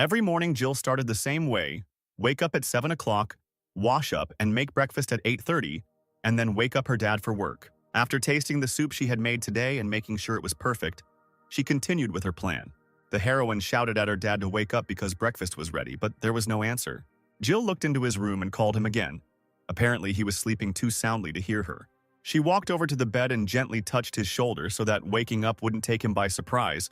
Every morning, Jill started the same way: wake up at 7 o'clock, wash up and make breakfast at 8:30, and then wake up her dad for work. After tasting the soup she had made today and making sure it was perfect, she continued with her plan. The heroine shouted at her dad to wake up because breakfast was ready, but there was no answer. Jill looked into his room and called him again. Apparently, he was sleeping too soundly to hear her. She walked over to the bed and gently touched his shoulder so that waking up wouldn't take him by surprise,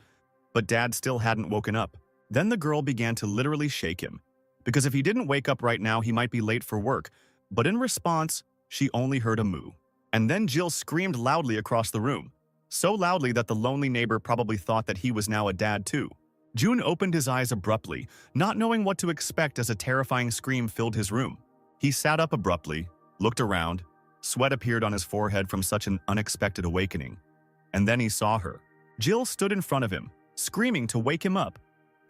but Dad still hadn't woken up. Then the girl began to literally shake him, because if he didn't wake up right now, he might be late for work. But in response, she only heard a moo. And then Jill screamed loudly across the room, so loudly that the lonely neighbor probably thought that he was now a dad too. June opened his eyes abruptly, not knowing what to expect as a terrifying scream filled his room. He sat up abruptly, looked around. Sweat appeared on his forehead from such an unexpected awakening. And then he saw her. Jill stood in front of him, screaming to wake him up.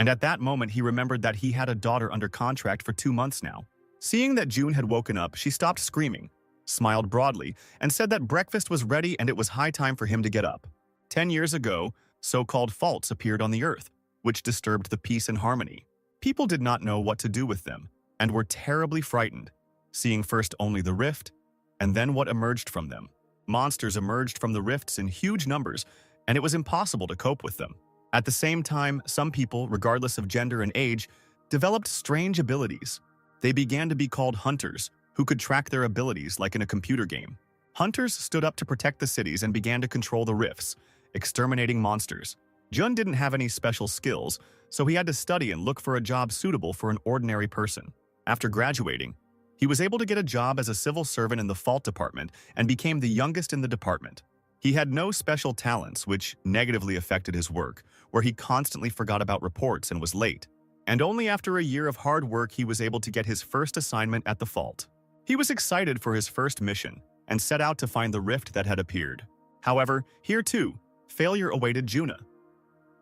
And at that moment, he remembered that he had a daughter under contract for 2 months now. Seeing that June had woken up, she stopped screaming, smiled broadly, and said that breakfast was ready and it was high time for him to get up. 10 years ago, so-called faults appeared on the earth, which disturbed the peace and harmony. People did not know what to do with them, and were terribly frightened, seeing first only the rift, and then what emerged from them. Monsters emerged from the rifts in huge numbers, and it was impossible to cope with them. At the same time, some people, regardless of gender and age, developed strange abilities. They began to be called hunters, who could track their abilities like in a computer game. Hunters stood up to protect the cities and began to control the rifts, exterminating monsters. Jun didn't have any special skills, so he had to study and look for a job suitable for an ordinary person. After graduating, he was able to get a job as a civil servant in the fault department and became the youngest in the department. He had no special talents, which negatively affected his work, where he constantly forgot about reports and was late. And only after a year of hard work he was able to get his first assignment at the fault. He was excited for his first mission and set out to find the rift that had appeared. However, here too, failure awaited Juna.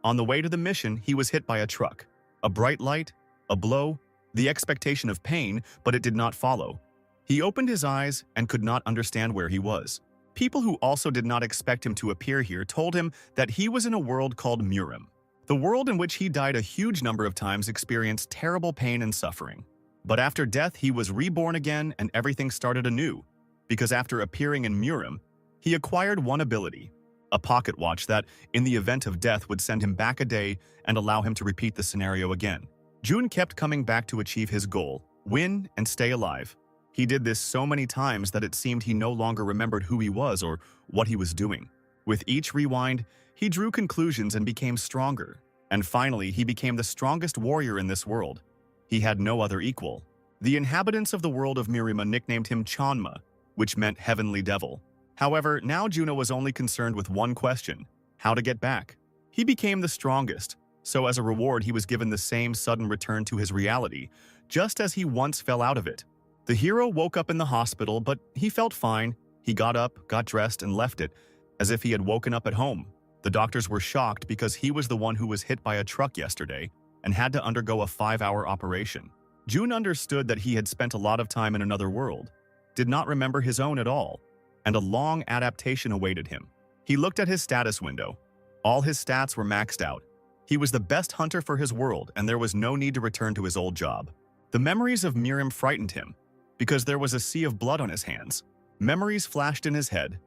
On the way to the mission, he was hit by a truck. A bright light, a blow, the expectation of pain, but it did not follow. He opened his eyes and could not understand where he was. People who also did not expect him to appear here told him that he was in a world called Murim. The world in which he died a huge number of times experienced terrible pain and suffering. But after death, he was reborn again and everything started anew, because after appearing in Murim, he acquired one ability, a pocket watch that, in the event of death, would send him back a day and allow him to repeat the scenario again. June kept coming back to achieve his goal, win and stay alive. He did this so many times that it seemed he no longer remembered who he was or what he was doing. With each rewind, he drew conclusions and became stronger. And finally, he became the strongest warrior in this world. He had no other equal. The inhabitants of the world of Mirima nicknamed him Chanma, which meant heavenly devil. However, now Juno was only concerned with one question: how to get back. He became the strongest, so as a reward he was given the same sudden return to his reality, just as he once fell out of it. The hero woke up in the hospital, but he felt fine. He got up, got dressed, and left it, as if he had woken up at home. The doctors were shocked because he was the one who was hit by a truck yesterday and had to undergo a 5-hour operation. June understood that he had spent a lot of time in another world, did not remember his own at all, and a long adaptation awaited him. He looked at his status window. All his stats were maxed out. He was the best hunter for his world, and there was no need to return to his old job. The memories of Mirim frightened him, because there was a sea of blood on his hands. Memories flashed in his head.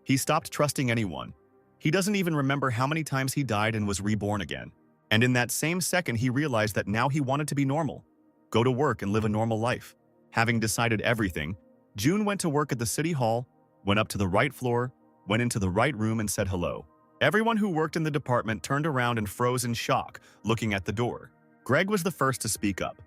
He stopped trusting anyone. He doesn't even remember how many times he died and was reborn again. And in that same second, he realized that now he wanted to be normal, go to work and live a normal life. Having decided everything, June went to work at the city hall, went up to the right floor, went into the right room and said hello. Everyone who worked in the department turned around and froze in shock, looking at the door. Greg was the first to speak up,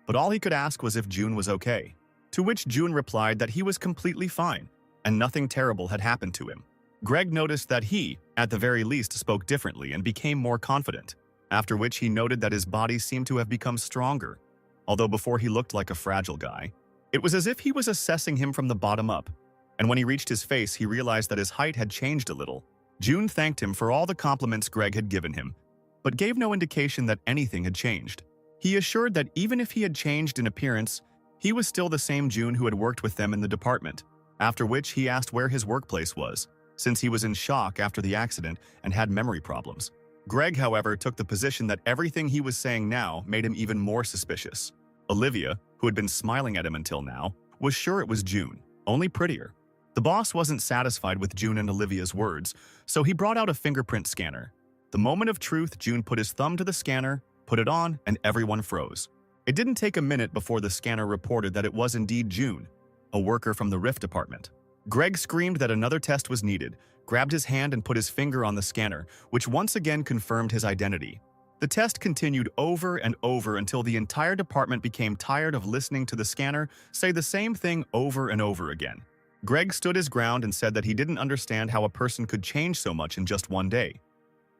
but all he could ask was if June was okay. To which June replied that he was completely fine, and nothing terrible had happened to him. Greg noticed that he, at the very least, spoke differently and became more confident, after which he noted that his body seemed to have become stronger, although before he looked like a fragile guy. It was as if he was assessing him from the bottom up, and when he reached his face, he realized that his height had changed a little. June thanked him for all the compliments Greg had given him, but gave no indication that anything had changed. He assured that even if he had changed in appearance, he was still the same June who had worked with them in the department, after which he asked where his workplace was, since he was in shock after the accident and had memory problems. Greg, however, took the position that everything he was saying now made him even more suspicious. Olivia, who had been smiling at him until now, was sure it was June, only prettier. The boss wasn't satisfied with June and Olivia's words, so he brought out a fingerprint scanner. The moment of truth, June put his thumb to the scanner, put it on, and everyone froze. It didn't take a minute before the scanner reported that it was indeed June, a worker from the Rift department. Greg screamed that another test was needed, grabbed his hand and put his finger on the scanner, which once again confirmed his identity. The test continued over and over until the entire department became tired of listening to the scanner say the same thing over and over again. Greg stood his ground and said that he didn't understand how a person could change so much in just one day.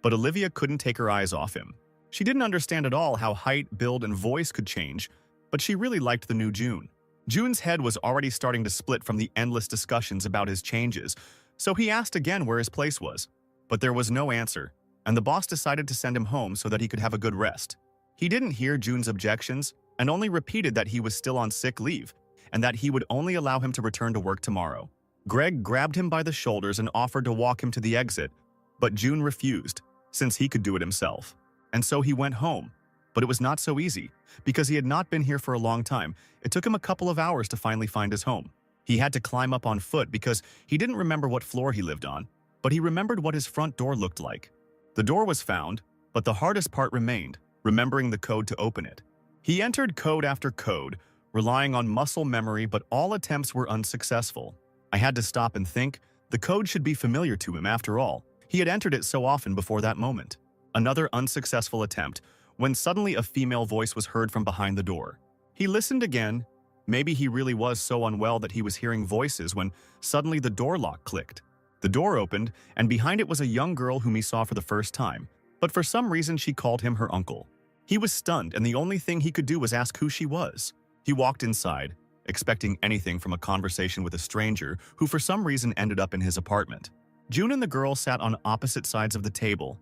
But Olivia couldn't take her eyes off him. She didn't understand at all how height, build, and voice could change, but she really liked the new June. June's head was already starting to split from the endless discussions about his changes, so he asked again where his place was. But there was no answer, and the boss decided to send him home so that he could have a good rest. He didn't hear June's objections and only repeated that he was still on sick leave and that he would only allow him to return to work tomorrow. Greg grabbed him by the shoulders and offered to walk him to the exit, but June refused, since he could do it himself. And so he went home. But it was not so easy, because he had not been here for a long time. It took him a couple of hours to finally find his home. He had to climb up on foot because he didn't remember what floor he lived on, but he remembered what his front door looked like. The door was found, but the hardest part remained, remembering the code to open it. He entered code after code, relying on muscle memory, but all attempts were unsuccessful. I had to stop and think. The code should be familiar to him after all. He had entered it so often before that moment. Another unsuccessful attempt, when suddenly a female voice was heard from behind the door. He listened again. Maybe he really was so unwell that he was hearing voices when suddenly the door lock clicked. The door opened, and behind it was a young girl whom he saw for the first time, but for some reason she called him her uncle. He was stunned, and the only thing he could do was ask who she was. He walked inside, expecting anything from a conversation with a stranger who for some reason ended up in his apartment. June and the girl sat on opposite sides of the table.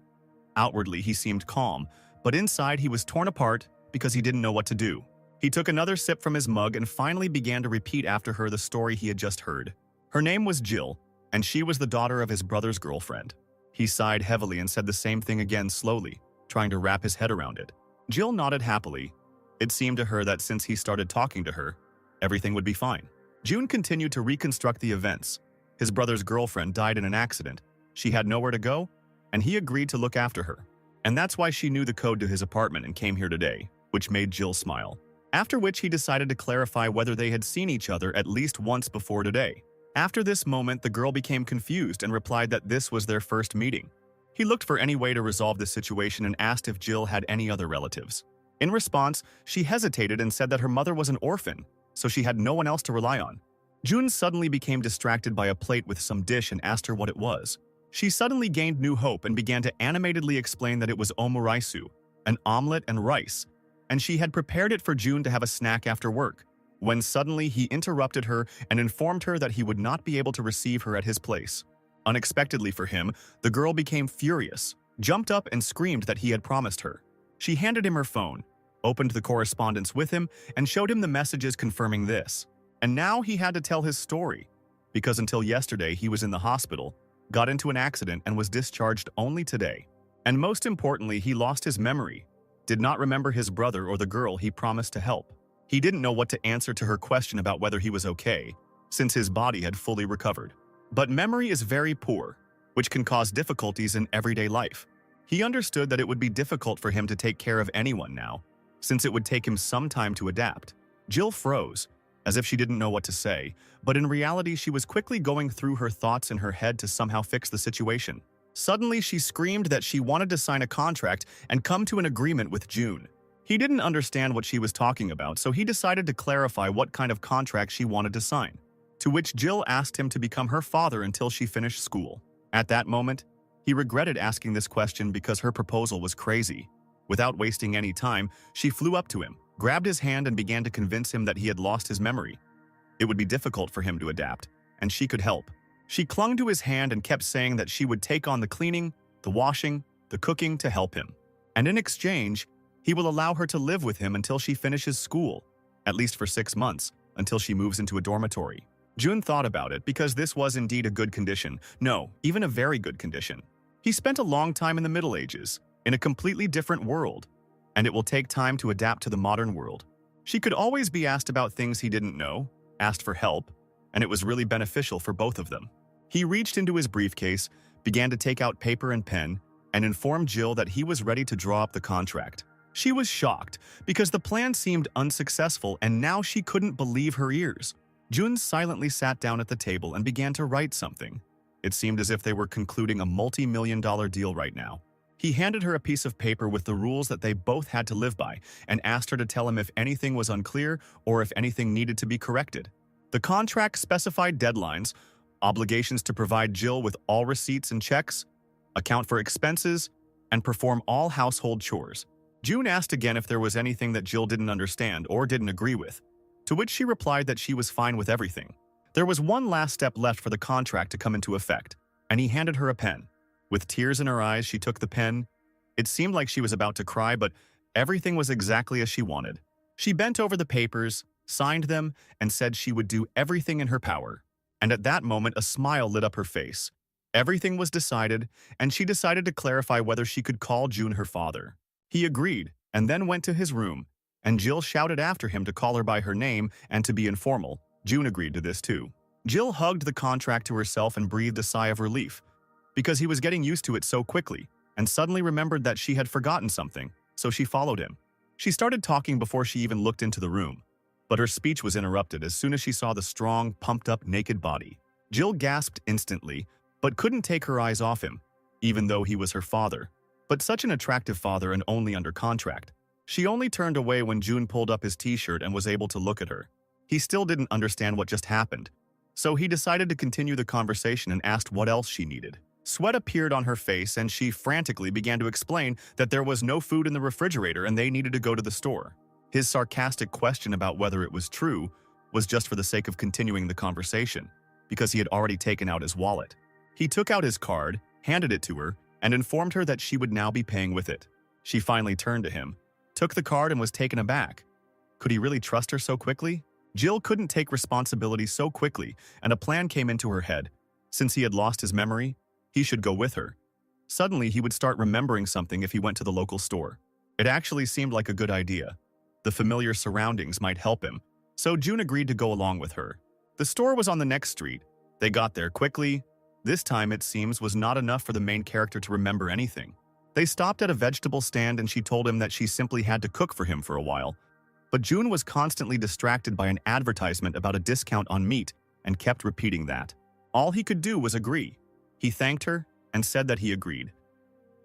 Outwardly, he seemed calm, but inside he was torn apart because he didn't know what to do. He took another sip from his mug and finally began to repeat after her the story he had just heard. Her name was Jill, and she was the daughter of his brother's girlfriend. He sighed heavily and said the same thing again slowly, trying to wrap his head around it. Jill nodded happily. It seemed to her that since he started talking to her, everything would be fine. June continued to reconstruct the events. His brother's girlfriend died in an accident. She had nowhere to go, and he agreed to look after her. And that's why she knew the code to his apartment and came here today, which made Jill smile. After which he decided to clarify whether they had seen each other at least once before today. After this moment, the girl became confused and replied that this was their first meeting. He looked for any way to resolve the situation and asked if Jill had any other relatives. In response, she hesitated and said that her mother was an orphan, so she had no one else to rely on. June suddenly became distracted by a plate with some dish and asked her what it was. She suddenly gained new hope and began to animatedly explain that it was omuraisu, an omelet and rice, and she had prepared it for June to have a snack after work, when suddenly he interrupted her and informed her that he would not be able to receive her at his place. Unexpectedly for him, the girl became furious, jumped up and screamed that he had promised her. She handed him her phone, opened the correspondence with him, and showed him the messages confirming this. And now he had to tell his story, because until yesterday he was in the hospital, got into an accident, and was discharged only today. And most importantly, he lost his memory, did not remember his brother or the girl he promised to help. He didn't know what to answer to her question about whether he was okay, since his body had fully recovered. But memory is very poor, which can cause difficulties in everyday life. He understood that it would be difficult for him to take care of anyone now, since it would take him some time to adapt. Jill froze, as if she didn't know what to say, but in reality she was quickly going through her thoughts in her head to somehow fix the situation. Suddenly she screamed that she wanted to sign a contract and come to an agreement with June. He didn't understand what she was talking about, so he decided to clarify what kind of contract she wanted to sign, to which Jill asked him to become her father until she finished school. At that moment, he regretted asking this question because her proposal was crazy. Without wasting any time, she flew up to him, grabbed his hand and began to convince him that he had lost his memory. It would be difficult for him to adapt, and she could help. She clung to his hand and kept saying that she would take on the cleaning, the washing, the cooking to help him. And in exchange, he will allow her to live with him until she finishes school, at least for 6 months, until she moves into a dormitory. June thought about it because this was indeed a good condition. No, even a very good condition. He spent a long time in the Middle Ages, in a completely different world, and it will take time to adapt to the modern world. She could always be asked about things he didn't know, asked for help, and it was really beneficial for both of them. He reached into his briefcase, began to take out paper and pen, and informed Jill that he was ready to draw up the contract. She was shocked because the plan seemed unsuccessful and now she couldn't believe her ears. Jun silently sat down at the table and began to write something. It seemed as if they were concluding a multi-million-dollar deal right now. He handed her a piece of paper with the rules that they both had to live by and asked her to tell him if anything was unclear or if anything needed to be corrected. The contract specified deadlines, obligations to provide Jill with all receipts and checks, account for expenses, and perform all household chores. June asked again if there was anything that Jill didn't understand or didn't agree with, to which she replied that she was fine with everything. There was one last step left for the contract to come into effect, and he handed her a pen. With tears in her eyes, she took the pen. It seemed like she was about to cry, but everything was exactly as she wanted. She bent over the papers, signed them, and said she would do everything in her power. And at that moment, a smile lit up her face. Everything was decided, and she decided to clarify whether she could call June her father. He agreed, and then went to his room, and Jill shouted after him to call her by her name and to be informal. June agreed to this too. Jill hugged the contract to herself and breathed a sigh of relief, because he was getting used to it so quickly, and suddenly remembered that she had forgotten something, so she followed him. She started talking before she even looked into the room, but her speech was interrupted as soon as she saw the strong, pumped-up, naked body. Jill gasped instantly, but couldn't take her eyes off him, even though he was her father. But such an attractive father and only under contract. She only turned away when June pulled up his t-shirt and was able to look at her. He still didn't understand what just happened, so he decided to continue the conversation and asked what else she needed. Sweat appeared on her face and she frantically began to explain that there was no food in the refrigerator and they needed to go to the store. His sarcastic question about whether it was true was just for the sake of continuing the conversation, because he had already taken out his wallet. He took out his card, handed it to her, and informed her that she would now be paying with it. She finally turned to him, took the card, and was taken aback. Could he really trust her so quickly? Jill couldn't take responsibility so quickly, and a plan came into her head. Since he had lost his memory, he should go with her. Suddenly, he would start remembering something if he went to the local store. It actually seemed like a good idea. The familiar surroundings might help him, so June agreed to go along with her. The store was on the next street. They got there quickly. This time, it seems, was not enough for the main character to remember anything. They stopped at a vegetable stand and she told him that she simply had to cook for him for a while. But June was constantly distracted by an advertisement about a discount on meat and kept repeating that. All he could do was agree. He thanked her and said that he agreed.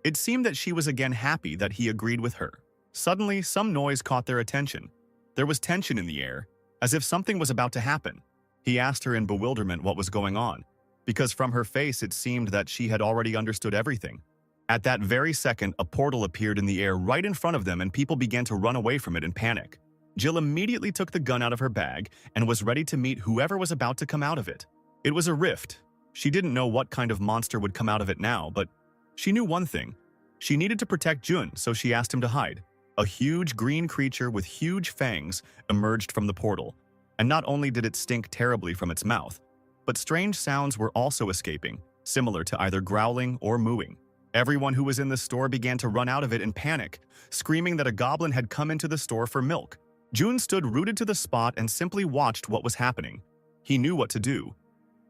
It seemed that she was again happy that he agreed with her. Suddenly, some noise caught their attention. There was tension in the air, as if something was about to happen. He asked her in bewilderment what was going on, because from her face it seemed that she had already understood everything. At that very second, a portal appeared in the air right in front of them and people began to run away from it in panic. Jill immediately took the gun out of her bag and was ready to meet whoever was about to come out of it. It was a rift. She didn't know what kind of monster would come out of it now, but she knew one thing. She needed to protect Jun, so she asked him to hide. A huge green creature with huge fangs emerged from the portal, and not only did it stink terribly from its mouth, but strange sounds were also escaping, similar to either growling or mooing. Everyone who was in the store began to run out of it in panic, screaming that a goblin had come into the store for milk. Jun stood rooted to the spot and simply watched what was happening. He knew what to do,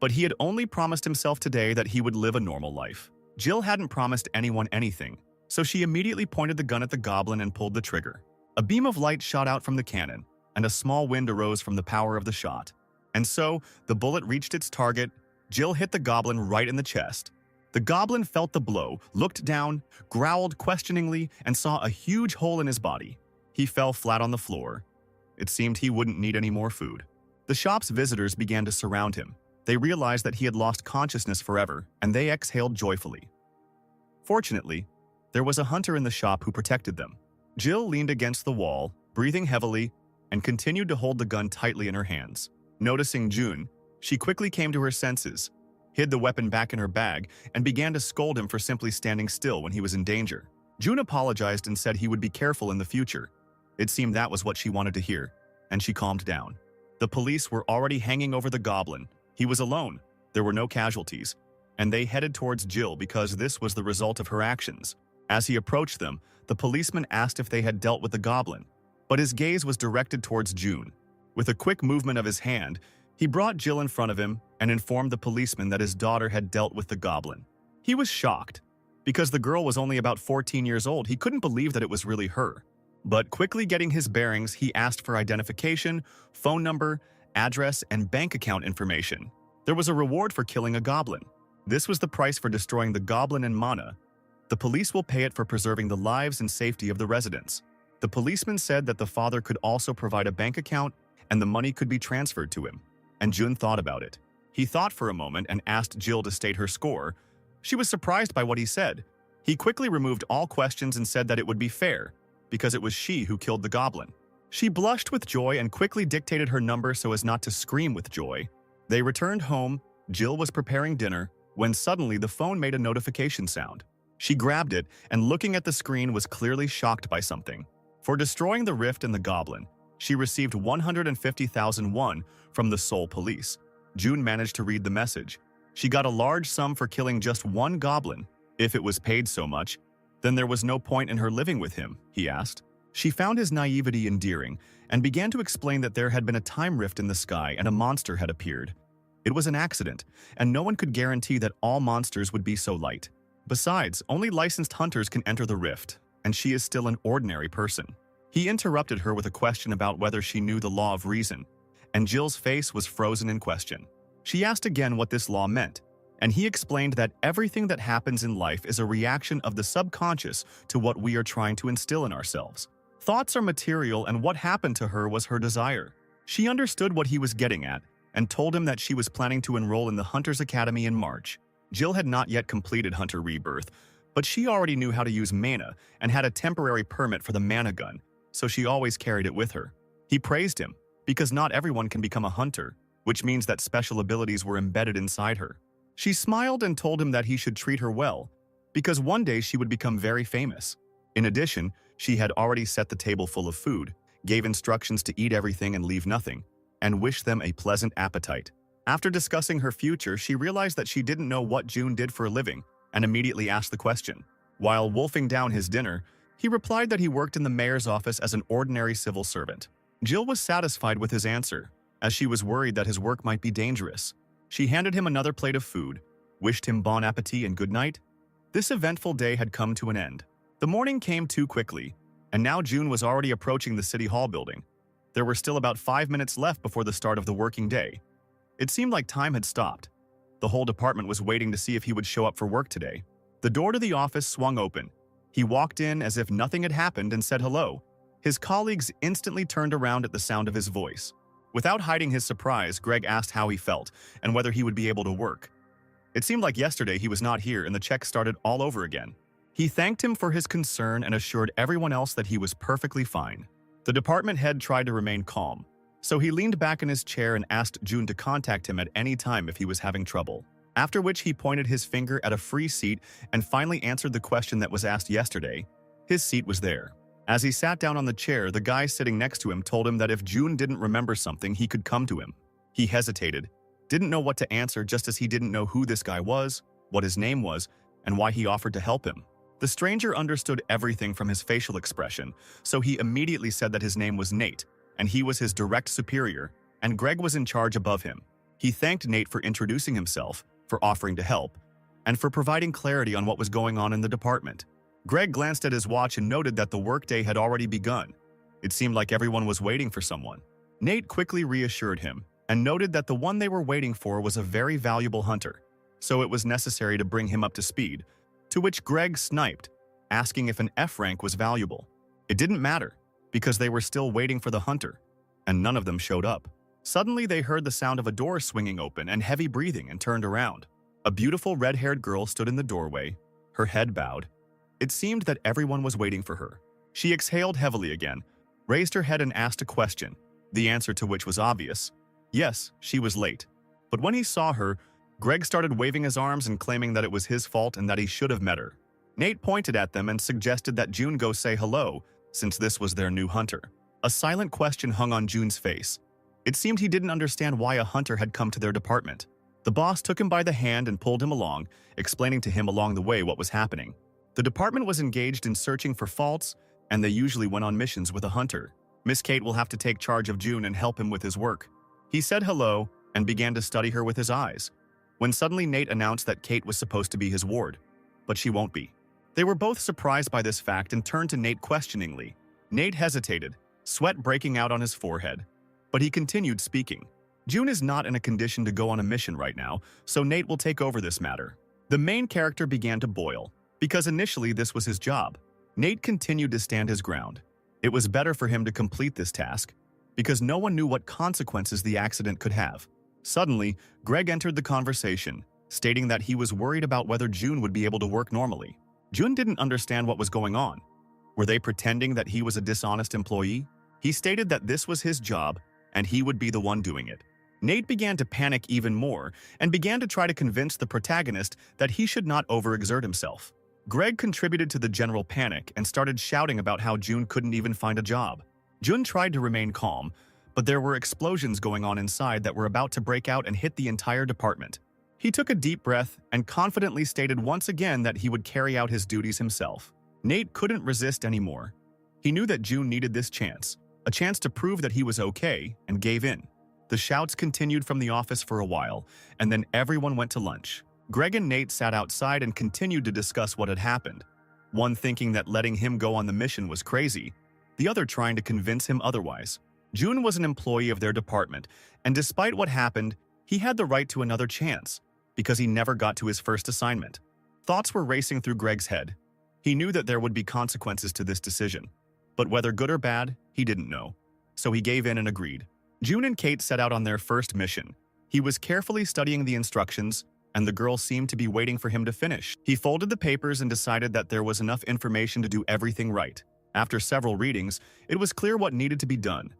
but he had only promised himself today that he would live a normal life. Jill hadn't promised anyone anything, so she immediately pointed the gun at the goblin and pulled the trigger. A beam of light shot out from the cannon, and a small wind arose from the power of the shot. And so, the bullet reached its target. Jill hit the goblin right in the chest. The goblin felt the blow, looked down, growled questioningly, and saw a huge hole in his body. He fell flat on the floor. It seemed he wouldn't need any more food. The shop's visitors began to surround him. They realized that he had lost consciousness forever, and they exhaled joyfully. Fortunately, there was a hunter in the shop who protected them. Jill leaned against the wall, breathing heavily, and continued to hold the gun tightly in her hands. Noticing June, she quickly came to her senses, hid the weapon back in her bag, and began to scold him for simply standing still when he was in danger. June apologized and said he would be careful in the future. It seemed that was what she wanted to hear, and she calmed down. The police were already hanging over the goblin. He was alone. There were no casualties, and they headed towards Jill because this was the result of her actions. As he approached them, the policeman asked if they had dealt with the goblin, but his gaze was directed towards June. With a quick movement of his hand, he brought Jill in front of him and informed the policeman that his daughter had dealt with the goblin. He was shocked. Because the girl was only about 14 years old, he couldn't believe that it was really her. But quickly getting his bearings, he asked for identification, phone number, address, and bank account information. There was a reward for killing a goblin. This was the price for destroying the goblin in Mana. The police will pay it for preserving the lives and safety of the residents. The policeman said that the father could also provide a bank account and the money could be transferred to him. And Jun thought about it. He thought for a moment and asked Jill to state her score. She was surprised by what he said. He quickly removed all questions and said that it would be fair, because it was she who killed the goblin. She blushed with joy and quickly dictated her number so as not to scream with joy. They returned home. Jill was preparing dinner when suddenly the phone made a notification sound. She grabbed it and looking at the screen was clearly shocked by something. For destroying the rift in the goblin, she received 150,000 won from the Seoul police. June managed to read the message. She got a large sum for killing just one goblin. If it was paid so much, then there was no point in her living with him, he asked. She found his naivety endearing and began to explain that there had been a time rift in the sky and a monster had appeared. It was an accident, and no one could guarantee that all monsters would be so light. Besides, only licensed hunters can enter the rift, and she is still an ordinary person. He interrupted her with a question about whether she knew the law of reason, and Jill's face was frozen in question. She asked again what this law meant, and he explained that everything that happens in life is a reaction of the subconscious to what we are trying to instill in ourselves. Thoughts are material, and what happened to her was her desire. She understood what he was getting at and told him that she was planning to enroll in the Hunter's Academy in March. Jill had not yet completed Hunter Rebirth, but she already knew how to use mana and had a temporary permit for the mana gun, so she always carried it with her. He praised him, because not everyone can become a hunter, which means that special abilities were embedded inside her. She smiled and told him that he should treat her well, because one day she would become very famous. In addition, she had already set the table full of food, gave instructions to eat everything and leave nothing, and wished them a pleasant appetite. After discussing her future, she realized that she didn't know what June did for a living, and immediately asked the question. While wolfing down his dinner, he replied that he worked in the mayor's office as an ordinary civil servant. Jill was satisfied with his answer, as she was worried that his work might be dangerous. She handed him another plate of food, wished him bon appetit and good night. This eventful day had come to an end. The morning came too quickly, and now June was already approaching the City Hall building. There were still about 5 minutes left before the start of the working day. It seemed like time had stopped. The whole department was waiting to see if he would show up for work today. The door to the office swung open. He walked in as if nothing had happened and said hello. His colleagues instantly turned around at the sound of his voice. Without hiding his surprise, Greg asked how he felt and whether he would be able to work. It seemed like yesterday he was not here and the check started all over again. He thanked him for his concern and assured everyone else that he was perfectly fine. The department head tried to remain calm, so he leaned back in his chair and asked June to contact him at any time if he was having trouble. After which he pointed his finger at a free seat and finally answered the question that was asked yesterday. His seat was there. As he sat down on the chair, the guy sitting next to him told him that if June didn't remember something, he could come to him. He hesitated, didn't know what to answer just as he didn't know who this guy was, what his name was, and why he offered to help him. The stranger understood everything from his facial expression, so he immediately said that his name was Nate, and he was his direct superior, and Greg was in charge above him. He thanked Nate for introducing himself, for offering to help, and for providing clarity on what was going on in the department. Greg glanced at his watch and noted that the workday had already begun. It seemed like everyone was waiting for someone. Nate quickly reassured him and noted that the one they were waiting for was a very valuable hunter, so it was necessary to bring him up to speed, to which Greg sniped, asking if an F rank was valuable. It didn't matter, because they were still waiting for the hunter, and none of them showed up. Suddenly they heard the sound of a door swinging open and heavy breathing and turned around. A beautiful red-haired girl stood in the doorway, her head bowed. It seemed that everyone was waiting for her. She exhaled heavily again, raised her head and asked a question, the answer to which was obvious. Yes, she was late. But when he saw her, Greg started waving his arms and claiming that it was his fault and that he should have met her. Nate pointed at them and suggested that June go say hello, since this was their new hunter. A silent question hung on June's face. It seemed he didn't understand why a hunter had come to their department. The boss took him by the hand and pulled him along, explaining to him along the way what was happening. The department was engaged in searching for faults, and they usually went on missions with a hunter. Miss Kate will have to take charge of June and help him with his work. He said hello and began to study her with his eyes, when suddenly Nate announced that Kate was supposed to be his ward, but she won't be. They were both surprised by this fact and turned to Nate questioningly. Nate hesitated, sweat breaking out on his forehead, but he continued speaking. June is not in a condition to go on a mission right now, so Nate will take over this matter. The main character began to boil, because initially this was his job. Nate continued to stand his ground. It was better for him to complete this task, because no one knew what consequences the accident could have. Suddenly, Greg entered the conversation, stating that he was worried about whether June would be able to work normally. June didn't understand what was going on. Were they pretending that he was a dishonest employee? He stated that this was his job, and he would be the one doing it. Nate began to panic even more and began to try to convince the protagonist that he should not overexert himself. Greg contributed to the general panic and started shouting about how June couldn't even find a job. June tried to remain calm, but there were explosions going on inside that were about to break out and hit the entire department. He took a deep breath and confidently stated once again that he would carry out his duties himself. Nate couldn't resist anymore. He knew that June needed this chance, a chance to prove that he was okay, and gave in. The shouts continued from the office for a while, and then everyone went to lunch. Greg and Nate sat outside and continued to discuss what had happened. One thinking that letting him go on the mission was crazy, the other trying to convince him otherwise. June was an employee of their department, and despite what happened, he had the right to another chance, because he never got to his first assignment. Thoughts were racing through Greg's head. He knew that there would be consequences to this decision, but whether good or bad, he didn't know. So he gave in and agreed. June and Kate set out on their first mission. He was carefully studying the instructions, and the girl seemed to be waiting for him to finish. He folded the papers and decided that there was enough information to do everything right. After several readings, it was clear what needed to be done.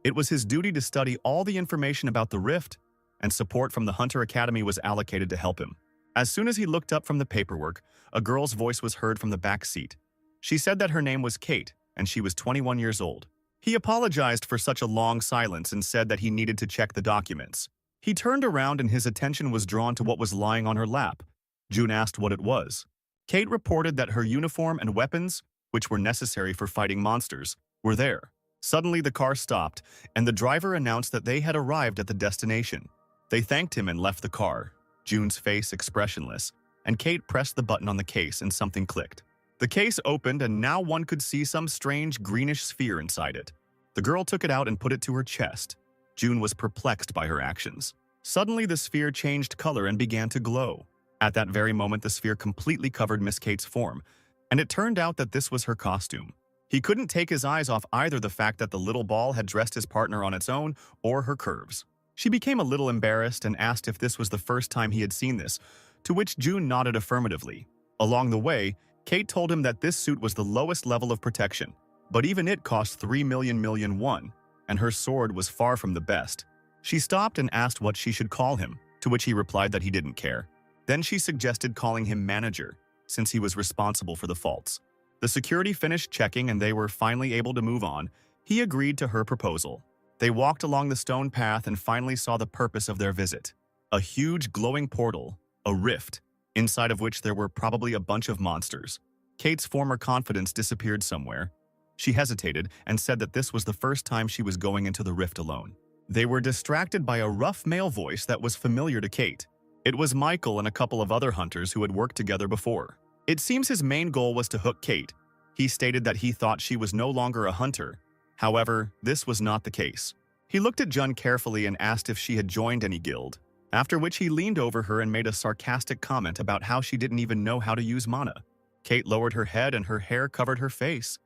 It was his duty to study all the information about the rift, and support from the Hunter Academy was allocated to help him. As soon as he looked up from the paperwork, a girl's voice was heard from the back seat. She said that her name was Kate, and she was 21 years old. He apologized for such a long silence and said that he needed to check the documents. He turned around and his attention was drawn to what was lying on her lap. June asked what it was. Kate reported that her uniform and weapons, which were necessary for fighting monsters, were there. Suddenly the car stopped, and the driver announced that they had arrived at the destination. They thanked him and left the car, June's face expressionless, and Kate pressed the button on the case and something clicked. The case opened and now one could see some strange greenish sphere inside it. The girl took it out and put it to her chest. June was perplexed by her actions. Suddenly the sphere changed color and began to glow. At that very moment the sphere completely covered Miss Kate's form, and it turned out that this was her costume. He couldn't take his eyes off either the fact that the little ball had dressed his partner on its own or her curves. She became a little embarrassed and asked if this was the first time he had seen this, to which June nodded affirmatively. Along the way, Kate told him that this suit was the lowest level of protection, but even it cost 3 million won, and her sword was far from the best. She stopped and asked what she should call him, to which he replied that he didn't care. Then she suggested calling him manager, since he was responsible for the faults. The security finished checking and they were finally able to move on. He agreed to her proposal. They walked along the stone path and finally saw the purpose of their visit. A huge glowing portal, a rift, inside of which there were probably a bunch of monsters. Kate's former confidence disappeared somewhere. She hesitated and said that this was the first time she was going into the rift alone. They were distracted by a rough male voice that was familiar to Kate. It was Michael and a couple of other hunters who had worked together before. It seems his main goal was to hook Kate. He stated that he thought she was no longer a hunter. However, this was not the case. He looked at Jun carefully and asked if she had joined any guild, after which he leaned over her and made a sarcastic comment about how she didn't even know how to use mana. Kate lowered her head and her hair covered her face.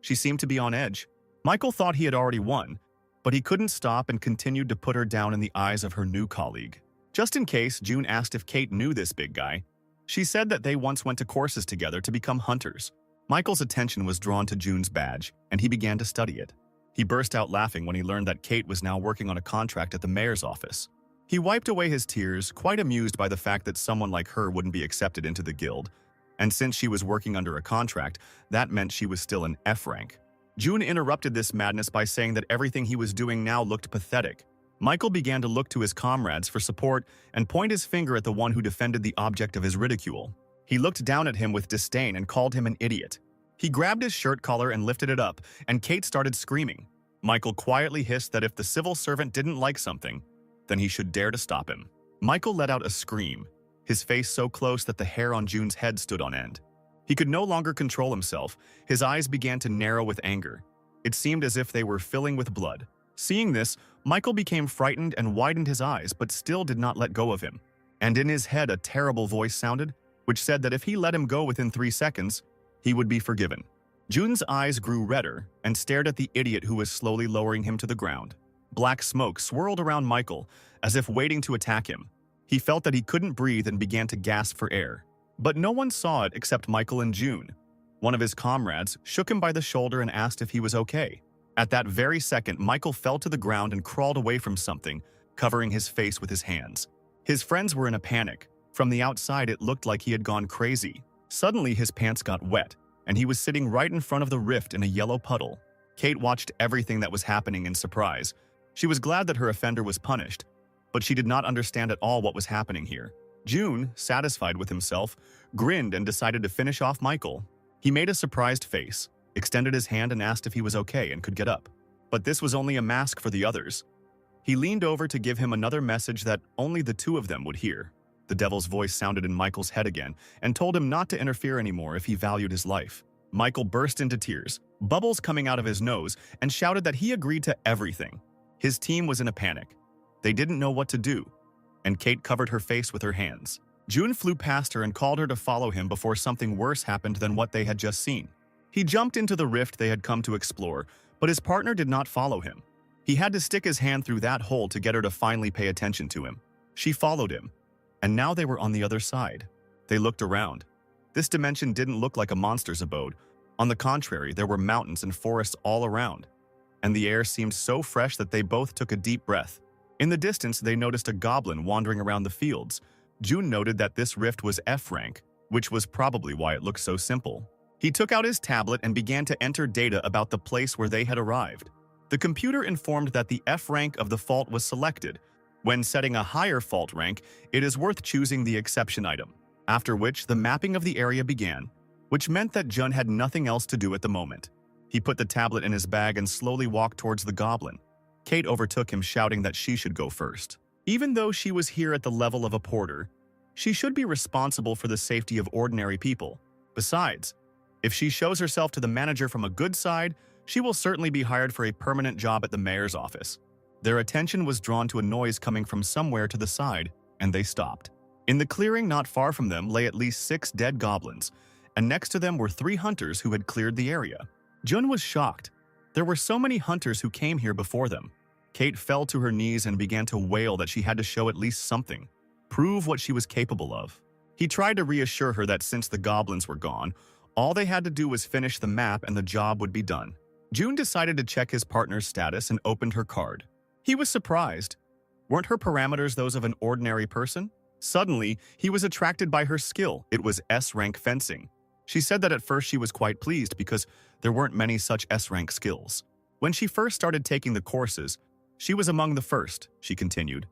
She seemed to be on edge. Michael thought he had already won, but he couldn't stop and continued to put her down in the eyes of her new colleague. Just in case, June asked if Kate knew this big guy. She said that they once went to courses together to become hunters. Michael's attention was drawn to June's badge, and he began to study it. He burst out laughing when he learned that Kate was now working on a contract at the mayor's office. He wiped away his tears, quite amused by the fact that someone like her wouldn't be accepted into the guild. And since she was working under a contract, that meant she was still an F rank. June interrupted this madness by saying that everything he was doing now looked pathetic. Michael began to look to his comrades for support and point his finger at the one who defended the object of his ridicule. He looked down at him with disdain and called him an idiot. He grabbed his shirt collar and lifted it up, and Kate started screaming. Michael quietly hissed that if the civil servant didn't like something, then he should dare to stop him. Michael let out a scream, his face so close that the hair on June's head stood on end. He could no longer control himself. His eyes began to narrow with anger. It seemed as if they were filling with blood. Seeing this, Michael became frightened and widened his eyes, but still did not let go of him. And in his head a terrible voice sounded, which said that if he let him go within 3 seconds, he would be forgiven. June's eyes grew redder and stared at the idiot who was slowly lowering him to the ground. Black smoke swirled around Michael, as if waiting to attack him. He felt that he couldn't breathe and began to gasp for air. But no one saw it except Michael and June. One of his comrades shook him by the shoulder and asked if he was okay. At that very second, Michael fell to the ground and crawled away from something, covering his face with his hands. His friends were in a panic. From the outside, it looked like he had gone crazy. Suddenly, his pants got wet, and he was sitting right in front of the rift in a yellow puddle. Kate watched everything that was happening in surprise. She was glad that her offender was punished, but she did not understand at all what was happening here. June, satisfied with himself, grinned and decided to finish off Michael. He made a surprised face, extended his hand and asked if he was okay and could get up. But this was only a mask for the others. He leaned over to give him another message that only the two of them would hear. The devil's voice sounded in Michael's head again and told him not to interfere anymore if he valued his life. Michael burst into tears, bubbles coming out of his nose, and shouted that he agreed to everything. His team was in a panic. They didn't know what to do, and Kate covered her face with her hands. June flew past her and called her to follow him before something worse happened than what they had just seen. He jumped into the rift they had come to explore, but his partner did not follow him. He had to stick his hand through that hole to get her to finally pay attention to him. She followed him, and now they were on the other side. They looked around. This dimension didn't look like a monster's abode. On the contrary, there were mountains and forests all around, and the air seemed so fresh that they both took a deep breath. In the distance, they noticed a goblin wandering around the fields. June noted that this rift was F rank, which was probably why it looked so simple. He took out his tablet and began to enter data about the place where they had arrived. The computer informed that the F rank of the fault was selected. When setting a higher fault rank, it is worth choosing the exception item, after which the mapping of the area began, which meant that Jun had nothing else to do at the moment. He put the tablet in his bag and slowly walked towards the goblin. Kate overtook him, shouting that she should go first. Even though she was here at the level of a porter, she should be responsible for the safety of ordinary people. Besides, if she shows herself to the manager from a good side, she will certainly be hired for a permanent job at the mayor's office. Their attention was drawn to a noise coming from somewhere to the side, and they stopped. In the clearing not far from them lay at least 6 dead goblins, and next to them were 3 hunters who had cleared the area. Jun was shocked. There were so many hunters who came here before them. Kate fell to her knees and began to wail that she had to show at least something, prove what she was capable of. He tried to reassure her that since the goblins were gone, all they had to do was finish the map and the job would be done. June decided to check his partner's status and opened her card. He was surprised. Weren't her parameters those of an ordinary person? Suddenly, he was attracted by her skill. It was S-rank fencing. She said that at first she was quite pleased because there weren't many such S-rank skills. When she first started taking the courses, she was among the first, she continued.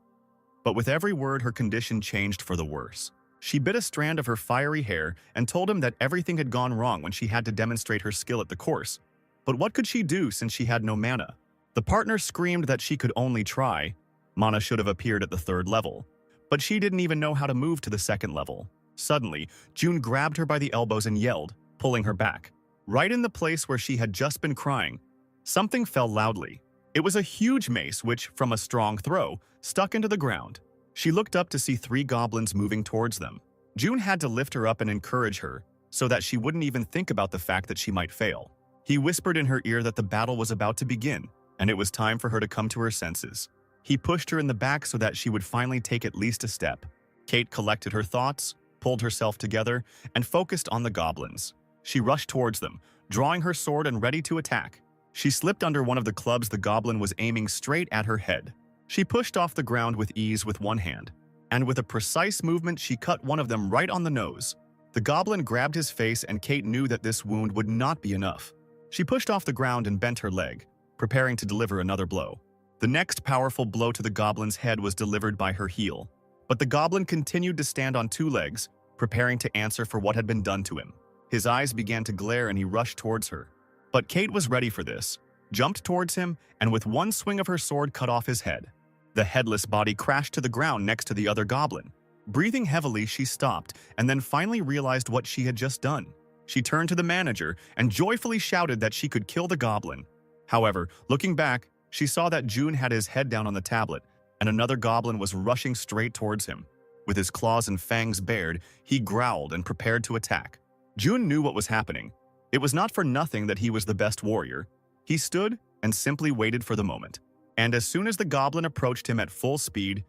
But with every word, her condition changed for the worse. She bit a strand of her fiery hair and told him that everything had gone wrong when she had to demonstrate her skill at the course. But what could she do since she had no mana? The partner screamed that she could only try. Mana should have appeared at the 3rd level, but she didn't even know how to move to the 2nd level. Suddenly, June grabbed her by the elbows and yelled, pulling her back. Right in the place where she had just been crying, something fell loudly. It was a huge mace which, from a strong throw, stuck into the ground. She looked up to see 3 goblins moving towards them. June had to lift her up and encourage her so that she wouldn't even think about the fact that she might fail. He whispered in her ear that the battle was about to begin, and it was time for her to come to her senses. He pushed her in the back so that she would finally take at least a step. Kate collected her thoughts, pulled herself together, and focused on the goblins. She rushed towards them, drawing her sword and ready to attack. She slipped under one of the clubs the goblin was aiming straight at her head. She pushed off the ground with ease with one hand, and with a precise movement she cut one of them right on the nose. The goblin grabbed his face, and Kate knew that this wound would not be enough. She pushed off the ground and bent her leg, preparing to deliver another blow. The next powerful blow to the goblin's head was delivered by her heel. But the goblin continued to stand on 2 legs, preparing to answer for what had been done to him. His eyes began to glare and he rushed towards her. But Kate was ready for this, jumped towards him, and with one swing of her sword cut off his head. The headless body crashed to the ground next to the other goblin. Breathing heavily, she stopped and then finally realized what she had just done. She turned to the manager and joyfully shouted that she could kill the goblin. However, looking back, she saw that June had his head down on the tablet, and another goblin was rushing straight towards him. With his claws and fangs bared, he growled and prepared to attack. June knew what was happening. It was not for nothing that he was the best warrior. He stood and simply waited for the moment. And as soon as the goblin approached him at full speed,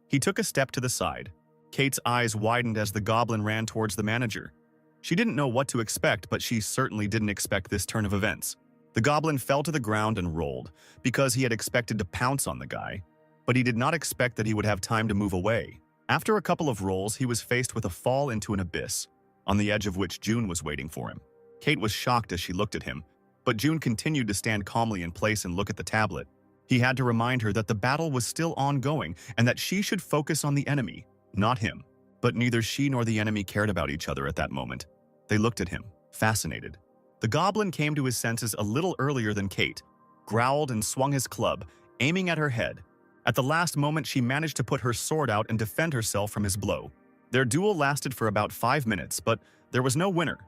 he took a step to the side. Kate's eyes widened as the goblin ran towards the manager. She didn't know what to expect, but she certainly didn't expect this turn of events. The goblin fell to the ground and rolled, because he had expected to pounce on the guy, but he did not expect that he would have time to move away. After a couple of rolls, he was faced with a fall into an abyss, on the edge of which June was waiting for him. Kate was shocked as she looked at him, but June continued to stand calmly in place and look at the tablet. He had to remind her that the battle was still ongoing and that she should focus on the enemy, not him. But neither she nor the enemy cared about each other at that moment. They looked at him, fascinated. The goblin came to his senses a little earlier than Kate, growled and swung his club, aiming at her head. At the last moment, she managed to put her sword out and defend herself from his blow. Their duel lasted for about 5 minutes, but there was no winner.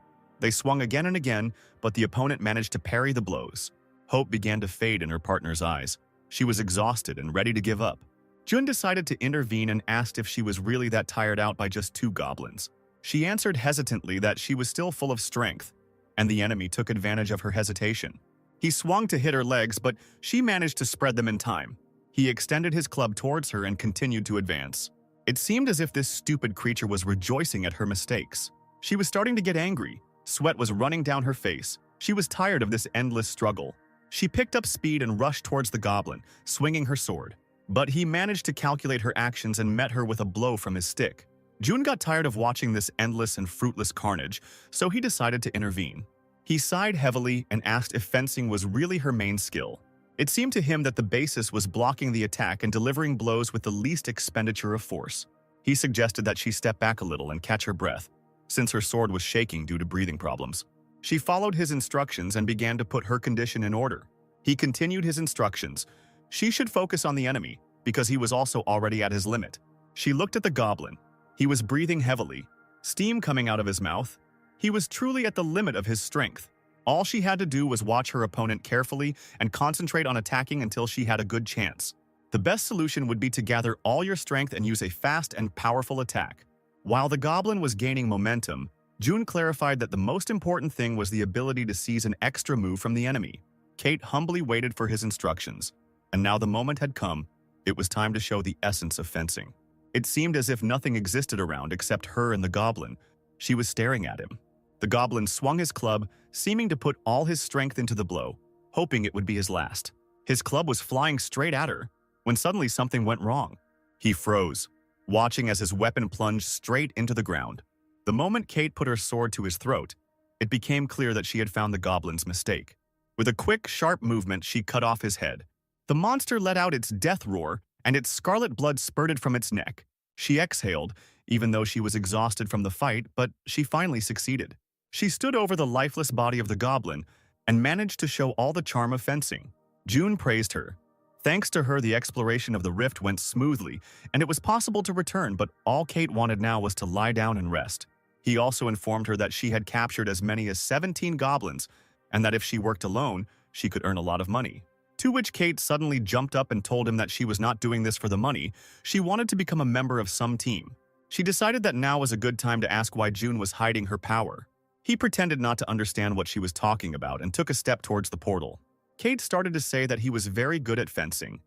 They swung again and again, but the opponent managed to parry the blows. Hope began to fade in her partner's eyes. She was exhausted and ready to give up. Jun decided to intervene and asked if she was really that tired out by just 2 goblins. She answered hesitantly that she was still full of strength, and the enemy took advantage of her hesitation. He swung to hit her legs, but she managed to spread them in time. He extended his club towards her and continued to advance. It seemed as if this stupid creature was rejoicing at her mistakes. She was starting to get angry. Sweat was running down her face. She was tired of this endless struggle. She picked up speed and rushed towards the goblin, swinging her sword. But he managed to calculate her actions and met her with a blow from his stick. June got tired of watching this endless and fruitless carnage, so he decided to intervene. He sighed heavily and asked if fencing was really her main skill. It seemed to him that the basis was blocking the attack and delivering blows with the least expenditure of force. He suggested that she step back a little and catch her breath, since her sword was shaking due to breathing problems. She followed his instructions and began to put her condition in order. He continued his instructions. She should focus on the enemy, because he was also already at his limit. She looked at the goblin. He was breathing heavily, steam coming out of his mouth. He was truly at the limit of his strength. All she had to do was watch her opponent carefully and concentrate on attacking until she had a good chance. The best solution would be to gather all your strength and use a fast and powerful attack. While the goblin was gaining momentum, June clarified that the most important thing was the ability to seize an extra move from the enemy. Kate humbly waited for his instructions, and now the moment had come. It was time to show the essence of fencing. It seemed as if nothing existed around except her and the goblin. She was staring at him. The goblin swung his club, seeming to put all his strength into the blow, hoping it would be his last. His club was flying straight at her, when suddenly something went wrong. He froze, watching as his weapon plunged straight into the ground. The moment Kate put her sword to his throat, it became clear that she had found the goblin's mistake. With a quick, sharp movement, she cut off his head. The monster let out its death roar, and its scarlet blood spurted from its neck. She exhaled, even though she was exhausted from the fight, but she finally succeeded. She stood over the lifeless body of the goblin and managed to show all the charm of fencing. June praised her. Thanks to her, the exploration of the rift went smoothly, and it was possible to return, but all Kate wanted now was to lie down and rest. He also informed her that she had captured as many as 17 goblins, and that if she worked alone, she could earn a lot of money. To which Kate suddenly jumped up and told him that she was not doing this for the money. She wanted to become a member of some team. She decided that now was a good time to ask why June was hiding her power. He pretended not to understand what she was talking about and took a step towards the portal. Kate started to say that he was very good at fencing,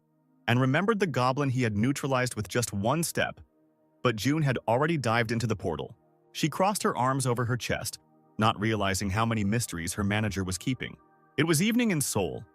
and remembered the goblin he had neutralized with just one step. But June had already dived into the portal. She crossed her arms over her chest, not realizing how many mysteries her manager was keeping. It was evening in Seoul,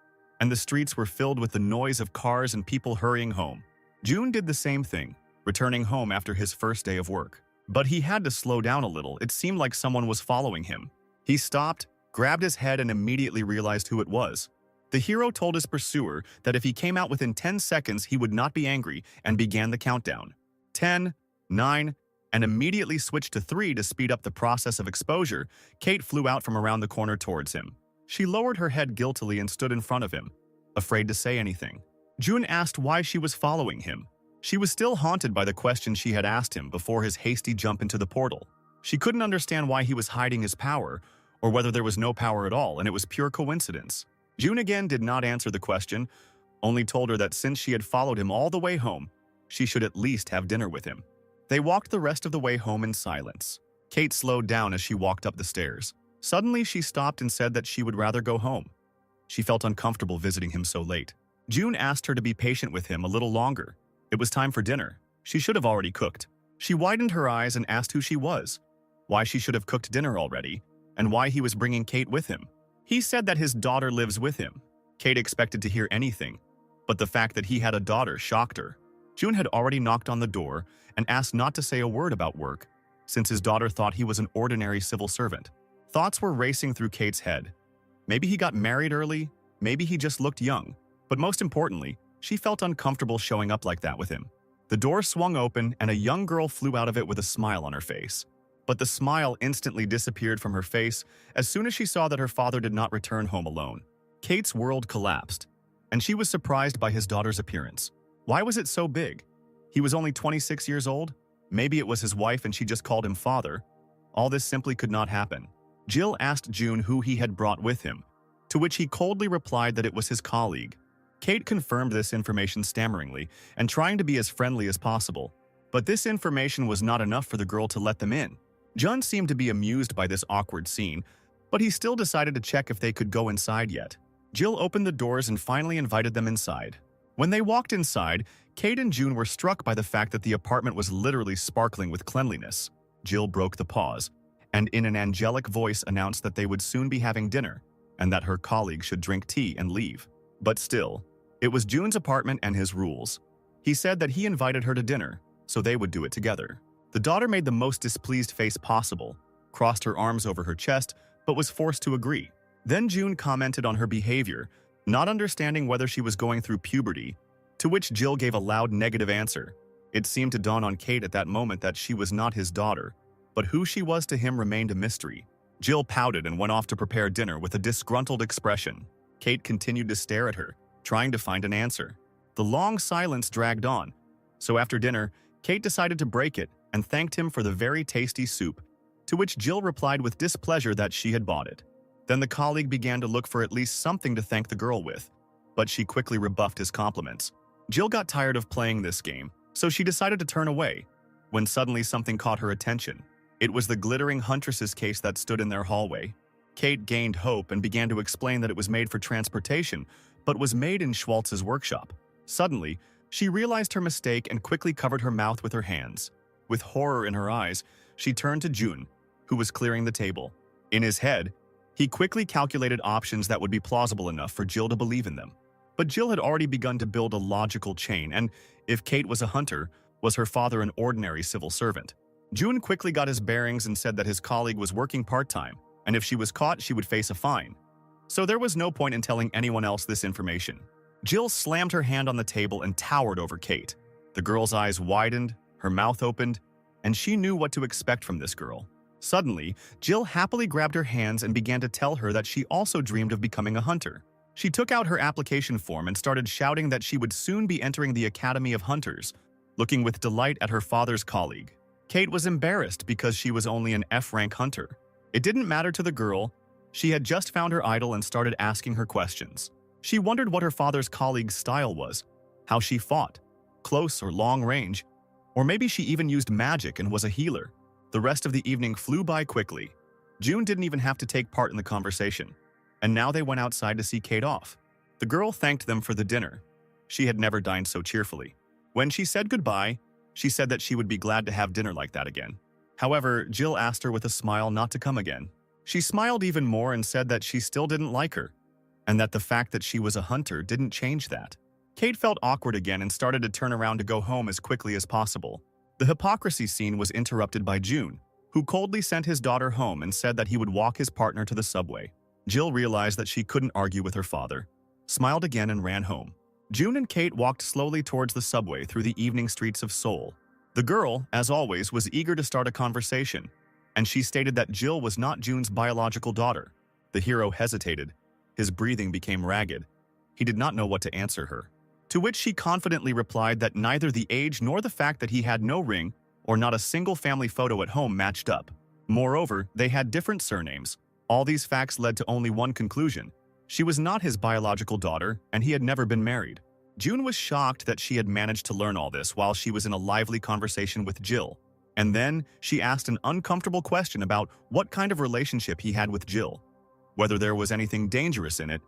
and the streets were filled with the noise of cars and people hurrying home. June did the same thing, returning home after his first day of work. But he had to slow down a little. It seemed like someone was following him. He stopped, grabbed his head, and immediately realized who it was. The hero told his pursuer that if he came out within 10 seconds, he would not be angry, and began the countdown. 10, 9, and immediately switched to 3 to speed up the process of exposure, Kate flew out from around the corner towards him. She lowered her head guiltily and stood in front of him, afraid to say anything. June asked why she was following him. She was still haunted by the question she had asked him before his hasty jump into the portal. She couldn't understand why he was hiding his power, or whether there was no power at all and it was pure coincidence. June again did not answer the question, only told her that since she had followed him all the way home, she should at least have dinner with him. They walked the rest of the way home in silence. Kate slowed down as she walked up the stairs. Suddenly, she stopped and said that she would rather go home. She felt uncomfortable visiting him so late. June asked her to be patient with him a little longer. It was time for dinner. She should have already cooked. She widened her eyes and asked who she was, why she should have cooked dinner already, and why he was bringing Kate with him. He said that his daughter lives with him. Kate expected to hear anything, but the fact that he had a daughter shocked her. June had already knocked on the door and asked not to say a word about work, since his daughter thought he was an ordinary civil servant. Thoughts were racing through Kate's head. Maybe he got married early, maybe he just looked young, but most importantly, she felt uncomfortable showing up like that with him. The door swung open and a young girl flew out of it with a smile on her face. But the smile instantly disappeared from her face as soon as she saw that her father did not return home alone. Kate's world collapsed, and she was surprised by his daughter's appearance. Why was it so big? He was only 26 years old? Maybe it was his wife and she just called him father. All this simply could not happen. Jill asked June who he had brought with him, to which he coldly replied that it was his colleague. Kate confirmed this information stammeringly and trying to be as friendly as possible. But this information was not enough for the girl to let them in. Jun seemed to be amused by this awkward scene, but he still decided to check if they could go inside yet. Jill opened the doors and finally invited them inside. When they walked inside, Kate and June were struck by the fact that the apartment was literally sparkling with cleanliness. Jill broke the pause, and in an angelic voice announced that they would soon be having dinner, and that her colleague should drink tea and leave. But still, it was June's apartment and his rules. He said that he invited her to dinner, so they would do it together. The daughter made the most displeased face possible, crossed her arms over her chest, but was forced to agree. Then June commented on her behavior, not understanding whether she was going through puberty, to which Jill gave a loud negative answer. It seemed to dawn on Kate at that moment that she was not his daughter, but who she was to him remained a mystery. Jill pouted and went off to prepare dinner with a disgruntled expression. Kate continued to stare at her, trying to find an answer. The long silence dragged on, so after dinner, Kate decided to break it and thanked him for the very tasty soup, to which Jill replied with displeasure that she had bought it. Then the colleague began to look for at least something to thank the girl with, but she quickly rebuffed his compliments. Jill got tired of playing this game, so she decided to turn away, when suddenly something caught her attention. It was the glittering huntress's case that stood in their hallway. Kate gained hope and began to explain that it was made for transportation, but was made in Schwartz's workshop. Suddenly, she realized her mistake and quickly covered her mouth with her hands. With horror in her eyes, she turned to June, who was clearing the table. In his head, he quickly calculated options that would be plausible enough for Jill to believe in them. But Jill had already begun to build a logical chain, and if Kate was a hunter, was her father an ordinary civil servant? June quickly got his bearings and said that his colleague was working part-time, and if she was caught, she would face a fine. So there was no point in telling anyone else this information. Jill slammed her hand on the table and towered over Kate. The girl's eyes widened, her mouth opened, and she knew what to expect from this girl. Suddenly, Jill happily grabbed her hands and began to tell her that she also dreamed of becoming a hunter. She took out her application form and started shouting that she would soon be entering the Academy of Hunters, looking with delight at her father's colleague. Kate was embarrassed because she was only an F-rank hunter. It didn't matter to the girl. She had just found her idol and started asking her questions. She wondered what her father's colleague's style was, how she fought, close or long range, or maybe she even used magic and was a healer. The rest of the evening flew by quickly. June didn't even have to take part in the conversation, and now they went outside to see Kate off. The girl thanked them for the dinner. She had never dined so cheerfully. When she said goodbye, she said that she would be glad to have dinner like that again. However, Jill asked her with a smile not to come again. She smiled even more and said that she still didn't like her, and that the fact that she was a hunter didn't change that. Kate felt awkward again and started to turn around to go home as quickly as possible. The hypocrisy scene was interrupted by June, who coldly sent his daughter home and said that he would walk his partner to the subway. Jill realized that she couldn't argue with her father, smiled again and ran home. June and Kate walked slowly towards the subway through the evening streets of Seoul. The girl, as always, was eager to start a conversation, and she stated that Jill was not June's biological daughter. The hero hesitated. His breathing became ragged. He did not know what to answer her. To which she confidently replied that neither the age nor the fact that he had no ring or not a single family photo at home matched up. Moreover, they had different surnames. All these facts led to only one conclusion. She was not his biological daughter, and he had never been married. June was shocked that she had managed to learn all this while she was in a lively conversation with Jill. And then she asked an uncomfortable question about what kind of relationship he had with Jill, whether there was anything dangerous in it,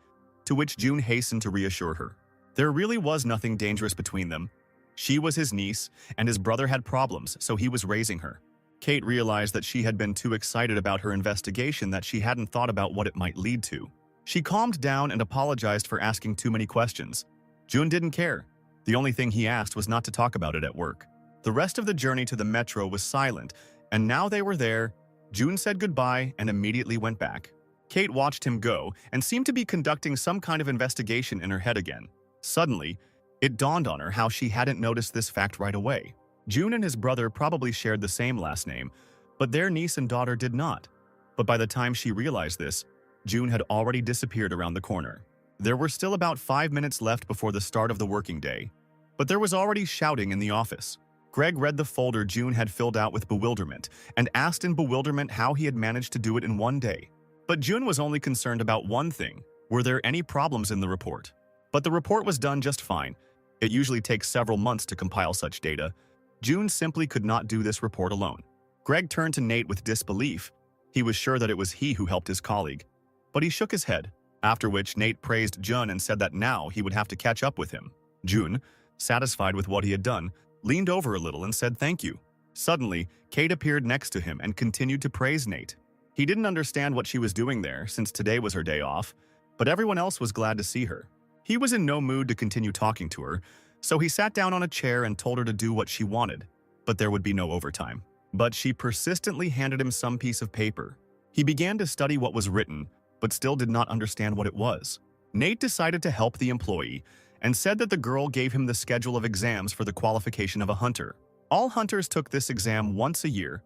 to which June hastened to reassure her. There really was nothing dangerous between them. She was his niece, and his brother had problems, so he was raising her. Kate realized that she had been too excited about her investigation that she hadn't thought about what it might lead to. She calmed down and apologized for asking too many questions. June didn't care. The only thing he asked was not to talk about it at work. The rest of the journey to the metro was silent, and now they were there. June said goodbye and immediately went back. Kate watched him go and seemed to be conducting some kind of investigation in her head again. Suddenly, it dawned on her how she hadn't noticed this fact right away. June and his brother probably shared the same last name, but their niece and daughter did not. But by the time she realized this, June had already disappeared around the corner. There were still about 5 minutes left before the start of the working day, but there was already shouting in the office. Greg read the folder June had filled out with bewilderment and asked in bewilderment how he had managed to do it in one day. But June was only concerned about one thing: were there any problems in the report? But the report was done just fine. It usually takes several months to compile such data. June simply could not do this report alone. Greg turned to Nate with disbelief. He was sure that it was he who helped his colleague. But he shook his head, after which Nate praised June and said that now he would have to catch up with him. June, satisfied with what he had done, leaned over a little and said thank you. Suddenly, Kate appeared next to him and continued to praise Nate. He didn't understand what she was doing there since today was her day off, but everyone else was glad to see her. He was in no mood to continue talking to her, so he sat down on a chair and told her to do what she wanted, but there would be no overtime. But she persistently handed him some piece of paper. He began to study what was written, but still did not understand what it was. Nate decided to help the employee and said that the girl gave him the schedule of exams for the qualification of a hunter. All hunters took this exam once a year.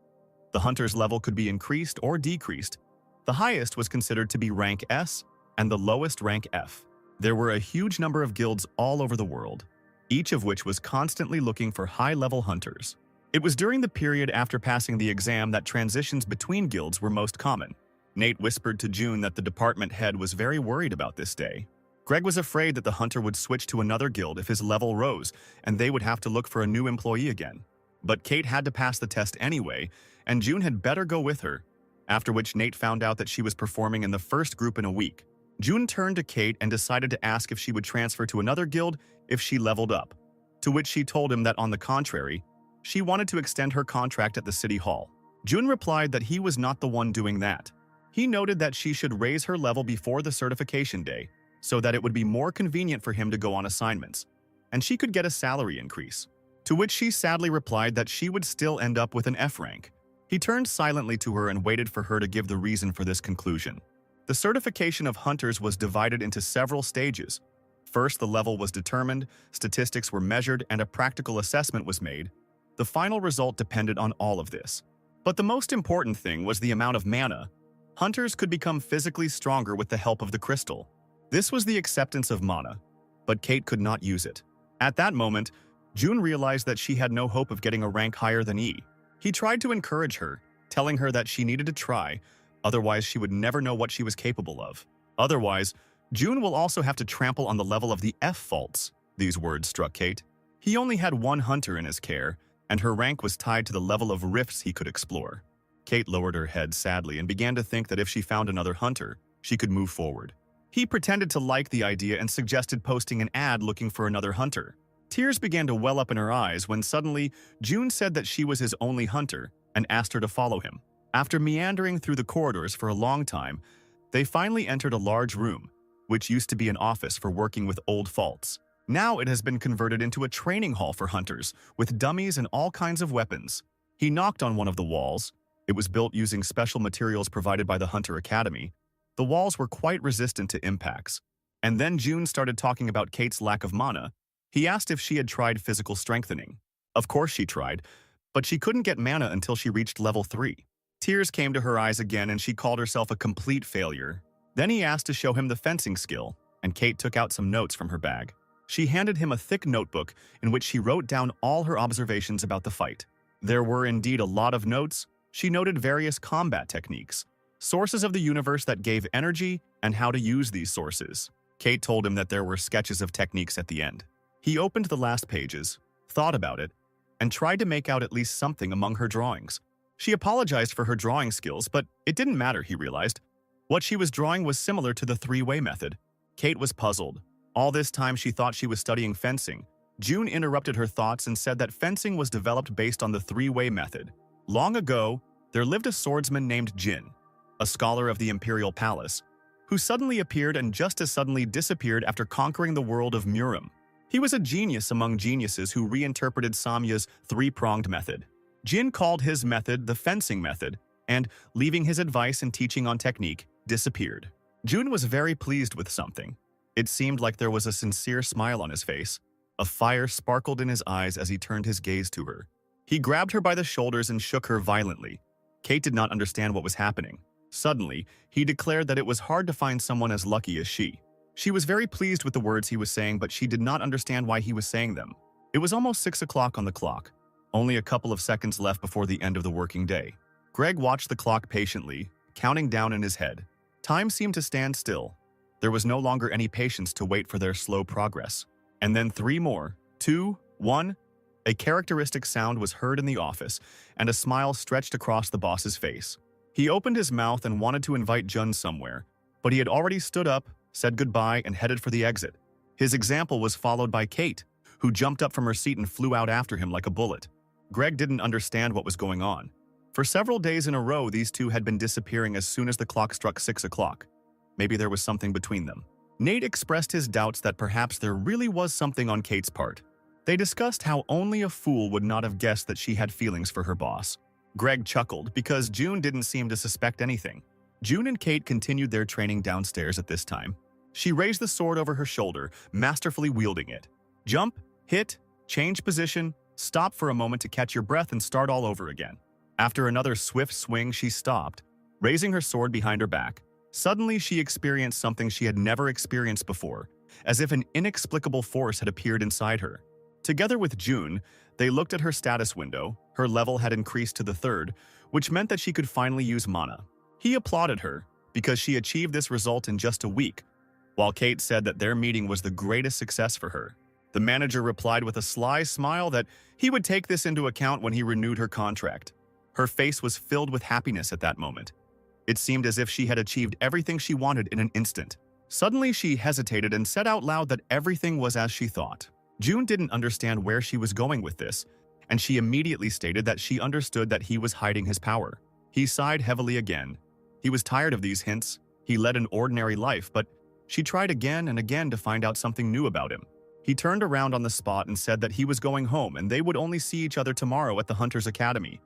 The hunter's level could be increased or decreased. The highest was considered to be rank S and the lowest rank F. There were a huge number of guilds all over the world, each of which was constantly looking for high-level hunters. It was during the period after passing the exam that transitions between guilds were most common. Nate whispered to June that the department head was very worried about this day. Greg was afraid that the hunter would switch to another guild if his level rose, and they would have to look for a new employee again. But Kate had to pass the test anyway, and June had better go with her, after which Nate found out that she was performing in the first group in a week. June turned to Kate and decided to ask if she would transfer to another guild if she leveled up, to which she told him that on the contrary, she wanted to extend her contract at the city hall. June replied that he was not the one doing that. He noted that she should raise her level before the certification day, so that it would be more convenient for him to go on assignments, and she could get a salary increase. To which she sadly replied that she would still end up with an F rank. He turned silently to her and waited for her to give the reason for this conclusion. The certification of hunters was divided into several stages. First, the level was determined, statistics were measured, and a practical assessment was made. The final result depended on all of this. But the most important thing was the amount of mana. Hunters could become physically stronger with the help of the crystal. This was the acceptance of mana, but Kate could not use it. At that moment, June realized that she had no hope of getting a rank higher than E. He tried to encourage her, telling her that she needed to try, otherwise she would never know what she was capable of. Otherwise, June will also have to trample on the level of the F faults. These words struck Kate. He only had one hunter in his care, and her rank was tied to the level of rifts he could explore. Kate lowered her head sadly and began to think that if she found another hunter, she could move forward. He pretended to like the idea and suggested posting an ad looking for another hunter. Tears began to well up in her eyes when suddenly June said that she was his only hunter and asked her to follow him. After meandering through the corridors for a long time, they finally entered a large room, which used to be an office for working with old faults. Now it has been converted into a training hall for hunters, with dummies and all kinds of weapons. He knocked on one of the walls. It was built using special materials provided by the Hunter Academy. The walls were quite resistant to impacts. And then June started talking about Kate's lack of mana. He asked if she had tried physical strengthening. Of course she tried, but she couldn't get mana until she reached level 3. Tears came to her eyes again and she called herself a complete failure. Then he asked to show him the fencing skill, and Kate took out some notes from her bag. She handed him a thick notebook in which she wrote down all her observations about the fight. There were indeed a lot of notes. She noted various combat techniques, sources of the universe that gave energy, and how to use these sources. Kate told him that there were sketches of techniques at the end. He opened the last pages, thought about it, and tried to make out at least something among her drawings. She apologized for her drawing skills, but it didn't matter, he realized. What she was drawing was similar to the three-way method. Kate was puzzled. All this time she thought she was studying fencing. June interrupted her thoughts and said that fencing was developed based on the three-way method. Long ago, there lived a swordsman named Jin, a scholar of the imperial palace, who suddenly appeared and just as suddenly disappeared after conquering the world of Murim. He was a genius among geniuses who reinterpreted Samya's three-pronged method. Jin called his method the fencing method, and, leaving his advice and teaching on technique, disappeared. June was very pleased with something. It seemed like there was a sincere smile on his face. A fire sparkled in his eyes as he turned his gaze to her. He grabbed her by the shoulders and shook her violently. Kate did not understand what was happening. Suddenly, he declared that it was hard to find someone as lucky as she. She was very pleased with the words he was saying, but she did not understand why he was saying them. It was almost 6 o'clock on the clock. Only a couple of seconds left before the end of the working day. Greg watched the clock patiently, counting down in his head. Time seemed to stand still. There was no longer any patience to wait for their slow progress. And then 3 more, 2, 1. A characteristic sound was heard in the office, and a smile stretched across the boss's face. He opened his mouth and wanted to invite Jun somewhere, but he had already stood up, said goodbye, and headed for the exit. His example was followed by Kate, who jumped up from her seat and flew out after him like a bullet. Greg didn't understand what was going on. For several days in a row, these two had been disappearing as soon as the clock struck 6 o'clock. Maybe there was something between them. Nate expressed his doubts that perhaps there really was something on Kate's part. They discussed how only a fool would not have guessed that she had feelings for her boss. Greg chuckled because June didn't seem to suspect anything. June and Kate continued their training downstairs at this time. She raised the sword over her shoulder, masterfully wielding it. Jump, hit, change position, stop for a moment to catch your breath and start all over again. After another swift swing, she stopped, raising her sword behind her back. Suddenly, she experienced something she had never experienced before, as if an inexplicable force had appeared inside her. Together with June, they looked at her status window. Her level had increased to the 3rd, which meant that she could finally use mana. He applauded her, because she achieved this result in just a week, while Kate said that their meeting was the greatest success for her. The manager replied with a sly smile that he would take this into account when he renewed her contract. Her face was filled with happiness at that moment. It seemed as if she had achieved everything she wanted in an instant. Suddenly, she hesitated and said out loud that everything was as she thought. June didn't understand where she was going with this, and she immediately stated that she understood that he was hiding his power. He sighed heavily again. He was tired of these hints. He led an ordinary life, but she tried again and again to find out something new about him. He turned around on the spot and said that he was going home and they would only see each other tomorrow at the Hunter's Academy.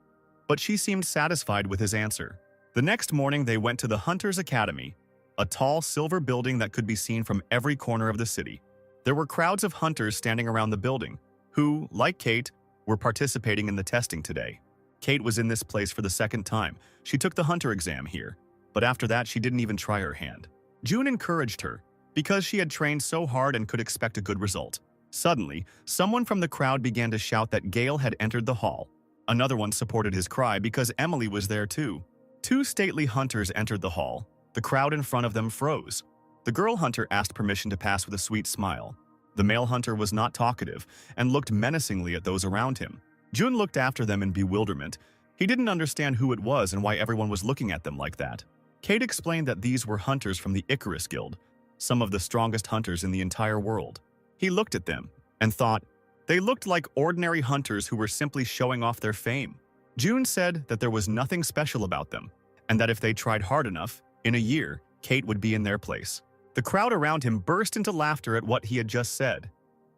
But she seemed satisfied with his answer. The next morning, they went to the Hunter's Academy, a tall silver building that could be seen from every corner of the city. There were crowds of hunters standing around the building, who, like Kate, were participating in the testing today. Kate was in this place for the 2nd time. She took the hunter exam here, but after that she didn't even try her hand. June encouraged her, because she had trained so hard and could expect a good result. Suddenly, someone from the crowd began to shout that Gale had entered the hall. Another one supported his cry because Emily was there too. 2 stately hunters entered the hall. The crowd in front of them froze. The girl hunter asked permission to pass with a sweet smile. The male hunter was not talkative and looked menacingly at those around him. June looked after them in bewilderment. He didn't understand who it was and why everyone was looking at them like that. Kate explained that these were hunters from the Icarus Guild, some of the strongest hunters in the entire world. He looked at them and thought, they looked like ordinary hunters who were simply showing off their fame. June said that there was nothing special about them, and that if they tried hard enough, in a year, Kate would be in their place. The crowd around him burst into laughter at what he had just said,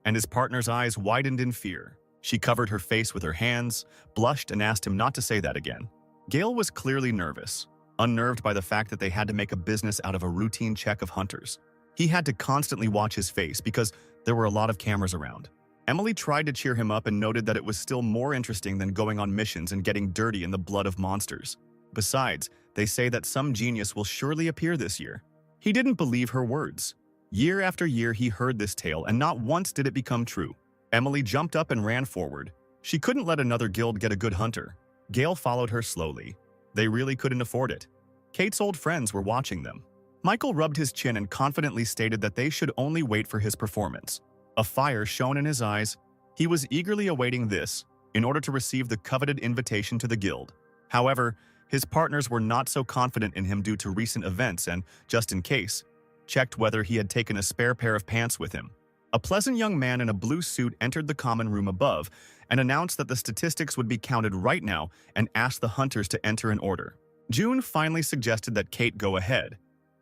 and his partner's eyes widened in fear. She covered her face with her hands, blushed, and asked him not to say that again. Gale was clearly nervous, unnerved by the fact that they had to make a business out of a routine check of hunters. He had to constantly watch his face because there were a lot of cameras around. Emily tried to cheer him up and noted that it was still more interesting than going on missions and getting dirty in the blood of monsters. Besides, they say that some genius will surely appear this year. He didn't believe her words. Year after year he heard this tale, and not once did it become true. Emily jumped up and ran forward. She couldn't let another guild get a good hunter. Gale followed her slowly. They really couldn't afford it. Kate's old friends were watching them. Michael rubbed his chin and confidently stated that they should only wait for his performance. A fire shone in his eyes. He was eagerly awaiting this in order to receive the coveted invitation to the guild. However, his partners were not so confident in him due to recent events and, just in case, checked whether he had taken a spare pair of pants with him. A pleasant young man in a blue suit entered the common room above and announced that the statistics would be counted right now and asked the hunters to enter in order. June finally suggested that Kate go ahead.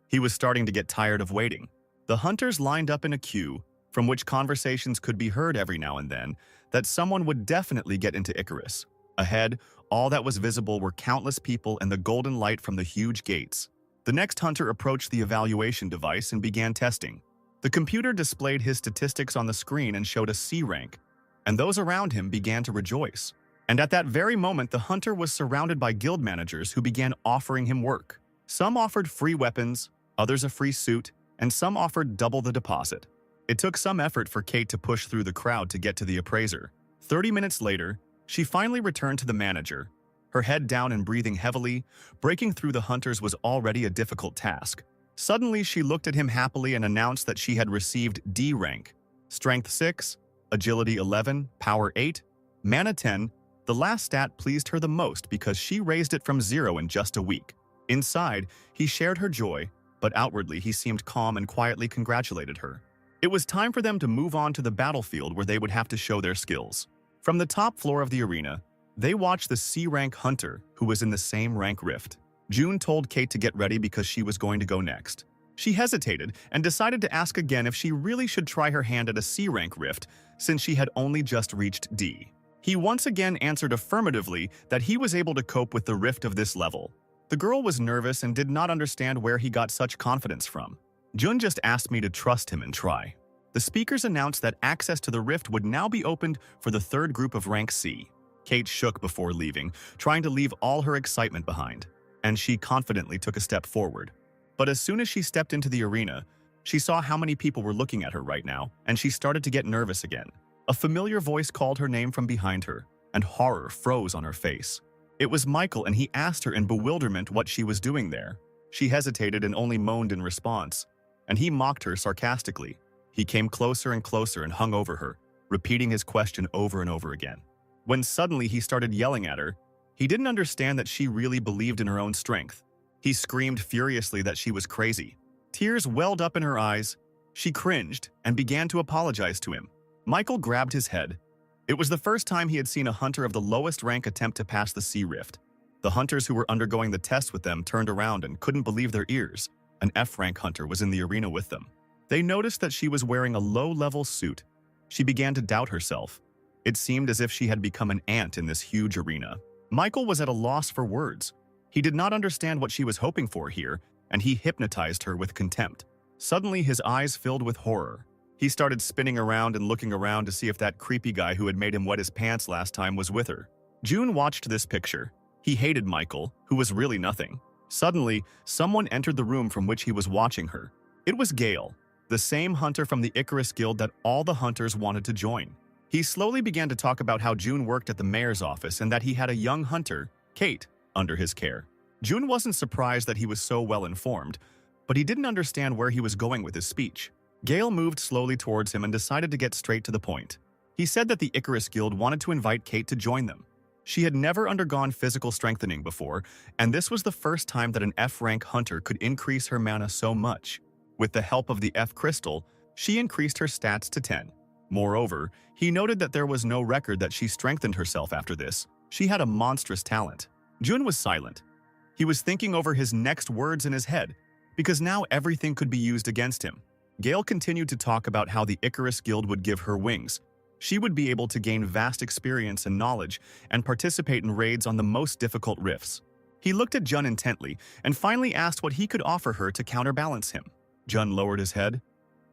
He was starting to get tired of waiting. The hunters lined up in a queue, from which conversations could be heard every now and then, that someone would definitely get into Icarus. Ahead, all that was visible were countless people and the golden light from the huge gates. The next hunter approached the evaluation device and began testing. The computer displayed his statistics on the screen and showed a C rank, and those around him began to rejoice. And at that very moment, the hunter was surrounded by guild managers who began offering him work. Some offered free weapons, others a free suit, and some offered double the deposit. It took some effort for Kate to push through the crowd to get to the appraiser. 30 minutes later, she finally returned to the manager. Her head down and breathing heavily, breaking through the hunters was already a difficult task. Suddenly, she looked at him happily and announced that she had received D rank. Strength 6, Agility 11, Power 8, Mana 10. The last stat pleased her the most because she raised it from 0 in just a week. Inside, he shared her joy, but outwardly he seemed calm and quietly congratulated her. It was time for them to move on to the battlefield where they would have to show their skills. From the top floor of the arena, they watched the C-rank hunter who was in the same rank rift. June told Kate to get ready because she was going to go next. She hesitated and decided to ask again if she really should try her hand at a C-rank rift since she had only just reached D. He once again answered affirmatively that he was able to cope with the rift of this level. The girl was nervous and did not understand where he got such confidence from. Jun just asked me to trust him and try. The speakers announced that access to the rift would now be opened for the third group of rank C. Kate shook before leaving, trying to leave all her excitement behind, and she confidently took a step forward. But as soon as she stepped into the arena, she saw how many people were looking at her right now, and she started to get nervous again. A familiar voice called her name from behind her, and horror froze on her face. It was Michael, and he asked her in bewilderment what she was doing there. She hesitated and only moaned in response, and he mocked her sarcastically. He came closer and closer and hung over her, repeating his question over and over again. When suddenly he started yelling at her, he didn't understand that she really believed in her own strength. He screamed furiously that she was crazy. Tears welled up in her eyes. She cringed and began to apologize to him. Michael grabbed his head. It was the first time he had seen a hunter of the lowest rank attempt to pass the sea rift. The hunters who were undergoing the test with them turned around and couldn't believe their ears. An F-rank hunter was in the arena with them. They noticed that she was wearing a low-level suit. She began to doubt herself. It seemed as if she had become an ant in this huge arena. Michael was at a loss for words. He did not understand what she was hoping for here, and he hypnotized her with contempt. Suddenly, his eyes filled with horror. He started spinning around and looking around to see if that creepy guy who had made him wet his pants last time was with her. June watched this picture. He hated Michael, who was really nothing. Suddenly, someone entered the room from which he was watching her. It was Gale, the same hunter from the Icarus Guild that all the hunters wanted to join. He slowly began to talk about how June worked at the mayor's office and that he had a young hunter, Kate, under his care. June wasn't surprised that he was so well informed, but he didn't understand where he was going with his speech. Gale moved slowly towards him and decided to get straight to the point. He said that the Icarus Guild wanted to invite Kate to join them. She had never undergone physical strengthening before, and this was the first time that an F-rank hunter could increase her mana so much. With the help of the F crystal, she increased her stats to 10. Moreover, he noted that there was no record that she strengthened herself after this. She had a monstrous talent. Jun was silent. He was thinking over his next words in his head, because now everything could be used against him. Gale continued to talk about how the Icarus Guild would give her wings. She would be able to gain vast experience and knowledge and participate in raids on the most difficult rifts. He looked at Jun intently and finally asked what he could offer her to counterbalance him. Jun lowered his head.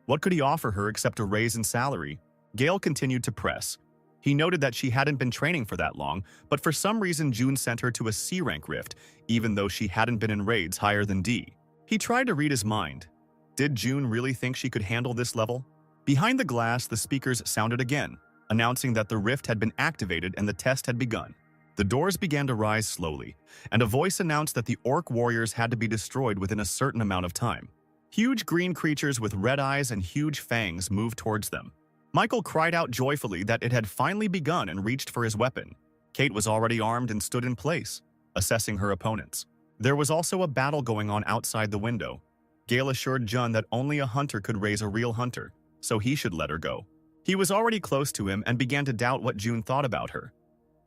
What could he offer her except a raise in salary? Gale continued to press. He noted that she hadn't been training for that long, but for some reason June sent her to a C rank rift, even though she hadn't been in raids higher than D. He tried to read his mind. Did June really think she could handle this level? Behind the glass, the speakers sounded again, announcing that the rift had been activated and the test had begun. The doors began to rise slowly, and a voice announced that the orc warriors had to be destroyed within a certain amount of time. Huge green creatures with red eyes and huge fangs moved towards them. Michael cried out joyfully that it had finally begun and reached for his weapon. Kate was already armed and stood in place, assessing her opponents. There was also a battle going on outside the window. Gale assured Jun that only a hunter could raise a real hunter, so he should let her go. He was already close to him and began to doubt what June thought about her.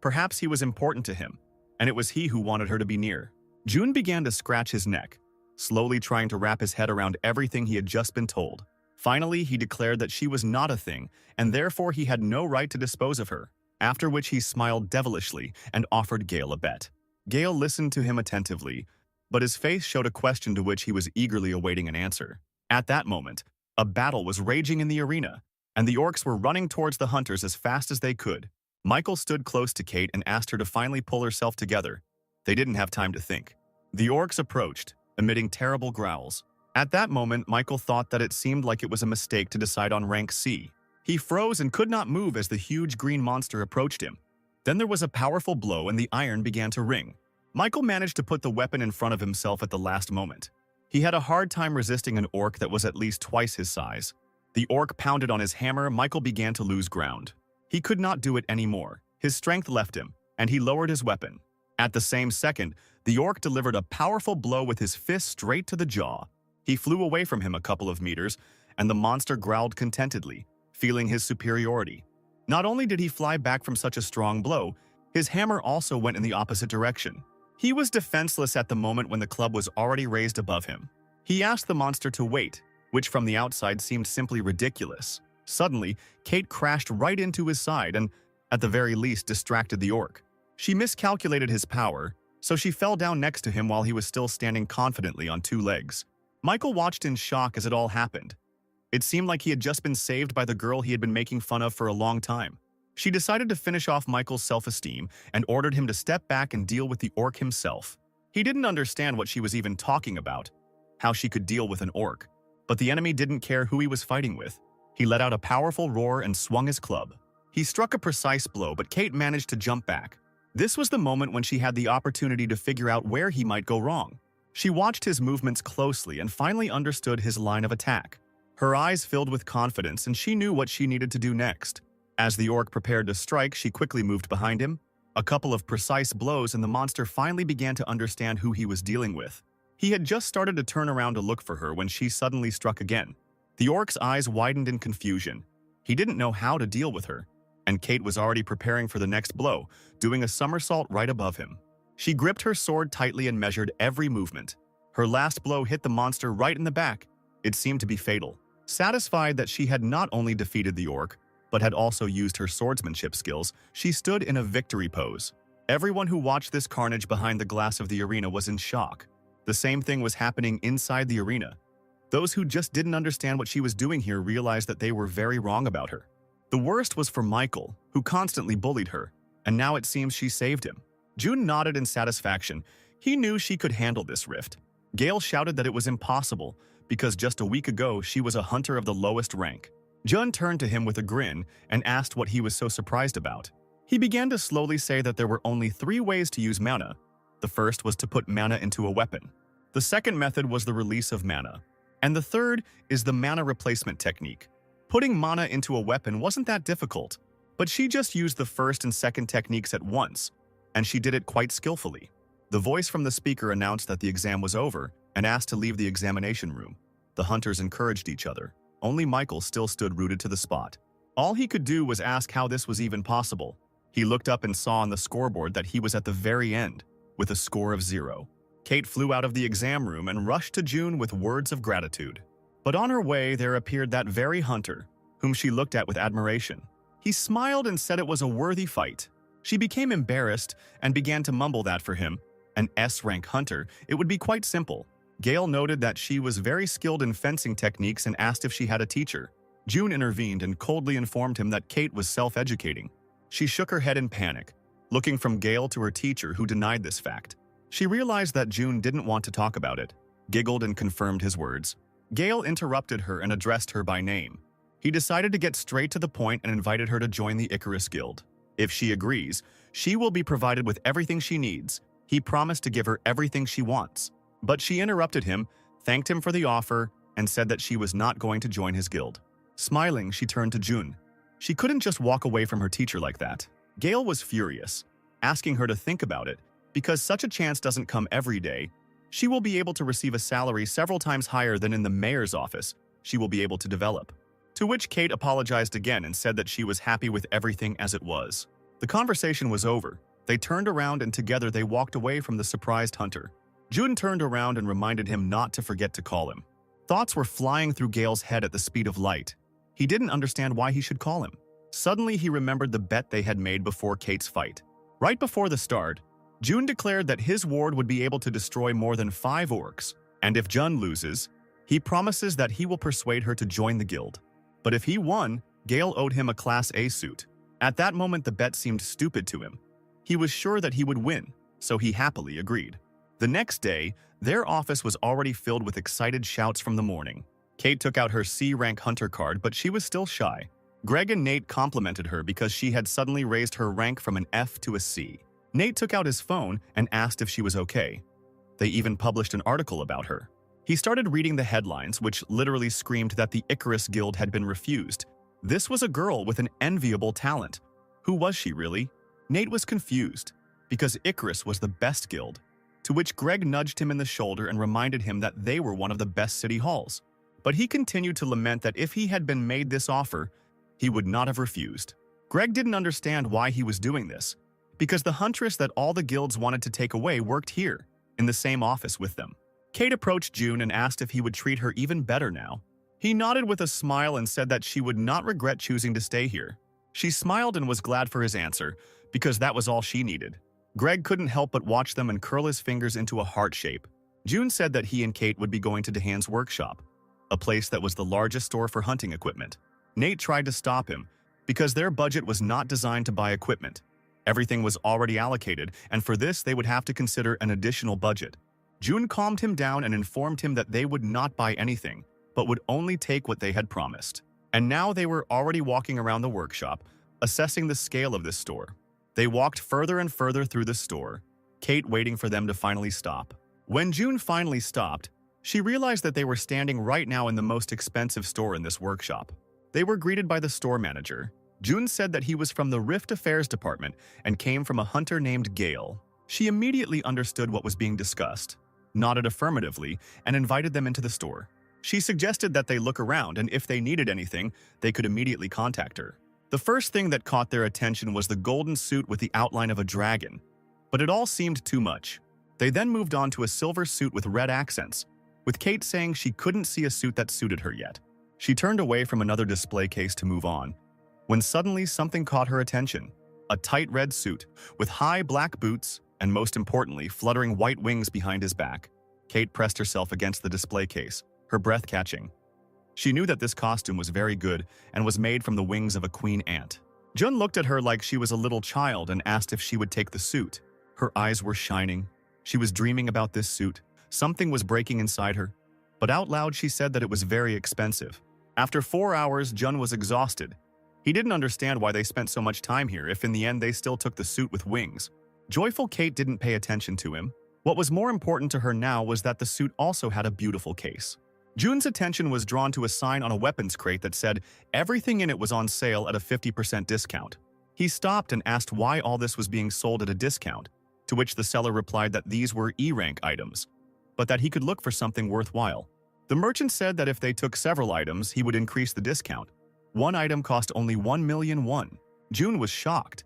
Perhaps he was important to him, and it was he who wanted her to be near. June began to scratch his neck, slowly trying to wrap his head around everything he had just been told. Finally, he declared that she was not a thing, and therefore he had no right to dispose of her, after which he smiled devilishly and offered Gale a bet. Gale listened to him attentively, but his face showed a question to which he was eagerly awaiting an answer. At that moment, a battle was raging in the arena, and the orcs were running towards the hunters as fast as they could. Michael stood close to Kate and asked her to finally pull herself together. They didn't have time to think. The orcs approached, emitting terrible growls. At that moment, Michael thought that it seemed like it was a mistake to decide on rank C. He froze and could not move as the huge green monster approached him. Then there was a powerful blow and the iron began to ring. Michael managed to put the weapon in front of himself at the last moment. He had a hard time resisting an orc that was at least twice his size. The orc pounded on his hammer. Michael began to lose ground. He could not do it anymore. His strength left him, and he lowered his weapon. At the same second, the orc delivered a powerful blow with his fist straight to the jaw. He flew away from him a couple of meters, and the monster growled contentedly, feeling his superiority. Not only did he fly back from such a strong blow, his hammer also went in the opposite direction. He was defenseless at the moment when the club was already raised above him. He asked the monster to wait, which from the outside seemed simply ridiculous. Suddenly, Kate crashed right into his side and, at the very least, distracted the orc. She miscalculated his power, so she fell down next to him while he was still standing confidently on two legs. Michael watched in shock as it all happened. It seemed like he had just been saved by the girl he had been making fun of for a long time. She decided to finish off Michael's self-esteem and ordered him to step back and deal with the orc himself. He didn't understand what she was even talking about, how she could deal with an orc. But the enemy didn't care who he was fighting with. He let out a powerful roar and swung his club. He struck a precise blow, but Kate managed to jump back. This was the moment when she had the opportunity to figure out where he might go wrong. She watched his movements closely and finally understood his line of attack. Her eyes filled with confidence, and she knew what she needed to do next. As the orc prepared to strike, she quickly moved behind him. A couple of precise blows, and the monster finally began to understand who he was dealing with. He had just started to turn around to look for her when she suddenly struck again. The orc's eyes widened in confusion. He didn't know how to deal with her, and Kate was already preparing for the next blow, doing a somersault right above him. She gripped her sword tightly and measured every movement. Her last blow hit the monster right in the back. It seemed to be fatal. Satisfied that she had not only defeated the orc, but had also used her swordsmanship skills, she stood in a victory pose. Everyone who watched this carnage behind the glass of the arena was in shock. The same thing was happening inside the arena. Those who just didn't understand what she was doing here realized that they were very wrong about her. The worst was for Michael, who constantly bullied her, and now it seems she saved him. June nodded in satisfaction. He knew she could handle this rift. Gale shouted that it was impossible, because just a week ago she was a hunter of the lowest rank. Jun turned to him with a grin and asked what he was so surprised about. He began to slowly say that there were only 3 ways to use mana. The first was to put mana into a weapon. The second method was the release of mana. And the third is the mana replacement technique. Putting mana into a weapon wasn't that difficult, but she just used the first and second techniques at once, and she did it quite skillfully. The voice from the speaker announced that the exam was over and asked to leave the examination room. The hunters encouraged each other. Only Michael still stood rooted to the spot. All he could do was ask how this was even possible. He looked up and saw on the scoreboard that he was at the very end, with a score of 0. Kate flew out of the exam room and rushed to June with words of gratitude. But on her way, there appeared that very hunter, whom she looked at with admiration. He smiled and said it was a worthy fight. She became embarrassed and began to mumble that for him, an S-rank hunter, it would be quite simple. Gale noted that she was very skilled in fencing techniques and asked if she had a teacher. June intervened and coldly informed him that Kate was self-educating. She shook her head in panic, looking from Gale to her teacher, who denied this fact. She realized that June didn't want to talk about it, giggled and confirmed his words. Gale interrupted her and addressed her by name. He decided to get straight to the point and invited her to join the Icarus Guild. If she agrees, she will be provided with everything she needs. He promised to give her everything she wants. But she interrupted him, thanked him for the offer, and said that she was not going to join his guild. Smiling, she turned to June. She couldn't just walk away from her teacher like that. Gale was furious, asking her to think about it, because such a chance doesn't come every day. She will be able to receive a salary several times higher than in the mayor's office. She will be able to develop. To which Kate apologized again and said that she was happy with everything as it was. The conversation was over. They turned around and together they walked away from the surprised hunter. June turned around and reminded him not to forget to call him. Thoughts were flying through Gale's head at the speed of light. He didn't understand why he should call him. Suddenly, he remembered the bet they had made before Kate's fight. Right before the start, June declared that his ward would be able to destroy more than 5 orcs, and if June loses, he promises that he will persuade her to join the guild. But if he won, Gale owed him a Class A suit. At that moment, the bet seemed stupid to him. He was sure that he would win, so he happily agreed. The next day, their office was already filled with excited shouts from the morning. Kate took out her C-rank hunter card, but she was still shy. Greg and Nate complimented her because she had suddenly raised her rank from an F to a C. Nate took out his phone and asked if she was okay. They even published an article about her. He started reading the headlines, which literally screamed that the Icarus Guild had been refused. This was a girl with an enviable talent. Who was she really? Nate was confused, because Icarus was the best guild, to which Greg nudged him in the shoulder and reminded him that they were one of the best city halls. But he continued to lament that if he had been made this offer, he would not have refused. Greg didn't understand why he was doing this, because the huntress that all the guilds wanted to take away worked here, in the same office with them. Kate approached June and asked if he would treat her even better now. He nodded with a smile and said that she would not regret choosing to stay here. She smiled and was glad for his answer, because that was all she needed. Greg couldn't help but watch them and curl his fingers into a heart shape. June said that he and Kate would be going to Dehane's workshop, a place that was the largest store for hunting equipment. Nate tried to stop him, because their budget was not designed to buy equipment. Everything was already allocated, and for this they would have to consider an additional budget. June calmed him down and informed him that they would not buy anything, but would only take what they had promised. And now they were already walking around the workshop, assessing the scale of this store. They walked further and further through the store, Kate waiting for them to finally stop. When June finally stopped, she realized that they were standing right now in the most expensive store in this workshop. They were greeted by the store manager. June said that he was from the Rift Affairs department and came from a hunter named Gale. She immediately understood what was being discussed, nodded affirmatively, and invited them into the store. She suggested that they look around, and if they needed anything, they could immediately contact her. The first thing that caught their attention was the golden suit with the outline of a dragon, but it all seemed too much. They then moved on to a silver suit with red accents, with Kate saying she couldn't see a suit that suited her yet. She turned away from another display case to move on, when suddenly something caught her attention. A tight red suit, with high black boots, and most importantly, fluttering white wings behind his back. Kate pressed herself against the display case, her breath catching. She knew that this costume was very good and was made from the wings of a queen ant. June looked at her like she was a little child and asked if she would take the suit. Her eyes were shining. She was dreaming about this suit. Something was breaking inside her. But out loud she said that it was very expensive. After 4 hours, June was exhausted. He didn't understand why they spent so much time here if in the end they still took the suit with wings. Joyful Kate didn't pay attention to him. What was more important to her now was that the suit also had a beautiful case. June's attention was drawn to a sign on a weapons crate that said everything in it was on sale at a 50% discount. He stopped and asked why all this was being sold at a discount, to which the seller replied that these were E-rank items, but that he could look for something worthwhile. The merchant said that if they took several items, he would increase the discount. One item cost only 1,000,000 won. June was shocked.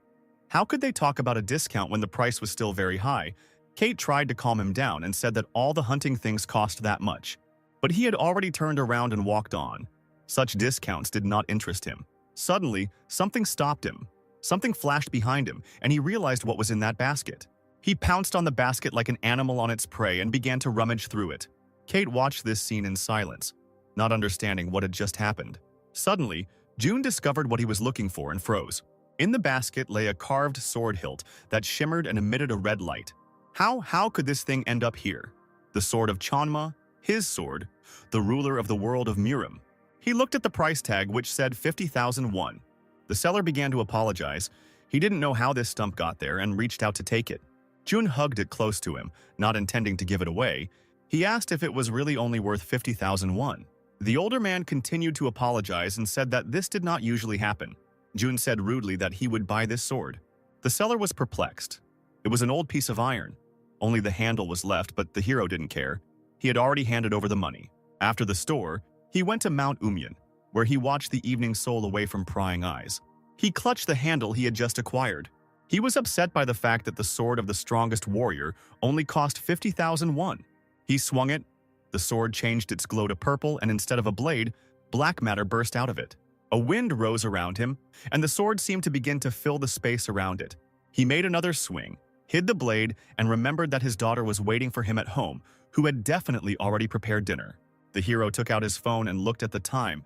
How could they talk about a discount when the price was still very high? Kate tried to calm him down and said that all the hunting things cost that much. But he had already turned around and walked on. Such discounts did not interest him. Suddenly, something stopped him. Something flashed behind him, and he realized what was in that basket. He pounced on the basket like an animal on its prey and began to rummage through it. Kate watched this scene in silence, not understanding what had just happened. Suddenly, June discovered what he was looking for and froze. In the basket lay a carved sword hilt that shimmered and emitted a red light. How could this thing end up here? The sword of Chanma, his sword, the ruler of the world of Murim. He looked at the price tag, which said 50,000 won. The seller began to apologize. He didn't know how this stump got there and reached out to take it. June hugged it close to him, not intending to give it away. He asked if it was really only worth 50,000 won. The older man continued to apologize and said that this did not usually happen. June said rudely that he would buy this sword. The seller was perplexed. It was an old piece of iron. Only the handle was left, but the hero didn't care. He had already handed over the money. After the store, he went to Mount Umyan, where he watched the evening soul away from prying eyes. He clutched the handle he had just acquired. He was upset by the fact that the sword of the strongest warrior only cost 50,000 won. He swung it. The sword changed its glow to purple, and instead of a blade, black matter burst out of it. A wind rose around him, and the sword seemed to begin to fill the space around it. He made another swing, hid the blade, and remembered that his daughter was waiting for him at home, who had definitely already prepared dinner. The hero took out his phone and looked at the time.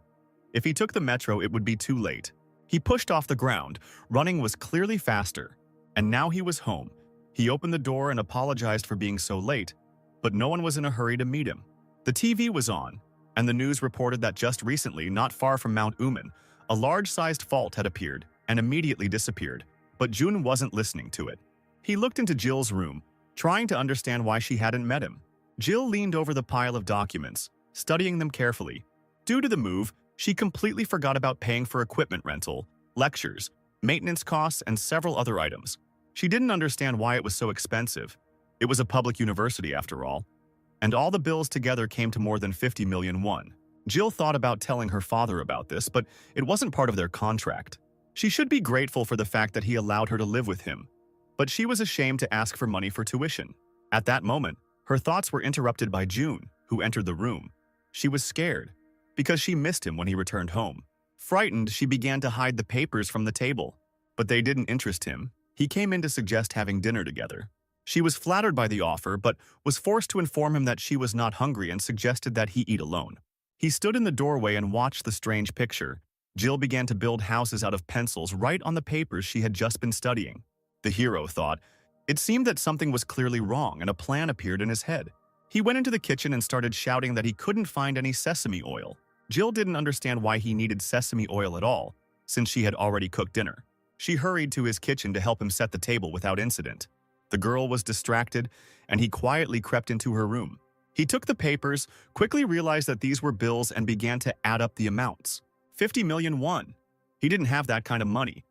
If he took the metro, it would be too late. He pushed off the ground. Running was clearly faster. And now he was home. He opened the door and apologized for being so late, but no one was in a hurry to meet him. The TV was on, and the news reported that just recently, not far from Mount Umyan, a large-sized fault had appeared and immediately disappeared. But June wasn't listening to it. He looked into Jill's room, trying to understand why she hadn't met him. Jill leaned over the pile of documents, studying them carefully. Due to the move, she completely forgot about paying for equipment rental, lectures, maintenance costs, and several other items. She didn't understand why it was so expensive. It was a public university after all. And all the bills together came to more than 50 million won. Jill thought about telling her father about this, but it wasn't part of their contract. She should be grateful for the fact that he allowed her to live with him. But she was ashamed to ask for money for tuition. At that moment, her thoughts were interrupted by June, who entered the room. She was scared, because she missed him when he returned home. Frightened, she began to hide the papers from the table. But they didn't interest him. He came in to suggest having dinner together. She was flattered by the offer, but was forced to inform him that she was not hungry and suggested that he eat alone. He stood in the doorway and watched the strange picture. Jill began to build houses out of pencils right on the papers she had just been studying. The hero thought. It seemed that something was clearly wrong, and a plan appeared in his head. He went into the kitchen and started shouting that he couldn't find any sesame oil. Jill didn't understand why he needed sesame oil at all, since she had already cooked dinner. She hurried to his kitchen to help him set the table without incident. The girl was distracted, and he quietly crept into her room. He took the papers, quickly realized that these were bills, and began to add up the amounts. 50 million won. He didn't have that kind of money.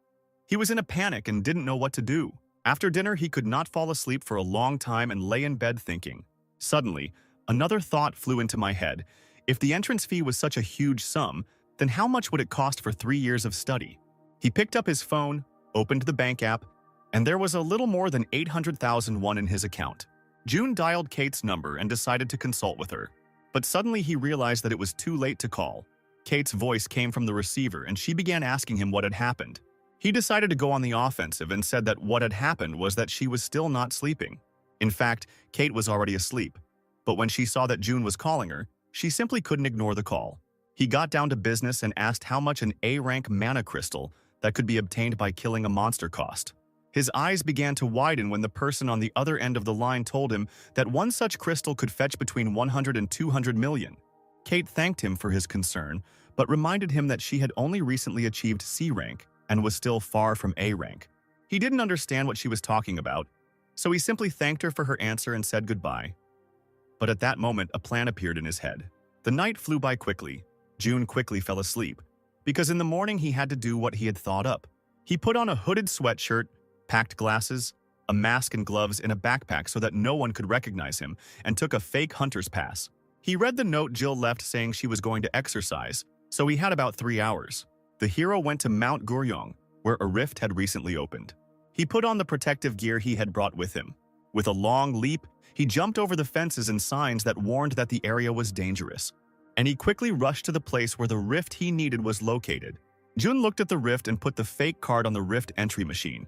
He was in a panic and didn't know what to do. After dinner, he could not fall asleep for a long time and lay in bed thinking. Suddenly, another thought flew into my head. If the entrance fee was such a huge sum, then how much would it cost for 3 years of study? He picked up his phone, opened the bank app, and there was a little more than 800,000 won in his account. June dialed Kate's number and decided to consult with her. But suddenly he realized that it was too late to call. Kate's voice came from the receiver, and she began asking him what had happened. He decided to go on the offensive and said that what had happened was that she was still not sleeping. In fact, Kate was already asleep. But when she saw that June was calling her, she simply couldn't ignore the call. He got down to business and asked how much an A-rank mana crystal that could be obtained by killing a monster cost. His eyes began to widen when the person on the other end of the line told him that one such crystal could fetch between 100 and 200 million. Kate thanked him for his concern, but reminded him that she had only recently achieved C rank and was still far from A rank. He didn't understand what she was talking about, so he simply thanked her for her answer and said goodbye. But at that moment, a plan appeared in his head. The night flew by quickly. June quickly fell asleep, because in the morning he had to do what he had thought up. He put on a hooded sweatshirt, packed glasses, a mask and gloves in a backpack so that no one could recognize him, and took a fake hunter's pass. He read the note Jill left saying she was going to exercise, so he had about 3 hours. The hero went to Mount Guryong, where a rift had recently opened. He put on the protective gear he had brought with him. With a long leap, he jumped over the fences and signs that warned that the area was dangerous. And he quickly rushed to the place where the rift he needed was located. Jun looked at the rift and put the fake card on the rift entry machine.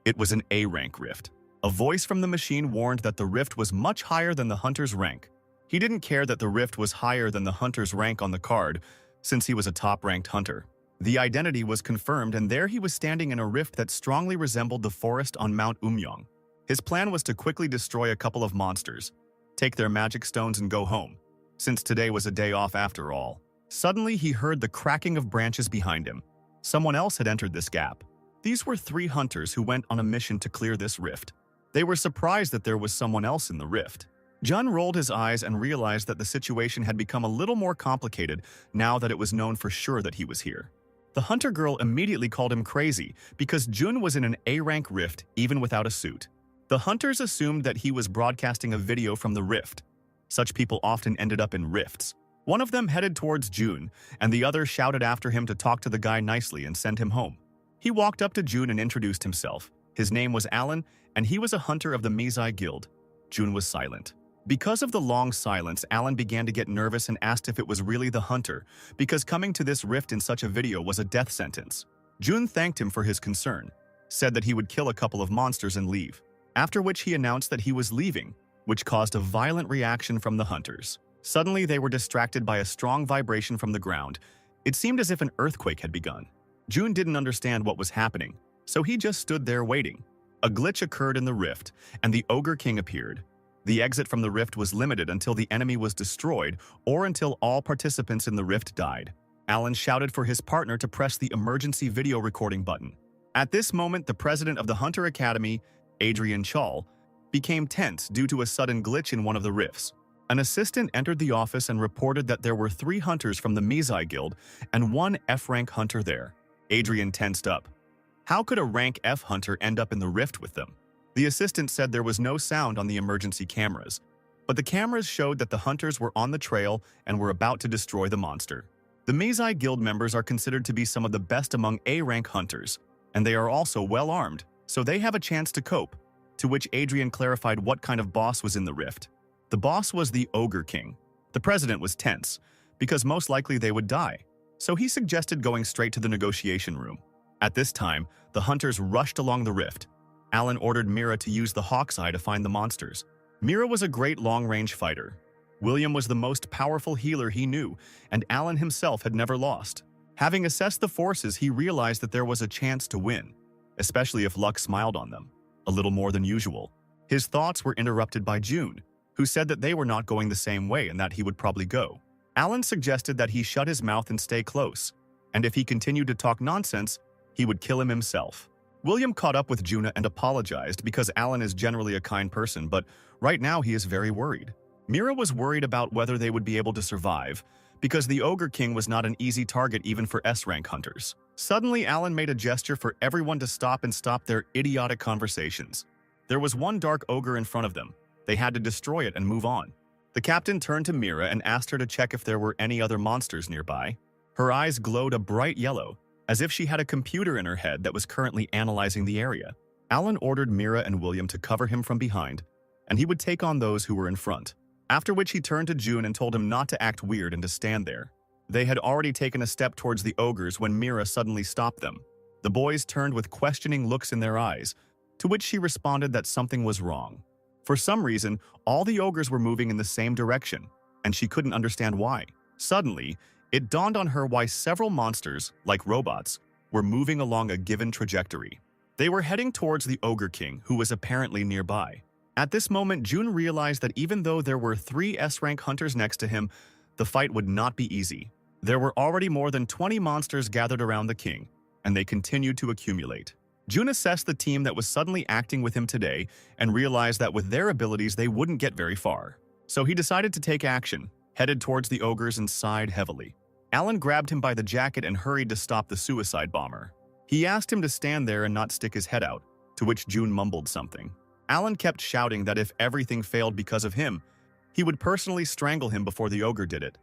It was an A-rank rift. A voice from the machine warned that the rift was much higher than the hunter's rank. He didn't care that the rift was higher than the hunter's rank on the card, since he was a top-ranked hunter. The identity was confirmed, and there he was standing in a rift that strongly resembled the forest on Mount Umyong. His plan was to quickly destroy a couple of monsters, take their magic stones and go home, since today was a day off after all. Suddenly, he heard the cracking of branches behind him. Someone else had entered this gap. These were 3 hunters who went on a mission to clear this rift. They were surprised that there was someone else in the rift. Jun rolled his eyes and realized that the situation had become a little more complicated now that it was known for sure that he was here. The hunter girl immediately called him crazy because Jun was in an A-rank rift even without a suit. The hunters assumed that he was broadcasting a video from the rift. Such people often ended up in rifts. One of them headed towards Jun, and the other shouted after him to talk to the guy nicely and send him home. He walked up to Jun and introduced himself. His name was Alan, and he was a hunter of the Mizai Guild. Jun was silent. Because of the long silence, Alan began to get nervous and asked if it was really the hunter, because coming to this rift in such a video was a death sentence. Jun thanked him for his concern, said that he would kill a couple of monsters and leave, after which he announced that he was leaving, which caused a violent reaction from the hunters. Suddenly, they were distracted by a strong vibration from the ground. It seemed as if an earthquake had begun. Jun didn't understand what was happening, so he just stood there waiting. A glitch occurred in the rift, and the Ogre King appeared. The exit from the rift was limited until the enemy was destroyed or until all participants in the rift died. Alan shouted for his partner to press the emergency video recording button. At this moment, the president of the Hunter Academy, Adrian Chal, became tense due to a sudden glitch in one of the rifts. An assistant entered the office and reported that there were 3 hunters from the Mizai Guild and 1 F-rank hunter there. Adrian tensed up. How could a rank F hunter end up in the rift with them? The assistant said there was no sound on the emergency cameras, but the cameras showed that the hunters were on the trail and were about to destroy the monster. The Mizai Guild members are considered to be some of the best among A-rank hunters, and they are also well-armed, so they have a chance to cope, to which Adrian clarified what kind of boss was in the rift. The boss was the Ogre King. The president was tense, because most likely they would die, so he suggested going straight to the negotiation room. At this time, the hunters rushed along the rift. Alan ordered Mira to use the hawk's eye to find the monsters. Mira was a great long-range fighter. William was the most powerful healer he knew, and Alan himself had never lost. Having assessed the forces, he realized that there was a chance to win, especially if luck smiled on them, a little more than usual. His thoughts were interrupted by Jun, who said that they were not going the same way and that he would probably go. Alan suggested that he shut his mouth and stay close, and if he continued to talk nonsense, he would kill him himself. William caught up with Juna and apologized because Alan is generally a kind person, but right now he is very worried. Mira was worried about whether they would be able to survive, because the Ogre King was not an easy target even for S-rank hunters. Suddenly, Alan made a gesture for everyone to stop and stop their idiotic conversations. There was one dark ogre in front of them. They had to destroy it and move on. The captain turned to Mira and asked her to check if there were any other monsters nearby. Her eyes glowed a bright yellow, as if she had a computer in her head that was currently analyzing the area. Alan ordered Mira and William to cover him from behind, and he would take on those who were in front. After which he turned to June and told him not to act weird and to stand there. They had already taken a step towards the ogres when Mira suddenly stopped them. The boys turned with questioning looks in their eyes, to which she responded that something was wrong. For some reason, all the ogres were moving in the same direction, and she couldn't understand why. Suddenly, it dawned on her why several monsters, like robots, were moving along a given trajectory. They were heading towards the Ogre King, who was apparently nearby. At this moment, June realized that even though there were 3 S-rank hunters next to him, the fight would not be easy. There were already more than 20 monsters gathered around the king, and they continued to accumulate. June assessed the team that was suddenly acting with him today and realized that with their abilities they wouldn't get very far. So he decided to take action, headed towards the ogres and sighed heavily. Alan grabbed him by the jacket and hurried to stop the suicide bomber. He asked him to stand there and not stick his head out, to which June mumbled something. Alan kept shouting that if everything failed because of him, he would personally strangle him before the ogre did it.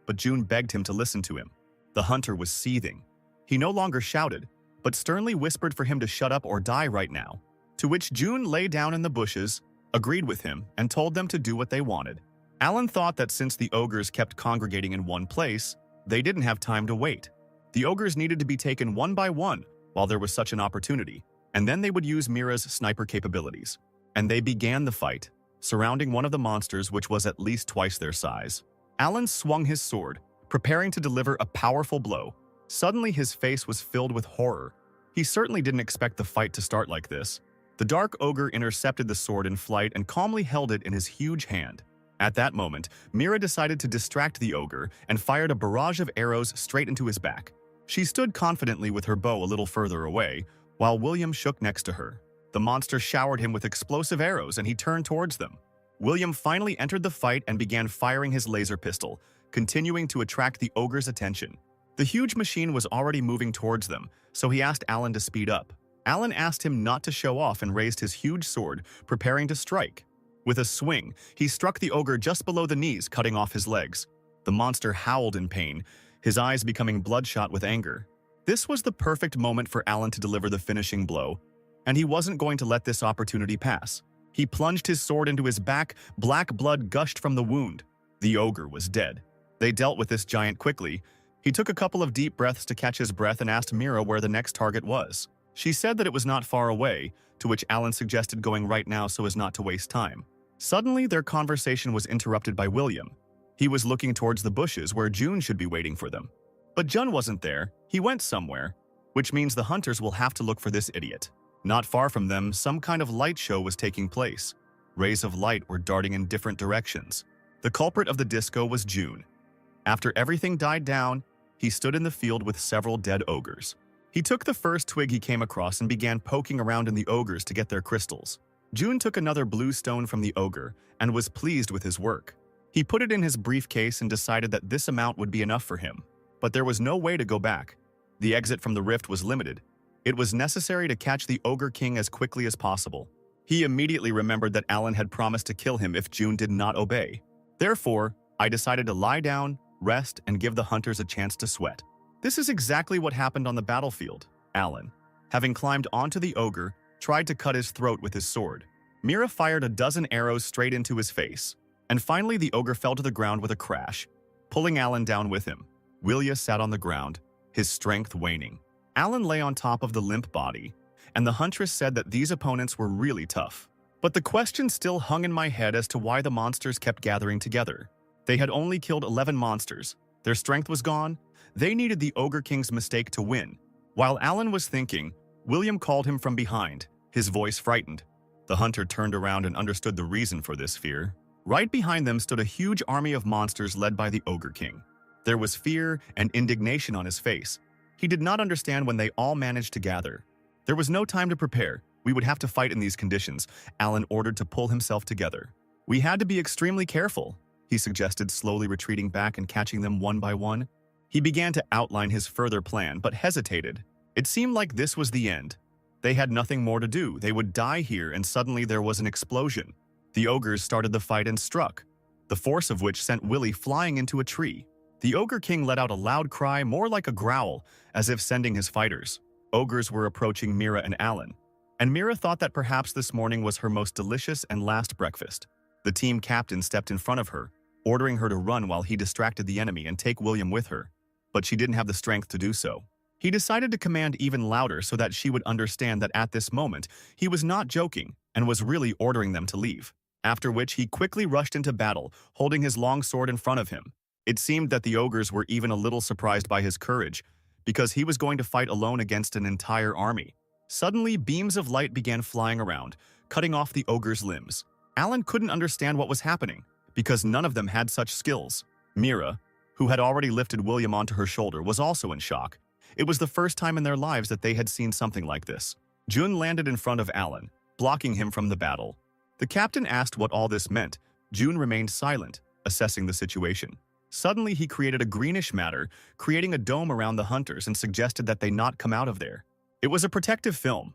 But June begged him to listen to him. The hunter was seething. He no longer shouted, but sternly whispered for him to shut up or die right now, to which June lay down in the bushes, agreed with him, and told them to do what they wanted. Alan thought that since the ogres kept congregating in one place, they didn't have time to wait. The ogres needed to be taken one by one while there was such an opportunity, and then they would use Mira's sniper capabilities. And they began the fight, surrounding one of the monsters which was at least twice their size. Alan swung his sword, preparing to deliver a powerful blow. Suddenly, his face was filled with horror. He certainly didn't expect the fight to start like this. The dark ogre intercepted the sword in flight and calmly held it in his huge hand. At that moment, Mira decided to distract the ogre and fired a barrage of arrows straight into his back. She stood confidently with her bow a little further away, while William shook next to her. The monster showered him with explosive arrows and he turned towards them. William finally entered the fight and began firing his laser pistol, continuing to attract the ogre's attention. The huge machine was already moving towards them, so he asked Alan to speed up. Alan asked him not to show off and raised his huge sword, preparing to strike. With a swing, he struck the ogre just below the knees, cutting off his legs. The monster howled in pain, his eyes becoming bloodshot with anger. This was the perfect moment for Alan to deliver the finishing blow, and he wasn't going to let this opportunity pass. He plunged his sword into his back, black blood gushed from the wound. The ogre was dead. They dealt with this giant quickly. He took a couple of deep breaths to catch his breath and asked Mira where the next target was. She said that it was not far away, to which Alan suggested going right now so as not to waste time. Suddenly, their conversation was interrupted by William. He was looking towards the bushes where June should be waiting for them. But Jun wasn't there. He went somewhere, which means the hunters will have to look for this idiot. Not far from them, some kind of light show was taking place. Rays of light were darting in different directions. The culprit of the disco was June. After everything died down, he stood in the field with several dead ogres. He took the first twig he came across and began poking around in the ogres to get their crystals. June took another blue stone from the ogre and was pleased with his work. He put it in his briefcase and decided that this amount would be enough for him. But there was no way to go back. The exit from the rift was limited. It was necessary to catch the Ogre King as quickly as possible. He immediately remembered that Alan had promised to kill him if June did not obey. Therefore, I decided to lie down, rest, and give the hunters a chance to sweat. This is exactly what happened on the battlefield. Alan, having climbed onto the ogre, tried to cut his throat with his sword. Mira fired a dozen arrows straight into his face. And finally, the ogre fell to the ground with a crash, pulling Alan down with him. Willia sat on the ground, his strength waning. Alan lay on top of the limp body, and the huntress said that these opponents were really tough. But the question still hung in my head as to why the monsters kept gathering together. They had only killed 11 monsters. Their strength was gone. They needed the Ogre King's mistake to win. While Alan was thinking, William called him from behind, his voice frightened. The hunter turned around and understood the reason for this fear. Right behind them stood a huge army of monsters led by the Ogre King. There was fear and indignation on his face. He did not understand when they all managed to gather. There was no time to prepare. We would have to fight in these conditions, Alan ordered to pull himself together. We had to be extremely careful, he suggested, slowly retreating back and catching them one by one. He began to outline his further plan, but hesitated. It seemed like this was the end. They had nothing more to do. They would die here, and suddenly there was an explosion. The ogres started the fight and struck, the force of which sent Willie flying into a tree. The Ogre King let out a loud cry, more like a growl, as if sending his fighters. Ogres were approaching Mira and Alan, and Mira thought that perhaps this morning was her most delicious and last breakfast. The team captain stepped in front of her, ordering her to run while he distracted the enemy and take William with her. But she didn't have the strength to do so. He decided to command even louder so that she would understand that at this moment, he was not joking and was really ordering them to leave. After which he quickly rushed into battle, holding his long sword in front of him. It seemed that the ogres were even a little surprised by his courage, because he was going to fight alone against an entire army. Suddenly, beams of light began flying around, cutting off the ogres' limbs. Alan couldn't understand what was happening, because none of them had such skills. Mira, who had already lifted William onto her shoulder, was also in shock. It was the first time in their lives that they had seen something like this. June landed in front of Alan, blocking him from the battle. The captain asked what all this meant. June remained silent, assessing the situation. Suddenly, he created a greenish matter, creating a dome around the hunters, and suggested that they not come out of there. It was a protective film.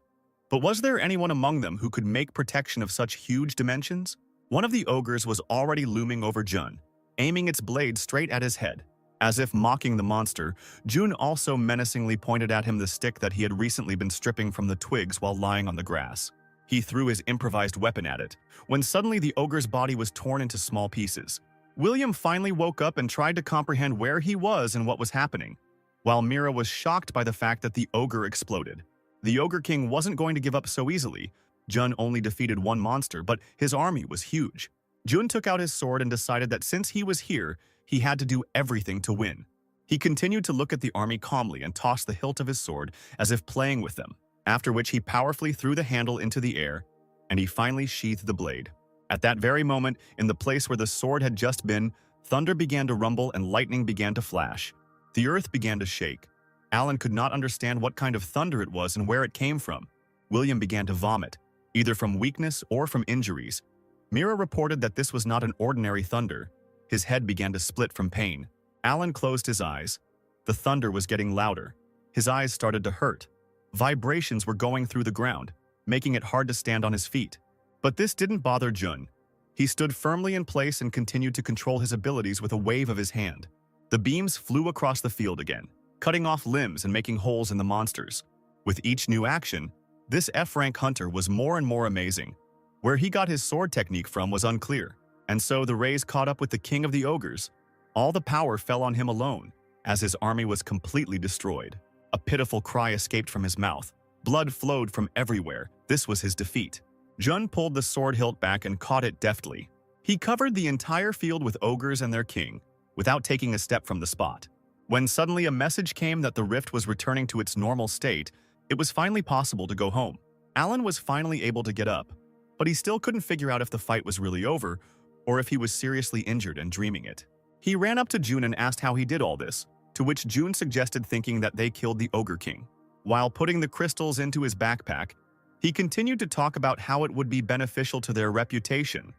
But was there anyone among them who could make protection of such huge dimensions? One of the ogres was already looming over Jun, aiming its blade straight at his head. As if mocking the monster, June also menacingly pointed at him the stick that he had recently been stripping from the twigs while lying on the grass. He threw his improvised weapon at it, when suddenly the ogre's body was torn into small pieces. William finally woke up and tried to comprehend where he was and what was happening, while Mira was shocked by the fact that the ogre exploded. The Ogre King wasn't going to give up so easily. Jun only defeated one monster, but his army was huge. Jun took out his sword and decided that since he was here, he had to do everything to win. He continued to look at the army calmly and tossed the hilt of his sword as if playing with them, after which he powerfully threw the handle into the air, and he finally sheathed the blade. At that very moment, in the place where the sword had just been, thunder began to rumble and lightning began to flash. The earth began to shake. Alan could not understand what kind of thunder it was and where it came from. William began to vomit, either from weakness or from injuries. Mira reported that this was not an ordinary thunder. His head began to split from pain. Alan closed his eyes. The thunder was getting louder. His eyes started to hurt. Vibrations were going through the ground, making it hard to stand on his feet. But this didn't bother Jun. He stood firmly in place and continued to control his abilities with a wave of his hand. The beams flew across the field again, cutting off limbs and making holes in the monsters. With each new action, this F-rank hunter was more and more amazing. Where he got his sword technique from was unclear, and so the rays caught up with the king of the ogres. All the power fell on him alone, as his army was completely destroyed. A pitiful cry escaped from his mouth. Blood flowed from everywhere. This was his defeat. Jun pulled the sword hilt back and caught it deftly. He covered the entire field with ogres and their king, without taking a step from the spot. When suddenly a message came that the rift was returning to its normal state, it was finally possible to go home. Alan was finally able to get up, but he still couldn't figure out if the fight was really over or if he was seriously injured and dreaming it. He ran up to Jun and asked how he did all this, to which Jun suggested thinking that they killed the Ogre King. While putting the crystals into his backpack, he continued to talk about how it would be beneficial to their reputation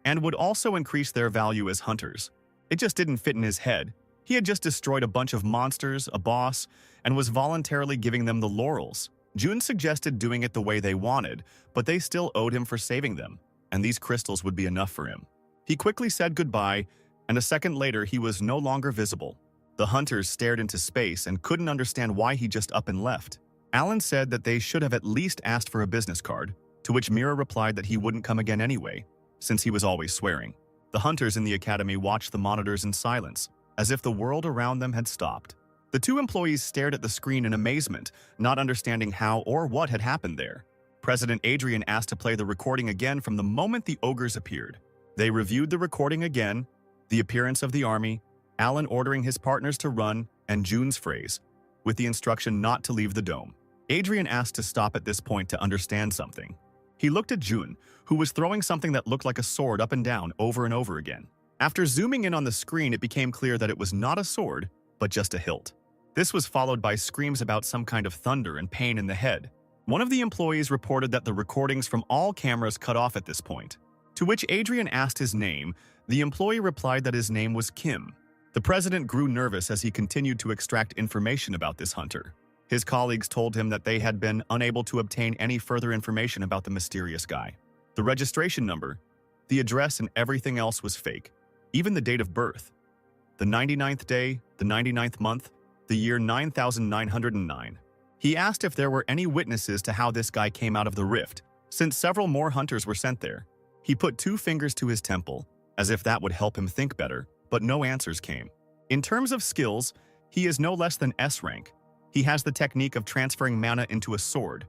and would also increase their value as hunters. It just didn't fit in his head. He had just destroyed a bunch of monsters, a boss, and was voluntarily giving them the laurels. Jun suggested doing it the way they wanted, but they still owed him for saving them, and these crystals would be enough for him. He quickly said goodbye, and a second later he was no longer visible. The hunters stared into space and couldn't understand why he just up and left. Alan said that they should have at least asked for a business card, to which Mira replied that he wouldn't come again anyway, since he was always swearing. The hunters in the academy watched the monitors in silence, as if the world around them had stopped. The two employees stared at the screen in amazement, not understanding how or what had happened there. President Adrian asked to play the recording again from the moment the ogres appeared. They reviewed the recording again, the appearance of the army, Alan ordering his partners to run, and Jun's phrase, with the instruction not to leave the dome. Adrian asked to stop at this point to understand something. He looked at Jun, who was throwing something that looked like a sword up and down over and over again. After zooming in on the screen, it became clear that it was not a sword, but just a hilt. This was followed by screams about some kind of thunder and pain in the head. One of the employees reported that the recordings from all cameras cut off at this point. To which Adrian asked his name, the employee replied that his name was Kim. The president grew nervous as he continued to extract information about this hunter. His colleagues told him that they had been unable to obtain any further information about the mysterious guy. The registration number, the address, and everything else was fake. Even the date of birth. The 99th day, the 99th month, the year 9909. He asked if there were any witnesses to how this guy came out of the rift, since several more hunters were sent there. He put 2 fingers to his temple, as if that would help him think better, but no answers came. In terms of skills, he is no less than S rank. He has the technique of transferring mana into a sword,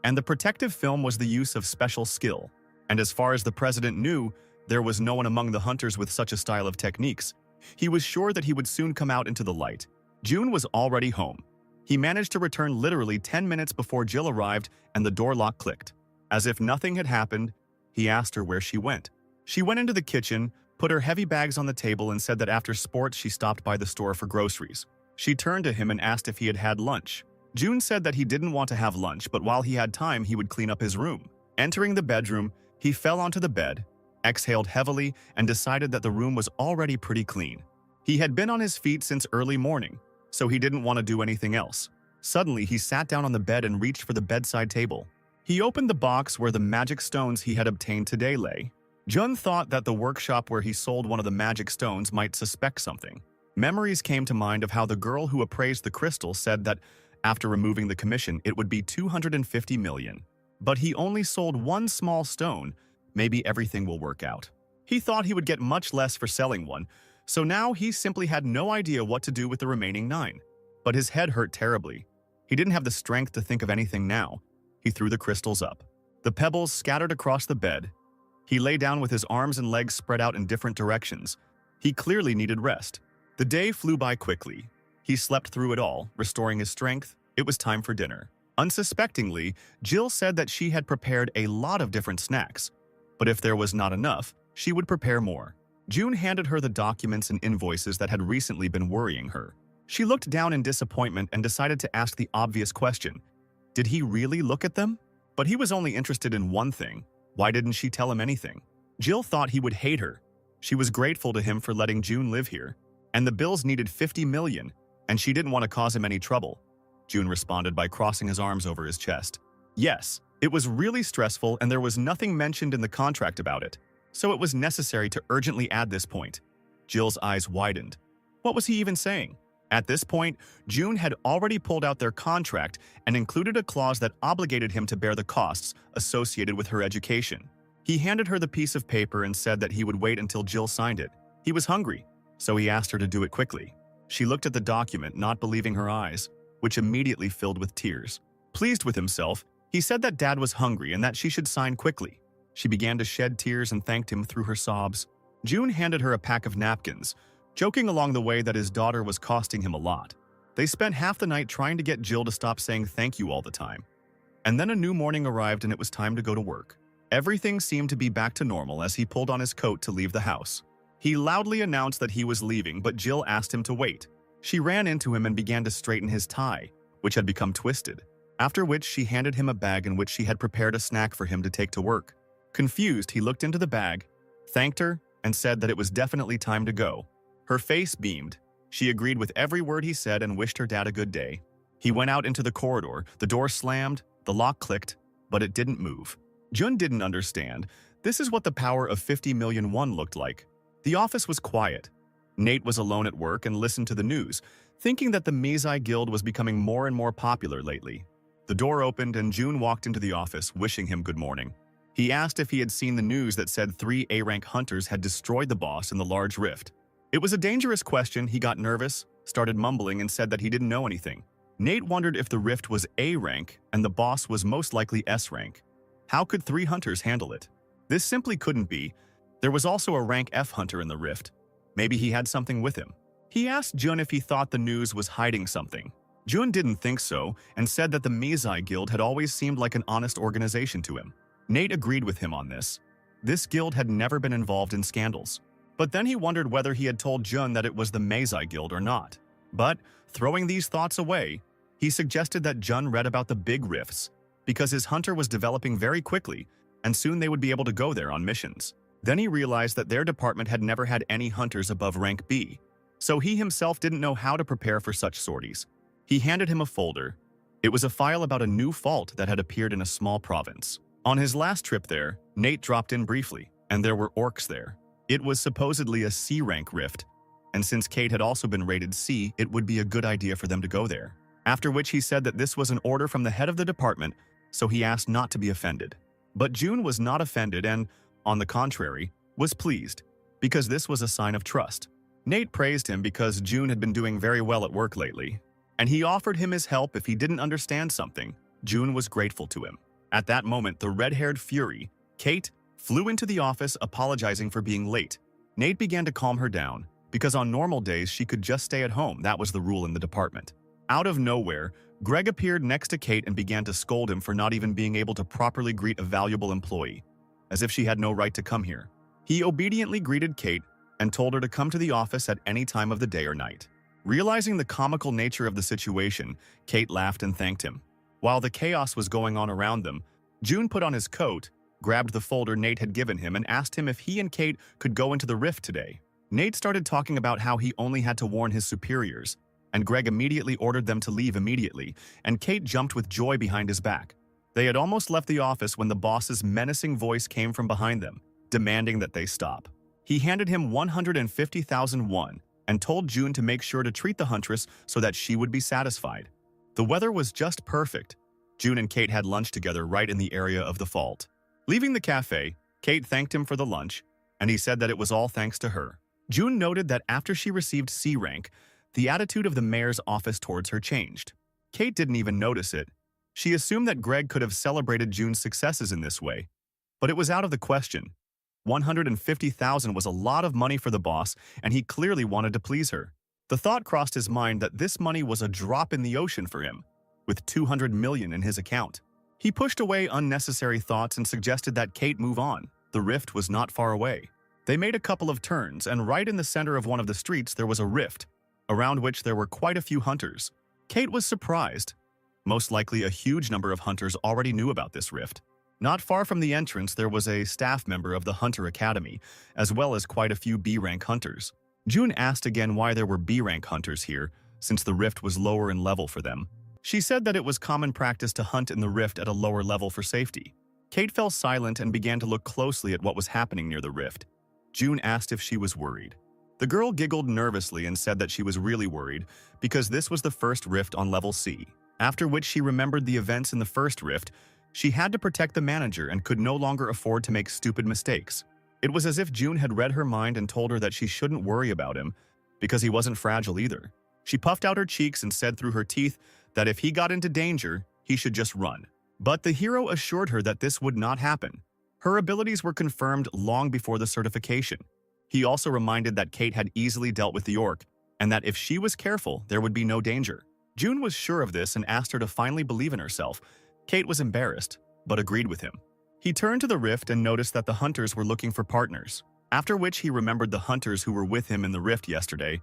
and the protective film was the use of special skill. And as far as the president knew, there was no one among the hunters with such a style of techniques. He was sure that he would soon come out into the light. Jun was already home. He managed to return literally 10 minutes before Jill arrived and the door lock clicked. As if nothing had happened, he asked her where she went. She went into the kitchen, put her heavy bags on the table, and said that after sports she stopped by the store for groceries. She turned to him and asked if he had had lunch. Jun said that he didn't want to have lunch, but while he had time, he would clean up his room. Entering the bedroom, he fell onto the bed, exhaled heavily, and decided that the room was already pretty clean. He had been on his feet since early morning, so he didn't want to do anything else. Suddenly, he sat down on the bed and reached for the bedside table. He opened the box where the magic stones he had obtained today lay. Jun thought that the workshop where he sold one of the magic stones might suspect something. Memories came to mind of how the girl who appraised the crystal said that after removing the commission, it would be 250 million. But he only sold 1 small stone. Maybe everything will work out. He thought he would get much less for selling one, so now he simply had no idea what to do with the remaining 9. But his head hurt terribly. He didn't have the strength to think of anything now. He threw the crystals up. The pebbles scattered across the bed. He lay down with his arms and legs spread out in different directions. He clearly needed rest. The day flew by quickly. He slept through it all, restoring his strength. It was time for dinner. Unsuspectingly, Jill said that she had prepared a lot of different snacks, but if there was not enough, she would prepare more. June handed her the documents and invoices that had recently been worrying her. She looked down in disappointment and decided to ask the obvious question. Did he really look at them? But he was only interested in one thing. Why didn't she tell him anything? Jill thought he would hate her. She was grateful to him for letting June live here, and the bills needed $50 million, and she didn't want to cause him any trouble. June responded by crossing his arms over his chest. Yes, it was really stressful and there was nothing mentioned in the contract about it, so it was necessary to urgently add this point. Jill's eyes widened. What was he even saying? At this point, June had already pulled out their contract and included a clause that obligated him to bear the costs associated with her education. He handed her the piece of paper and said that he would wait until Jill signed it. He was hungry, so he asked her to do it quickly. She looked at the document, not believing her eyes, which immediately filled with tears. Pleased with himself, he said that Dad was hungry and that she should sign quickly. She began to shed tears and thanked him through her sobs. June handed her a pack of napkins, joking along the way that his daughter was costing him a lot. They spent half the night trying to get Jill to stop saying thank you all the time. And then a new morning arrived and it was time to go to work. Everything seemed to be back to normal as he pulled on his coat to leave the house. He loudly announced that he was leaving, but Jill asked him to wait. She ran into him and began to straighten his tie, which had become twisted, after which she handed him a bag in which she had prepared a snack for him to take to work. Confused, he looked into the bag, thanked her, and said that it was definitely time to go. Her face beamed. She agreed with every word he said and wished her dad a good day. He went out into the corridor, the door slammed, the lock clicked, but it didn't move. Jun didn't understand. This is what the power of 50 million won looked like. The office was quiet. Nate was alone at work and listened to the news, thinking that the Meizai Guild was becoming more and more popular lately. The door opened and June walked into the office, wishing him good morning. He asked if he had seen the news that said 3 A-rank hunters had destroyed the boss in the large rift. It was a dangerous question. He got nervous, started mumbling, and said that he didn't know anything. Nate wondered if the rift was A-rank and the boss was most likely S-rank. How could 3 hunters handle it? This simply couldn't be. There was also a rank F hunter in the rift. Maybe he had something with him. He asked Jun if he thought the news was hiding something. Jun didn't think so and said that the Meizai Guild had always seemed like an honest organization to him. Nate agreed with him on this. This guild had never been involved in scandals. But then he wondered whether he had told Jun that it was the Meizai Guild or not. But, throwing these thoughts away, he suggested that Jun read about the big rifts because his hunter was developing very quickly and soon they would be able to go there on missions. Then he realized that their department had never had any hunters above rank B, so he himself didn't know how to prepare for such sorties. He handed him a folder. It was a file about a new fault that had appeared in a small province. On his last trip there, Nate dropped in briefly, and there were orcs there. It was supposedly a C-rank rift, and since Kate had also been rated C, it would be a good idea for them to go there. After which he said that this was an order from the head of the department, so he asked not to be offended. But June was not offended and, on the contrary, was pleased, because this was a sign of trust. Nate praised him because June had been doing very well at work lately, and he offered him his help if he didn't understand something. June was grateful to him. At that moment, the red-haired fury, Kate, flew into the office apologizing for being late. Nate began to calm her down, because on normal days she could just stay at home. That was the rule in the department. Out of nowhere, Greg appeared next to Kate and began to scold him for not even being able to properly greet a valuable employee, as if she had no right to come here. He obediently greeted Kate and told her to come to the office at any time of the day or night. Realizing the comical nature of the situation, Kate laughed and thanked him. While the chaos was going on around them, June put on his coat, grabbed the folder Nate had given him, and asked him if he and Kate could go into the rift today. Nate started talking about how he only had to warn his superiors, and Greg immediately ordered them to leave immediately, and Kate jumped with joy behind his back. They had almost left the office when the boss's menacing voice came from behind them, demanding that they stop. He handed him 150,000 won and told June to make sure to treat the huntress so that she would be satisfied. The weather was just perfect. June and Kate had lunch together right in the area of the fault. Leaving the cafe, Kate thanked him for the lunch, and he said that it was all thanks to her. June noted that after she received C rank, the attitude of the mayor's office towards her changed. Kate didn't even notice it. She assumed that Greg could have celebrated June's successes in this way, but it was out of the question. $150,000 was a lot of money for the boss, and he clearly wanted to please her. The thought crossed his mind that this money was a drop in the ocean for him, with $200 million in his account. He pushed away unnecessary thoughts and suggested that Kate move on. The rift was not far away. They made a couple of turns, and right in the center of one of the streets there was a rift, around which there were quite a few hunters. Kate was surprised. Most likely a huge number of hunters already knew about this rift. Not far from the entrance there was a staff member of the Hunter Academy, as well as quite a few B-rank hunters. June asked again why there were B-rank hunters here, since the rift was lower in level for them. She said that it was common practice to hunt in the rift at a lower level for safety. Kate fell silent and began to look closely at what was happening near the rift. June asked if she was worried. The girl giggled nervously and said that she was really worried because this was the first rift on level C. After which she remembered the events in the first rift. She had to protect the manager and could no longer afford to make stupid mistakes. It was as if June had read her mind and told her that she shouldn't worry about him because he wasn't fragile either. She puffed out her cheeks and said through her teeth that if he got into danger, he should just run. But the hero assured her that this would not happen. Her abilities were confirmed long before the certification. He also reminded that Kate had easily dealt with the orc, and that if she was careful, there would be no danger. June was sure of this and asked her to finally believe in herself. Kate was embarrassed, but agreed with him. He turned to the rift and noticed that the hunters were looking for partners, after which he remembered the hunters who were with him in the rift yesterday.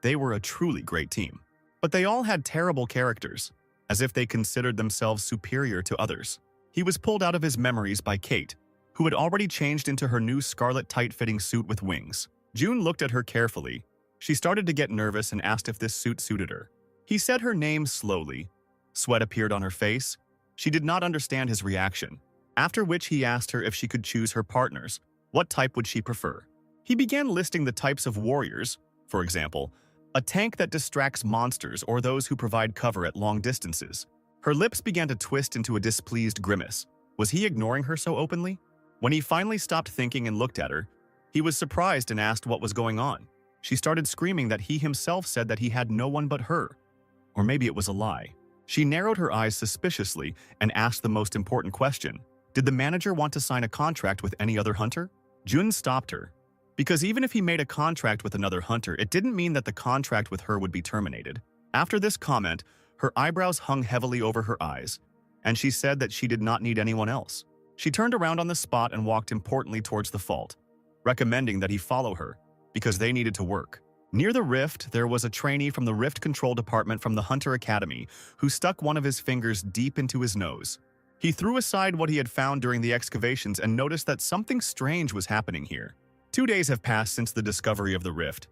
They were a truly great team. But they all had terrible characters, as if they considered themselves superior to others. He was pulled out of his memories by Kate, who had already changed into her new scarlet tight-fitting suit with wings. June looked at her carefully. She started to get nervous and asked if this suit suited her. He said her name slowly. Sweat appeared on her face. She did not understand his reaction, after which he asked her if she could choose her partners. What type would she prefer? He began listing the types of warriors, for example, a tank that distracts monsters or those who provide cover at long distances. Her lips began to twist into a displeased grimace. Was he ignoring her so openly? When he finally stopped thinking and looked at her, he was surprised and asked what was going on. She started screaming that he himself said that he had no one but her. Or maybe it was a lie. She narrowed her eyes suspiciously and asked the most important question. Did the manager want to sign a contract with any other hunter? June stopped her. Because even if he made a contract with another hunter, it didn't mean that the contract with her would be terminated. After this comment, her eyebrows hung heavily over her eyes, and she said that she did not need anyone else. She turned around on the spot and walked importantly towards the fault, recommending that he follow her, because they needed to work. Near the rift, there was a trainee from the rift control department from the Hunter Academy who stuck one of his fingers deep into his nose. He threw aside what he had found during the excavations and noticed that something strange was happening here. 2 days have passed since the discovery of the rift,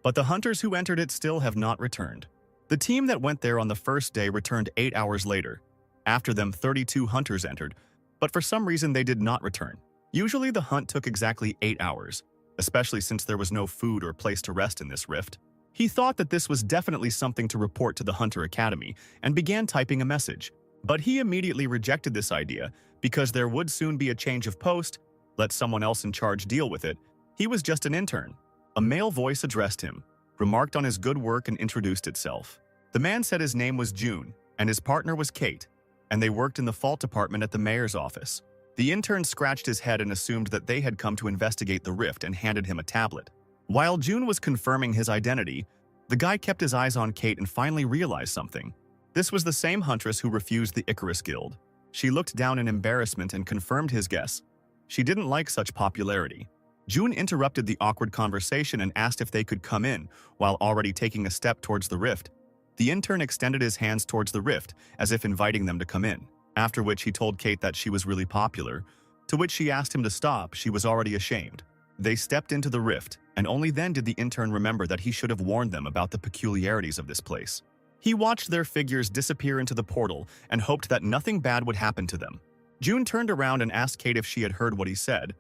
but the hunters who entered it still have not returned. The team that went there on the first day returned 8 hours later. After them, 32 hunters entered, but for some reason they did not return. Usually the hunt took exactly 8 hours, especially since there was no food or place to rest in this rift. He thought that this was definitely something to report to the Hunter Academy and began typing a message. But he immediately rejected this idea because there would soon be a change of post. Let someone else in charge deal with it. He was just an intern. A male voice addressed him, remarked on his good work and introduced itself. The man said his name was June and his partner was Kate, and they worked in the fault department at the mayor's office. The intern scratched his head and assumed that they had come to investigate the rift and handed him a tablet. While June was confirming his identity, the guy kept his eyes on Kate and finally realized something. This was the same huntress who refused the Icarus Guild. She looked down in embarrassment and confirmed his guess. She didn't like such popularity. June interrupted the awkward conversation and asked if they could come in, while already taking a step towards the rift. The intern extended his hands towards the rift, as if inviting them to come in, after which he told Kate that she was really popular, to which she asked him to stop. She was already ashamed. They stepped into the rift, and only then did the intern remember that he should have warned them about the peculiarities of this place. He watched their figures disappear into the portal and hoped that nothing bad would happen to them. June turned around and asked Kate if she had heard what he said,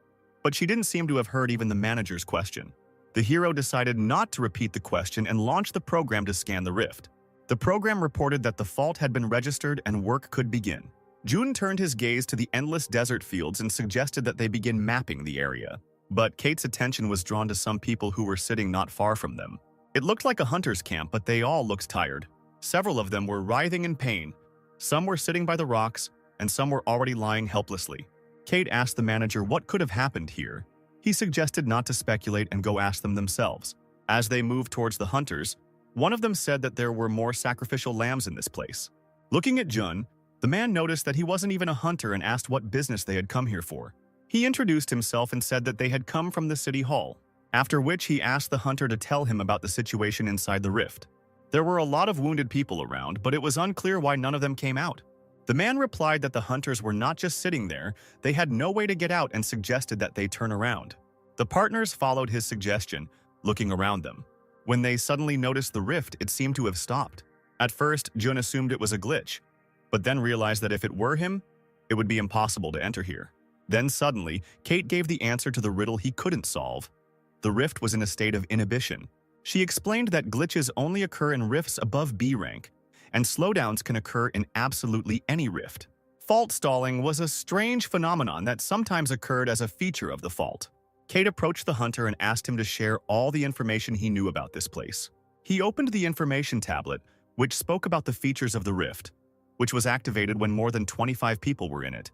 but she didn't seem to have heard even the manager's question. The hero decided not to repeat the question and launched the program to scan the rift. The program reported that the fault had been registered and work could begin. June turned his gaze to the endless desert fields and suggested that they begin mapping the area. But Kate's attention was drawn to some people who were sitting not far from them. It looked like a hunter's camp, but they all looked tired. Several of them were writhing in pain. Some were sitting by the rocks, and some were already lying helplessly. Kate asked the manager what could have happened here. He suggested not to speculate and go ask them themselves. As they moved towards the hunters, one of them said that there were more sacrificial lambs in this place. Looking at Jun, the man noticed that he wasn't even a hunter and asked what business they had come here for. He introduced himself and said that they had come from the city hall, after which he asked the hunter to tell him about the situation inside the rift. There were a lot of wounded people around, but it was unclear why none of them came out. The man replied that the hunters were not just sitting there, they had no way to get out and suggested that they turn around. The partners followed his suggestion, looking around them. When they suddenly noticed the rift, it seemed to have stopped. At first, Jun assumed it was a glitch, but then realized that if it were him, it would be impossible to enter here. Then suddenly, Kate gave the answer to the riddle he couldn't solve. The rift was in a state of inhibition. She explained that glitches only occur in rifts above B rank, and slowdowns can occur in absolutely any rift. Fault stalling was a strange phenomenon that sometimes occurred as a feature of the fault. Kate approached the hunter and asked him to share all the information he knew about this place. He opened the information tablet, which spoke about the features of the rift, which was activated when more than 25 people were in it.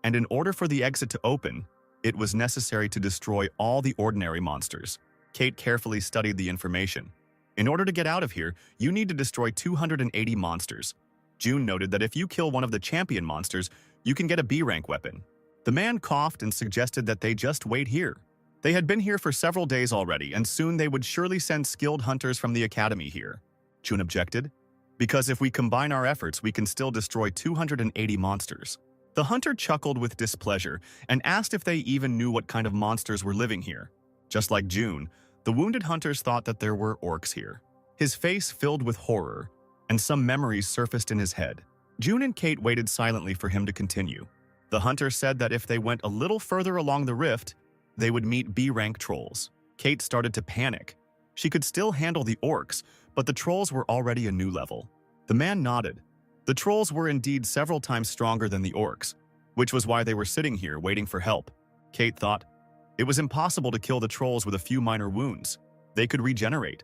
And in order for the exit to open, it was necessary to destroy all the ordinary monsters. Kate carefully studied the information. In order to get out of here, you need to destroy 280 monsters. Jun noted that if you kill one of the champion monsters, you can get a B-rank weapon. The man coughed and suggested that they just wait here. They had been here for several days already, and soon they would surely send skilled hunters from the academy here. Jun objected, because if we combine our efforts, we can still destroy 280 monsters. The hunter chuckled with displeasure and asked if they even knew what kind of monsters were living here. Just like Jun, the wounded hunters thought that there were orcs here. His face filled with horror, and some memories surfaced in his head. Jun and Kate waited silently for him to continue. The hunter said that if they went a little further along the rift, they would meet B-rank trolls. Kate started to panic. She could still handle the orcs, but the trolls were already a new level. The man nodded. The trolls were indeed several times stronger than the orcs, which was why they were sitting here waiting for help. Kate thought, it was impossible to kill the trolls with a few minor wounds. They could regenerate.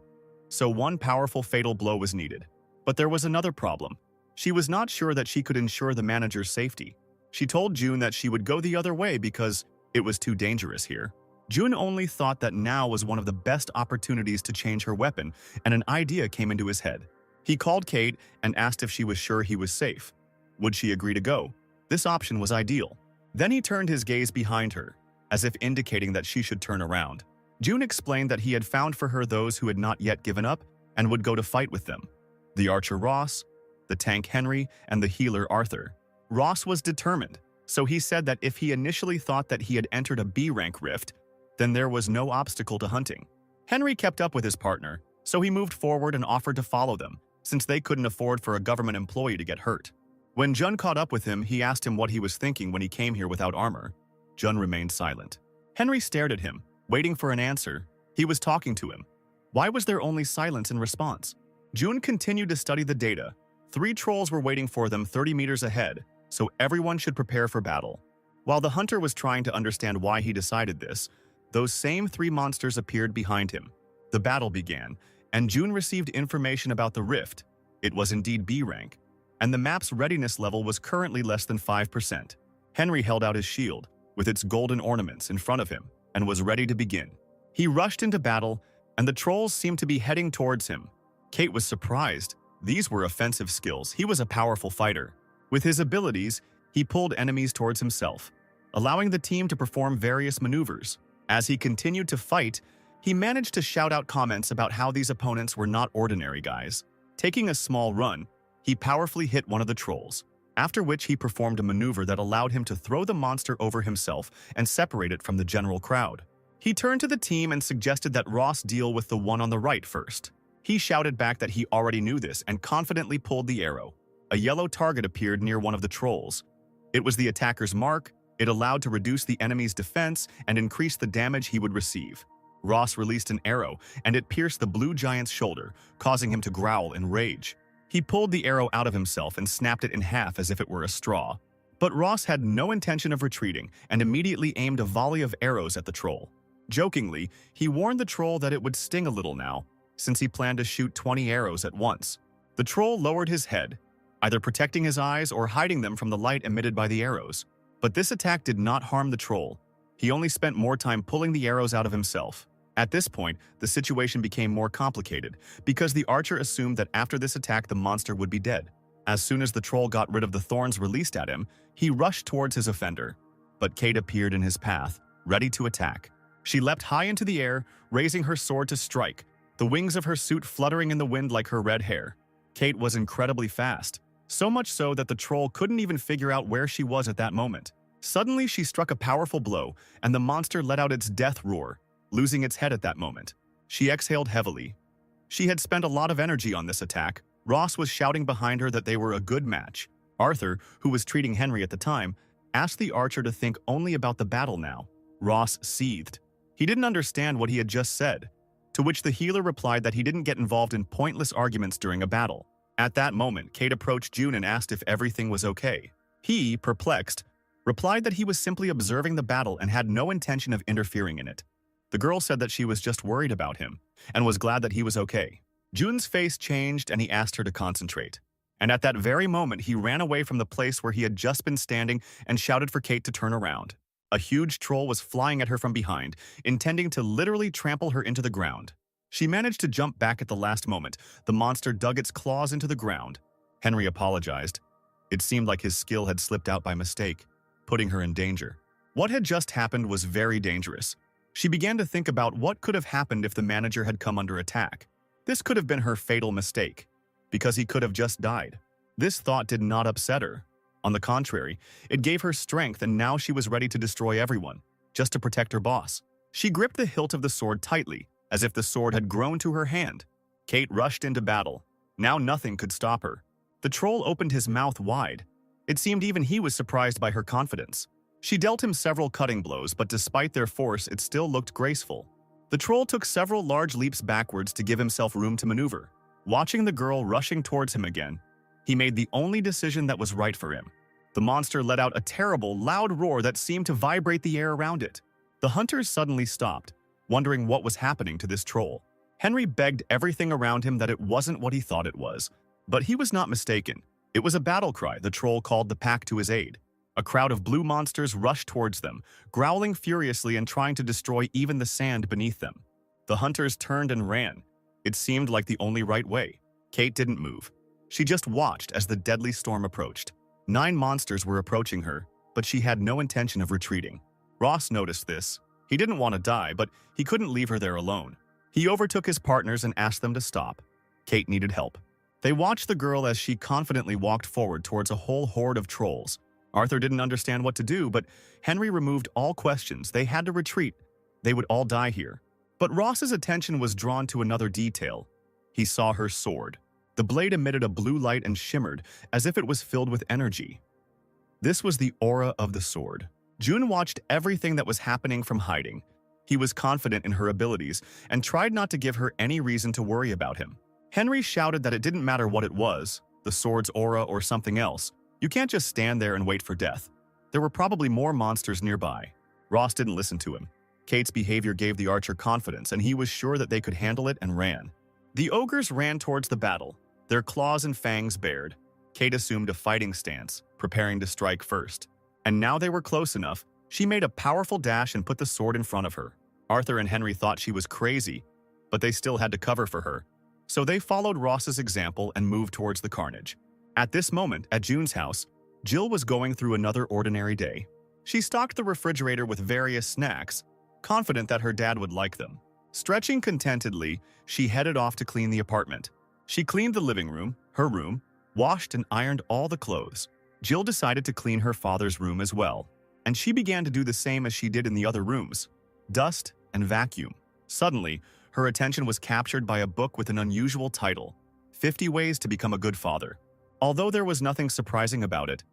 So one powerful fatal blow was needed. But there was another problem. She was not sure that she could ensure the manager's safety. She told Jun that she would go the other way because it was too dangerous here. Jun only thought that now was one of the best opportunities to change her weapon, and an idea came into his head. He called Kate and asked if she was sure he was safe. Would she agree to go? This option was ideal. Then he turned his gaze behind her, as if indicating that she should turn around. Jun explained that he had found for her those who had not yet given up and would go to fight with them. The archer Ross, the tank Henry, and the healer Arthur. Ross was determined, so he said that if he initially thought that he had entered a B-rank rift, then there was no obstacle to hunting. Henry kept up with his partner, so he moved forward and offered to follow them, since they couldn't afford for a government employee to get hurt. When Jun caught up with him, he asked him what he was thinking when he came here without armor. Jun remained silent. Henry stared at him, waiting for an answer. He was talking to him. Why was there only silence in response? Jun continued to study the data. 3 trolls were waiting for them 30 meters ahead, so everyone should prepare for battle. While the hunter was trying to understand why he decided this, those same 3 monsters appeared behind him. The battle began, and Jun received information about the rift. It was indeed B rank, and the map's readiness level was currently less than 5%. Henry held out his shield, with its golden ornaments, in front of him, and was ready to begin. He rushed into battle, and the trolls seemed to be heading towards him. Kate was surprised. These were offensive skills. He was a powerful fighter. With his abilities, he pulled enemies towards himself, allowing the team to perform various maneuvers. As he continued to fight, he managed to shout out comments about how these opponents were not ordinary guys. Taking a small run, he powerfully hit one of the trolls, after which he performed a maneuver that allowed him to throw the monster over himself and separate it from the general crowd. He turned to the team and suggested that Ross deal with the one on the right first. He shouted back that he already knew this and confidently pulled the arrow. A yellow target appeared near one of the trolls. It was the attacker's mark. It allowed to reduce the enemy's defense and increase the damage he would receive. Ross released an arrow, and it pierced the blue giant's shoulder, causing him to growl in rage. He pulled the arrow out of himself and snapped it in half as if it were a straw. But Ross had no intention of retreating and immediately aimed a volley of arrows at the troll. Jokingly, he warned the troll that it would sting a little now, since he planned to shoot 20 arrows at once. The troll lowered his head, either protecting his eyes or hiding them from the light emitted by the arrows. But this attack did not harm the troll. He only spent more time pulling the arrows out of himself. At this point, the situation became more complicated, because the archer assumed that after this attack the monster would be dead. As soon as the troll got rid of the thorns released at him, he rushed towards his offender. But Kate appeared in his path, ready to attack. She leapt high into the air, raising her sword to strike, the wings of her suit fluttering in the wind like her red hair. Kate was incredibly fast, so much so that the troll couldn't even figure out where she was at that moment. Suddenly, she struck a powerful blow, and the monster let out its death roar, losing its head at that moment. She exhaled heavily. She had spent a lot of energy on this attack. Ross was shouting behind her that they were a good match. Arthur, who was treating Henry at the time, asked the archer to think only about the battle now. Ross seethed. He didn't understand what he had just said, to which the healer replied that he didn't get involved in pointless arguments during a battle. At that moment, Kate approached June and asked if everything was okay. He, perplexed, replied that he was simply observing the battle and had no intention of interfering in it. The girl said that she was just worried about him and was glad that he was okay. June's face changed and he asked her to concentrate. And at that very moment, he ran away from the place where he had just been standing and shouted for Kate to turn around. A huge troll was flying at her from behind, intending to literally trample her into the ground. She managed to jump back at the last moment. The monster dug its claws into the ground. Henry apologized. It seemed like his skill had slipped out by mistake, putting her in danger. What had just happened was very dangerous. She began to think about what could have happened if the manager had come under attack. This could have been her fatal mistake, because he could have just died. This thought did not upset her. On the contrary, it gave her strength, and now she was ready to destroy everyone, just to protect her boss. She gripped the hilt of the sword tightly, as if the sword had grown to her hand. Kate rushed into battle. Now nothing could stop her. The troll opened his mouth wide. It seemed even he was surprised by her confidence. She dealt him several cutting blows, but despite their force, it still looked graceful. The troll took several large leaps backwards to give himself room to maneuver. Watching the girl rushing towards him again, he made the only decision that was right for him. The monster let out a terrible, loud roar that seemed to vibrate the air around it. The hunters suddenly stopped, wondering what was happening to this troll. Henry begged everything around him that it wasn't what he thought it was. But he was not mistaken. It was a battle cry the troll called the pack to his aid. A crowd of blue monsters rushed towards them, growling furiously and trying to destroy even the sand beneath them. The hunters turned and ran. It seemed like the only right way. Kate didn't move. She just watched as the deadly storm approached. 9 monsters were approaching her, but she had no intention of retreating. Ross noticed this. He didn't want to die, but he couldn't leave her there alone. He overtook his partners and asked them to stop. Kate needed help. They watched the girl as she confidently walked forward towards a whole horde of trolls. Arthur didn't understand what to do, but Henry removed all questions. They had to retreat. They would all die here. But Ross's attention was drawn to another detail. He saw her sword. The blade emitted a blue light and shimmered, as if it was filled with energy. This was the aura of the sword. June watched everything that was happening from hiding. He was confident in her abilities and tried not to give her any reason to worry about him. Henry shouted that it didn't matter what it was, the sword's aura or something else. You can't just stand there and wait for death. There were probably more monsters nearby. Ross didn't listen to him. Kate's behavior gave the archer confidence, and he was sure that they could handle it and ran. The ogres ran towards the battle, their claws and fangs bared. Kate assumed a fighting stance, preparing to strike first. And now they were close enough. She made a powerful dash and put the sword in front of her. Arthur and Henry thought she was crazy, but they still had to cover for her. So they followed Ross's example and moved towards the carnage. At this moment, at June's house, Jill was going through another ordinary day. She stocked the refrigerator with various snacks, confident that her dad would like them. Stretching contentedly, she headed off to clean the apartment. She cleaned the living room, her room, washed and ironed all the clothes. Jill decided to clean her father's room as well, and she began to do the same as she did in the other rooms: dust and vacuum. Suddenly, her attention was captured by a book with an unusual title, 50 Ways to Become a Good Father. Although there was nothing surprising about it,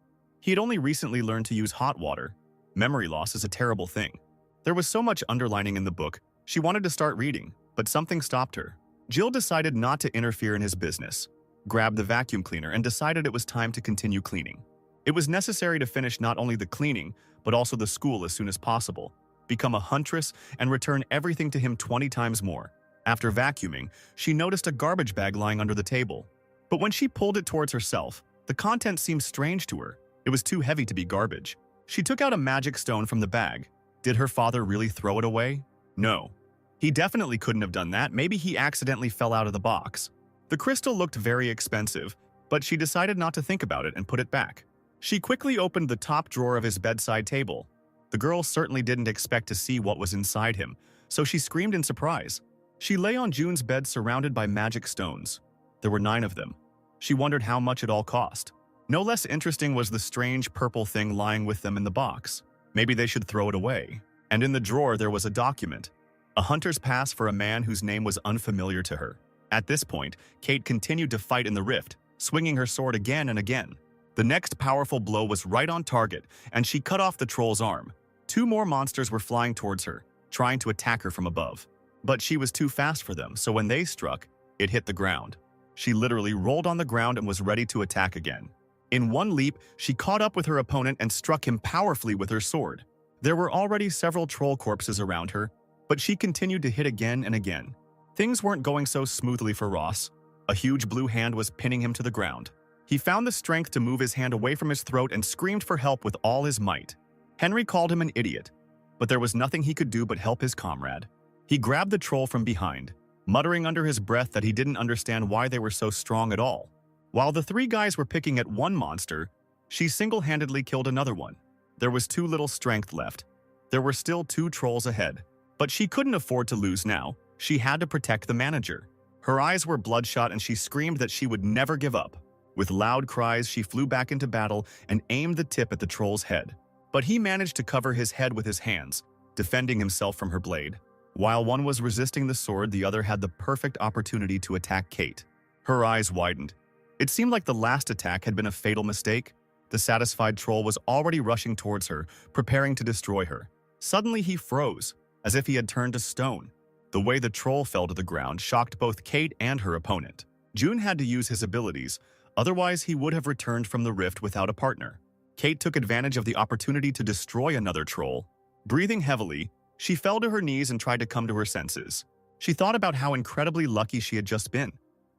he had only recently learned to use hot water. Memory loss is a terrible thing. There was so much underlining in the book, she wanted to start reading, but something stopped her. Jill decided not to interfere in his business, grabbed the vacuum cleaner, and decided it was time to continue cleaning. It was necessary to finish not only the cleaning, but also the school as soon as possible, become a huntress, and return everything to him 20 times more. After vacuuming, she noticed a garbage bag lying under the table. But when she pulled it towards herself, the contents seemed strange to her. It was too heavy to be garbage. She took out a magic stone from the bag, Did her father really throw it away? No. He definitely couldn't have done that. Maybe he accidentally fell out of the box. The crystal looked very expensive, but she decided not to think about it and put it back. She quickly opened the top drawer of his bedside table. The girl certainly didn't expect to see what was inside him, so she screamed in surprise. She lay on Jun's bed surrounded by magic stones. There were 9 of them. She wondered how much it all cost. No less interesting was the strange purple thing lying with them in the box. Maybe they should throw it away. And in the drawer there was a document. A hunter's pass for a man whose name was unfamiliar to her. At this point, Kate continued to fight in the rift, swinging her sword again and again. The next powerful blow was right on target, and she cut off the troll's arm. 2 more monsters were flying towards her, trying to attack her from above. But she was too fast for them, so when they struck, it hit the ground. She literally rolled on the ground and was ready to attack again. In one leap, she caught up with her opponent and struck him powerfully with her sword. There were already several troll corpses around her, but she continued to hit again and again. Things weren't going so smoothly for Ross. A huge blue hand was pinning him to the ground. He found the strength to move his hand away from his throat and screamed for help with all his might. Henry called him an idiot, but there was nothing he could do but help his comrade. He grabbed the troll from behind, muttering under his breath that he didn't understand why they were so strong at all. While the 3 guys were picking at one monster, she single-handedly killed another one. There was too little strength left. There were still 2 trolls ahead. But she couldn't afford to lose now. She had to protect the manager. Her eyes were bloodshot and she screamed that she would never give up. With loud cries, she flew back into battle and aimed the tip at the troll's head. But he managed to cover his head with his hands, defending himself from her blade. While one was resisting the sword, the other had the perfect opportunity to attack Kate. Her eyes widened. It seemed like the last attack had been a fatal mistake. The satisfied troll was already rushing towards her, preparing to destroy her. Suddenly he froze, as if he had turned to stone. The way the troll fell to the ground shocked both Kate and her opponent. Jun had to use his abilities, otherwise he would have returned from the rift without a partner. Kate took advantage of the opportunity to destroy another troll. Breathing heavily, she fell to her knees and tried to come to her senses. She thought about how incredibly lucky she had just been.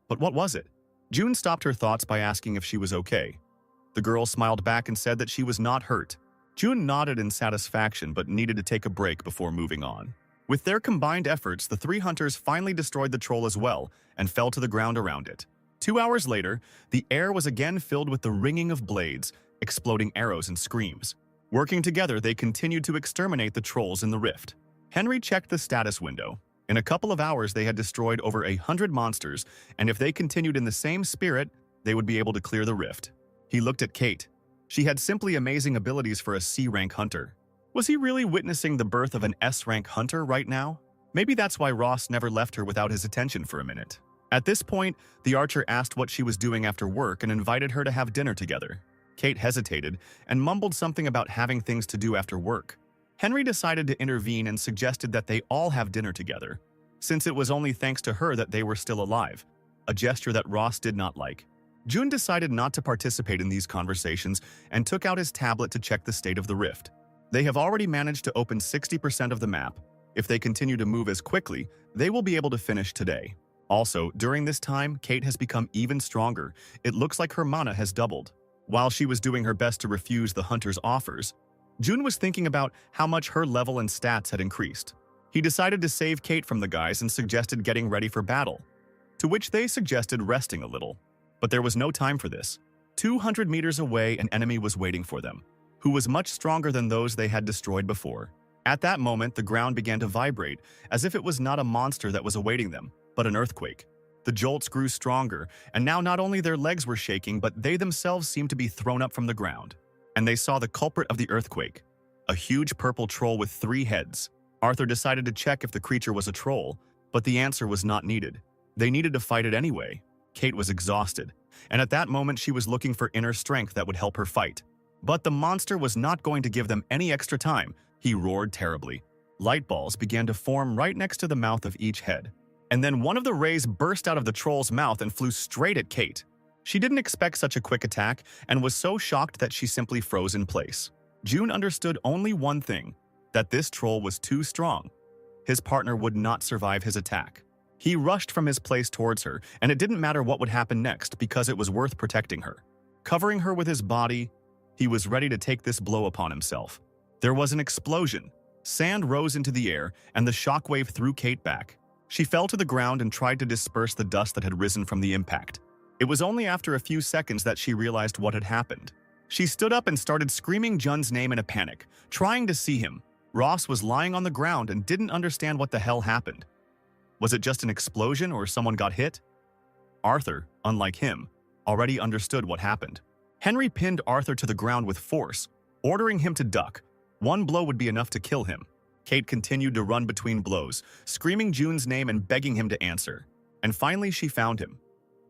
But what was it? Jun stopped her thoughts by asking if she was okay. The girl smiled back and said that she was not hurt. Jun nodded in satisfaction but needed to take a break before moving on. With their combined efforts, the 3 hunters finally destroyed the troll as well and fell to the ground around it. 2 hours later, the air was again filled with the ringing of blades, exploding arrows and screams. Working together, they continued to exterminate the trolls in the rift. Henry checked the status window. In a couple of hours, they had destroyed over 100 monsters, and if they continued in the same spirit, they would be able to clear the rift. He looked at Kate. She had simply amazing abilities for a C-rank hunter. Was he really witnessing the birth of an S-rank hunter right now? Maybe that's why Ross never left her without his attention for a minute. At this point, the archer asked what she was doing after work and invited her to have dinner together. Kate hesitated and mumbled something about having things to do after work. Henry decided to intervene and suggested that they all have dinner together, since it was only thanks to her that they were still alive, a gesture that Ross did not like. Jun decided not to participate in these conversations and took out his tablet to check the state of the rift. They have already managed to open 60% of the map. If they continue to move as quickly, they will be able to finish today. Also, during this time, Kate has become even stronger. It looks like her mana has doubled. While she was doing her best to refuse the hunter's offers, Jun was thinking about how much her level and stats had increased. He decided to save Kate from the guys and suggested getting ready for battle, to which they suggested resting a little. But there was no time for this. 200 meters away, an enemy was waiting for them, who was much stronger than those they had destroyed before. At that moment, the ground began to vibrate, as if it was not a monster that was awaiting them, but an earthquake. The jolts grew stronger, and now not only their legs were shaking, but they themselves seemed to be thrown up from the ground. And they saw the culprit of the earthquake, a huge purple troll with 3 heads. Arthur decided to check if the creature was a troll, but the answer was not needed. They needed to fight it anyway. Kate was exhausted, and at that moment she was looking for inner strength that would help her fight. But the monster was not going to give them any extra time. He roared terribly. Light balls began to form right next to the mouth of each head. And then one of the rays burst out of the troll's mouth and flew straight at Kate. She didn't expect such a quick attack and was so shocked that she simply froze in place. Jun understood only one thing, that this troll was too strong. His partner would not survive his attack. He rushed from his place towards her, and it didn't matter what would happen next because it was worth protecting her. Covering her with his body, he was ready to take this blow upon himself. There was an explosion. Sand rose into the air, and the shockwave threw Kate back. She fell to the ground and tried to disperse the dust that had risen from the impact. It was only after a few seconds that she realized what had happened. She stood up and started screaming Jun's name in a panic, trying to see him. Ross was lying on the ground and didn't understand what the hell happened. Was it just an explosion or someone got hit? Arthur, unlike him, already understood what happened. Henry pinned Arthur to the ground with force, ordering him to duck. One blow would be enough to kill him. Kate continued to run between blows, screaming Jun's name and begging him to answer. And finally she found him.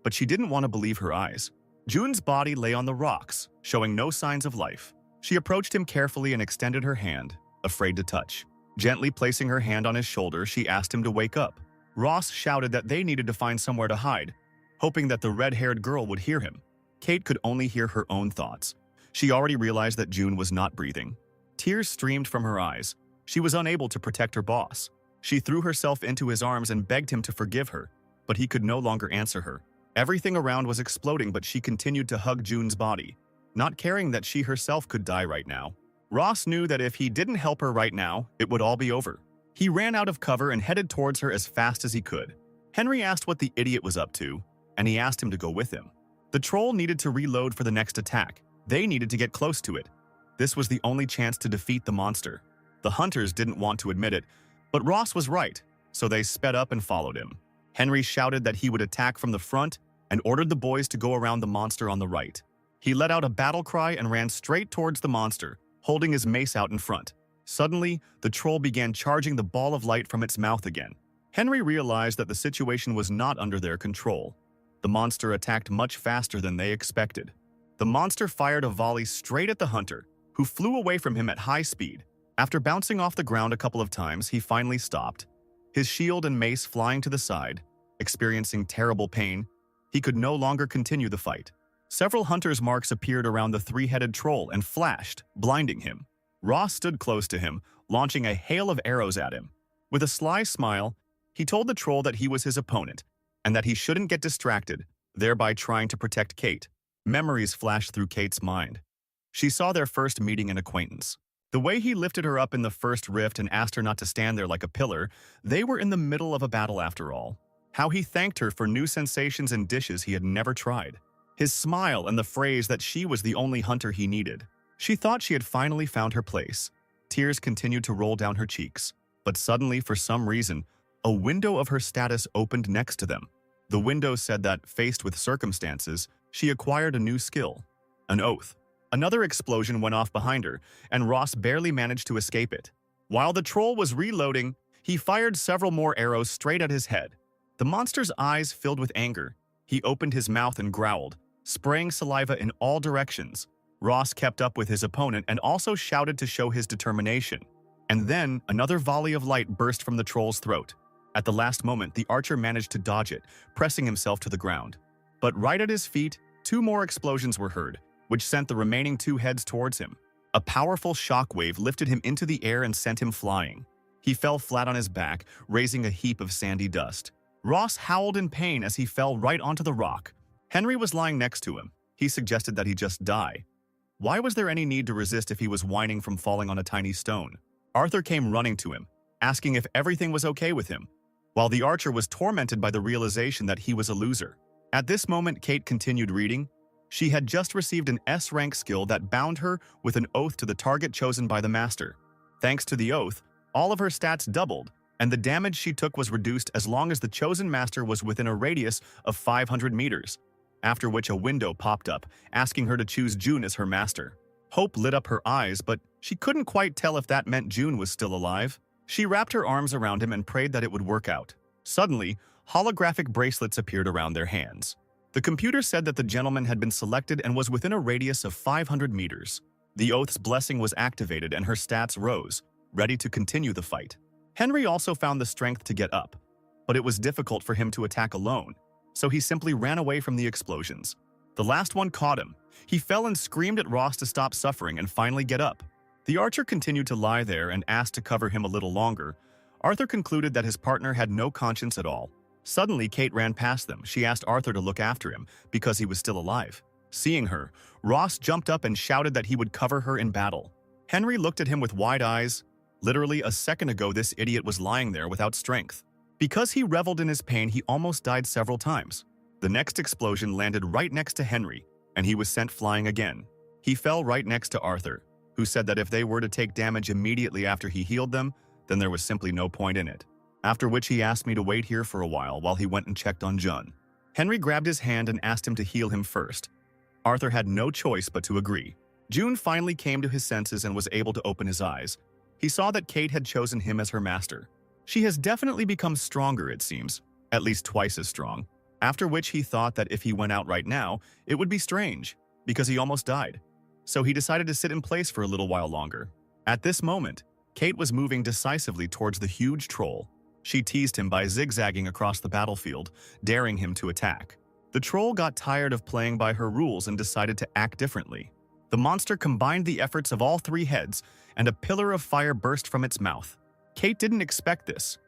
But she didn't want to believe her eyes. Jun's body lay on the rocks, showing no signs of life. She approached him carefully and extended her hand, afraid to touch. Gently placing her hand on his shoulder, she asked him to wake up. Ross shouted that they needed to find somewhere to hide, hoping that the red-haired girl would hear him. Kate could only hear her own thoughts. She already realized that June was not breathing. Tears streamed from her eyes. She was unable to protect her boss. She threw herself into his arms and begged him to forgive her, but he could no longer answer her. Everything around was exploding, but she continued to hug Jun's body, not caring that she herself could die right now. Ross knew that if he didn't help her right now, it would all be over. He ran out of cover and headed towards her as fast as he could. Henry asked what the idiot was up to, and he asked him to go with him. The troll needed to reload for the next attack. They needed to get close to it. This was the only chance to defeat the monster. The hunters didn't want to admit it, but Ross was right, so they sped up and followed him. Henry shouted that he would attack from the front and ordered the boys to go around the monster on the right. He let out a battle cry and ran straight towards the monster, holding his mace out in front. Suddenly, the troll began charging the ball of light from its mouth again. Henry realized that the situation was not under their control. The monster attacked much faster than they expected. The monster fired a volley straight at the hunter, who flew away from him at high speed. After bouncing off the ground a couple of times, he finally stopped. His shield and mace flying to the side. Experiencing terrible pain, he could no longer continue the fight. Several hunter's marks appeared around the three-headed troll and flashed, blinding him. Ross stood close to him, launching a hail of arrows at him. With a sly smile, he told the troll that he was his opponent, and that he shouldn't get distracted, thereby trying to protect Kate. Memories flashed through Kate's mind. She saw their first meeting and acquaintance. The way he lifted her up in the first rift and asked her not to stand there like a pillar, they were in the middle of a battle after all. How he thanked her for new sensations and dishes he had never tried. His smile and the phrase that she was the only hunter he needed. She thought she had finally found her place. Tears continued to roll down her cheeks. But suddenly, for some reason, a window of her status opened next to them. The window said that, faced with circumstances, she acquired a new skill. An oath. Another explosion went off behind her, and Ross barely managed to escape it. While the troll was reloading, he fired several more arrows straight at his head. The monster's eyes filled with anger. He opened his mouth and growled, spraying saliva in all directions. Ross kept up with his opponent and also shouted to show his determination. And then, another volley of light burst from the troll's throat. At the last moment, the archer managed to dodge it, pressing himself to the ground. But right at his feet, two more explosions were heard, which sent the remaining two heads towards him. A powerful shockwave lifted him into the air and sent him flying. He fell flat on his back, raising a heap of sandy dust. Ross howled in pain as he fell right onto the rock. Henry was lying next to him. He suggested that he just die. Why was there any need to resist if he was whining from falling on a tiny stone? Arthur came running to him, asking if everything was okay with him, while the archer was tormented by the realization that he was a loser. At this moment, Kate continued reading. She had just received an S-rank skill that bound her with an oath to the target chosen by the master. Thanks to the oath, all of her stats doubled, and the damage she took was reduced as long as the chosen master was within a radius of 500 meters, after which a window popped up, asking her to choose June as her master. Hope lit up her eyes, but she couldn't quite tell if that meant June was still alive. She wrapped her arms around him and prayed that it would work out. Suddenly, holographic bracelets appeared around their hands. The computer said that the gentleman had been selected and was within a radius of 500 meters. The oath's blessing was activated and her stats rose, ready to continue the fight. Henry also found the strength to get up, but it was difficult for him to attack alone, so he simply ran away from the explosions. The last one caught him. He fell and screamed at Ross to stop suffering and finally get up. The archer continued to lie there and asked to cover him a little longer. Arthur concluded that his partner had no conscience at all. Suddenly, Kate ran past them. She asked Arthur to look after him because he was still alive. Seeing her, Ross jumped up and shouted that he would cover her in battle. Henry looked at him with wide eyes. Literally a second ago, this idiot was lying there without strength. Because he reveled in his pain, he almost died several times. The next explosion landed right next to Henry, and he was sent flying again. He fell right next to Arthur, who said that if they were to take damage immediately after he healed them, then there was simply no point in it. After which he asked me to wait here for a while he went and checked on Jun. Henry grabbed his hand and asked him to heal him first. Arthur had no choice but to agree. Jun finally came to his senses and was able to open his eyes. He saw that Kate had chosen him as her master. She has definitely become stronger, it seems, at least twice as strong. After which he thought that if he went out right now, it would be strange, because he almost died. So he decided to sit in place for a little while longer. At this moment, Kate was moving decisively towards the huge troll. She teased him by zigzagging across the battlefield, daring him to attack. The troll got tired of playing by her rules and decided to act differently. The monster combined the efforts of all three heads, and a pillar of fire burst from its mouth. Kate didn't expect this.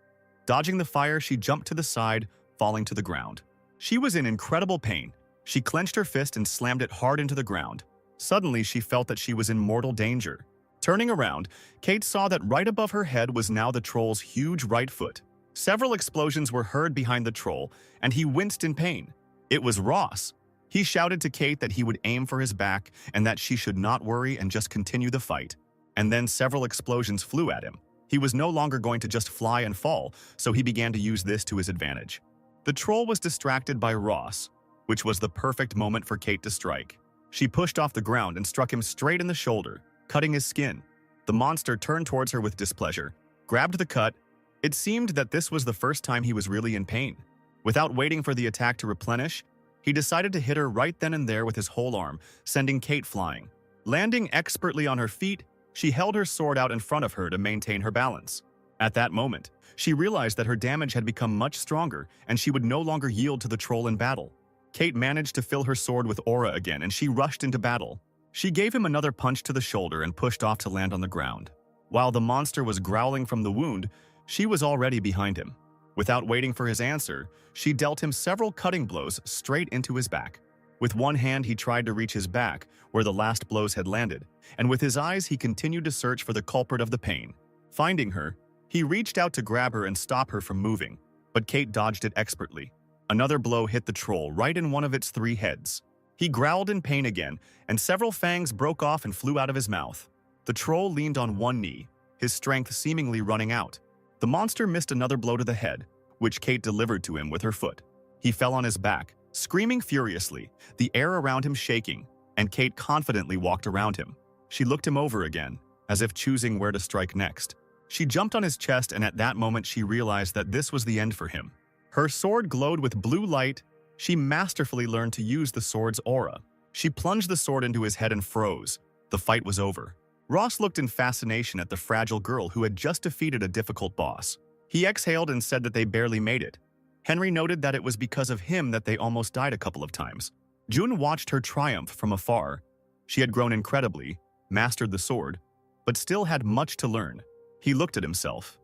Dodging the fire, she jumped to the side, falling to the ground. She was in incredible pain. She clenched her fist and slammed it hard into the ground. Suddenly, she felt that she was in mortal danger. Turning around, Kate saw that right above her head was now the troll's huge right foot. Several explosions were heard behind the troll, and he winced in pain. It was Ross. He shouted to Kate that he would aim for his back and that she should not worry and just continue the fight. And then several explosions flew at him. He was no longer going to just fly and fall, so he began to use this to his advantage. The troll was distracted by Ross, which was the perfect moment for Kate to strike. She pushed off the ground and struck him straight in the shoulder, cutting his skin. The monster turned towards her with displeasure, grabbed the cut. It seemed that this was the first time he was really in pain. Without waiting for the attack to replenish, he decided to hit her right then and there with his whole arm, sending Kate flying. Landing expertly on her feet, she held her sword out in front of her to maintain her balance. At that moment, she realized that her damage had become much stronger and she would no longer yield to the troll in battle. Kate managed to fill her sword with aura again and she rushed into battle. She gave him another punch to the shoulder and pushed off to land on the ground. While the monster was growling from the wound, she was already behind him. Without waiting for his answer, she dealt him several cutting blows straight into his back. With one hand, he tried to reach his back, where the last blows had landed, and with his eyes, he continued to search for the culprit of the pain. Finding her, he reached out to grab her and stop her from moving, but Kate dodged it expertly. Another blow hit the troll right in one of its three heads. He growled in pain again, and several fangs broke off and flew out of his mouth. The troll leaned on one knee, his strength seemingly running out. The monster missed another blow to the head, which Kate delivered to him with her foot. He fell on his back, screaming furiously, the air around him shaking, and Kate confidently walked around him. She looked him over again, as if choosing where to strike next. She jumped on his chest, and at that moment she realized that this was the end for him. Her sword glowed with blue light. She masterfully learned to use the sword's aura. She plunged the sword into his head and froze. The fight was over. Ross looked in fascination at the fragile girl who had just defeated a difficult boss. He exhaled and said that they barely made it. Henry noted that it was because of him that they almost died a couple of times. Jun watched her triumph from afar. She had grown incredibly, mastered the sword, but still had much to learn. He looked at himself.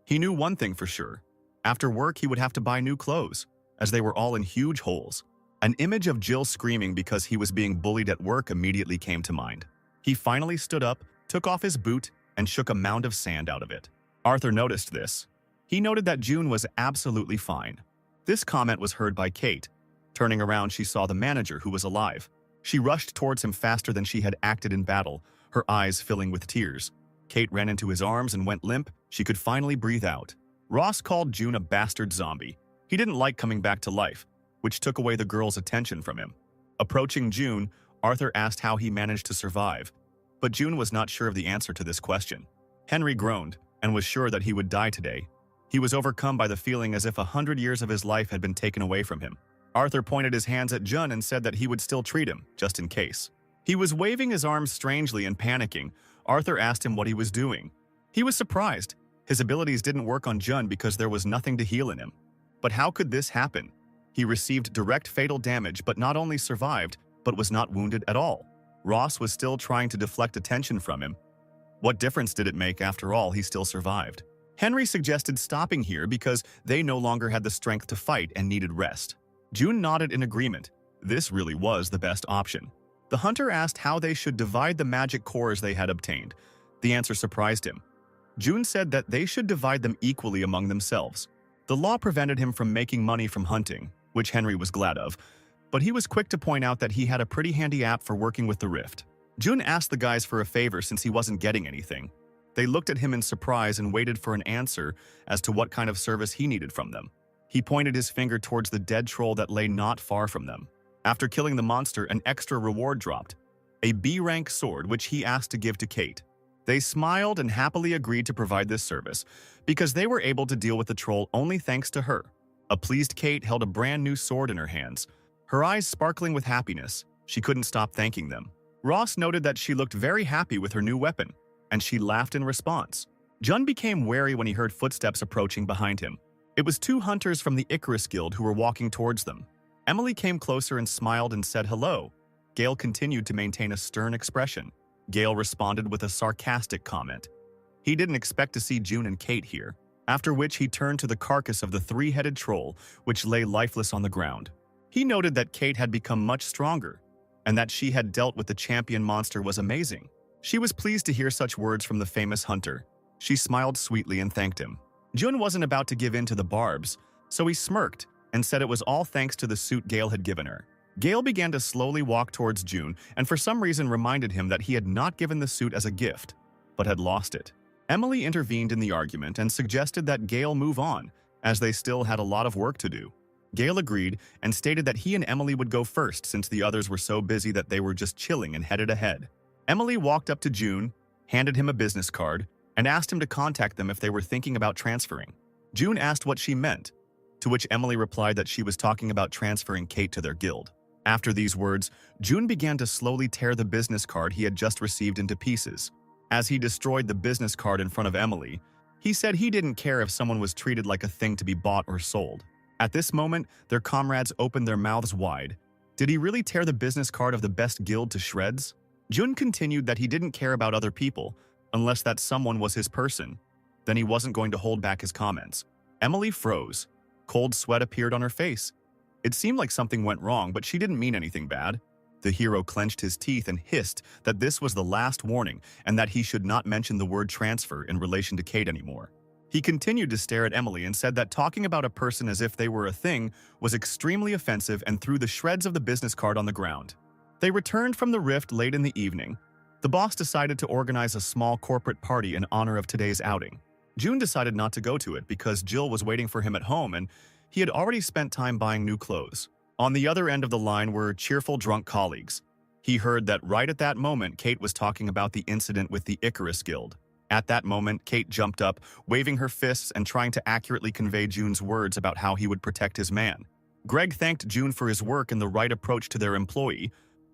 He knew one thing for sure. After work, he would have to buy new clothes, as they were all in huge holes. An image of Jill screaming because he was being bullied at work immediately came to mind. He finally stood up, took off his boot, and shook a mound of sand out of it. Arthur noticed this. He noted that June was absolutely fine. This comment was heard by Kate. Turning around, she saw the manager, who was alive. She rushed towards him faster than she had acted in battle, her eyes filling with tears. Kate ran into his arms and went limp. She could finally breathe out. Ross called June a bastard zombie. He didn't like coming back to life, which took away the girl's attention from him. Approaching June, Arthur asked how he managed to survive, but June was not sure of the answer to this question. Henry groaned and was sure that he would die today. He was overcome by the feeling as if 100 years of his life had been taken away from him. Arthur pointed his hands at Jun and said that he would still treat him, just in case. He was waving his arms strangely and panicking. Arthur asked him what he was doing. He was surprised. His abilities didn't work on Jun because there was nothing to heal in him. But how could this happen? He received direct fatal damage but not only survived, but was not wounded at all. Ross was still trying to deflect attention from him. What difference did it make? After all, he still survived. Henry suggested stopping here because they no longer had the strength to fight and needed rest. June nodded in agreement. This really was the best option. The hunter asked how they should divide the magic cores they had obtained. The answer surprised him. June said that they should divide them equally among themselves. The law prevented him from making money from hunting, which Henry was glad of, but he was quick to point out that he had a pretty handy app for working with the Rift. June asked the guys for a favor since he wasn't getting anything. They looked at him in surprise and waited for an answer as to what kind of service he needed from them. He pointed his finger towards the dead troll that lay not far from them. After killing the monster, an extra reward dropped, a B-rank sword which he asked to give to Kate. They smiled and happily agreed to provide this service because they were able to deal with the troll only thanks to her. A pleased Kate held a brand new sword in her hands, her eyes sparkling with happiness. She couldn't stop thanking them. Ross noted that she looked very happy with her new weapon, and she laughed in response. Jun became wary when he heard footsteps approaching behind him. It was two hunters from the Icarus Guild who were walking towards them. Emily came closer and smiled and said hello. Gale continued to maintain a stern expression. Gale responded with a sarcastic comment. He didn't expect to see June and Kate here, after which he turned to the carcass of the three-headed troll, which lay lifeless on the ground. He noted that Kate had become much stronger, and that she had dealt with the champion monster was amazing. She was pleased to hear such words from the famous hunter. She smiled sweetly and thanked him. Jun wasn't about to give in to the barbs, so he smirked and said it was all thanks to the suit Gale had given her. Gale began to slowly walk towards June and for some reason reminded him that he had not given the suit as a gift, but had lost it. Emily intervened in the argument and suggested that Gale move on, as they still had a lot of work to do. Gale agreed and stated that he and Emily would go first since the others were so busy that they were just chilling and headed ahead. Emily walked up to June, handed him a business card, and asked him to contact them if they were thinking about transferring. June asked what she meant, to which Emily replied that she was talking about transferring Kate to their guild. After these words, June began to slowly tear the business card he had just received into pieces. As he destroyed the business card in front of Emily, he said he didn't care if someone was treated like a thing to be bought or sold. At this moment, their comrades opened their mouths wide. Did he really tear the business card of the best guild to shreds? Jun continued that he didn't care about other people, unless that someone was his person. Then he wasn't going to hold back his comments. Emily froze. Cold sweat appeared on her face. It seemed like something went wrong, but she didn't mean anything bad. The hero clenched his teeth and hissed that this was the last warning and that he should not mention the word transfer in relation to Kate anymore. He continued to stare at Emily and said that talking about a person as if they were a thing was extremely offensive and threw the shreds of the business card on the ground. They returned from the rift late in the evening. The boss decided to organize a small corporate party in honor of today's outing. June decided not to go to it because Jill was waiting for him at home and he had already spent time buying new clothes. On the other end of the line were cheerful drunk colleagues. He heard that right at that moment Kate was talking about the incident with the Icarus Guild. At that moment, Kate jumped up, waving her fists and trying to accurately convey June's words about how he would protect his man. Greg thanked June for his work and the right approach to their employee,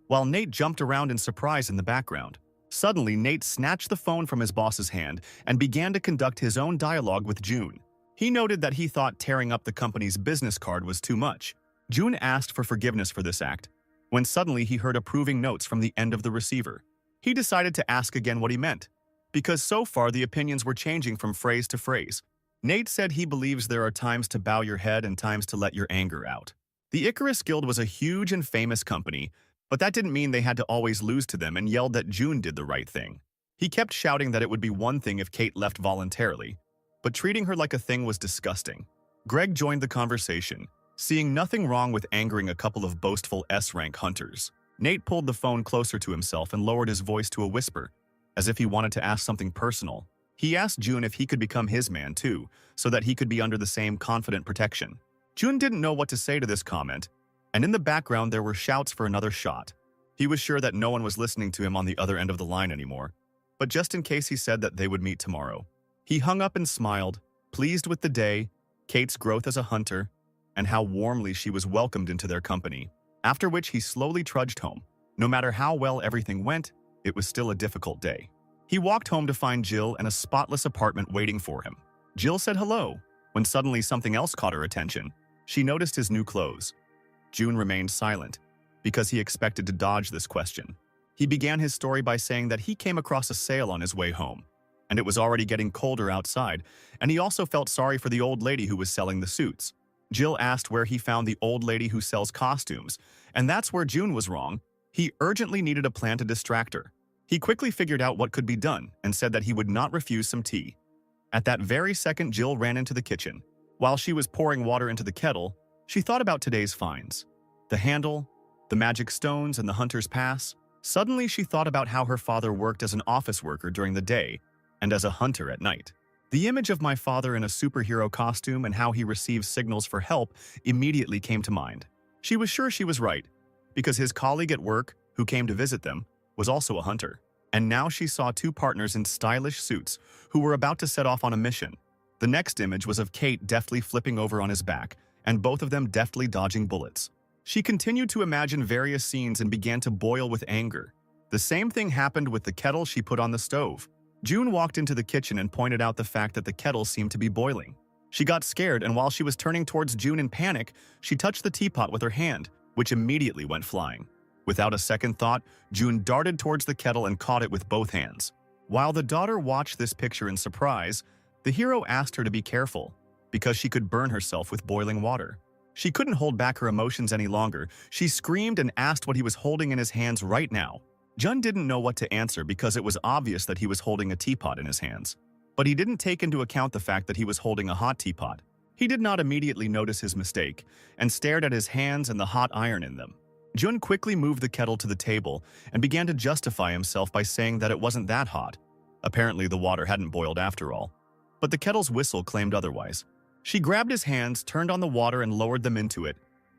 while Nate jumped around in surprise in the background. Suddenly, Nate snatched the phone from his boss's hand and began to conduct his own dialogue with June. He noted that he thought tearing up the company's business card was too much. June asked for forgiveness for this act, when suddenly he heard approving notes from the end of the receiver. He decided to ask again what he meant, because so far the opinions were changing from phrase to phrase. Nate said he believes there are times to bow your head and times to let your anger out. The Icarus Guild was a huge and famous company, but that didn't mean they had to always lose to them, and yelled that June did the right thing. He kept shouting that it would be one thing if Kate left voluntarily, but treating her like a thing was disgusting. Greg joined the conversation, seeing nothing wrong with angering a couple of boastful S-rank hunters. Nate pulled the phone closer to himself and lowered his voice to a whisper, as if he wanted to ask something personal. He asked June if he could become his man too, so that he could be under the same confident protection. June didn't know what to say to this comment, and in the background there were shouts for another shot. He was sure that no one was listening to him on the other end of the line anymore, but just in case he said that they would meet tomorrow. He hung up and smiled, pleased with the day, Kate's growth as a hunter, and how warmly she was welcomed into their company. After which he slowly trudged home. No matter how well everything went, it was still a difficult day. He walked home to find Jill in a spotless apartment waiting for him. Jill said hello, when suddenly something else caught her attention. She noticed his new clothes. June remained silent, because he expected to dodge this question. He began his story by saying that he came across a sale on his way home, and it was already getting colder outside, and he also felt sorry for the old lady who was selling the suits. Jill asked where he found the old lady who sells costumes, and that's where June was wrong. He urgently needed a plan to distract her. He quickly figured out what could be done and said that he would not refuse some tea. At that very second, Jill ran into the kitchen. While she was pouring water into the kettle, she thought about today's finds. The handle, the magic stones, and the hunter's pass. Suddenly, she thought about how her father worked as an office worker during the day and as a hunter at night. The image of my father in a superhero costume and how he receives signals for help immediately came to mind. She was sure she was right, because his colleague at work, who came to visit them, was also a hunter. And now she saw two partners in stylish suits who were about to set off on a mission. The next image was of Kate deftly flipping over on his back, and both of them deftly dodging bullets. She continued to imagine various scenes and began to boil with anger. The same thing happened with the kettle she put on the stove. June walked into the kitchen and pointed out the fact that the kettle seemed to be boiling. She got scared, and while she was turning towards June in panic, she touched the teapot with her hand, which immediately went flying. Without a second thought, June darted towards the kettle and caught it with both hands. While the daughter watched this picture in surprise, the hero asked her to be careful, because she could burn herself with boiling water. She couldn't hold back her emotions any longer. She screamed and asked what he was holding in his hands right now. Jun didn't know what to answer because it was obvious that he was holding a teapot in his hands. But he didn't take into account the fact that he was holding a hot teapot. He did not immediately notice his mistake and stared at his hands and the hot iron in them. Jun quickly moved the kettle to the table and began to justify himself by saying that it wasn't that hot. Apparently, the water hadn't boiled after all. But the kettle's whistle claimed otherwise. She grabbed his hands, turned on the water, and lowered them into it.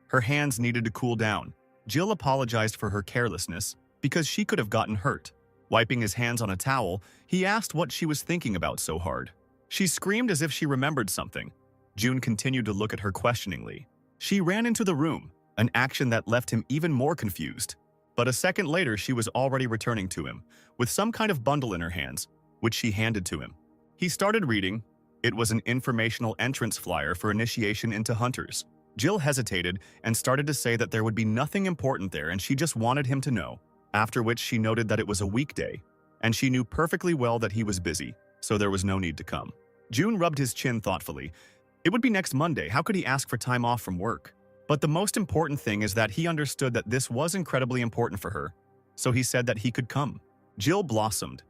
Her hands needed to cool down. Jill apologized for her carelessness because she could have gotten hurt. Wiping his hands on a towel, he asked what she was thinking about so hard. She screamed as if she remembered something. June continued to look at her questioningly. She ran into the room, an action that left him even more confused. But a second later, she was already returning to him, with some kind of bundle in her hands, which she handed to him. He started reading. It was an informational entrance flyer for initiation into hunters. Jill hesitated and started to say that there would be nothing important there and she just wanted him to know. After which she noted that it was a weekday, and she knew perfectly well that he was busy, so there was no need to come. June rubbed his chin thoughtfully. It would be next Monday. How could he ask for time off from work? But the most important thing is that he understood that this was incredibly important for her, so he said that he could come. Jill blossomed.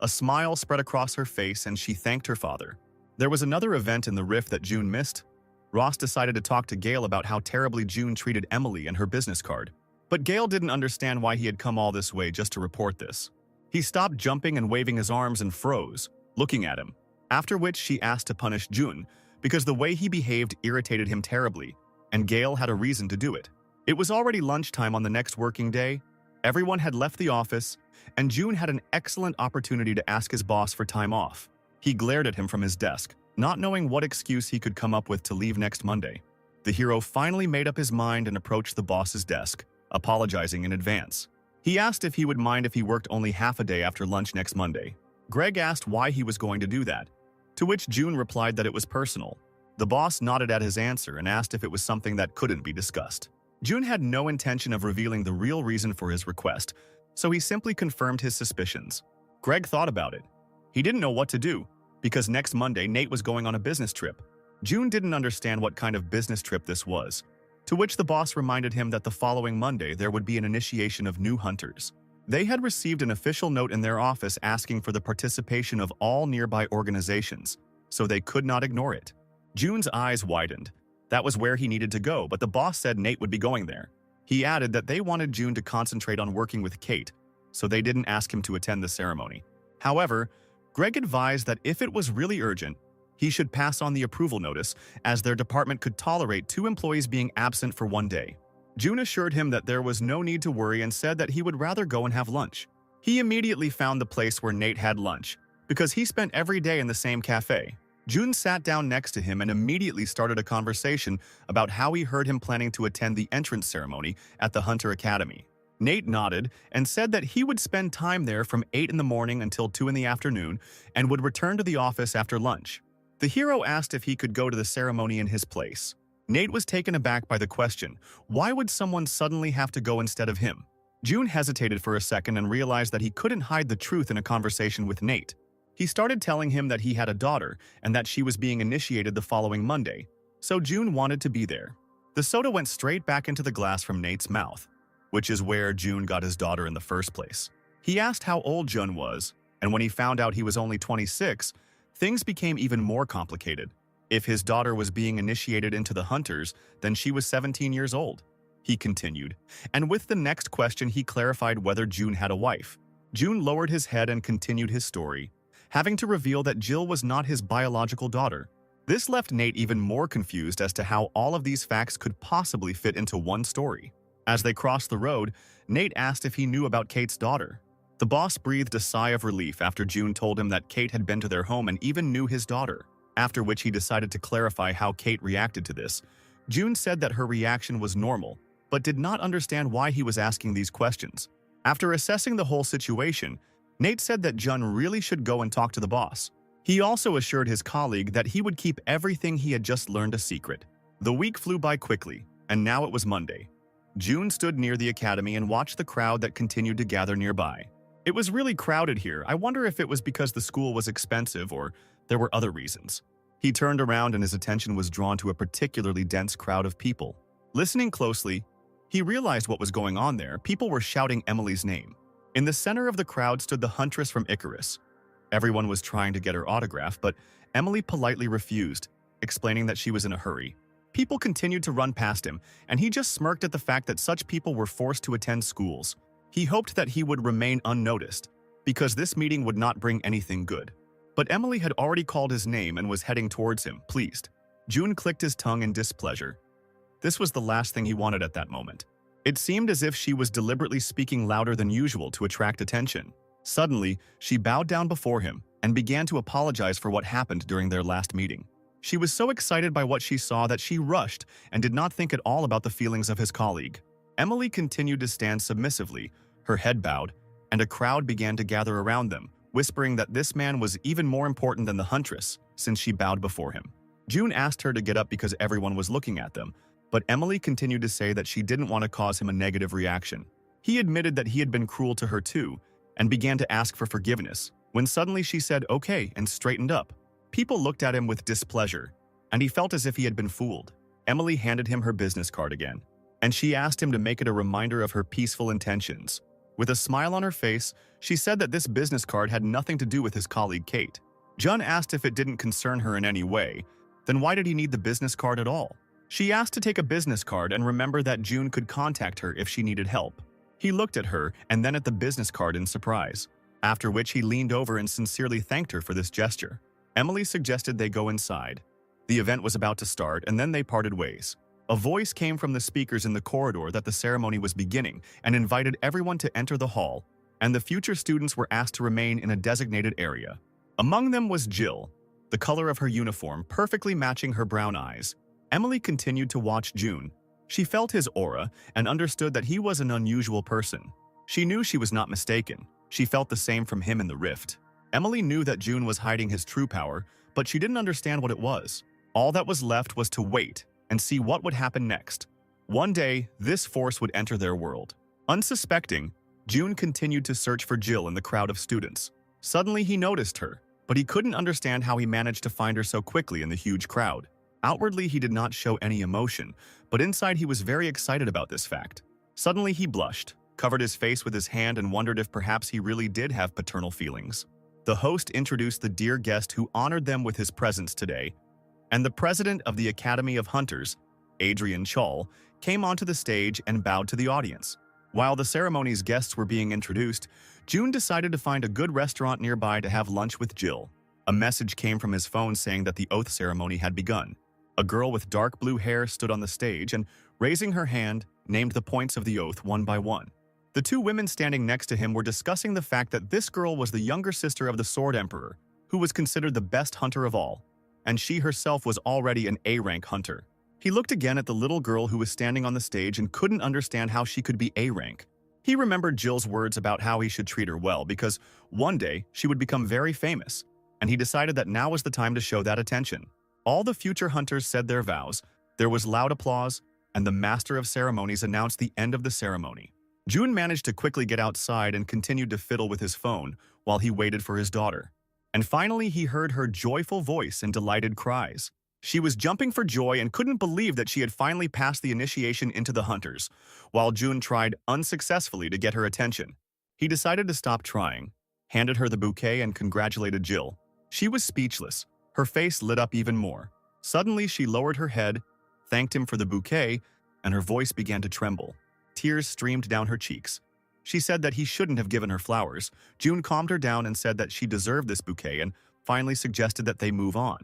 A smile spread across her face and she thanked her father. There was another event in the rift that June missed. Ross decided to talk to Gail about how terribly June treated Emily and her business card. But Gail didn't understand why he had come all this way just to report this. He stopped jumping and waving his arms and froze, looking at him, after which she asked to punish June because the way he behaved irritated him terribly, and Gail had a reason to do it. It was already lunchtime on the next working day. Everyone had left the office, and June had an excellent opportunity to ask his boss for time off. He glared at him from his desk, not knowing what excuse he could come up with to leave next Monday. The hero finally made up his mind and approached the boss's desk, apologizing in advance. He asked if he would mind if he worked only half a day after lunch next Monday. Greg asked why he was going to do that, to which June replied that it was personal. The boss nodded at his answer and asked if it was something that couldn't be discussed. June had no intention of revealing the real reason for his request, so he simply confirmed his suspicions. Greg thought about it. He didn't know what to do, because next Monday Nate was going on a business trip. June didn't understand what kind of business trip this was, to which the boss reminded him that the following Monday there would be an initiation of new hunters. They had received an official note in their office asking for the participation of all nearby organizations, so they could not ignore it. June's eyes widened. That was where he needed to go, but the boss said Nate would be going there. He added that they wanted June to concentrate on working with Kate, so they didn't ask him to attend the ceremony. However, Greg advised that if it was really urgent, he should pass on the approval notice, as their department could tolerate 2 employees being absent for 1 day. June assured him that there was no need to worry and said that he would rather go and have lunch. He immediately found the place where Nate had lunch, because he spent every day in the same cafe. June sat down next to him and immediately started a conversation about how he heard him planning to attend the entrance ceremony at the Hunter Academy. Nate nodded and said that he would spend time there from 8 in the morning until 2 in the afternoon and would return to the office after lunch. The hero asked if he could go to the ceremony in his place. Nate was taken aback by the question. Why would someone suddenly have to go instead of him? June hesitated for a second and realized that he couldn't hide the truth in a conversation with Nate. He started telling him that he had a daughter and that she was being initiated the following Monday, so June wanted to be there. The soda went straight back into the glass from Nate's mouth, which is where June got his daughter in the first place. He asked how old June was, and when he found out he was only 26, Things became even more complicated. If his daughter was being initiated into the hunters, then she was 17 years old. He continued, and with the next question he clarified whether June had a wife. June lowered his head and continued his story, having to reveal that Jill was not his biological daughter. This left Nate even more confused as to how all of these facts could possibly fit into one story. As they crossed the road, Nate asked if he knew about Kate's daughter. The boss breathed a sigh of relief after June told him that Kate had been to their home and even knew his daughter, after which he decided to clarify how Kate reacted to this. June said that her reaction was normal, but did not understand why he was asking these questions. After assessing the whole situation, Nate said that Jun really should go and talk to the boss. He also assured his colleague that he would keep everything he had just learned a secret. The week flew by quickly, and now it was Monday. June stood near the academy and watched the crowd that continued to gather nearby. It was really crowded here. I wonder if it was because the school was expensive or there were other reasons. He turned around and his attention was drawn to a particularly dense crowd of people. Listening closely, he realized what was going on there. People were shouting Emily's name. In the center of the crowd stood the huntress from Icarus. Everyone was trying to get her autograph, but Emily politely refused, explaining that she was in a hurry. People continued to run past him, and he just smirked at the fact that such people were forced to attend schools. He hoped that he would remain unnoticed, because this meeting would not bring anything good. But Emily had already called his name and was heading towards him, pleased. June clicked his tongue in displeasure. This was the last thing he wanted at that moment. It seemed as if she was deliberately speaking louder than usual to attract attention. Suddenly, she bowed down before him and began to apologize for what happened during their last meeting. She was so excited by what she saw that she rushed and did not think at all about the feelings of his colleague. Emily continued to stand submissively, her head bowed, and a crowd began to gather around them, whispering that this man was even more important than the huntress, since she bowed before him. June asked her to get up because everyone was looking at them, but Emily continued to say that she didn't want to cause him a negative reaction. He admitted that he had been cruel to her too, and began to ask for forgiveness, when suddenly she said okay and straightened up. People looked at him with displeasure, and he felt as if he had been fooled. Emily handed him her business card again, and she asked him to make it a reminder of her peaceful intentions. With a smile on her face, she said that this business card had nothing to do with his colleague Kate. Jun asked if it didn't concern her in any way, then why did he need the business card at all? She asked to take a business card and remember that June could contact her if she needed help. He looked at her and then at the business card in surprise, after which he leaned over and sincerely thanked her for this gesture. Emily suggested they go inside. The event was about to start, and then they parted ways. A voice came from the speakers in the corridor that the ceremony was beginning and invited everyone to enter the hall, and the future students were asked to remain in a designated area. Among them was Jill, the color of her uniform perfectly matching her brown eyes. Emily continued to watch June. She felt his aura and understood that he was an unusual person. She knew she was not mistaken. She felt the same from him in the rift. Emily knew that June was hiding his true power, but she didn't understand what it was. All that was left was to wait and see what would happen next. One day, this force would enter their world. Unsuspecting, June continued to search for Jill in the crowd of students. Suddenly, he noticed her, but he couldn't understand how he managed to find her so quickly in the huge crowd. Outwardly, he did not show any emotion, but inside he was very excited about this fact. Suddenly, he blushed, covered his face with his hand, and wondered if perhaps he really did have paternal feelings. The host introduced the dear guest who honored them with his presence today, and the president of the Academy of Hunters, Adrian Chall, came onto the stage and bowed to the audience. While the ceremony's guests were being introduced, June decided to find a good restaurant nearby to have lunch with Jill. A message came from his phone saying that the oath ceremony had begun. A girl with dark blue hair stood on the stage and, raising her hand, named the points of the oath one by one. The two women standing next to him were discussing the fact that this girl was the younger sister of the Sword Emperor, who was considered the best hunter of all, and she herself was already an A-rank hunter. He looked again at the little girl who was standing on the stage and couldn't understand how she could be A-rank. He remembered Jill's words about how he should treat her well because one day she would become very famous, and he decided that now was the time to show that attention. All the future hunters said their vows, there was loud applause, and the master of ceremonies announced the end of the ceremony. June managed to quickly get outside and continued to fiddle with his phone while he waited for his daughter. And finally, he heard her joyful voice and delighted cries. She was jumping for joy and couldn't believe that she had finally passed the initiation into the hunters, while June tried unsuccessfully to get her attention. He decided to stop trying, handed her the bouquet, and congratulated Jill. She was speechless. Her face lit up even more. Suddenly, she lowered her head, thanked him for the bouquet, and her voice began to tremble. Tears streamed down her cheeks. She said that he shouldn't have given her flowers. June calmed her down and said that she deserved this bouquet and finally suggested that they move on.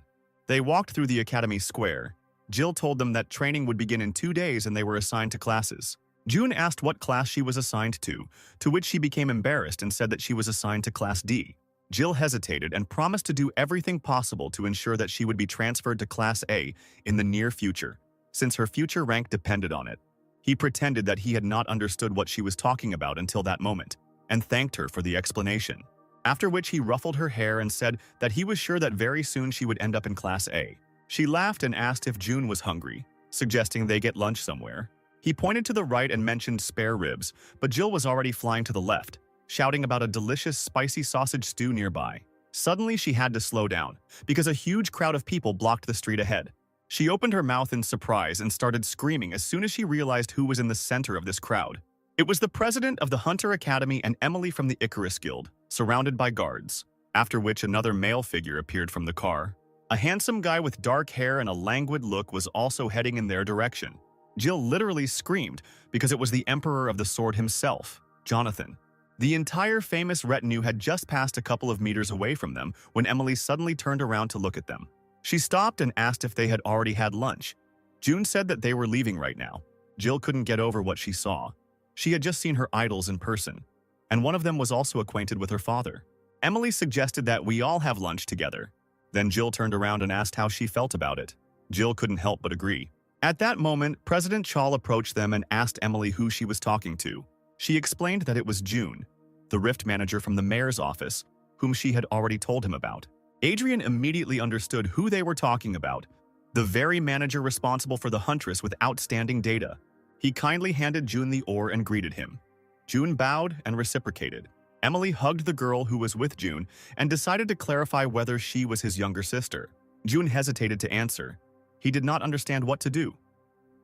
They walked through the academy square. Jill told them that training would begin in 2 days and they were assigned to classes. June asked what class she was assigned to which she became embarrassed and said that she was assigned to Class D. Jill hesitated and promised to do everything possible to ensure that she would be transferred to Class A in the near future, since her future rank depended on it. He pretended that he had not understood what she was talking about until that moment, and thanked her for the explanation. After which he ruffled her hair and said that he was sure that very soon she would end up in Class A. She laughed and asked if June was hungry, suggesting they get lunch somewhere. He pointed to the right and mentioned spare ribs, but Jill was already flying to the left, shouting about a delicious spicy sausage stew nearby. Suddenly, she had to slow down, because a huge crowd of people blocked the street ahead. She opened her mouth in surprise and started screaming as soon as she realized who was in the center of this crowd. It was the president of the Hunter Academy and Emily from the Icarus Guild, surrounded by guards, after which another male figure appeared from the car. A handsome guy with dark hair and a languid look was also heading in their direction. Jill literally screamed because it was the Emperor of the Sword himself, Jonathan. The entire famous retinue had just passed a couple of meters away from them when Emily suddenly turned around to look at them. She stopped and asked if they had already had lunch. June said that they were leaving right now. Jill couldn't get over what she saw. She had just seen her idols in person, and one of them was also acquainted with her father. Emily suggested that we all have lunch together. Then Jill turned around and asked how she felt about it. Jill couldn't help but agree. At that moment, President Chal approached them and asked Emily who she was talking to. She explained that it was June, the rift manager from the mayor's office, whom she had already told him about. Adrian immediately understood who they were talking about, the very manager responsible for the Huntress with outstanding data. He kindly handed June the oar and greeted him. June bowed and reciprocated. Emily hugged the girl who was with June and decided to clarify whether she was his younger sister. June hesitated to answer. He did not understand what to do.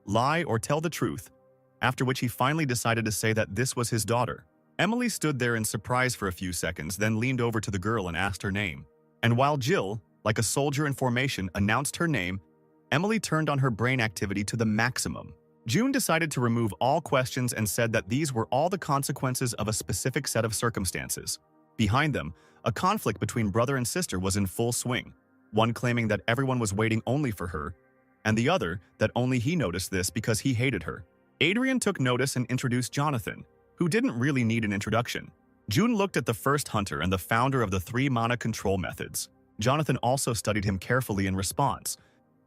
Lie or tell the truth, after which he finally decided to say that this was his daughter. Emily stood there in surprise for a few seconds, then leaned over to the girl and asked her name. And while Jill, like a soldier in formation, announced her name, Emily turned on her brain activity to the maximum. June decided to remove all questions and said that these were all the consequences of a specific set of circumstances. Behind them, a conflict between brother and sister was in full swing, one claiming that everyone was waiting only for her, and the other that only he noticed this because he hated her. Adrian took notice and introduced Jonathan, who didn't really need an introduction. June looked at the first hunter and the founder of the 3 mana control methods. Jonathan also studied him carefully in response.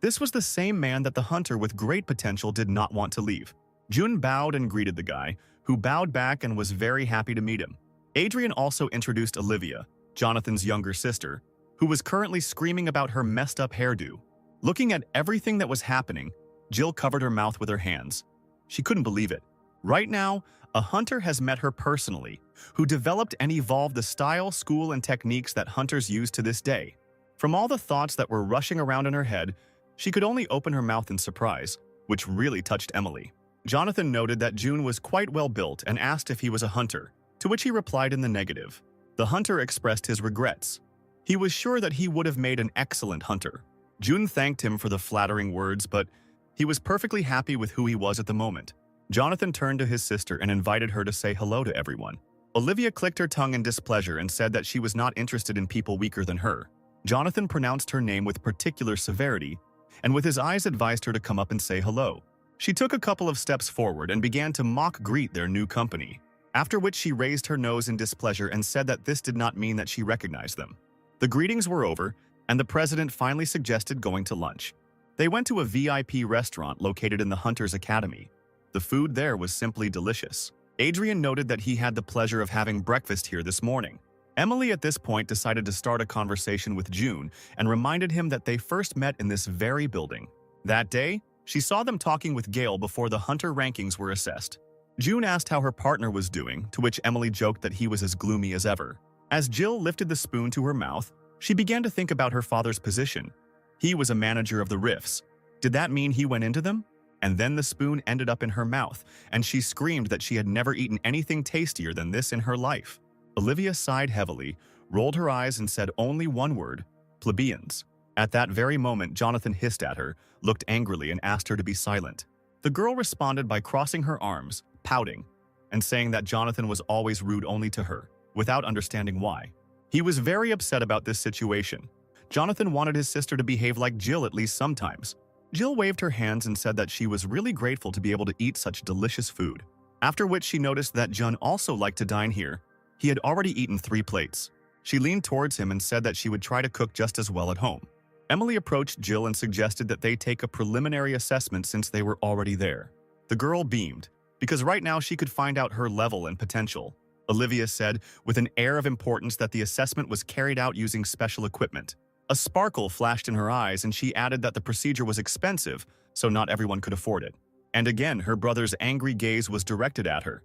This was the same man that the hunter with great potential did not want to leave. June bowed and greeted the guy, who bowed back and was very happy to meet him. Adrian also introduced Olivia, Jonathan's younger sister, who was currently screaming about her messed up hairdo. Looking at everything that was happening, Jill covered her mouth with her hands. She couldn't believe it. Right now, a hunter has met her personally, who developed and evolved the style, school, and techniques that hunters use to this day. From all the thoughts that were rushing around in her head, she could only open her mouth in surprise, which really touched Emily. Jonathan noted that June was quite well built and asked if he was a hunter, to which he replied in the negative. The hunter expressed his regrets. He was sure that he would have made an excellent hunter. June thanked him for the flattering words, but he was perfectly happy with who he was at the moment. Jonathan turned to his sister and invited her to say hello to everyone. Olivia clicked her tongue in displeasure and said that she was not interested in people weaker than her. Jonathan pronounced her name with particular severity, and with his eyes advised her to come up and say hello. She took a couple of steps forward and began to mock greet their new company, after which she raised her nose in displeasure and said that this did not mean that she recognized them. The greetings were over, and the president finally suggested going to lunch. They went to a VIP restaurant located in the Hunter's Academy. The food there was simply delicious. Adrian noted that he had the pleasure of having breakfast here this morning. Emily at this point decided to start a conversation with June and reminded him that they first met in this very building. That day, she saw them talking with Gale before the Hunter rankings were assessed. June asked how her partner was doing, to which Emily joked that he was as gloomy as ever. As Jill lifted the spoon to her mouth, she began to think about her father's position. He was a manager of the Rifts. Did that mean he went into them? And then the spoon ended up in her mouth, and she screamed that she had never eaten anything tastier than this in her life. Olivia sighed heavily, rolled her eyes and said only one word, plebeians. At that very moment, Jonathan hissed at her, looked angrily, and asked her to be silent. The girl responded by crossing her arms, pouting, and saying that Jonathan was always rude only to her, without understanding why. He was very upset about this situation. Jonathan wanted his sister to behave like Jill at least sometimes. Jill waved her hands and said that she was really grateful to be able to eat such delicious food. After which she noticed that Jun also liked to dine here. He had already eaten 3 plates. She leaned towards him and said that she would try to cook just as well at home. Emily approached Jill and suggested that they take a preliminary assessment since they were already there. The girl beamed, because right now she could find out her level and potential. Olivia said, with an air of importance, that the assessment was carried out using special equipment. A sparkle flashed in her eyes, and she added that the procedure was expensive, so not everyone could afford it. And again, her brother's angry gaze was directed at her.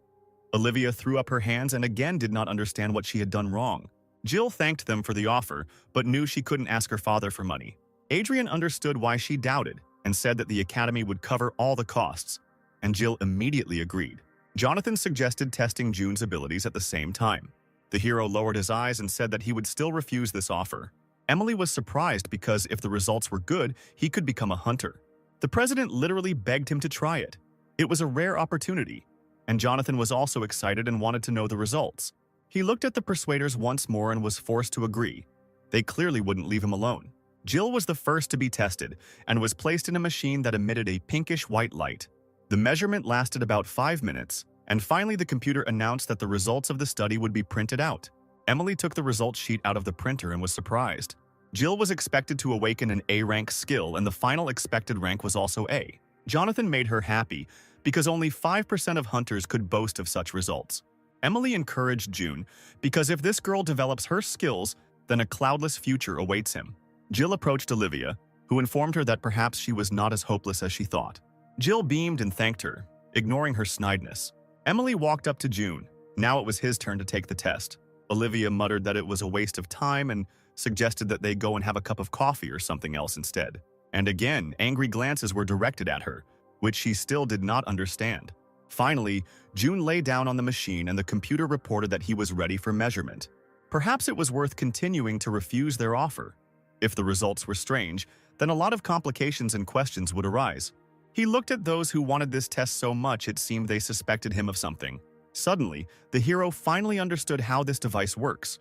Olivia threw up her hands and again did not understand what she had done wrong. Jill thanked them for the offer, but knew she couldn't ask her father for money. Adrian understood why she doubted and said that the academy would cover all the costs, and Jill immediately agreed. Jonathan suggested testing June's abilities at the same time. The hero lowered his eyes and said that he would still refuse this offer. Emily was surprised because if the results were good, he could become a hunter. The president literally begged him to try it. It was a rare opportunity, and Jonathan was also excited and wanted to know the results. He looked at the persuaders once more and was forced to agree. They clearly wouldn't leave him alone. Jill was the first to be tested and was placed in a machine that emitted a pinkish-white light. The measurement lasted about 5 minutes, and finally the computer announced that the results of the study would be printed out. Emily took the results sheet out of the printer and was surprised. Jill was expected to awaken an A-rank skill, and the final expected rank was also A. Jonathan made her happy because only 5% of hunters could boast of such results. Emily encouraged June because if this girl develops her skills, then a cloudless future awaits him. Jill approached Olivia, who informed her that perhaps she was not as hopeless as she thought. Jill beamed and thanked her, ignoring her snideness. Emily walked up to June. Now it was his turn to take the test. Olivia muttered that it was a waste of time and suggested that they go and have a cup of coffee or something else instead. And again, angry glances were directed at her, which she still did not understand. Finally, June lay down on the machine and the computer reported that he was ready for measurement. Perhaps it was worth continuing to refuse their offer. If the results were strange, then a lot of complications and questions would arise. He looked at those who wanted this test so much it seemed they suspected him of something. Suddenly, the hero finally understood how this device works.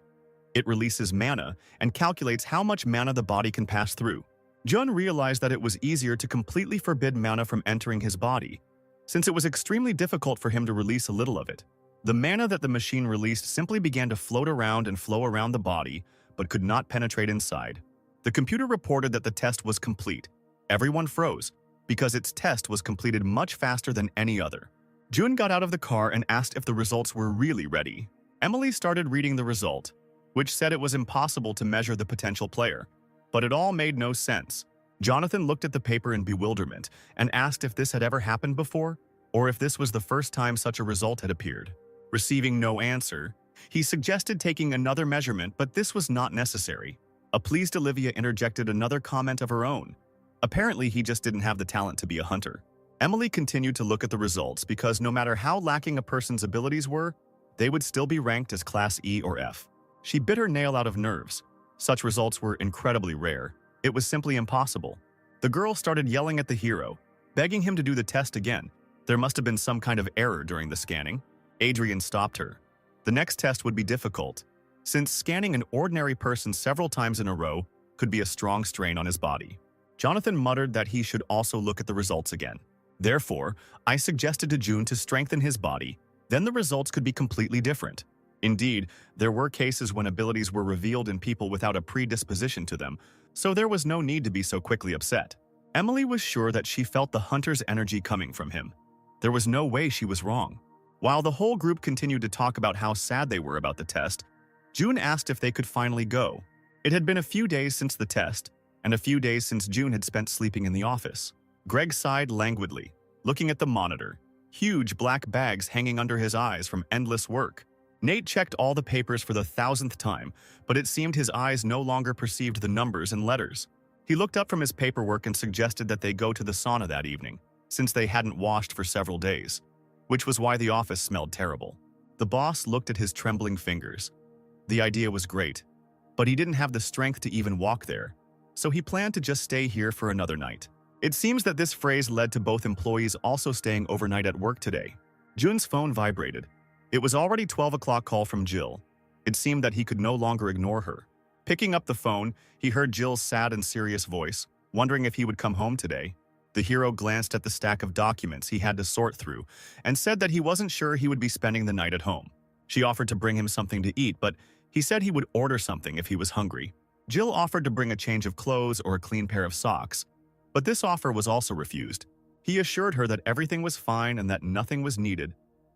It releases mana and calculates how much mana the body can pass through. Jun realized that it was easier to completely forbid mana from entering his body, since it was extremely difficult for him to release a little of it. The mana that the machine released simply began to float around and flow around the body, but could not penetrate inside. The computer reported that the test was complete. Everyone froze, because its test was completed much faster than any other. June got out of the car and asked if the results were really ready. Emily started reading the result, which said it was impossible to measure the potential player. But it all made no sense. Jonathan looked at the paper in bewilderment and asked if this had ever happened before, or if this was the first time such a result had appeared. Receiving no answer, he suggested taking another measurement, but this was not necessary. A pleased Olivia interjected another comment of her own. Apparently, he just didn't have the talent to be a hunter. Emily continued to look at the results because no matter how lacking a person's abilities were, they would still be ranked as Class E or F. She bit her nail out of nerves. Such results were incredibly rare. It was simply impossible. The girl started yelling at the hero, begging him to do the test again. There must have been some kind of error during the scanning. Adrian stopped her. The next test would be difficult, since scanning an ordinary person several times in a row could be a strong strain on his body. Jonathan muttered that he should also look at the results again. Therefore, I suggested to June to strengthen his body. Then the results could be completely different. Indeed, there were cases when abilities were revealed in people without a predisposition to them, so there was no need to be so quickly upset. Emily was sure that she felt the hunter's energy coming from him. There was no way she was wrong. While the whole group continued to talk about how sad they were about the test, June asked if they could finally go. It had been a few days since the test, and a few days since June had spent sleeping in the office. Greg sighed languidly, looking at the monitor, huge black bags hanging under his eyes from endless work. Nate checked all the papers for the 1,000th time, but it seemed his eyes no longer perceived the numbers and letters. He looked up from his paperwork and suggested that they go to the sauna that evening, since they hadn't washed for several days, which was why the office smelled terrible. The boss looked at his trembling fingers. The idea was great, but he didn't have the strength to even walk there, so he planned to just stay here for another night. It seems that this phrase led to both employees also staying overnight at work today. Jun's phone vibrated. It was already 12 o'clock call from Jill. It seemed that he could no longer ignore her. Picking up the phone, he heard Jill's sad and serious voice, wondering if he would come home today. The hero glanced at the stack of documents he had to sort through and said that he wasn't sure he would be spending the night at home. She offered to bring him something to eat, but he said he would order something if he was hungry. Jill offered to bring a change of clothes or a clean pair of socks, but this offer was also refused. He assured her that everything was fine and that nothing was needed,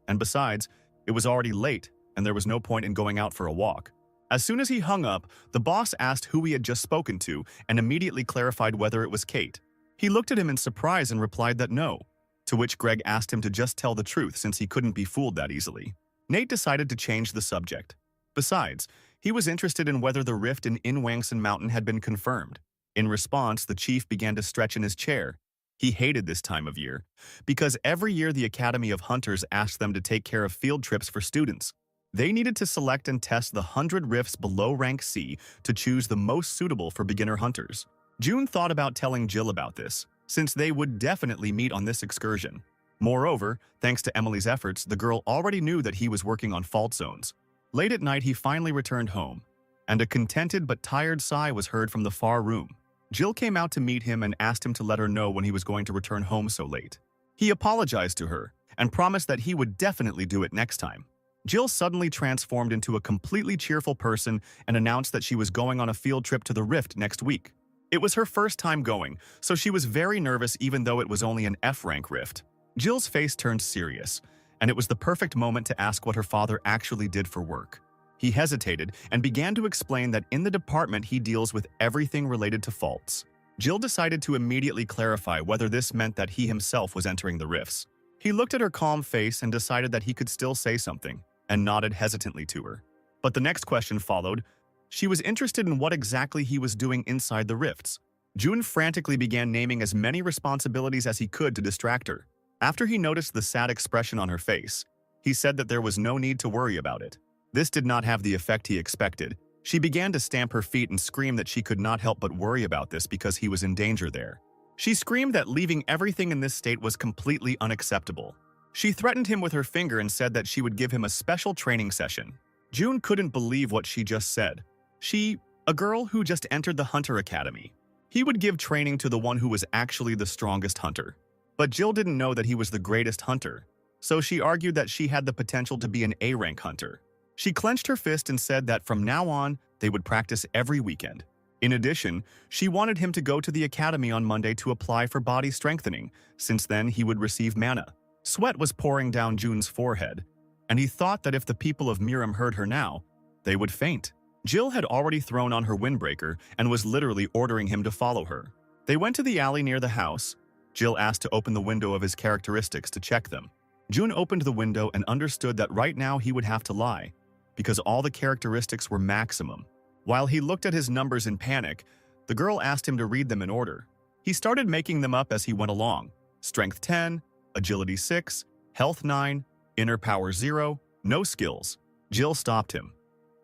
and besides, it was already late and there was no point in going out for a walk. As soon as he hung up, the boss asked who he had just spoken to and immediately clarified whether it was Kate. He looked at him in surprise and replied that no, to which Greg asked him to just tell the truth since he couldn't be fooled that easily. Nate decided to change the subject. Besides, he was interested in whether the rift in Inwangsan Mountain had been confirmed. In response, the chief began to stretch in his chair. He hated this time of year, because every year the Academy of Hunters asked them to take care of field trips for students. They needed to select and test the 100 rifts below rank C to choose the most suitable for beginner hunters. June thought about telling Jill about this, since they would definitely meet on this excursion. Moreover, thanks to Emily's efforts, the girl already knew that he was working on fault zones. Late at night, he finally returned home, and a contented but tired sigh was heard from the far room. Jill came out to meet him and asked him to let her know when he was going to return home so late. He apologized to her and promised that he would definitely do it next time. Jill suddenly transformed into a completely cheerful person and announced that she was going on a field trip to the Rift next week. It was her first time going, so she was very nervous even though it was only an F-rank rift. Jill's face turned serious, and it was the perfect moment to ask what her father actually did for work. He hesitated and began to explain that in the department he deals with everything related to faults. Jill decided to immediately clarify whether this meant that he himself was entering the rifts. He looked at her calm face and decided that he could still say something, and nodded hesitantly to her. But the next question followed. She was interested in what exactly he was doing inside the rifts. June frantically began naming as many responsibilities as he could to distract her. After he noticed the sad expression on her face, he said that there was no need to worry about it. This did not have the effect he expected. She began to stamp her feet and scream that she could not help but worry about this because he was in danger there. She screamed that leaving everything in this state was completely unacceptable. She threatened him with her finger and said that she would give him a special training session. June couldn't believe what she just said. She, a girl who just entered the Hunter Academy. He would give training to the one who was actually the strongest hunter. But Jill didn't know that he was the greatest hunter, so she argued that she had the potential to be an A-rank hunter. She clenched her fist and said that from now on, they would practice every weekend. In addition, she wanted him to go to the academy on Monday to apply for body strengthening, since then he would receive mana. Sweat was pouring down June's forehead, and he thought that if the people of Miram heard her now, they would faint. Jill had already thrown on her windbreaker and was literally ordering him to follow her. They went to the alley near the house. Jill asked to open the window of his characteristics to check them. June opened the window and understood that right now he would have to lie, because all the characteristics were maximum. While he looked at his numbers in panic, the girl asked him to read them in order. He started making them up as he went along. Strength 10, Agility 6, Health 9, Inner Power 0, no skills. Jill stopped him.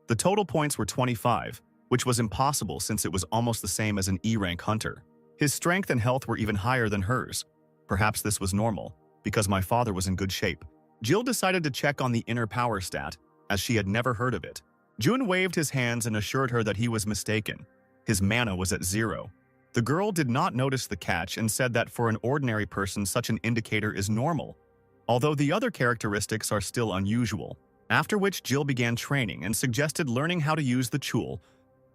The total points were 25, which was impossible since it was almost the same as an E-rank hunter. His strength and health were even higher than hers. Perhaps this was normal, because my father was in good shape. Jill decided to check on the inner power stat, as she had never heard of it. June waved his hands and assured her that he was mistaken. His mana was at 0. The girl did not notice the catch and said that for an ordinary person such an indicator is normal, although the other characteristics are still unusual. After which Jill began training and suggested learning how to use the Chul,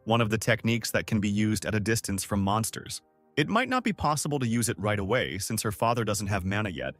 one of the techniques that can be used at a distance from monsters. It might not be possible to use it right away since her father doesn't have mana yet,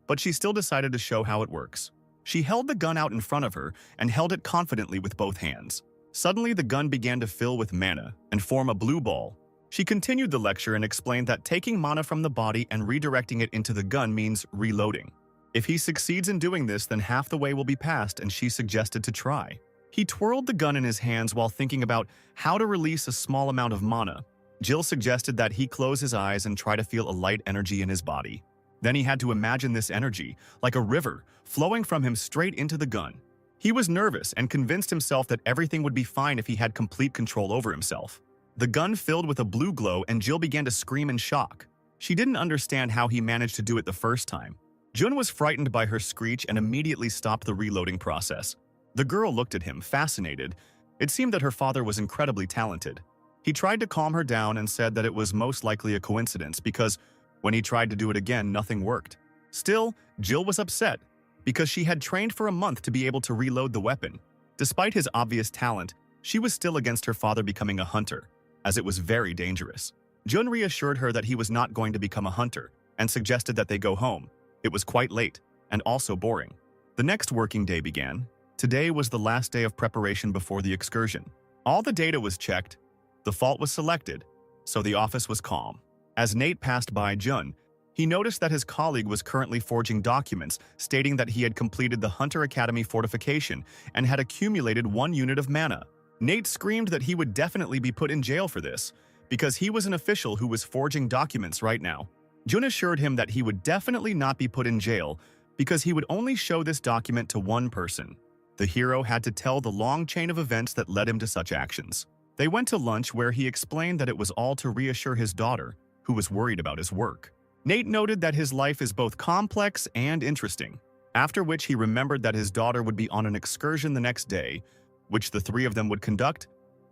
but she still decided to show how it works. She held the gun out in front of her and held it confidently with both hands. Suddenly, the gun began to fill with mana and form a blue ball. She continued the lecture and explained that taking mana from the body and redirecting it into the gun means reloading. If he succeeds in doing this, then half the way will be passed, and she suggested to try. He twirled the gun in his hands while thinking about how to release a small amount of mana. Jill suggested that he close his eyes and try to feel a light energy in his body. Then he had to imagine this energy, like a river, flowing from him straight into the gun. He was nervous and convinced himself that everything would be fine if he had complete control over himself. The gun filled with a blue glow and Jill began to scream in shock. She didn't understand how he managed to do it the first time. Jun was frightened by her screech and immediately stopped the reloading process. The girl looked at him, fascinated. It seemed that her father was incredibly talented. He tried to calm her down and said that it was most likely a coincidence because when he tried to do it again, nothing worked. Still, Jill was upset because she had trained for a month to be able to reload the weapon. Despite his obvious talent, she was still against her father becoming a hunter, as it was very dangerous. Jun reassured her that he was not going to become a hunter and suggested that they go home. It was quite late and also boring. The next working day began. Today was the last day of preparation before the excursion. All the data was checked, the fault was selected, so the office was calm. As Nate passed by Jun, he noticed that his colleague was currently forging documents stating that he had completed the Hunter Academy fortification and had accumulated 1 unit of mana. Nate screamed that he would definitely be put in jail for this, because he was an official who was forging documents right now. Jun assured him that he would definitely not be put in jail because he would only show this document to one person. The hero had to tell the long chain of events that led him to such actions. They went to lunch where he explained that it was all to reassure his daughter, who was worried about his work. Nate noted that his life is both complex and interesting, after which he remembered that his daughter would be on an excursion the next day, which the 3 of them would conduct,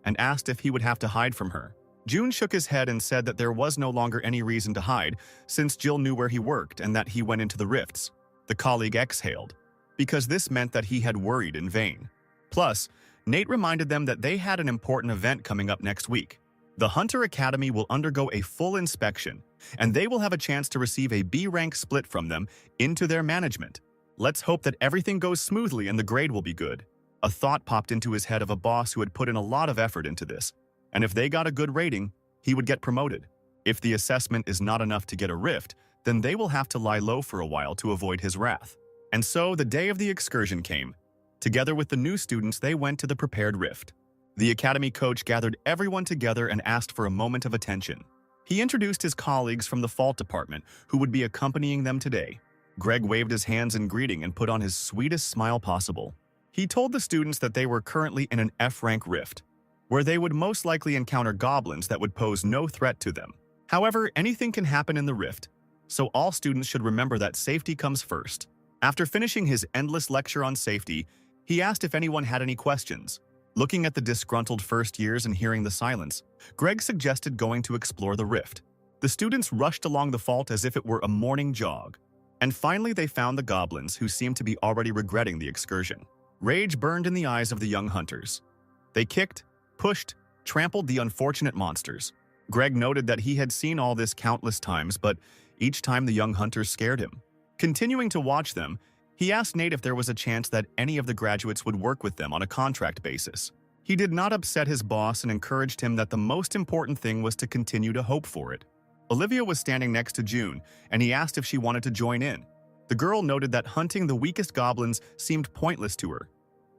and asked if he would have to hide from her. Jun shook his head and said that there was no longer any reason to hide, since Jill knew where he worked and that he went into the rifts. The colleague exhaled, because this meant that he had worried in vain. Plus, Nate reminded them that they had an important event coming up next week. The Hunter Academy will undergo a full inspection, and they will have a chance to receive a B-rank split from them into their management. Let's hope that everything goes smoothly and the grade will be good. A thought popped into his head of a boss who had put in a lot of effort into this, and if they got a good rating, he would get promoted. If the assessment is not enough to get a rift, then they will have to lie low for a while to avoid his wrath. And so the day of the excursion came. Together with the new students, they went to the prepared rift. The academy coach gathered everyone together and asked for a moment of attention. He introduced his colleagues from the fault department who would be accompanying them today. Greg waved his hands in greeting and put on his sweetest smile possible. He told the students that they were currently in an F-rank rift, where they would most likely encounter goblins that would pose no threat to them. However, anything can happen in the rift, so all students should remember that safety comes first. After finishing his endless lecture on safety, he asked if anyone had any questions. Looking at the disgruntled first years and hearing the silence, Greg suggested going to explore the rift. The students rushed along the fault as if it were a morning jog. And finally they found the goblins, who seemed to be already regretting the excursion. Rage burned in the eyes of the young hunters. They kicked, pushed, trampled the unfortunate monsters. Greg noted that he had seen all this countless times, but each time the young hunters scared him. Continuing to watch them, he asked Nate if there was a chance that any of the graduates would work with them on a contract basis. He did not upset his boss and encouraged him that the most important thing was to continue to hope for it. Olivia was standing next to June, and he asked if she wanted to join in. The girl noted that hunting the weakest goblins seemed pointless to her,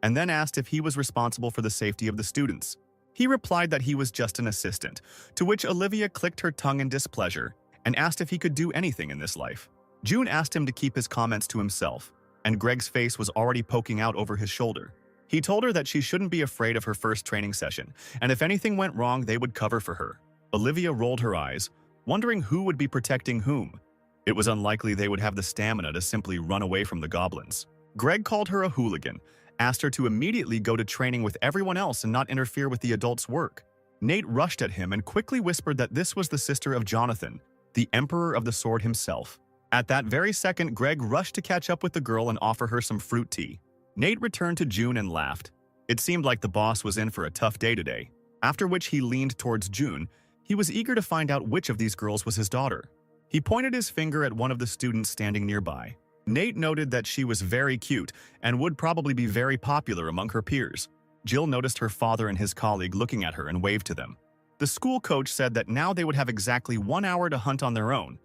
and then asked if he was responsible for the safety of the students. He replied that he was just an assistant, to which Olivia clicked her tongue in displeasure and asked if he could do anything in this life. June asked him to keep his comments to himself, and Greg's face was already poking out over his shoulder. He told her that she shouldn't be afraid of her first training session, and if anything went wrong, they would cover for her. Olivia rolled her eyes, wondering who would be protecting whom. It was unlikely they would have the stamina to simply run away from the goblins. Greg called her a hooligan, asked her to immediately go to training with everyone else and not interfere with the adults' work. Nate rushed at him and quickly whispered that this was the sister of Jonathan, the Emperor of the Sword himself. At that very second, Greg rushed to catch up with the girl and offer her some fruit tea. Nate returned to June and laughed. It seemed like the boss was in for a tough day today, after which he leaned towards June. He was eager to find out which of these girls was his daughter. He pointed his finger at one of the students standing nearby. Nate noted that she was very cute and would probably be very popular among her peers. Jill noticed her father and his colleague looking at her and waved to them. The school coach said that now they would have exactly 1 hour to hunt on their own,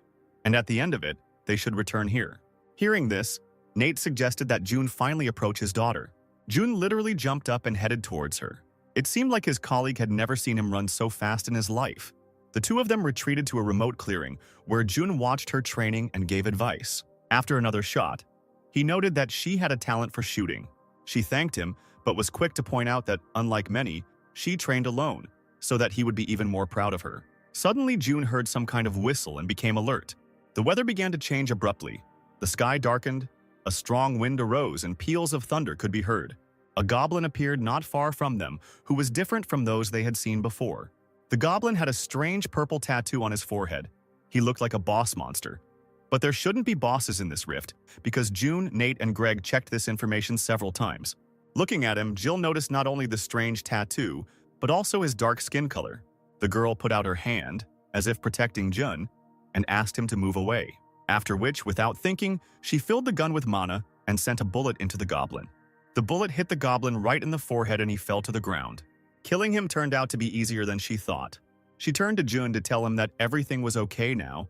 and at the end of it, they should return here. Hearing this, Nate suggested that June finally approach his daughter. June literally jumped up and headed towards her. It seemed like his colleague had never seen him run so fast in his life. The two of them retreated to a remote clearing, where June watched her training and gave advice. After another shot, he noted that she had a talent for shooting. She thanked him, but was quick to point out that, unlike many, she trained alone, so that he would be even more proud of her. Suddenly, June heard some kind of whistle and became alert. The weather began to change abruptly. The sky darkened, a strong wind arose, and peals of thunder could be heard. A goblin appeared not far from them, who was different from those they had seen before. The goblin had a strange purple tattoo on his forehead. He looked like a boss monster. But there shouldn't be bosses in this rift, because June, Nate, and Greg checked this information several times. Looking at him, Jill noticed not only the strange tattoo, but also his dark skin color. The girl put out her hand, as if protecting Jun, and asked him to move away. After which, without thinking, she filled the gun with mana and sent a bullet into the goblin. The bullet hit the goblin right in the forehead and he fell to the ground. Killing him turned out to be easier than she thought. She turned to Jun to tell him that everything was okay now,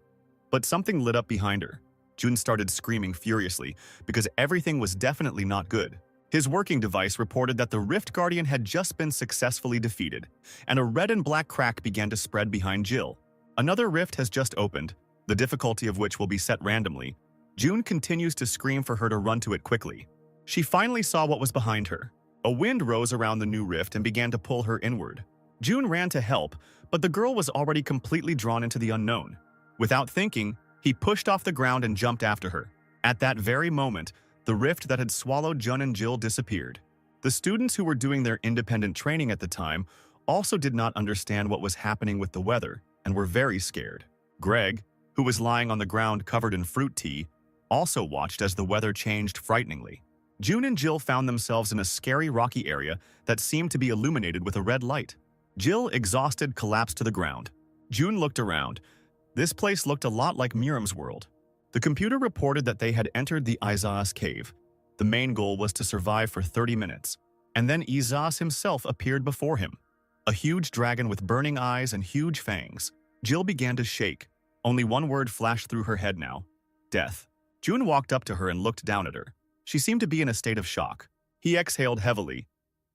but something lit up behind her. Jun started screaming furiously because everything was definitely not good. His working device reported that the Rift Guardian had just been successfully defeated, and a red and black crack began to spread behind Jill. Another rift has just opened, the difficulty of which will be set randomly. June continues to scream for her to run to it quickly. She finally saw what was behind her. A wind rose around the new rift and began to pull her inward. June ran to help, but the girl was already completely drawn into the unknown. Without thinking, he pushed off the ground and jumped after her. At that very moment, the rift that had swallowed Jun and Jill disappeared. The students who were doing their independent training at the time also did not understand what was happening with the weather and were very scared. Greg, who was lying on the ground covered in fruit tea, also watched as the weather changed frighteningly. June and Jill found themselves in a scary rocky area that seemed to be illuminated with a red light. Jill, exhausted, collapsed to the ground. June looked around. This place looked a lot like Miriam's world. The computer reported that they had entered the Izas cave. The main goal was to survive for 30 minutes, and then Izas himself appeared before him. A huge dragon with burning eyes and huge fangs. Jill began to shake. Only one word flashed through her head now: death. June walked up to her and looked down at her. She seemed to be in a state of shock. He exhaled heavily.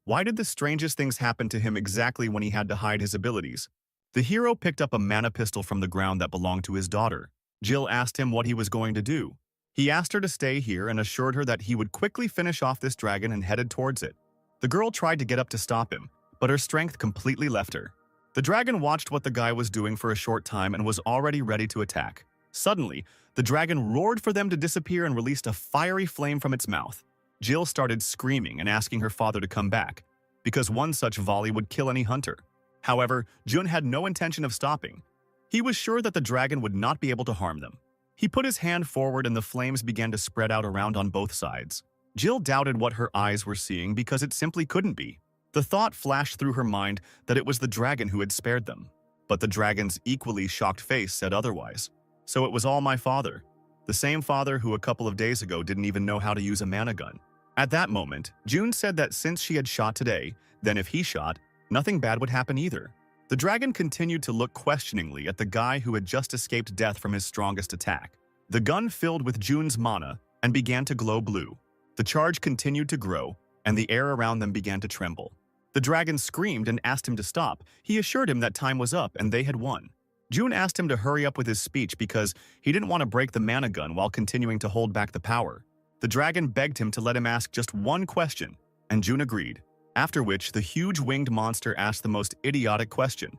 Why did the strangest things happen to him exactly when he had to hide his abilities? The hero picked up a mana pistol from the ground that belonged to his daughter. Jill asked him what he was going to do. He asked her to stay here and assured her that he would quickly finish off this dragon and headed towards it. The girl tried to get up to stop him, but her strength completely left her. The dragon watched what the guy was doing for a short time and was already ready to attack. Suddenly, the dragon roared for them to disappear and released a fiery flame from its mouth. Jill started screaming and asking her father to come back, because one such volley would kill any hunter. However, Jun had no intention of stopping. He was sure that the dragon would not be able to harm them. He put his hand forward and the flames began to spread out around on both sides. Jill doubted what her eyes were seeing because it simply couldn't be. The thought flashed through her mind that it was the dragon who had spared them. But the dragon's equally shocked face said otherwise. So it was all my father. The same father who a couple of days ago didn't even know how to use a mana gun. At that moment, June said that since she had shot today, then if he shot, nothing bad would happen either. The dragon continued to look questioningly at the guy who had just escaped death from his strongest attack. The gun filled with June's mana and began to glow blue. The charge continued to grow, and the air around them began to tremble. The dragon screamed and asked him to stop. He assured him that time was up and they had won. June asked him to hurry up with his speech because he didn't want to break the mana gun while continuing to hold back the power. The dragon begged him to let him ask just one question, and June agreed. After which, the huge winged monster asked the most idiotic question.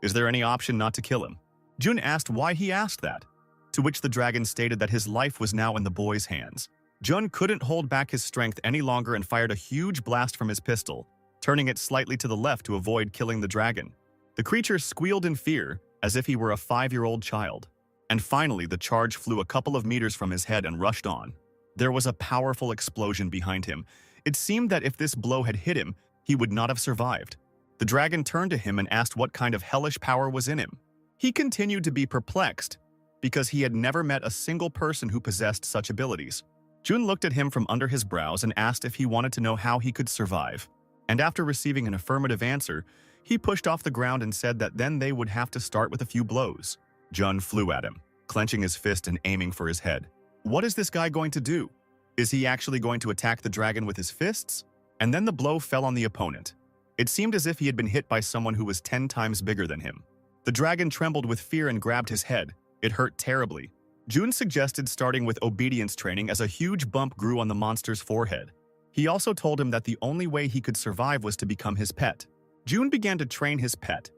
Is there any option not to kill him? June asked why he asked that, to which the dragon stated that his life was now in the boy's hands. Jun couldn't hold back his strength any longer and fired a huge blast from his pistol, turning it slightly to the left to avoid killing the dragon. The creature squealed in fear, as if he were a 5-year-old child. And finally, the charge flew a couple of meters from his head and rushed on. There was a powerful explosion behind him. It seemed that if this blow had hit him, he would not have survived. The dragon turned to him and asked what kind of hellish power was in him. He continued to be perplexed, because he had never met a single person who possessed such abilities. Jun looked at him from under his brows and asked if he wanted to know how he could survive. And after receiving an affirmative answer, he pushed off the ground and said that then they would have to start with a few blows. Jun flew at him, clenching his fist and aiming for his head. What is this guy going to do? Is he actually going to attack the dragon with his fists? And then the blow fell on the opponent. It seemed as if he had been hit by someone who was 10 times bigger than him. The dragon trembled with fear and grabbed his head. It hurt terribly. June suggested starting with obedience training as a huge bump grew on the monster's forehead. He also told him that the only way he could survive was to become his pet. June began to train his pet,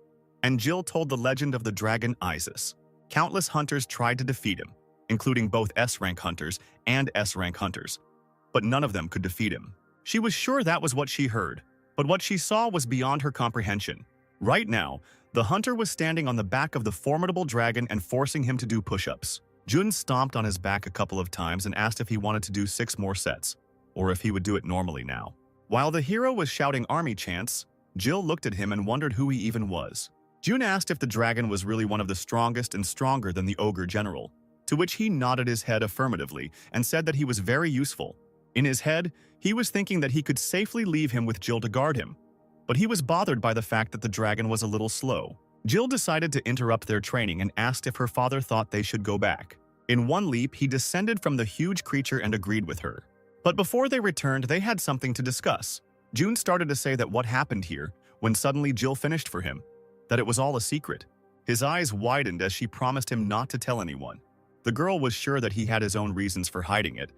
and Jill told the legend of the dragon Isis. Countless hunters tried to defeat him, including both S-rank hunters and S-rank hunters, but none of them could defeat him. She was sure that was what she heard, but what she saw was beyond her comprehension. Right now, the hunter was standing on the back of the formidable dragon and forcing him to do push-ups. Jun stomped on his back a couple of times and asked if he wanted to do 6 more sets, or if he would do it normally now. While the hero was shouting army chants, Jill looked at him and wondered who he even was. Jun asked if the dragon was really one of the strongest and stronger than the ogre general, to which he nodded his head affirmatively and said that he was very useful. In his head, he was thinking that he could safely leave him with Jill to guard him, but he was bothered by the fact that the dragon was a little slow. Jill decided to interrupt their training and asked if her father thought they should go back. In one leap, he descended from the huge creature and agreed with her. But before they returned, they had something to discuss. June started to say that what happened here, when suddenly Jill finished for him, that it was all a secret. His eyes widened as she promised him not to tell anyone. The girl was sure that he had his own reasons for hiding it,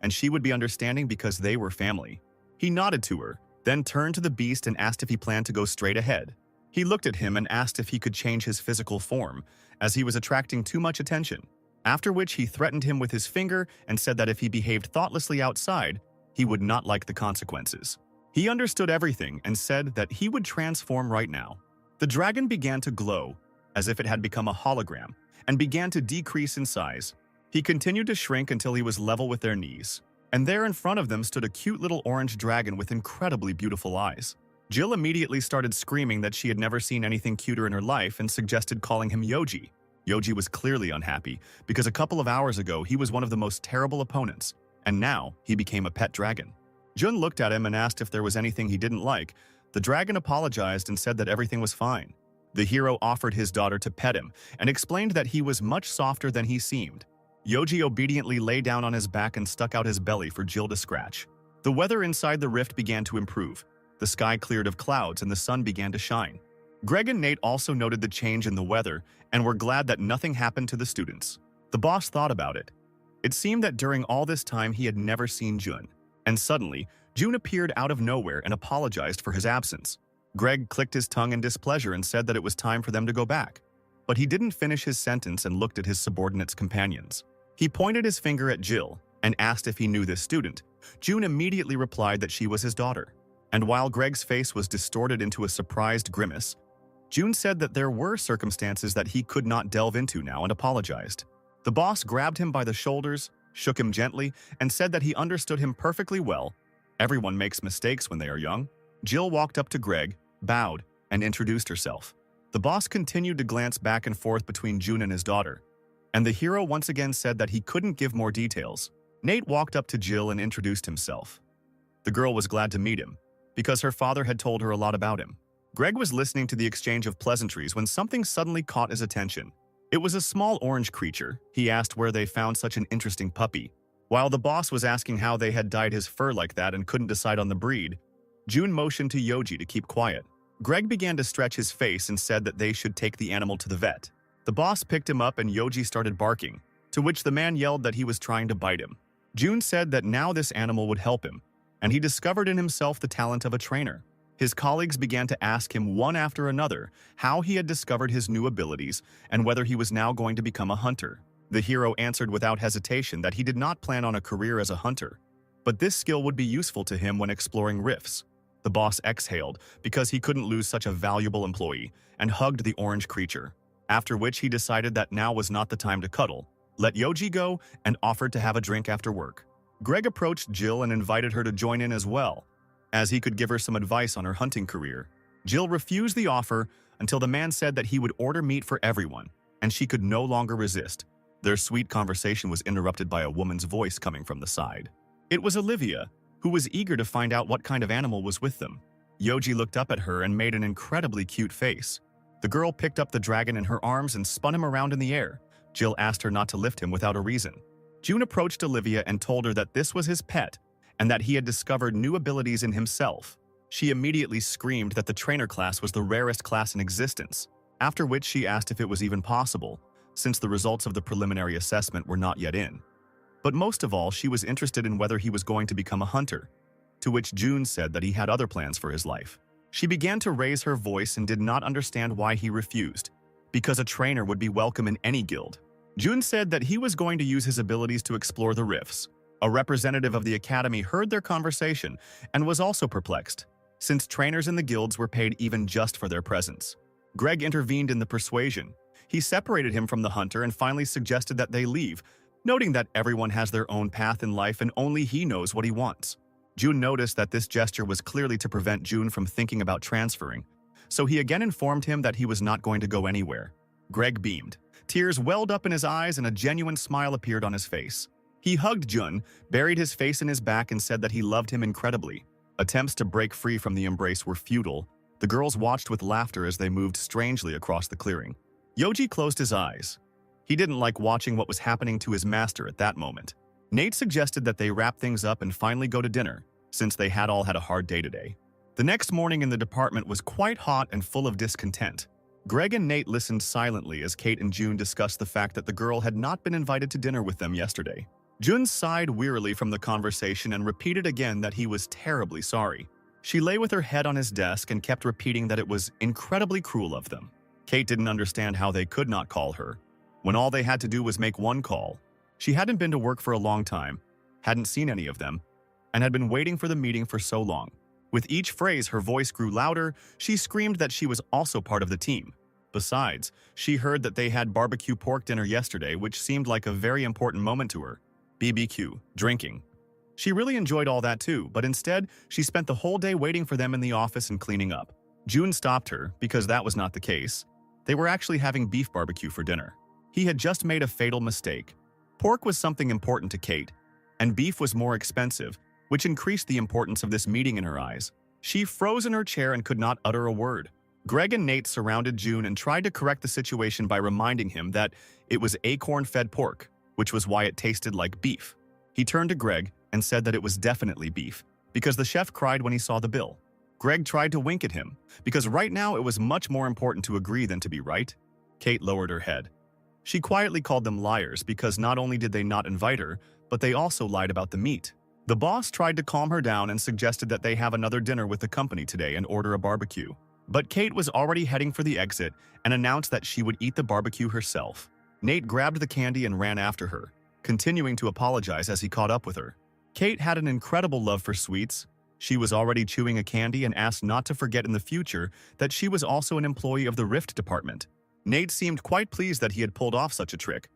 and she would be understanding because they were family. He nodded to her, then turned to the beast and asked if he planned to go straight ahead. He looked at him and asked if he could change his physical form, as he was attracting too much attention. After which he threatened him with his finger and said that if he behaved thoughtlessly outside, he would not like the consequences. He understood everything and said that he would transform right now. The dragon began to glow, as if it had become a hologram, and began to decrease in size. He continued to shrink until he was level with their knees. And there in front of them stood a cute little orange dragon with incredibly beautiful eyes. Jill immediately started screaming that she had never seen anything cuter in her life and suggested calling him Yoji. Yoji was clearly unhappy, because a couple of hours ago he was one of the most terrible opponents, and now he became a pet dragon. Jun looked at him and asked if there was anything he didn't like. The dragon apologized and said that everything was fine. The hero offered his daughter to pet him and explained that he was much softer than he seemed. Yoji obediently lay down on his back and stuck out his belly for Jill to scratch. The weather inside the rift began to improve. The sky cleared of clouds and the sun began to shine. Greg and Nate also noted the change in the weather and were glad that nothing happened to the students. The boss thought about it. It seemed that during all this time he had never seen Jun, and suddenly, Jun appeared out of nowhere and apologized for his absence. Greg clicked his tongue in displeasure and said that it was time for them to go back. But he didn't finish his sentence and looked at his subordinates' companions. He pointed his finger at Jill and asked if he knew this student. Jun immediately replied that she was his daughter. And while Greg's face was distorted into a surprised grimace, Jun said that there were circumstances that he could not delve into now and apologized. The boss grabbed him by the shoulders, shook him gently, and said that he understood him perfectly well. Everyone makes mistakes when they are young. Jill walked up to Greg, bowed, and introduced herself. The boss continued to glance back and forth between Jun and his daughter, and the hero once again said that he couldn't give more details. Nate walked up to Jill and introduced himself. The girl was glad to meet him, because her father had told her a lot about him. Greg was listening to the exchange of pleasantries when something suddenly caught his attention. It was a small orange creature. He asked where they found such an interesting puppy. While the boss was asking how they had dyed his fur like that and couldn't decide on the breed, Jun motioned to Yoji to keep quiet. Greg began to stretch his face and said that they should take the animal to the vet. The boss picked him up and Yoji started barking, to which the man yelled that he was trying to bite him. Jun said that now this animal would help him, and he discovered in himself the talent of a trainer. His colleagues began to ask him one after another how he had discovered his new abilities and whether he was now going to become a hunter. The hero answered without hesitation that he did not plan on a career as a hunter, but this skill would be useful to him when exploring rifts. The boss exhaled because he couldn't lose such a valuable employee and hugged the orange creature, after which he decided that now was not the time to cuddle, let Yoji go, and offered to have a drink after work. Greg approached Jill and invited her to join in as well, as he could give her some advice on her hunting career. Jill refused the offer until the man said that he would order meat for everyone, and she could no longer resist. Their sweet conversation was interrupted by a woman's voice coming from the side. It was Olivia, who was eager to find out what kind of animal was with them. Yoji looked up at her and made an incredibly cute face. The girl picked up the dragon in her arms and spun him around in the air. Jill asked her not to lift him without a reason. Jun approached Olivia and told her that this was his pet, and that he had discovered new abilities in himself. She immediately screamed that the trainer class was the rarest class in existence, after which she asked if it was even possible, since the results of the preliminary assessment were not yet in. But most of all, she was interested in whether he was going to become a hunter. to which June said that he had other plans for his life. She began to raise her voice and did not understand why he refused, because a trainer would be welcome in any guild. June said that he was going to use his abilities to explore the rifts. A representative of the academy heard their conversation and was also perplexed, since trainers in the guilds were paid even just for their presence. Greg intervened in the persuasion. He separated him from the hunter and finally suggested that they leave, noting that everyone has their own path in life and only he knows what he wants. June noticed that this gesture was clearly to prevent June from thinking about transferring, so he again informed him that he was not going to go anywhere. Greg beamed. Tears welled up in his eyes and a genuine smile appeared on his face. He hugged Jun, buried his face in his back and said that he loved him incredibly. Attempts to break free from the embrace were futile. The girls watched with laughter as they moved strangely across the clearing. Yoji closed his eyes. He didn't like watching what was happening to his master at that moment. Nate suggested that they wrap things up and finally go to dinner, since they had all had a hard day today. The next morning in the department was quite hot and full of discontent. Greg and Nate listened silently as Kate and June discussed the fact that the girl had not been invited to dinner with them yesterday. June sighed wearily from the conversation and repeated again that he was terribly sorry. She lay with her head on his desk and kept repeating that it was incredibly cruel of them. Kate didn't understand how they could not call her, when all they had to do was make one call. She hadn't been to work for a long time, hadn't seen any of them, and had been waiting for the meeting for so long. With each phrase, her voice grew louder. She screamed that she was also part of the team. Besides, she heard that they had barbecue pork dinner yesterday, which seemed like a very important moment to her. BBQ, drinking. She really enjoyed all that too, but instead, she spent the whole day waiting for them in the office and cleaning up. June stopped her, because that was not the case. They were actually having beef barbecue for dinner. He had just made a fatal mistake. Pork was something important to Kate, and beef was more expensive, which increased the importance of this meeting in her eyes. She froze in her chair and could not utter a word. Greg and Nate surrounded June and tried to correct the situation by reminding him that it was acorn-fed pork, which was why it tasted like beef. He turned to Greg and said that it was definitely beef, because the chef cried when he saw the bill. Greg tried to wink at him, because right now it was much more important to agree than to be right. Kate lowered her head. She quietly called them liars because not only did they not invite her, but they also lied about the meat. The boss tried to calm her down and suggested that they have another dinner with the company today and order a barbecue. But Kate was already heading for the exit and announced that she would eat the barbecue herself. Nate grabbed the candy and ran after her, continuing to apologize as he caught up with her. Kate had an incredible love for sweets. She was already chewing a candy and asked not to forget in the future that she was also an employee of the Rift department. Nate seemed quite pleased that he had pulled off such a trick,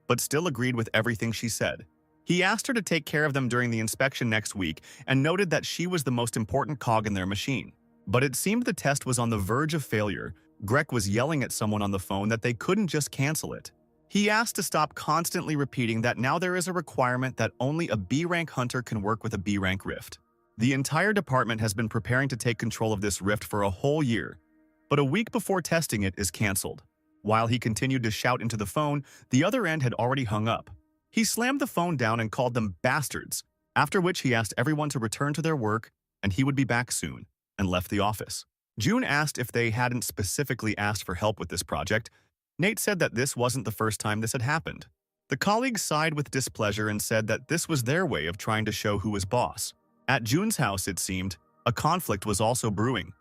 but still agreed with everything she said. He asked her to take care of them during the inspection next week and noted that she was the most important cog in their machine. But it seemed the test was on the verge of failure. Greg was yelling at someone on the phone that they couldn't just cancel it. He asked to stop constantly repeating that now there is a requirement that only a B-rank hunter can work with a B-rank rift. The entire department has been preparing to take control of this rift for a whole year, but a week before testing it is canceled. While he continued to shout into the phone, the other end had already hung up. He slammed the phone down and called them bastards, after which he asked everyone to return to their work and he would be back soon, and left the office. June asked if they hadn't specifically asked for help with this project. Nate said that this wasn't the first time this had happened. The colleagues sighed with displeasure and said that this was their way of trying to show who was boss. At June's house, it seemed, a conflict was also brewing.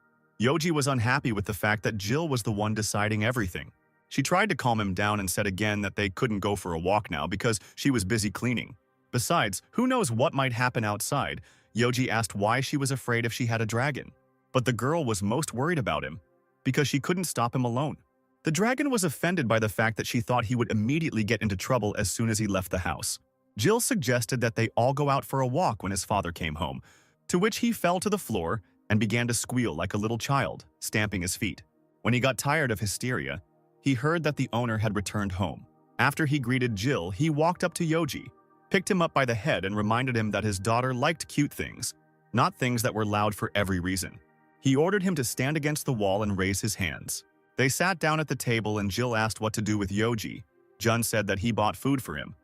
Yoji was unhappy with the fact that Jill was the one deciding everything. She tried to calm him down and said again that they couldn't go for a walk now because she was busy cleaning. Besides, who knows what might happen outside? Yoji asked why she was afraid if she had a dragon. But the girl was most worried about him, because she couldn't stop him alone. The dragon was offended by the fact that she thought he would immediately get into trouble as soon as he left the house. Jill suggested that they all go out for a walk when his father came home, to which he fell to the floor and began to squeal like a little child, stamping his feet. When he got tired of hysteria, he heard that the owner had returned home. After he greeted Jill, he walked up to Yoji, picked him up by the head and reminded him that his daughter liked cute things, not things that were loud for every reason. He ordered him to stand against the wall and raise his hands. They sat down at the table and Jill asked what to do with Yoji. Jun said that he bought food for him,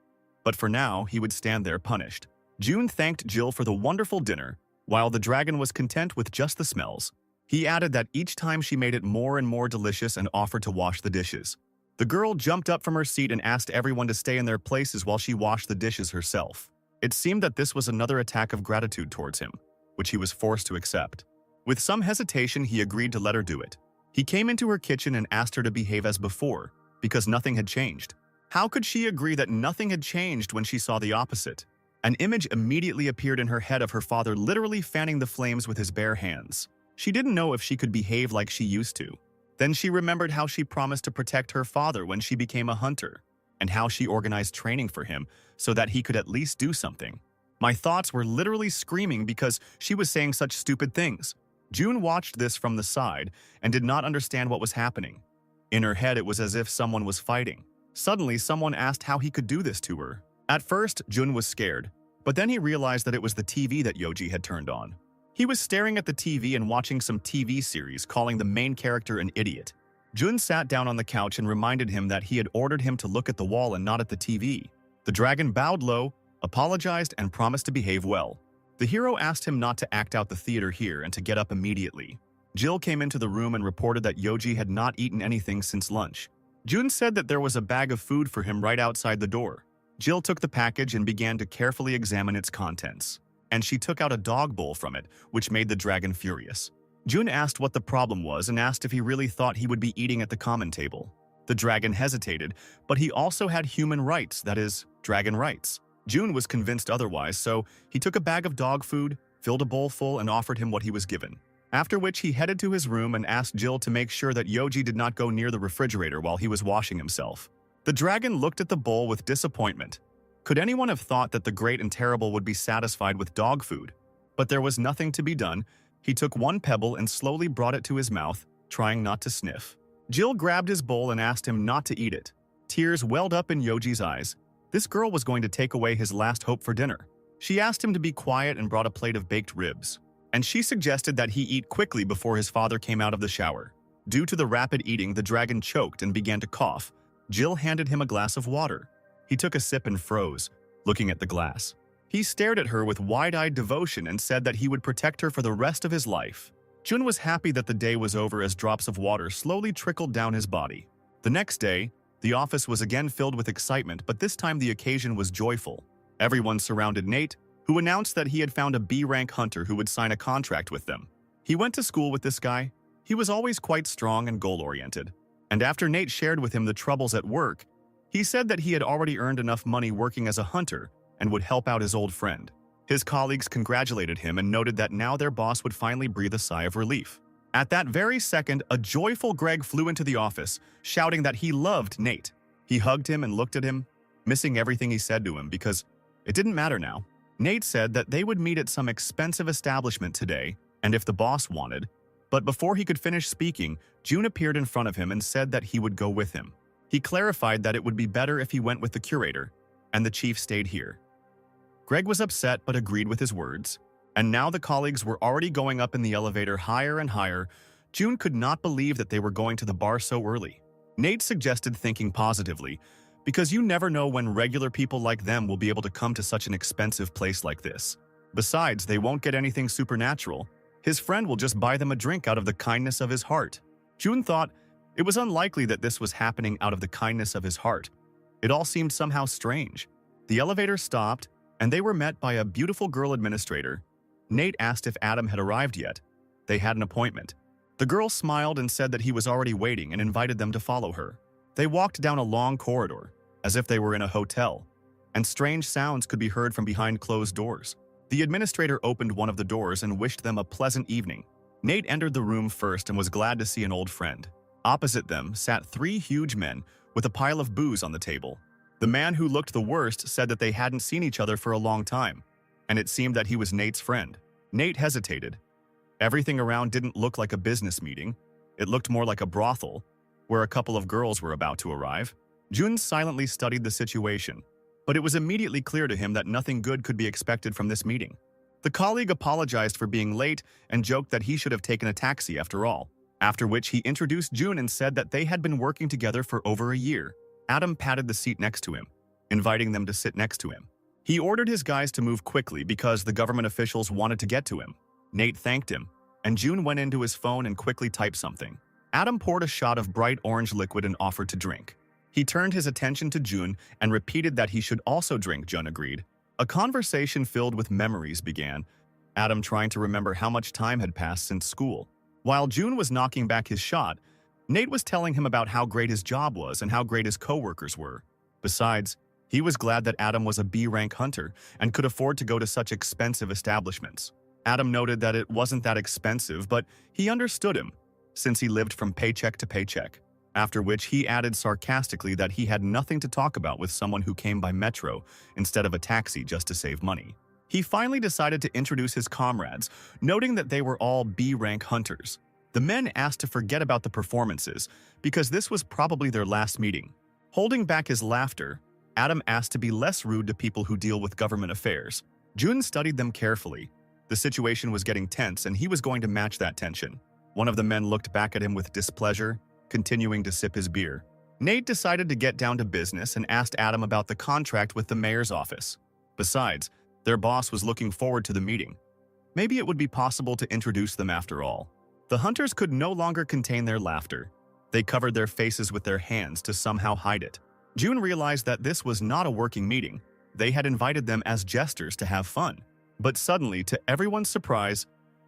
but for now he would stand there punished. June thanked Jill for the wonderful dinner, while the dragon was content with just the smells. He added that each time she made it more and more delicious and offered to wash the dishes. The girl jumped up from her seat and asked everyone to stay in their places while she washed the dishes herself. It seemed that this was another attack of gratitude towards him. which he was forced to accept. With some hesitation, he agreed to let her do it. He came into her kitchen and asked her to behave as before, because nothing had changed. How could she agree that nothing had changed when she saw the opposite? An image immediately appeared in her head of her father literally fanning the flames with his bare hands. She didn't know if she could behave like she used to. Then she remembered how she promised to protect her father when she became a hunter, and how she organized training for him so that he could at least do something. My thoughts were literally screaming because she was saying such stupid things. June watched this from the side and did not understand what was happening. In her head, it was as if someone was fighting. Suddenly, someone asked how he could do this to her. At first, June was scared, but then he realized that it was the TV that Yoji had turned on. He was staring at the TV and watching some TV series, calling the main character an idiot. Jun sat down on the couch and reminded him that he had ordered him to look at the wall and not at the TV. The dragon bowed low, apologized, and promised to behave well. The hero asked him not to act out the theater here and to get up immediately. Jill came into the room and reported that Yoji had not eaten anything since lunch. Jun said that there was a bag of food for him right outside the door. Jill took the package and began to carefully examine its contents. And she took out a dog bowl from it, which made the dragon furious. Jun asked what the problem was and asked if he really thought he would be eating at the common table. The dragon hesitated, but he also had human rights, that is, dragon rights. Jun was convinced otherwise, so he took a bag of dog food, filled a bowl full, and offered him what he was given. After which he headed to his room and asked Jill to make sure that Yoji did not go near the refrigerator while he was washing himself. The dragon looked at the bowl with disappointment. Could anyone have thought that the great and terrible would be satisfied with dog food? But there was nothing to be done. He took one pebble and slowly brought it to his mouth, trying not to sniff. Jill grabbed his bowl and asked him not to eat it. Tears welled up in Yoji's eyes. This girl was going to take away his last hope for dinner. She asked him to be quiet and brought a plate of baked ribs. And she suggested that he eat quickly before his father came out of the shower. Due to the rapid eating, the dragon choked and began to cough. Jill handed him a glass of water. He took a sip and froze, looking at the glass. He stared at her with wide-eyed devotion and said that he would protect her for the rest of his life. Jun was happy that the day was over as drops of water slowly trickled down his body. The next day, the office was again filled with excitement, but this time the occasion was joyful. Everyone surrounded Nate, who announced that he had found a B-rank hunter who would sign a contract with them. He went to school with this guy. He was always quite strong and goal-oriented. And after Nate shared with him the troubles at work, he said that he had already earned enough money working as a hunter and would help out his old friend. His colleagues congratulated him and noted that now their boss would finally breathe a sigh of relief. At that very second, a joyful Greg flew into the office, shouting that he loved Nate. He hugged him and looked at him, missing everything he said to him because it didn't matter now. Nate said that they would meet at some expensive establishment today, and if the boss wanted. But before he could finish speaking, June appeared in front of him and said that he would go with him. He clarified that it would be better if he went with the curator, and the chief stayed here. Greg was upset but agreed with his words, and now the colleagues were already going up in the elevator higher and higher. June could not believe that they were going to the bar so early. Nate suggested thinking positively, because you never know when regular people like them will be able to come to such an expensive place like this. Besides, they won't get anything supernatural. His friend will just buy them a drink out of the kindness of his heart. June thought it was unlikely that this was happening out of the kindness of his heart. It all seemed somehow strange. The elevator stopped, and they were met by a beautiful girl administrator. Nate asked if Adam had arrived yet. They had an appointment. The girl smiled and said that he was already waiting and invited them to follow her. They walked down a long corridor, as if they were in a hotel, and strange sounds could be heard from behind closed doors. The administrator opened one of the doors and wished them a pleasant evening. Nate entered the room first and was glad to see an old friend. Opposite them sat three huge men with a pile of booze on the table. The man who looked the worst said that they hadn't seen each other for a long time, and it seemed that he was Nate's friend. Nate hesitated. Everything around didn't look like a business meeting. It looked more like a brothel, where a couple of girls were about to arrive. Jun silently studied the situation, but it was immediately clear to him that nothing good could be expected from this meeting. The colleague apologized for being late and joked that he should have taken a taxi after all, after which he introduced Jun and said that they had been working together for over a year. Adam patted the seat next to him, inviting them to sit next to him. He ordered his guys to move quickly because the government officials wanted to get to him. Nate thanked him, and Jun went into his phone and quickly typed something. Adam poured a shot of bright orange liquid and offered to drink. He turned his attention to Jun and repeated that he should also drink. Jun agreed. A conversation filled with memories began. Adam trying to remember how much time had passed since school. While June was knocking back his shot, Nate was telling him about how great his job was and how great his coworkers were. Besides, he was glad that Adam was a B-rank hunter and could afford to go to such expensive establishments. Adam noted that it wasn't that expensive, but he understood him, since he lived from paycheck to paycheck. After which he added sarcastically that he had nothing to talk about with someone who came by metro instead of a taxi just to save money. He finally decided to introduce his comrades, noting that they were all B-rank hunters. The men asked to forget about the performances, because this was probably their last meeting. Holding back his laughter, Adam asked to be less rude to people who deal with government affairs. June studied them carefully. The situation was getting tense, and he was going to match that tension. One of the men looked back at him with displeasure, continuing to sip his beer. Nate decided to get down to business and asked Adam about the contract with the mayor's office. Besides, their boss was looking forward to the meeting. Maybe it would be possible to introduce them after all. The hunters could no longer contain their laughter. They covered their faces with their hands to somehow hide it. June realized that this was not a working meeting. They had invited them as jesters to have fun. But suddenly, to everyone's surprise,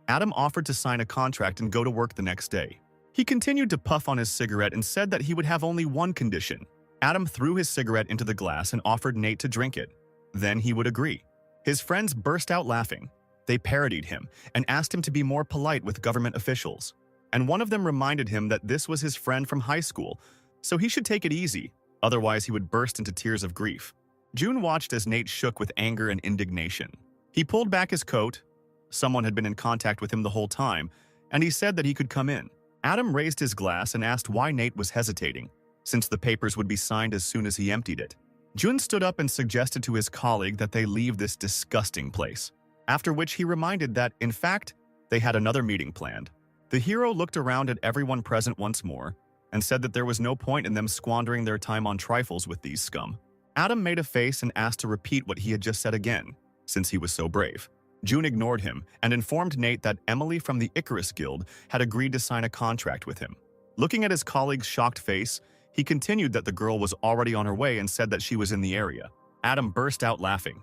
Adam offered to sign a contract and go to work the next day. He continued to puff on his cigarette and said that he would have only one condition. Adam threw his cigarette into the glass and offered Nate to drink it. Then he would agree. His friends burst out laughing. They parodied him and asked him to be more polite with government officials. And one of them reminded him that this was his friend from high school, so he should take it easy, otherwise he would burst into tears of grief. June watched as Nate shook with anger and indignation. He pulled back his coat. Someone had been in contact with him the whole time, and he said that he could come in. Adam raised his glass and asked why Nate was hesitating, since the papers would be signed as soon as he emptied it. June stood up and suggested to his colleague that they leave this disgusting place, after which he reminded that, in fact, they had another meeting planned. The hero looked around at everyone present once more and said that there was no point in them squandering their time on trifles with these scum. Adam made a face and asked to repeat what he had just said again, since he was so brave. June ignored him and informed Nate that Emily from the Icarus Guild had agreed to sign a contract with him. Looking at his colleague's shocked face, he continued that the girl was already on her way and said that she was in the area. Adam burst out laughing.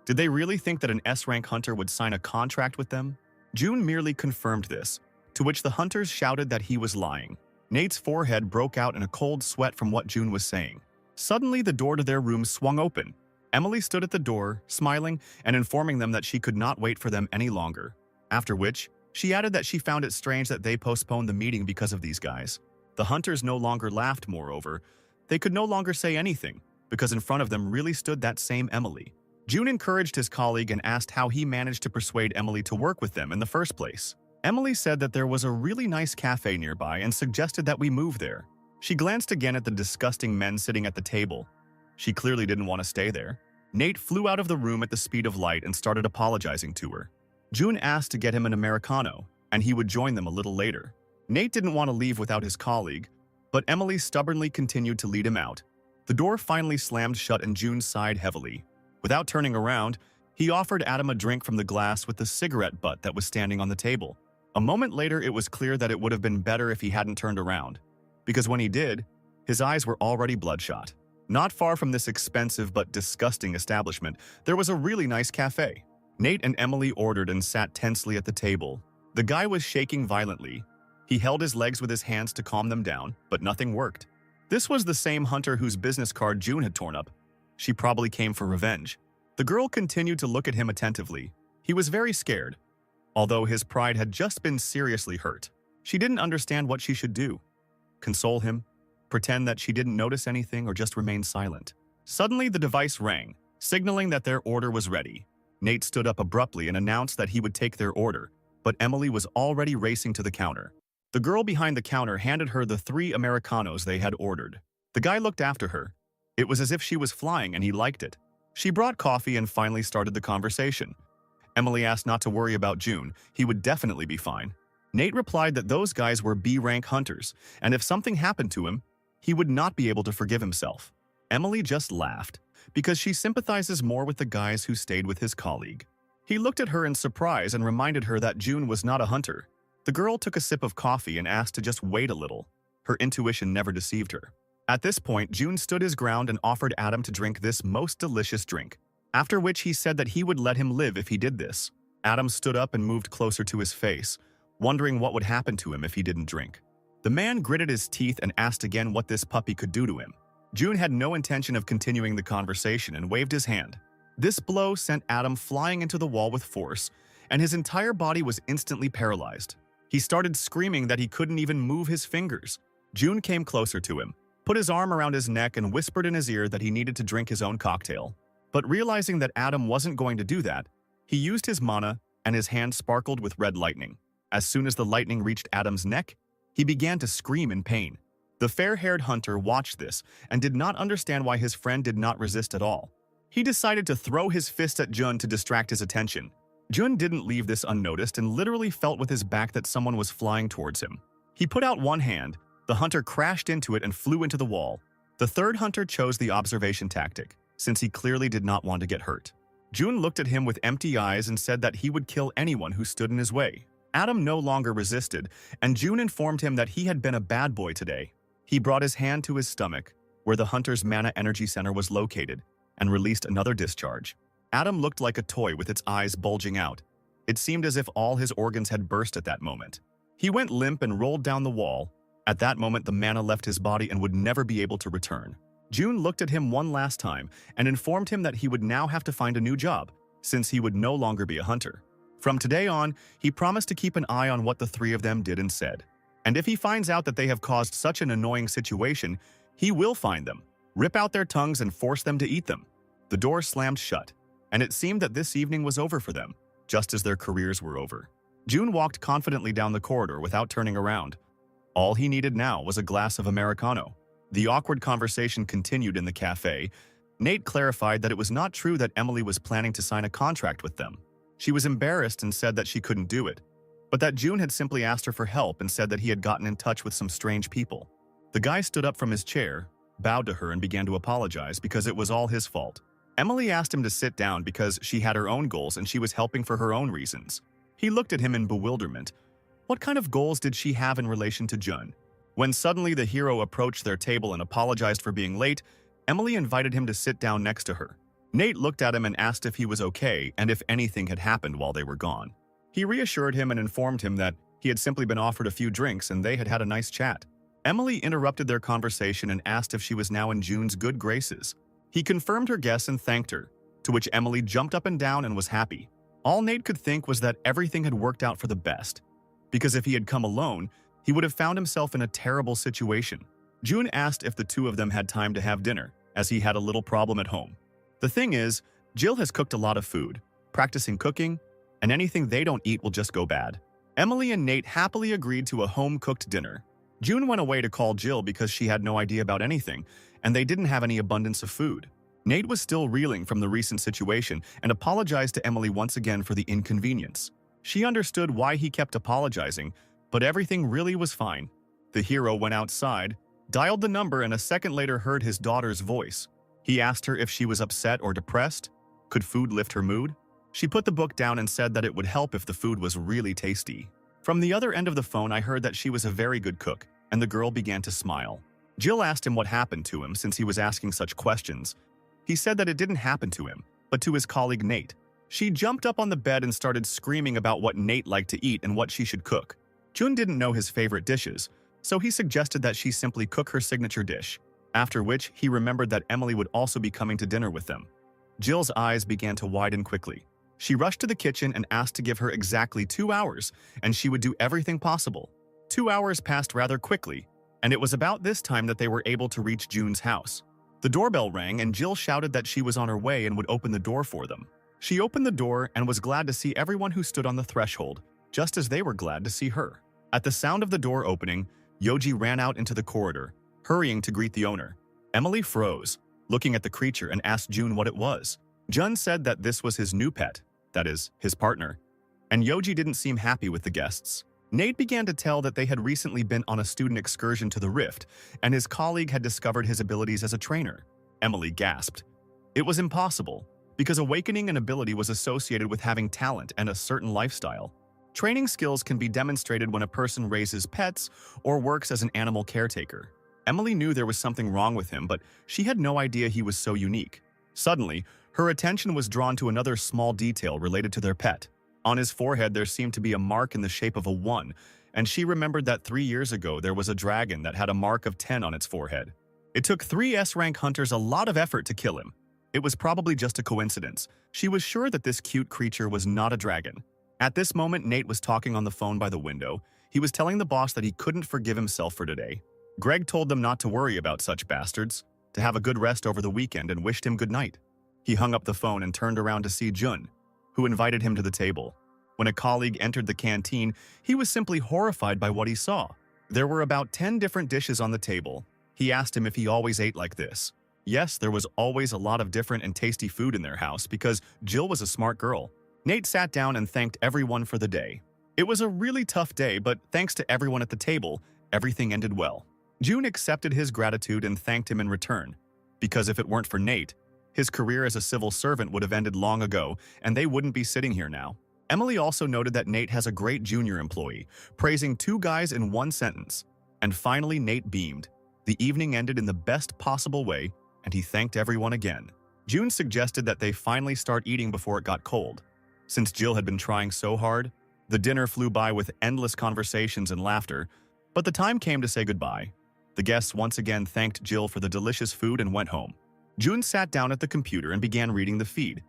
Did they really think that an S-rank hunter would sign a contract with them? June merely confirmed this, to which the hunters shouted that he was lying. Nate's forehead broke out in a cold sweat from what June was saying. Suddenly, the door to their room swung open. Emily stood at the door, smiling and informing them that she could not wait for them any longer. After which, she added that she found it strange that they postponed the meeting because of these guys. The hunters no longer laughed, moreover. They could no longer say anything, because in front of them really stood that same Emily. June encouraged his colleague and asked how he managed to persuade Emily to work with them in the first place. Emily said that there was a really nice cafe nearby and suggested that we move there. She glanced again at the disgusting men sitting at the table. She clearly didn't want to stay there. Nate flew out of the room at the speed of light and started apologizing to her. June asked to get him an Americano, and he would join them a little later. Nate didn't want to leave without his colleague, but Emily stubbornly continued to lead him out. The door finally slammed shut and June sighed heavily. Without turning around, he offered Adam a drink from the glass with the cigarette butt that was standing on the table. A moment later, it was clear that it would have been better if he hadn't turned around, because when he did, his eyes were already bloodshot. Not far from this expensive but disgusting establishment, there was a really nice cafe. Nate and Emily ordered and sat tensely at the table. The guy was shaking violently. He held his legs with his hands to calm them down, but nothing worked. This was the same hunter whose business card June had torn up. She probably came for revenge. The girl continued to look at him attentively. He was very scared, although his pride had just been seriously hurt. She didn't understand what she should do. Console him? Pretend that she didn't notice anything, or just remain silent? Suddenly, the device rang, signaling that their order was ready. Nate stood up abruptly and announced that he would take their order, but Emily was already racing to the counter. The girl behind the counter handed her the 3 Americanos they had ordered. The guy looked after her. It was as if she was flying and he liked it. She brought coffee and finally started the conversation. Emily asked not to worry about June. He would definitely be fine. Nate replied that those guys were B-rank hunters, and if something happened to him, he would not be able to forgive himself. Emily just laughed, because she sympathizes more with the guys who stayed with his colleague. He looked at her in surprise and reminded her that June was not a hunter. The girl took a sip of coffee and asked to just wait a little. Her intuition never deceived her. At this point, June stood his ground and offered Adam to drink this most delicious drink, after which he said that he would let him live if he did this. Adam stood up and moved closer to his face, wondering what would happen to him if he didn't drink. The man gritted his teeth and asked again what this puppy could do to him. June had no intention of continuing the conversation and waved his hand. This blow sent Adam flying into the wall with force, and his entire body was instantly paralyzed. He started screaming that he couldn't even move his fingers. June came closer to him, put his arm around his neck and whispered in his ear that he needed to drink his own cocktail. But realizing that Adam wasn't going to do that, he used his mana and his hand sparkled with red lightning. As soon as the lightning reached Adam's neck, he began to scream in pain. The fair-haired hunter watched this and did not understand why his friend did not resist at all. He decided to throw his fist at Jun to distract his attention. Jun didn't leave this unnoticed and literally felt with his back that someone was flying towards him. He put out one hand, the hunter crashed into it and flew into the wall. The third hunter chose the observation tactic, since he clearly did not want to get hurt. Jun looked at him with empty eyes and said that he would kill anyone who stood in his way. Adam no longer resisted, and Jun informed him that he had been a bad boy today. He brought his hand to his stomach, where the hunter's mana energy center was located, and released another discharge. Adam looked like a toy with its eyes bulging out. It seemed as if all his organs had burst at that moment. He went limp and rolled down the wall. At that moment, the mana left his body and would never be able to return. June looked at him one last time and informed him that he would now have to find a new job, since he would no longer be a hunter. From today on, he promised to keep an eye on what the three of them did and said. And if he finds out that they have caused such an annoying situation, he will find them, rip out their tongues and force them to eat them. The door slammed shut, and it seemed that this evening was over for them, just as their careers were over. June walked confidently down the corridor without turning around. All he needed now was a glass of Americano. The awkward conversation continued in the cafe. Nate clarified that it was not true that Emily was planning to sign a contract with them. She was embarrassed and said that she couldn't do it, but that June had simply asked her for help and said that he had gotten in touch with some strange people. The guy stood up from his chair, bowed to her and began to apologize because it was all his fault. Emily asked him to sit down because she had her own goals and she was helping for her own reasons. He looked at him in bewilderment. What kind of goals did she have in relation to Jun? When suddenly the hero approached their table and apologized for being late, Emily invited him to sit down next to her. Nate looked at him and asked if he was okay and if anything had happened while they were gone. He reassured him and informed him that he had simply been offered a few drinks and they had had a nice chat. Emily interrupted their conversation and asked if she was now in June's good graces. He confirmed her guess and thanked her, to which Emily jumped up and down and was happy. All Nate could think was that everything had worked out for the best, because if he had come alone, he would have found himself in a terrible situation. June asked if the two of them had time to have dinner, as he had a little problem at home. The thing is, Jill has cooked a lot of food, practicing cooking, and anything they don't eat will just go bad. Emily and Nate happily agreed to a home-cooked dinner. June went away to call Jill because she had no idea about anything, and they didn't have any abundance of food. Nate was still reeling from the recent situation and apologized to Emily once again for the inconvenience. She understood why he kept apologizing, but everything really was fine. The hero went outside, dialed the number, and a second later heard his daughter's voice. He asked her if she was upset or depressed. Could food lift her mood? She put the book down and said that it would help if the food was really tasty. From the other end of the phone, I heard that she was a very good cook, and the girl began to smile. Jill asked him what happened to him since he was asking such questions. He said that it didn't happen to him, but to his colleague Nate. She jumped up on the bed and started screaming about what Nate liked to eat and what she should cook. Jun didn't know his favorite dishes, so he suggested that she simply cook her signature dish, after which he remembered that Emily would also be coming to dinner with them. Jill's eyes began to widen quickly. She rushed to the kitchen and asked to give her exactly 2 hours, and she would do everything possible. 2 hours passed rather quickly, and it was about this time that they were able to reach June's house. The doorbell rang and Jill shouted that she was on her way and would open the door for them. She opened the door and was glad to see everyone who stood on the threshold, just as they were glad to see her. At the sound of the door opening, Yoji ran out into the corridor, hurrying to greet the owner. Emily froze, looking at the creature, and asked June what it was. Jun said that this was his new pet, that is, his partner, and Yoji didn't seem happy with the guests. Nate began to tell that they had recently been on a student excursion to the Rift, and his colleague had discovered his abilities as a trainer. Emily gasped. It was impossible, because awakening an ability was associated with having talent and a certain lifestyle. Training skills can be demonstrated when a person raises pets or works as an animal caretaker. Emily knew there was something wrong with him, but she had no idea he was so unique. Suddenly, her attention was drawn to another small detail related to their pet. On his forehead, there seemed to be a mark in the shape of a 1, and she remembered that 3 years ago there was a dragon that had a mark of 10 on its forehead. It took 3 S-rank hunters a lot of effort to kill him. It was probably just a coincidence. She was sure that this cute creature was not a dragon. At this moment, Nate was talking on the phone by the window. He was telling the boss that he couldn't forgive himself for today. Greg told them not to worry about such bastards, to have a good rest over the weekend, and wished him good night. He hung up the phone and turned around to see Jun, who invited him to the table. When a colleague entered the canteen, he was simply horrified by what he saw. There were about 10 different dishes on the table. He asked him if he always ate like this. Yes, there was always a lot of different and tasty food in their house because Jill was a smart girl. Nate sat down and thanked everyone for the day. It was a really tough day, but thanks to everyone at the table, everything ended well. June accepted his gratitude and thanked him in return, because if it weren't for Nate, his career as a civil servant would have ended long ago, and they wouldn't be sitting here now. Emily also noted that Nate has a great junior employee, praising 2 guys in 1 sentence. And finally, Nate beamed. The evening ended in the best possible way, and he thanked everyone again. June suggested that they finally start eating before it got cold. Since Jill had been trying so hard, the dinner flew by with endless conversations and laughter, but the time came to say goodbye. The guests once again thanked Jill for the delicious food and went home. June sat down at the computer and began reading the feed,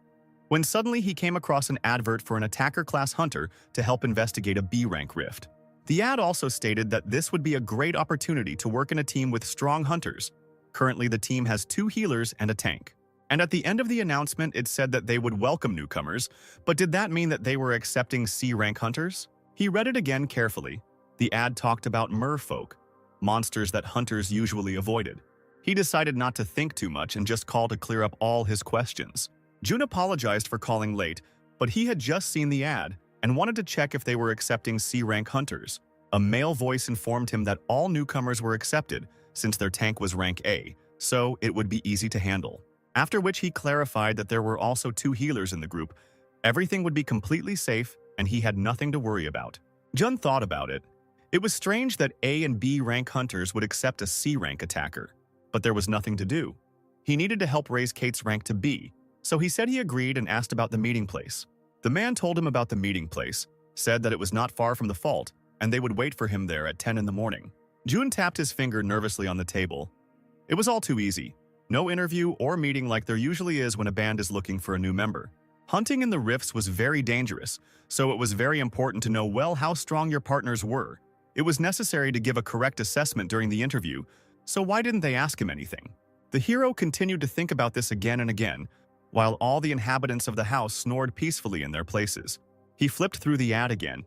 when suddenly he came across an advert for an attacker-class hunter to help investigate a B-rank rift. The ad also stated that this would be a great opportunity to work in a team with strong hunters. Currently, the team has 2 healers and a tank. And at the end of the announcement, it said that they would welcome newcomers, but did that mean that they were accepting C-rank hunters? He read it again carefully. The ad talked about merfolk, monsters that hunters usually avoided. He decided not to think too much and just called to clear up all his questions. June apologized for calling late, but he had just seen the ad and wanted to check if they were accepting C-rank hunters. A male voice informed him that all newcomers were accepted since their tank was rank A, so it would be easy to handle. After which he clarified that there were also 2 healers in the group. Everything would be completely safe and he had nothing to worry about. Jun thought about it. It was strange that A and B rank hunters would accept a C rank attacker, but there was nothing to do. He needed to help raise Kate's rank to B, so he said he agreed and asked about the meeting place. The man told him about the meeting place, said that it was not far from the fault, and they would wait for him there at 10 in the morning. June tapped his finger nervously on the table. It was all too easy. No interview or meeting like there usually is when a band is looking for a new member. Hunting in the rifts was very dangerous, so it was very important to know well how strong your partners were. It was necessary to give a correct assessment during the interview, so why didn't they ask him anything? The hero continued to think about this again and again, while all the inhabitants of the house snored peacefully in their places. He flipped through the ad again.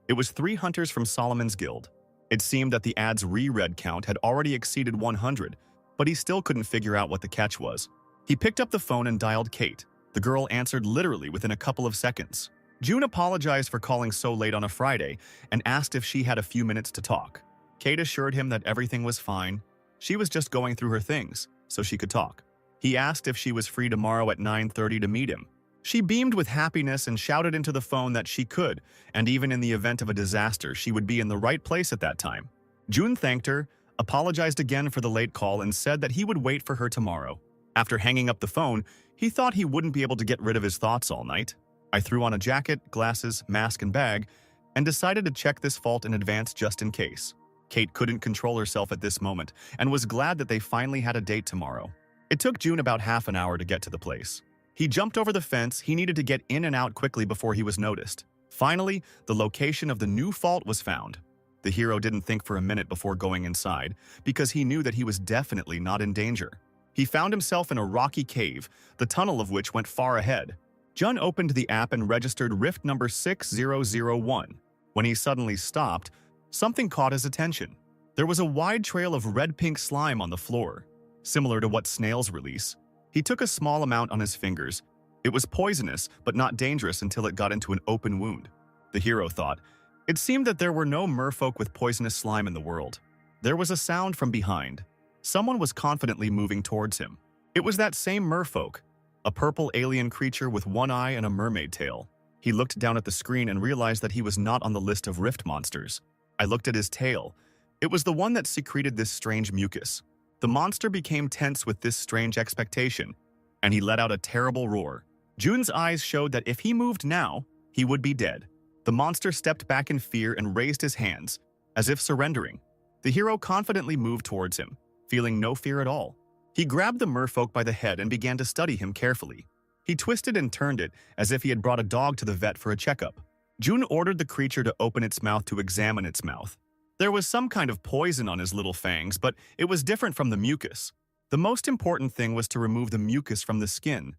It was 3 hunters from Solomon's Guild. It seemed that the ad's reread count had already exceeded 100, but he still couldn't figure out what the catch was. He picked up the phone and dialed Kate. The girl answered literally within a couple of seconds. June apologized for calling so late on a Friday and asked if she had a few minutes to talk. Kate assured him that everything was fine. She was just going through her things, so she could talk. He asked if she was free tomorrow at 9:30 to meet him. She beamed with happiness and shouted into the phone that she could, and even in the event of a disaster, she would be in the right place at that time. June thanked her, apologized again for the late call, and said that he would wait for her tomorrow. After hanging up the phone, he thought he wouldn't be able to get rid of his thoughts all night. I threw on a jacket, glasses, mask, and bag, and decided to check this fault in advance just in case. Kate couldn't control herself at this moment and was glad that they finally had a date tomorrow. It took June about half an hour to get to the place. He jumped over the fence. He needed to get in and out quickly before he was noticed. Finally, the location of the new fault was found. The hero didn't think for a minute before going inside, because he knew that he was definitely not in danger. He found himself in a rocky cave, the tunnel of which went far ahead. Jun opened the app and registered rift number 6001. When he suddenly stopped, something caught his attention. There was a wide trail of red-pink slime on the floor, similar to what snails release. He took a small amount on his fingers. It was poisonous, but not dangerous until it got into an open wound. The hero thought. It seemed that there were no merfolk with poisonous slime in the world. There was a sound from behind. Someone was confidently moving towards him. It was that same merfolk, a purple alien creature with one eye and a mermaid tail. He looked down at the screen and realized that he was not on the list of rift monsters. I looked at his tail. It was the one that secreted this strange mucus. The monster became tense with this strange expectation, and he let out a terrible roar. Jun's eyes showed that if he moved now, he would be dead. The monster stepped back in fear and raised his hands, as if surrendering. The hero confidently moved towards him, feeling no fear at all. He grabbed the merfolk by the head and began to study him carefully. He twisted and turned it as if he had brought a dog to the vet for a checkup. June ordered the creature to open its mouth to examine its mouth. There was some kind of poison on his little fangs, but it was different from the mucus. The most important thing was to remove the mucus from the skin,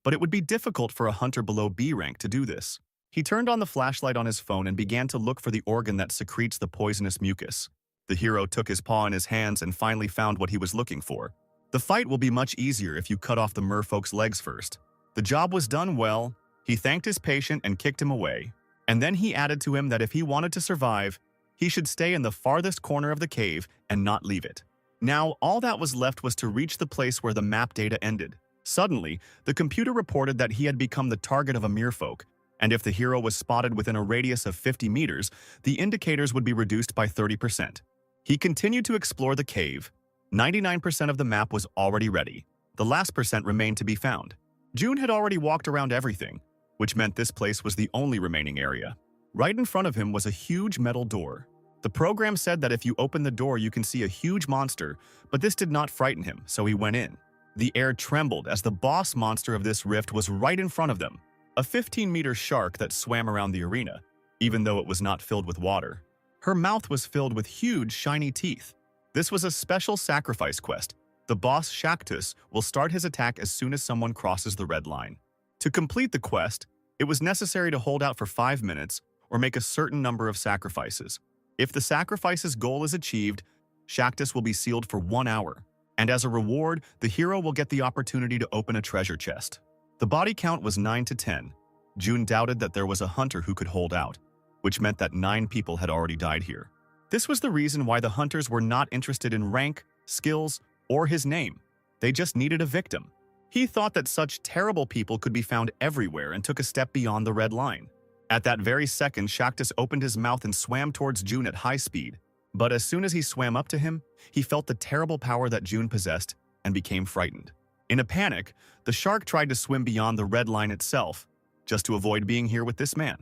but it would be difficult for a hunter below B rank to do this. He turned on the flashlight on his phone and began to look for the organ that secretes the poisonous mucus. The hero took his paw in his hands and finally found what he was looking for. The fight will be much easier if you cut off the merfolk's legs first. The job was done well. He thanked his patient and kicked him away. And then he added to him that if he wanted to survive, he should stay in the farthest corner of the cave and not leave it. Now, all that was left was to reach the place where the map data ended. Suddenly, the computer reported that he had become the target of a merfolk, and if the hero was spotted within a radius of 50 meters, the indicators would be reduced by 30%. He continued to explore the cave. 99% of the map was already ready. The last percent remained to be found. June had already walked around everything, which meant this place was the only remaining area. Right in front of him was a huge metal door. The program said that if you open the door you can see a huge monster, but this did not frighten him, so he went in. The air trembled as the boss monster of this rift was right in front of them. A 15-meter shark that swam around the arena, even though it was not filled with water. Her mouth was filled with huge, shiny teeth. This was a special sacrifice quest. The boss Shaktus will start his attack as soon as someone crosses the red line. To complete the quest, it was necessary to hold out for 5 minutes or make a certain number of sacrifices. If the sacrifice's goal is achieved, Shaktus will be sealed for 1 hour, and as a reward, the hero will get the opportunity to open a treasure chest. The body count was 9 to 10. June doubted that there was a hunter who could hold out, which meant that 9 people had already died here. This was the reason why the hunters were not interested in rank, skills, or his name. They just needed a victim. He thought that such terrible people could be found everywhere and took a step beyond the red line. At that very second, Shaktus opened his mouth and swam towards June at high speed. But as soon as he swam up to him, he felt the terrible power that June possessed and became frightened. In a panic, the shark tried to swim beyond the red line itself, just to avoid being here with this man.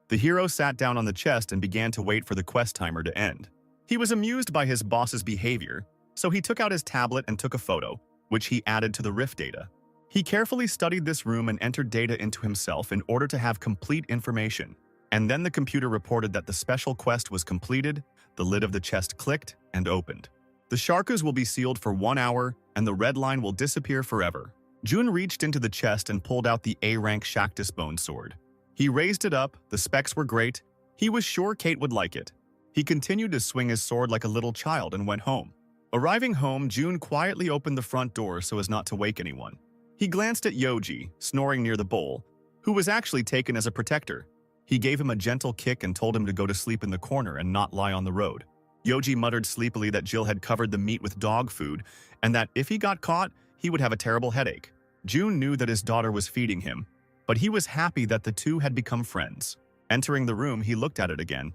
The hero sat down on the chest and began to wait for the quest timer to end. He was amused by his boss's behavior, so he took out his tablet and took a photo, which he added to the rift data. He carefully studied this room and entered data into himself in order to have complete information. And then the computer reported that the special quest was completed, the lid of the chest clicked and opened. The Sharkus will be sealed for 1 hour, and the red line will disappear forever. June reached into the chest and pulled out the A-rank Shaktus bone sword. He raised it up, the specs were great. He was sure Kate would like it. He continued to swing his sword like a little child and went home. Arriving home, June quietly opened the front door so as not to wake anyone. He glanced at Yoji, snoring near the bowl, who was actually taken as a protector. He gave him a gentle kick and told him to go to sleep in the corner and not lie on the road. Yoji muttered sleepily that Jill had covered the meat with dog food and that if he got caught, he would have a terrible headache. June knew that his daughter was feeding him, but he was happy that the two had become friends. Entering the room, he looked at it again.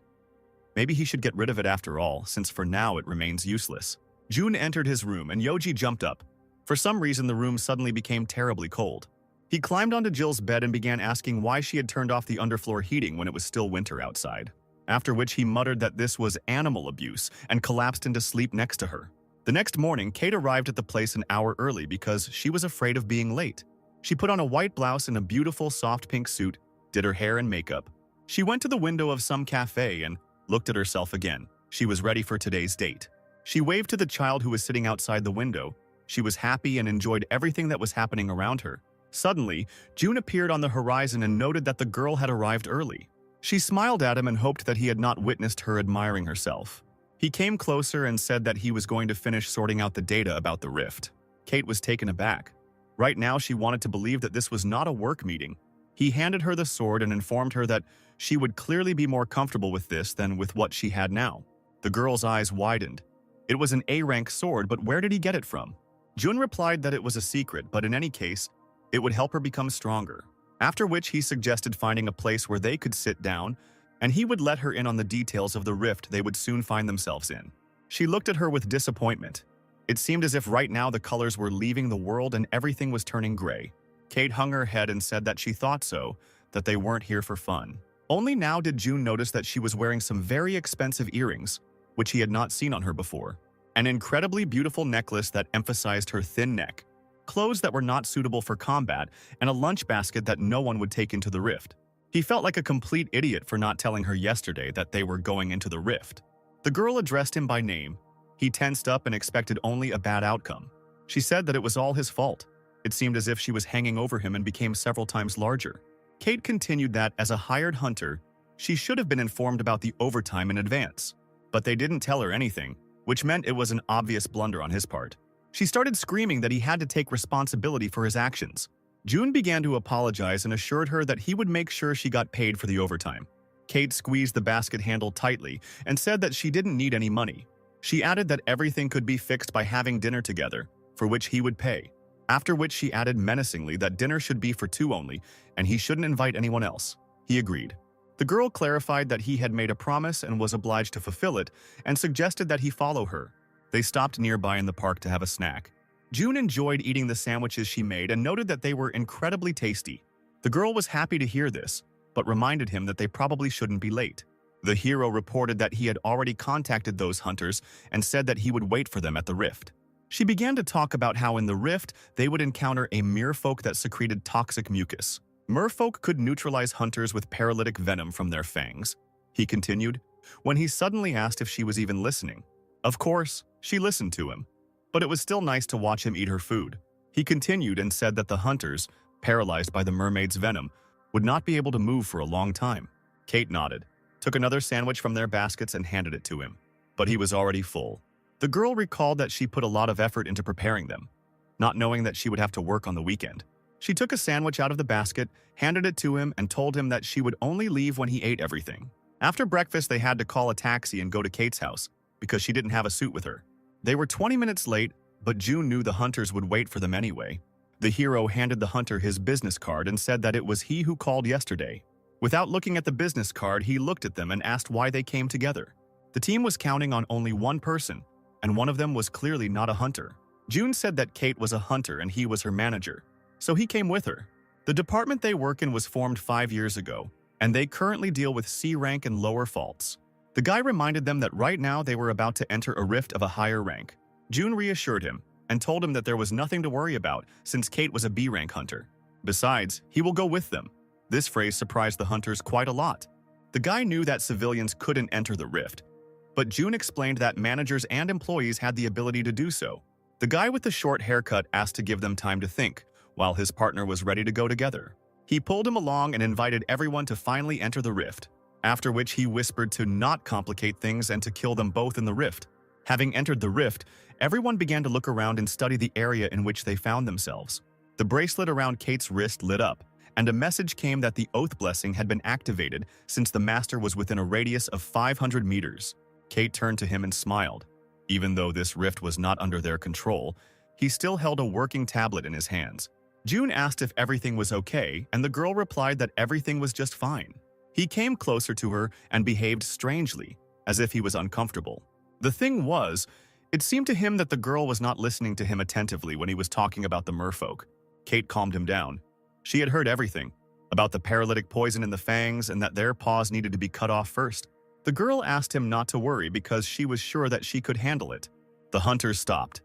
Maybe he should get rid of it after all, since for now it remains useless. June entered his room and Yoji jumped up. For some reason, the room suddenly became terribly cold. He climbed onto Jill's bed and began asking why she had turned off the underfloor heating when it was still winter outside. After which he muttered that this was animal abuse and collapsed into sleep next to her. The next morning, Kate arrived at the place an hour early because she was afraid of being late. She put on a white blouse and a beautiful soft pink suit, did her hair and makeup. She went to the window of some cafe and looked at herself again. She was ready for today's date. She waved to the child who was sitting outside the window. She was happy and enjoyed everything that was happening around her. Suddenly, June appeared on the horizon and noted that the girl had arrived early. She smiled at him and hoped that he had not witnessed her admiring herself. He came closer and said that he was going to finish sorting out the data about the rift. Kate was taken aback. Right now, she wanted to believe that this was not a work meeting. He handed her the sword and informed her that she would clearly be more comfortable with this than with what she had now. The girl's eyes widened. It was an A-rank sword, but where did he get it from? June replied that it was a secret, but in any case, it would help her become stronger. After which he suggested finding a place where they could sit down, and he would let her in on the details of the rift they would soon find themselves in. She looked at her with disappointment. It seemed as if right now the colors were leaving the world and everything was turning gray. Kate hung her head and said that she thought so, that they weren't here for fun. Only now did June notice that she was wearing some very expensive earrings, which he had not seen on her before, an incredibly beautiful necklace that emphasized her thin neck, clothes that were not suitable for combat, and a lunch basket that no one would take into the rift. He felt like a complete idiot for not telling her yesterday that they were going into the rift. The girl addressed him by name. He tensed up and expected only a bad outcome. She said that it was all his fault. It seemed as if she was hanging over him and became several times larger. Kate continued that, as a hired hunter, she should have been informed about the overtime in advance. But they didn't tell her anything, which meant it was an obvious blunder on his part. She started screaming that he had to take responsibility for his actions. June began to apologize and assured her that he would make sure she got paid for the overtime. Kate squeezed the basket handle tightly and said that she didn't need any money. She added that everything could be fixed by having dinner together, for which he would pay. After which she added menacingly that dinner should be for two only, and he shouldn't invite anyone else. He agreed. The girl clarified that he had made a promise and was obliged to fulfill it, and suggested that he follow her. They stopped nearby in the park to have a snack. June enjoyed eating the sandwiches she made and noted that they were incredibly tasty. The girl was happy to hear this, but reminded him that they probably shouldn't be late. The hero reported that he had already contacted those hunters and said that he would wait for them at the rift. She began to talk about how in the rift they would encounter a merfolk that secreted toxic mucus. Merfolk could neutralize hunters with paralytic venom from their fangs. He continued, when he suddenly asked if she was even listening. Of course, she listened to him, but it was still nice to watch him eat her food. He continued and said that the hunters, paralyzed by the mermaid's venom, would not be able to move for a long time. Kate nodded, took another sandwich from their baskets and handed it to him, but he was already full. The girl recalled that she put a lot of effort into preparing them, not knowing that she would have to work on the weekend. She took a sandwich out of the basket, handed it to him, and told him that she would only leave when he ate everything. After breakfast, they had to call a taxi and go to Kate's house, because she didn't have a suit with her. They were 20 minutes late, but June knew the hunters would wait for them anyway. The hero handed the hunter his business card and said that it was he who called yesterday. Without looking at the business card, he looked at them and asked why they came together. The team was counting on only one person, and one of them was clearly not a hunter. June said that Kate was a hunter and he was her manager, so he came with her. The department they work in was formed 5 years ago, and they currently deal with C rank and lower faults. The guy reminded them that right now they were about to enter a rift of a higher rank. June reassured him and told him that there was nothing to worry about since Kate was a B rank hunter. Besides, he will go with them. This phrase surprised the hunters quite a lot. The guy knew that civilians couldn't enter the rift, but June explained that managers and employees had the ability to do so. The guy with the short haircut asked to give them time to think, while his partner was ready to go together. He pulled him along and invited everyone to finally enter the rift, after which he whispered to not complicate things and to kill them both in the rift. Having entered the rift, everyone began to look around and study the area in which they found themselves. The bracelet around Kate's wrist lit up, and a message came that the oath blessing had been activated since the master was within a radius of 500 meters. Kate turned to him and smiled. Even though this rift was not under their control, he still held a working tablet in his hands. June asked if everything was okay, and the girl replied that everything was just fine. He came closer to her and behaved strangely, as if he was uncomfortable. The thing was, it seemed to him that the girl was not listening to him attentively when he was talking about the merfolk. Kate calmed him down. She had heard everything, about the paralytic poison in the fangs and that their paws needed to be cut off first. The girl asked him not to worry because she was sure that she could handle it. The hunters stopped.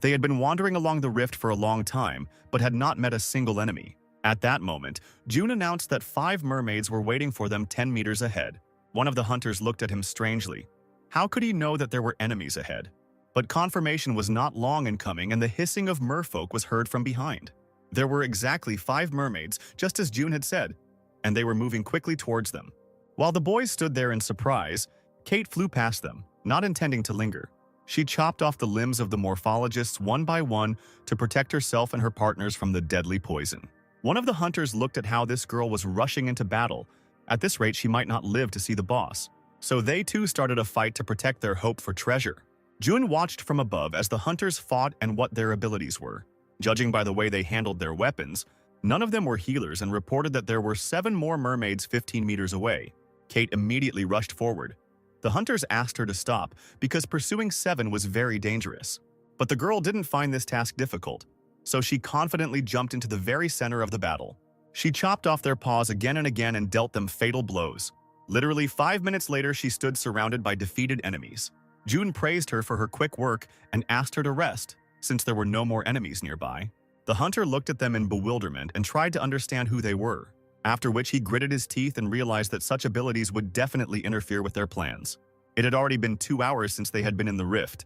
They had been wandering along the rift for a long time, but had not met a single enemy. At that moment, June announced that 5 mermaids were waiting for them 10 meters ahead. One of the hunters looked at him strangely. How could he know that there were enemies ahead? But confirmation was not long in coming, and the hissing of merfolk was heard from behind. There were exactly 5 mermaids, just as June had said, and they were moving quickly towards them. While the boys stood there in surprise, Kate flew past them, not intending to linger. She chopped off the limbs of the morphologists one by one to protect herself and her partners from the deadly poison. One of the hunters looked at how this girl was rushing into battle. At this rate, she might not live to see the boss. So they too started a fight to protect their hope for treasure. June watched from above as the hunters fought and what their abilities were. Judging by the way they handled their weapons, none of them were healers and reported that there were 7 more mermaids 15 meters away. Kate immediately rushed forward. The hunters asked her to stop because pursuing 7 was very dangerous. But the girl didn't find this task difficult, so she confidently jumped into the very center of the battle. She chopped off their paws again and again and dealt them fatal blows. Literally 5 minutes later, she stood surrounded by defeated enemies. June praised her for her quick work and asked her to rest, since there were no more enemies nearby. The hunter looked at them in bewilderment and tried to understand who they were, after which he gritted his teeth and realized that such abilities would definitely interfere with their plans. It had already been 2 hours since they had been in the rift,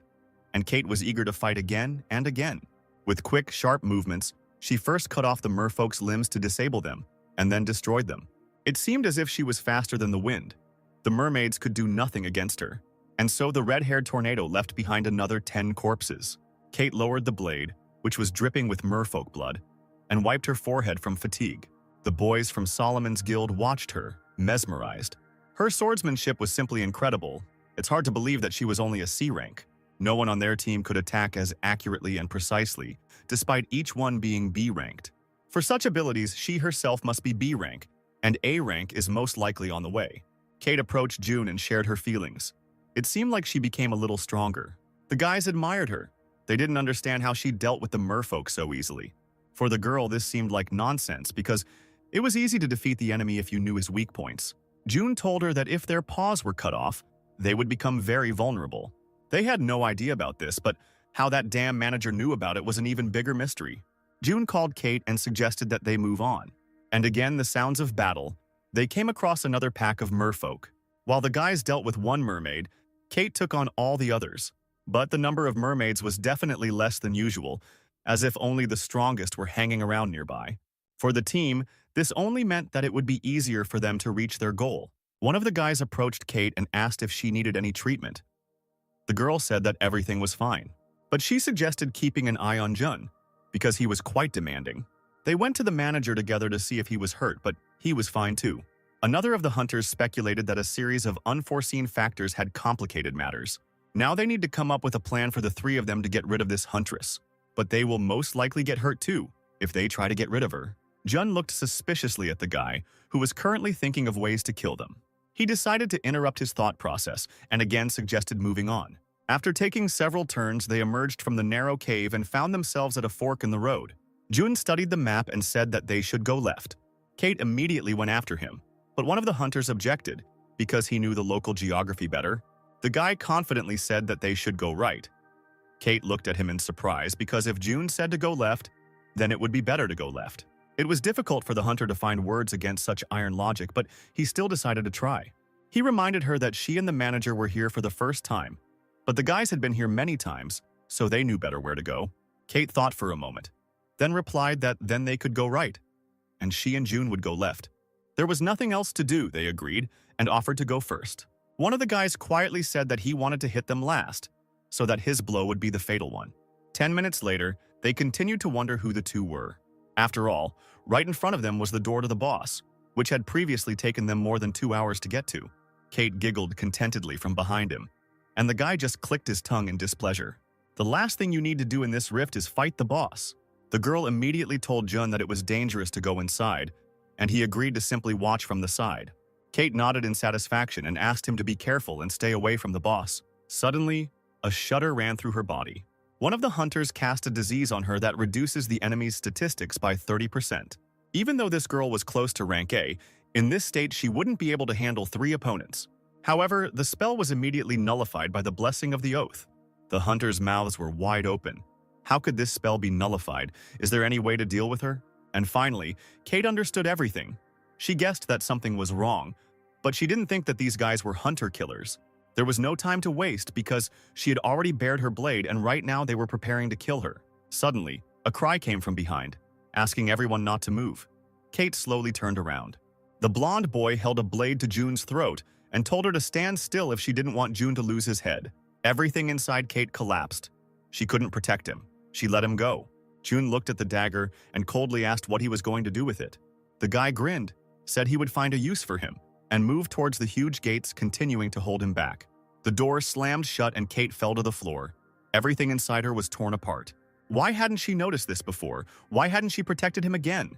and Kate was eager to fight again and again. With quick, sharp movements, she first cut off the merfolk's limbs to disable them, and then destroyed them. It seemed as if she was faster than the wind. The mermaids could do nothing against her, and so the red-haired tornado left behind another 10 corpses. Kate lowered the blade, which was dripping with merfolk blood, and wiped her forehead from fatigue. The boys from Solomon's Guild watched her, mesmerized. Her swordsmanship was simply incredible. It's hard to believe that she was only a C rank. No one on their team could attack as accurately and precisely, despite each one being B ranked. For such abilities, she herself must be B rank, and A rank is most likely on the way. Kate approached June and shared her feelings. It seemed like she became a little stronger. The guys admired her. They didn't understand how she dealt with the merfolk so easily. For the girl, this seemed like nonsense because it was easy to defeat the enemy if you knew his weak points. June told her that if their paws were cut off, they would become very vulnerable. They had no idea about this, but how that damn manager knew about it was an even bigger mystery. June called Kate and suggested that they move on. And again, the sounds of battle. They came across another pack of merfolk. While the guys dealt with one mermaid, Kate took on all the others. But the number of mermaids was definitely less than usual, as if only the strongest were hanging around nearby. For the team, this only meant that it would be easier for them to reach their goal. One of the guys approached Kate and asked if she needed any treatment. The girl said that everything was fine, but she suggested keeping an eye on Jun, because he was quite demanding. They went to the manager together to see if he was hurt, but he was fine too. Another of the hunters speculated that a series of unforeseen factors had complicated matters. Now they need to come up with a plan for the 3 of them to get rid of this huntress. But they will most likely get hurt too, if they try to get rid of her. Jun looked suspiciously at the guy, who was currently thinking of ways to kill them. He decided to interrupt his thought process, and again suggested moving on. After taking several turns, they emerged from the narrow cave and found themselves at a fork in the road. Jun studied the map and said that they should go left. Kate immediately went after him, but one of the hunters objected, because he knew the local geography better. The guy confidently said that they should go right. Kate looked at him in surprise because if June said to go left, then it would be better to go left. It was difficult for the hunter to find words against such iron logic, but he still decided to try. He reminded her that she and the manager were here for the first time, but the guys had been here many times, so they knew better where to go. Kate thought for a moment, then replied that then they could go right, and she and June would go left. There was nothing else to do, they agreed, and offered to go first. One of the guys quietly said that he wanted to hit them last, so that his blow would be the fatal one. 10 minutes later, they continued to wonder who the 2 were. After all, right in front of them was the door to the boss, which had previously taken them more than 2 hours to get to. Kate giggled contentedly from behind him, and the guy just clicked his tongue in displeasure. The last thing you need to do in this rift is fight the boss. The girl immediately told Jun that it was dangerous to go inside, and he agreed to simply watch from the side. Kate nodded in satisfaction and asked him to be careful and stay away from the boss. Suddenly, a shudder ran through her body. One of the hunters cast a disease on her that reduces the enemy's statistics by 30%. Even though this girl was close to rank A, in this state she wouldn't be able to handle 3 opponents. However, the spell was immediately nullified by the blessing of the oath. The hunters' mouths were wide open. How could this spell be nullified? Is there any way to deal with her? And finally, Kate understood everything. She guessed that something was wrong, but she didn't think that these guys were hunter-killers. There was no time to waste because she had already bared her blade and right now they were preparing to kill her. Suddenly, a cry came from behind, asking everyone not to move. Kate slowly turned around. The blonde boy held a blade to June's throat and told her to stand still if she didn't want June to lose his head. Everything inside Kate collapsed. She couldn't protect him. She let him go. June looked at the dagger and coldly asked what he was going to do with it. The guy grinned, said he would find a use for him, and moved towards the huge gates, continuing to hold him back. The door slammed shut and Kate fell to the floor. Everything inside her was torn apart. Why hadn't she noticed this before? Why hadn't she protected him again?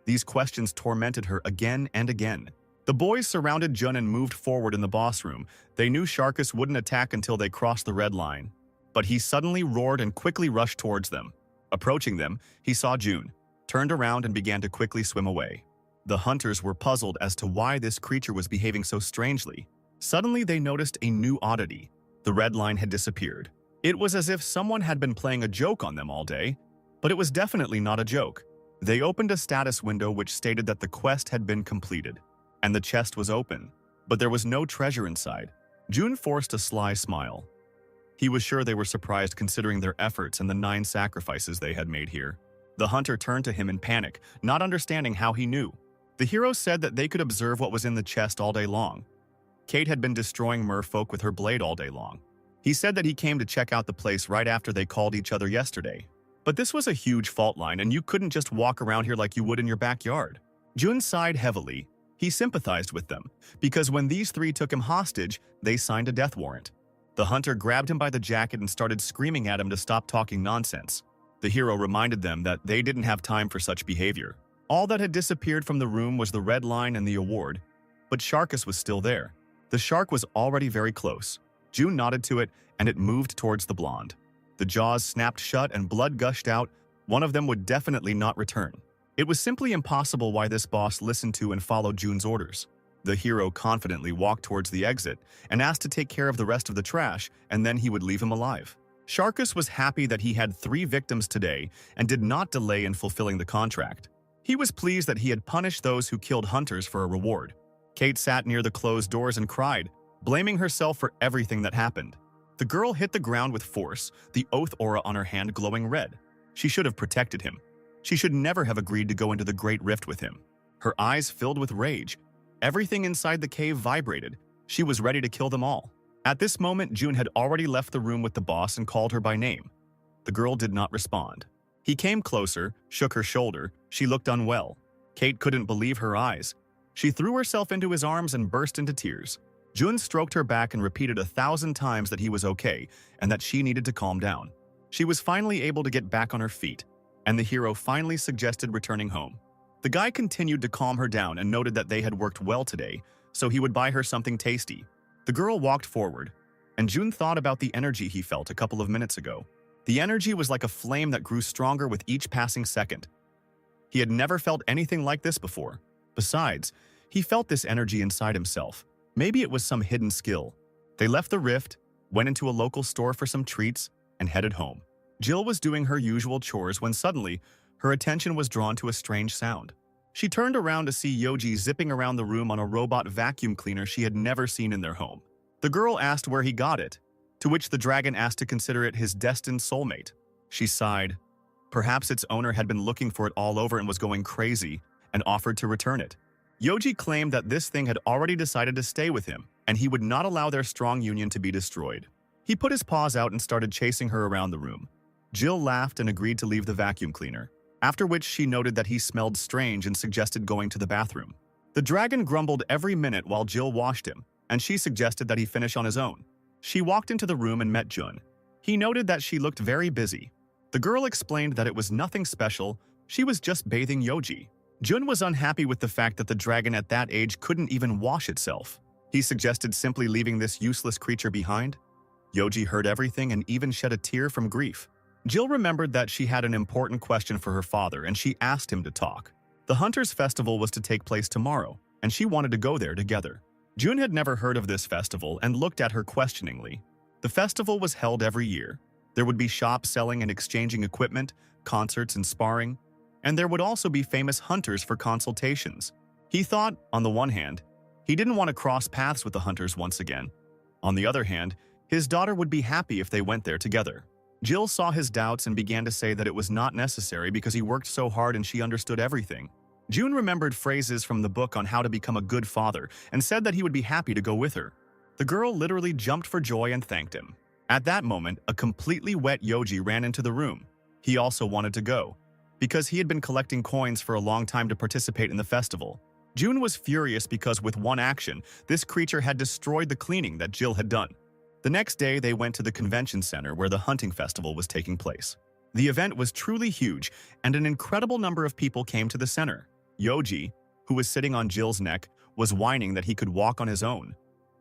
These questions tormented her again and again. The boys surrounded Jun and moved forward in the boss room. They knew Sharkus wouldn't attack until they crossed the red line. But he suddenly roared and quickly rushed towards them. Approaching them, he saw June. turned around and began to quickly swim away. The hunters were puzzled as to why this creature was behaving so strangely. Suddenly, they noticed a new oddity. The red line had disappeared. It was as if someone had been playing a joke on them all day, but it was definitely not a joke. They opened a status window which stated that the quest had been completed, and the chest was open, but there was no treasure inside. June forced a sly smile. He was sure they were surprised considering their efforts and the 9 sacrifices they had made here. The hunter turned to him in panic, not understanding how he knew. The hero said that they could observe what was in the chest all day long. Kate had been destroying merfolk with her blade all day long. He said that he came to check out the place right after they called each other yesterday. But this was a huge fault line and you couldn't just walk around here like you would in your backyard. Jun sighed heavily. He sympathized with them, because when these 3 took him hostage, they signed a death warrant. The hunter grabbed him by the jacket and started screaming at him to stop talking nonsense. The hero reminded them that they didn't have time for such behavior. All that had disappeared from the room was the red line and the award, but Sharkus was still there. The shark was already very close. June nodded to it, and it moved towards the blonde. The jaws snapped shut and blood gushed out. One of them would definitely not return. It was simply impossible why this boss listened to and followed June's orders. The hero confidently walked towards the exit and asked to take care of the rest of the trash, and then he would leave him alive. Sharkus was happy that he had 3 victims today and did not delay in fulfilling the contract. He was pleased that he had punished those who killed hunters for a reward. Kate sat near the closed doors and cried, blaming herself for everything that happened. The girl hit the ground with force, the oath aura on her hand glowing red. She should have protected him. She should never have agreed to go into the Great Rift with him. Her eyes filled with rage. Everything inside the cave vibrated. She was ready to kill them all. At this moment, June had already left the room with the boss and called her by name. The girl did not respond. He came closer, shook her shoulder. She looked unwell. Kate couldn't believe her eyes. She threw herself into his arms and burst into tears. Jun stroked her back and repeated 1,000 times that he was okay and that she needed to calm down. She was finally able to get back on her feet, and the hero finally suggested returning home. The guy continued to calm her down and noted that they had worked well today, so he would buy her something tasty. The girl walked forward, and Jun thought about the energy he felt a couple of minutes ago. The energy was like a flame that grew stronger with each passing second. He had never felt anything like this before. Besides, he felt this energy inside himself. Maybe it was some hidden skill. They left the rift, went into a local store for some treats, and headed home. Jill was doing her usual chores when suddenly, her attention was drawn to a strange sound. She turned around to see Yoji zipping around the room on a robot vacuum cleaner she had never seen in their home. The girl asked where he got it, to which the dragon asked to consider it his destined soulmate. She sighed. Perhaps its owner had been looking for it all over and was going crazy, and offered to return it. Yoji claimed that this thing had already decided to stay with him, and he would not allow their strong union to be destroyed. He put his paws out and started chasing her around the room. Jill laughed and agreed to leave the vacuum cleaner, after which she noted that he smelled strange and suggested going to the bathroom. The dragon grumbled every minute while Jill washed him, and she suggested that he finish on his own. She walked into the room and met Jun. He noted that she looked very busy. The girl explained that it was nothing special, she was just bathing Yoji. Jun was unhappy with the fact that the dragon at that age couldn't even wash itself. He suggested simply leaving this useless creature behind. Yoji heard everything and even shed a tear from grief. Jill remembered that she had an important question for her father and she asked him to talk. The Hunters' Festival was to take place tomorrow, and she wanted to go there together. Jun had never heard of this festival and looked at her questioningly. The festival was held every year. There would be shops selling and exchanging equipment, concerts and sparring, and there would also be famous hunters for consultations. He thought, on the one hand, he didn't want to cross paths with the hunters once again. On the other hand, his daughter would be happy if they went there together. Jill saw his doubts and began to say that it was not necessary because he worked so hard and she understood everything. June remembered phrases from the book on how to become a good father and said that he would be happy to go with her. The girl literally jumped for joy and thanked him. At that moment, a completely wet Yoji ran into the room. He also wanted to go, because he had been collecting coins for a long time to participate in the festival. June was furious because with one action, this creature had destroyed the cleaning that Jill had done. The next day, they went to the convention center where the hunting festival was taking place. The event was truly huge, and an incredible number of people came to the center. Yoji, who was sitting on Jill's neck, was whining that he could walk on his own.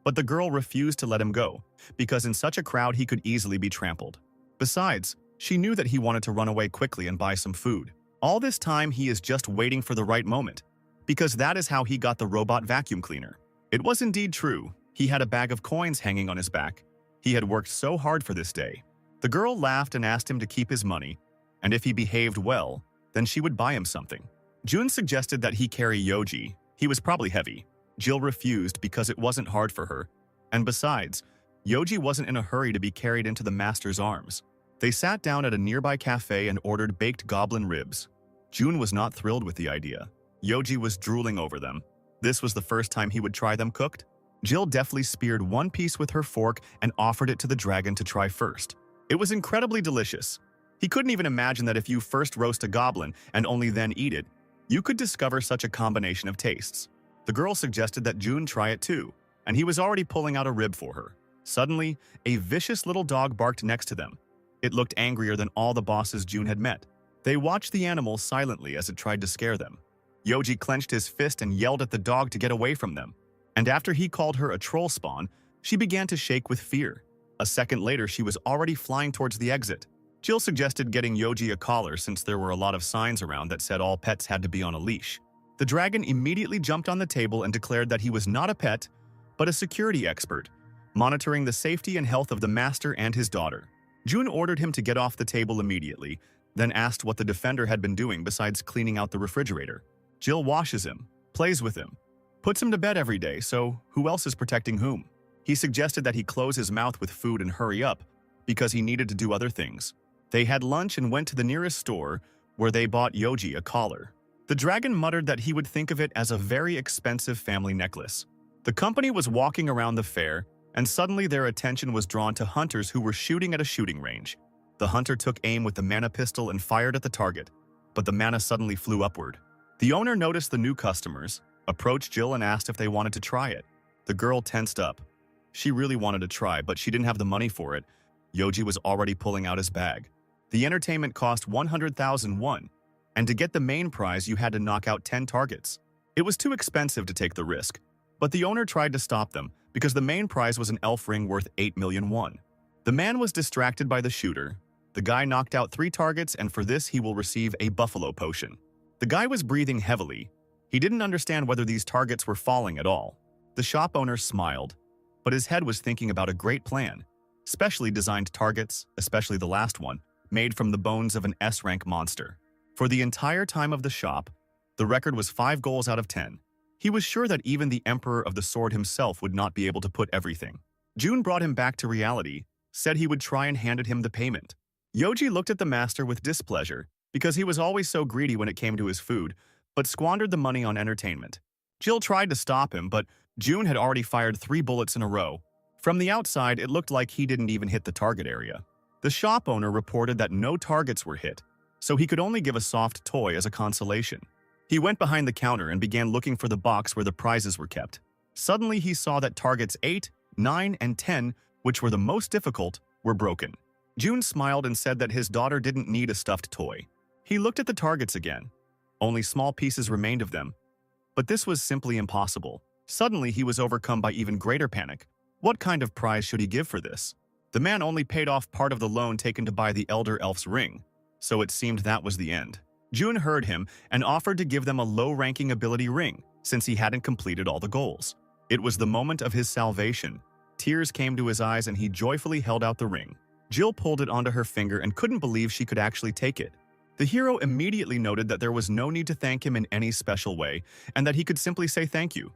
But the girl refused to let him go, because in such a crowd he could easily be trampled. Besides, she knew that he wanted to run away quickly and buy some food. All this time, he is just waiting for the right moment, because that is how he got the robot vacuum cleaner. It was indeed true. He had a bag of coins hanging on his back. He had worked so hard for this day. The girl laughed and asked him to keep his money, and if he behaved well, then she would buy him something. June suggested that he carry Yoji. He was probably heavy. Jill refused because it wasn't hard for her. And besides, Yoji wasn't in a hurry to be carried into the master's arms. They sat down at a nearby cafe and ordered baked goblin ribs. June was not thrilled with the idea. Yoji was drooling over them. This was the first time he would try them cooked. Jill deftly speared one piece with her fork and offered it to the dragon to try first. It was incredibly delicious. He couldn't even imagine that if you first roast a goblin and only then eat it, you could discover such a combination of tastes. The girl suggested that June try it too, and he was already pulling out a rib for her. Suddenly, a vicious little dog barked next to them. It looked angrier than all the bosses June had met. They watched the animal silently as it tried to scare them. Yoji clenched his fist and yelled at the dog to get away from them. And after he called her a troll spawn, she began to shake with fear. A second later, she was already flying towards the exit. Jill suggested getting Yoji a collar since there were a lot of signs around that said all pets had to be on a leash. The dragon immediately jumped on the table and declared that he was not a pet, but a security expert, monitoring the safety and health of the master and his daughter. June ordered him to get off the table immediately, then asked what the defender had been doing besides cleaning out the refrigerator. Jill washes him, plays with him, puts him to bed every day, so who else is protecting whom? He suggested that he close his mouth with food and hurry up, because he needed to do other things. They had lunch and went to the nearest store, where they bought Yoji a collar. The dragon muttered that he would think of it as a very expensive family necklace. The company was walking around the fair, and suddenly their attention was drawn to hunters who were shooting at a shooting range. The hunter took aim with the mana pistol and fired at the target, but the mana suddenly flew upward. The owner noticed the new customers, approached Jill and asked if they wanted to try it. The girl tensed up. She really wanted to try, but she didn't have the money for it. Yoji was already pulling out his bag. The entertainment cost 100,000 won, and to get the main prize you had to knock out 10 targets. It was too expensive to take the risk, but the owner tried to stop them because the main prize was an elf ring worth 8 million won. The man was distracted by the shooter. The guy knocked out 3 targets, and for this he will receive a buffalo potion. The guy was breathing heavily. He didn't understand whether these targets were falling at all. The shop owner smiled, but his head was thinking about a great plan. Specially designed targets, especially the last one, made from the bones of an S-rank monster. For the entire time of the shop, the record was 5 goals out of 10. He was sure that even the Emperor of the Sword himself would not be able to put everything. June brought him back to reality, said he would try and handed him the payment. Yoji looked at the master with displeasure, because he was always so greedy when it came to his food, but squandered the money on entertainment. Jill tried to stop him, but June had already fired 3 bullets in a row. From the outside, it looked like he didn't even hit the target area. The shop owner reported that no targets were hit, so he could only give a soft toy as a consolation. He went behind the counter and began looking for the box where the prizes were kept. Suddenly, he saw that targets 8, 9, and 10, which were the most difficult, were broken. June smiled and said that his daughter didn't need a stuffed toy. He looked at the targets again. Only small pieces remained of them. But this was simply impossible. Suddenly, he was overcome by even greater panic. What kind of prize should he give for this? The man only paid off part of the loan taken to buy the elder elf's ring, so it seemed that was the end. June heard him and offered to give them a low-ranking ability ring, since he hadn't completed all the goals. It was the moment of his salvation. Tears came to his eyes and he joyfully held out the ring. Jill pulled it onto her finger and couldn't believe she could actually take it. The hero immediately noted that there was no need to thank him in any special way, and that he could simply say thank you.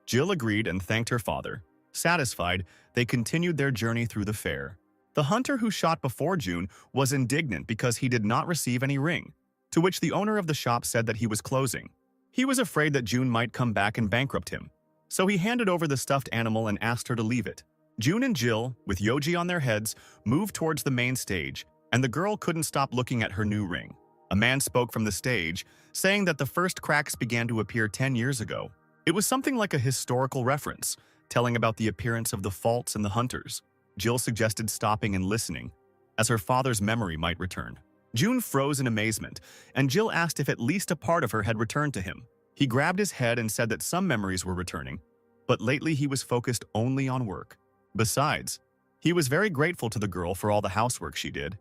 Jill agreed and thanked her father. Satisfied, they continued their journey through the fair. The hunter who shot before June was indignant because he did not receive any ring, to which the owner of the shop said that he was closing. He was afraid that June might come back and bankrupt him, so he handed over the stuffed animal and asked her to leave it. June and Jill, with Yoji on their heads, moved towards the main stage, and the girl couldn't stop looking at her new ring. A man spoke from the stage, saying that the first cracks began to appear 10 years ago. It was something like a historical reference, telling about the appearance of the faults and the hunters. Jill suggested stopping and listening, as her father's memory might return. June froze in amazement, and Jill asked if at least a part of her had returned to him. He grabbed his head and said that some memories were returning, but lately he was focused only on work. Besides, he was very grateful to the girl for all the housework she did.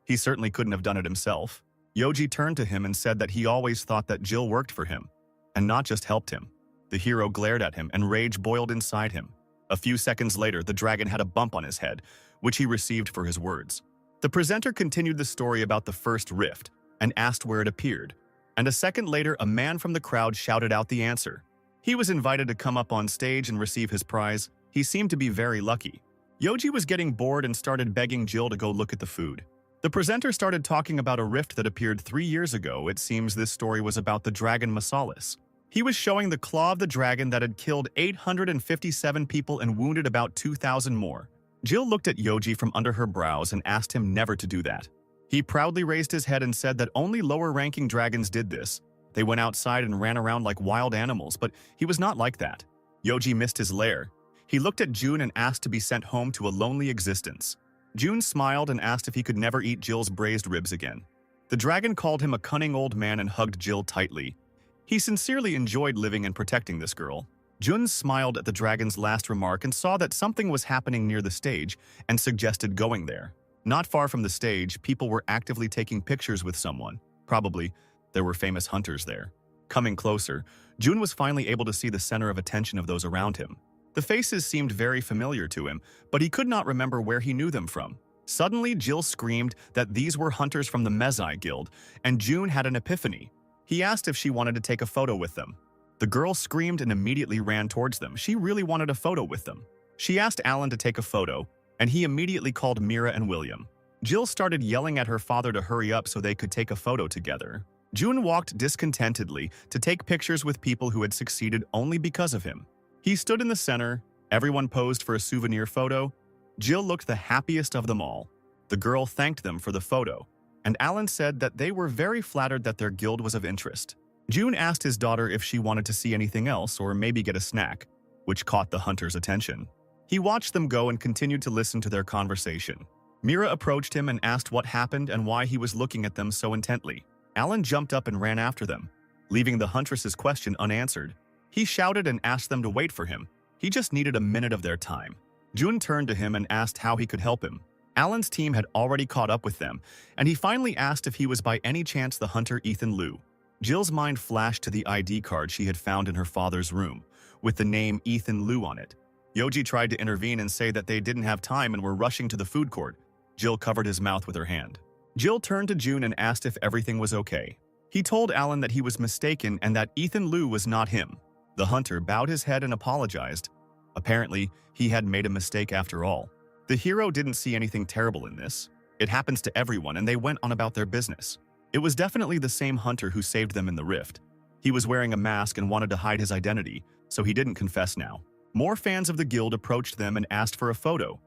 He certainly couldn't have done it himself. Yoji turned to him and said that he always thought that Jill worked for him, and not just helped him. The hero glared at him and rage boiled inside him. A few seconds later, the dragon had a bump on his head, which he received for his words. The presenter continued the story about the first rift and asked where it appeared. And a second later, a man from the crowd shouted out the answer. He was invited to come up on stage and receive his prize. He seemed to be very lucky. Yoji was getting bored and started begging Jill to go look at the food. The presenter started talking about a rift that appeared 3 years ago. It seems this story was about the dragon Masalis. He was showing the claw of the dragon that had killed 857 people and wounded about 2,000 more. Jill looked at Yoji from under her brows and asked him never to do that. He proudly raised his head and said that only lower-ranking dragons did this. They went outside and ran around like wild animals, but he was not like that. Yoji missed his lair. He looked at June and asked to be sent home to a lonely existence. June smiled and asked if he could never eat Jill's braised ribs again. The dragon called him a cunning old man and hugged Jill tightly. He sincerely enjoyed living and protecting this girl. Jun smiled at the dragon's last remark and saw that something was happening near the stage and suggested going there. Not far from the stage, people were actively taking pictures with someone. Probably, there were famous hunters there. Coming closer, Jun was finally able to see the center of attention of those around him. The faces seemed very familiar to him, but he could not remember where he knew them from. Suddenly, Jill screamed that these were hunters from the Mezai Guild, and June had an epiphany. He asked if she wanted to take a photo with them. The girl screamed and immediately ran towards them. She really wanted a photo with them. She asked Alan to take a photo, and he immediately called Mira and William. Jill started yelling at her father to hurry up so they could take a photo together. June walked discontentedly to take pictures with people who had succeeded only because of him. He stood in the center, everyone posed for a souvenir photo. Jill looked the happiest of them all. The girl thanked them for the photo, and Alan said that they were very flattered that their guild was of interest. June asked his daughter if she wanted to see anything else or maybe get a snack, which caught the hunter's attention. He watched them go and continued to listen to their conversation. Mira approached him and asked what happened and why he was looking at them so intently. Alan jumped up and ran after them, leaving the huntress's question unanswered. He shouted and asked them to wait for him. He just needed a minute of their time. June turned to him and asked how he could help him. Alan's team had already caught up with them, and he finally asked if he was by any chance the hunter Ethan Liu. Jill's mind flashed to the ID card she had found in her father's room, with the name Ethan Liu on it. Yoji tried to intervene and say that they didn't have time and were rushing to the food court. Jill covered his mouth with her hand. Jill turned to June and asked if everything was okay. He told Alan that he was mistaken and that Ethan Liu was not him. The hunter bowed his head and apologized. Apparently, he had made a mistake after all. The hero didn't see anything terrible in this. It happens to everyone, and they went on about their business. It was definitely the same hunter who saved them in the rift. He was wearing a mask and wanted to hide his identity, so he didn't confess now. More fans of the guild approached them and asked for a photo,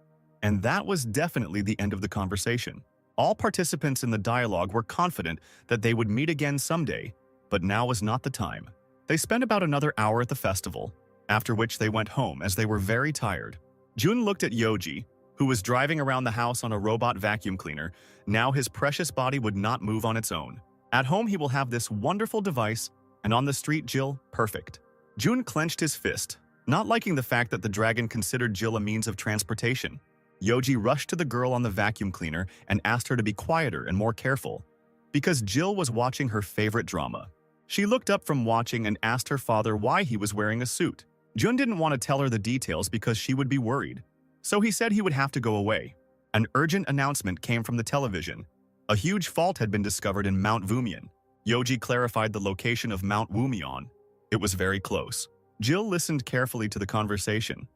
and that was definitely the end of the conversation. All participants in the dialogue were confident that they would meet again someday, but now was not the time. They spent about another hour at the festival, after which they went home as they were very tired. Jun looked at Yoji, who was driving around the house on a robot vacuum cleaner. Now his precious body would not move on its own. At home he will have this wonderful device, and on the street Jill, perfect. Jun clenched his fist, not liking the fact that the dragon considered Jill a means of transportation. Yoji rushed to the girl on the vacuum cleaner and asked her to be quieter and more careful, because Jill was watching her favorite drama. She looked up from watching and asked her father why he was wearing a suit. Jun didn't want to tell her the details because she would be worried, so he said he would have to go away. An urgent announcement came from the television. A huge fault had been discovered in Mount Wumian. Yoji clarified the location of Mount Wumian. It was very close. Jill listened carefully to the conversation.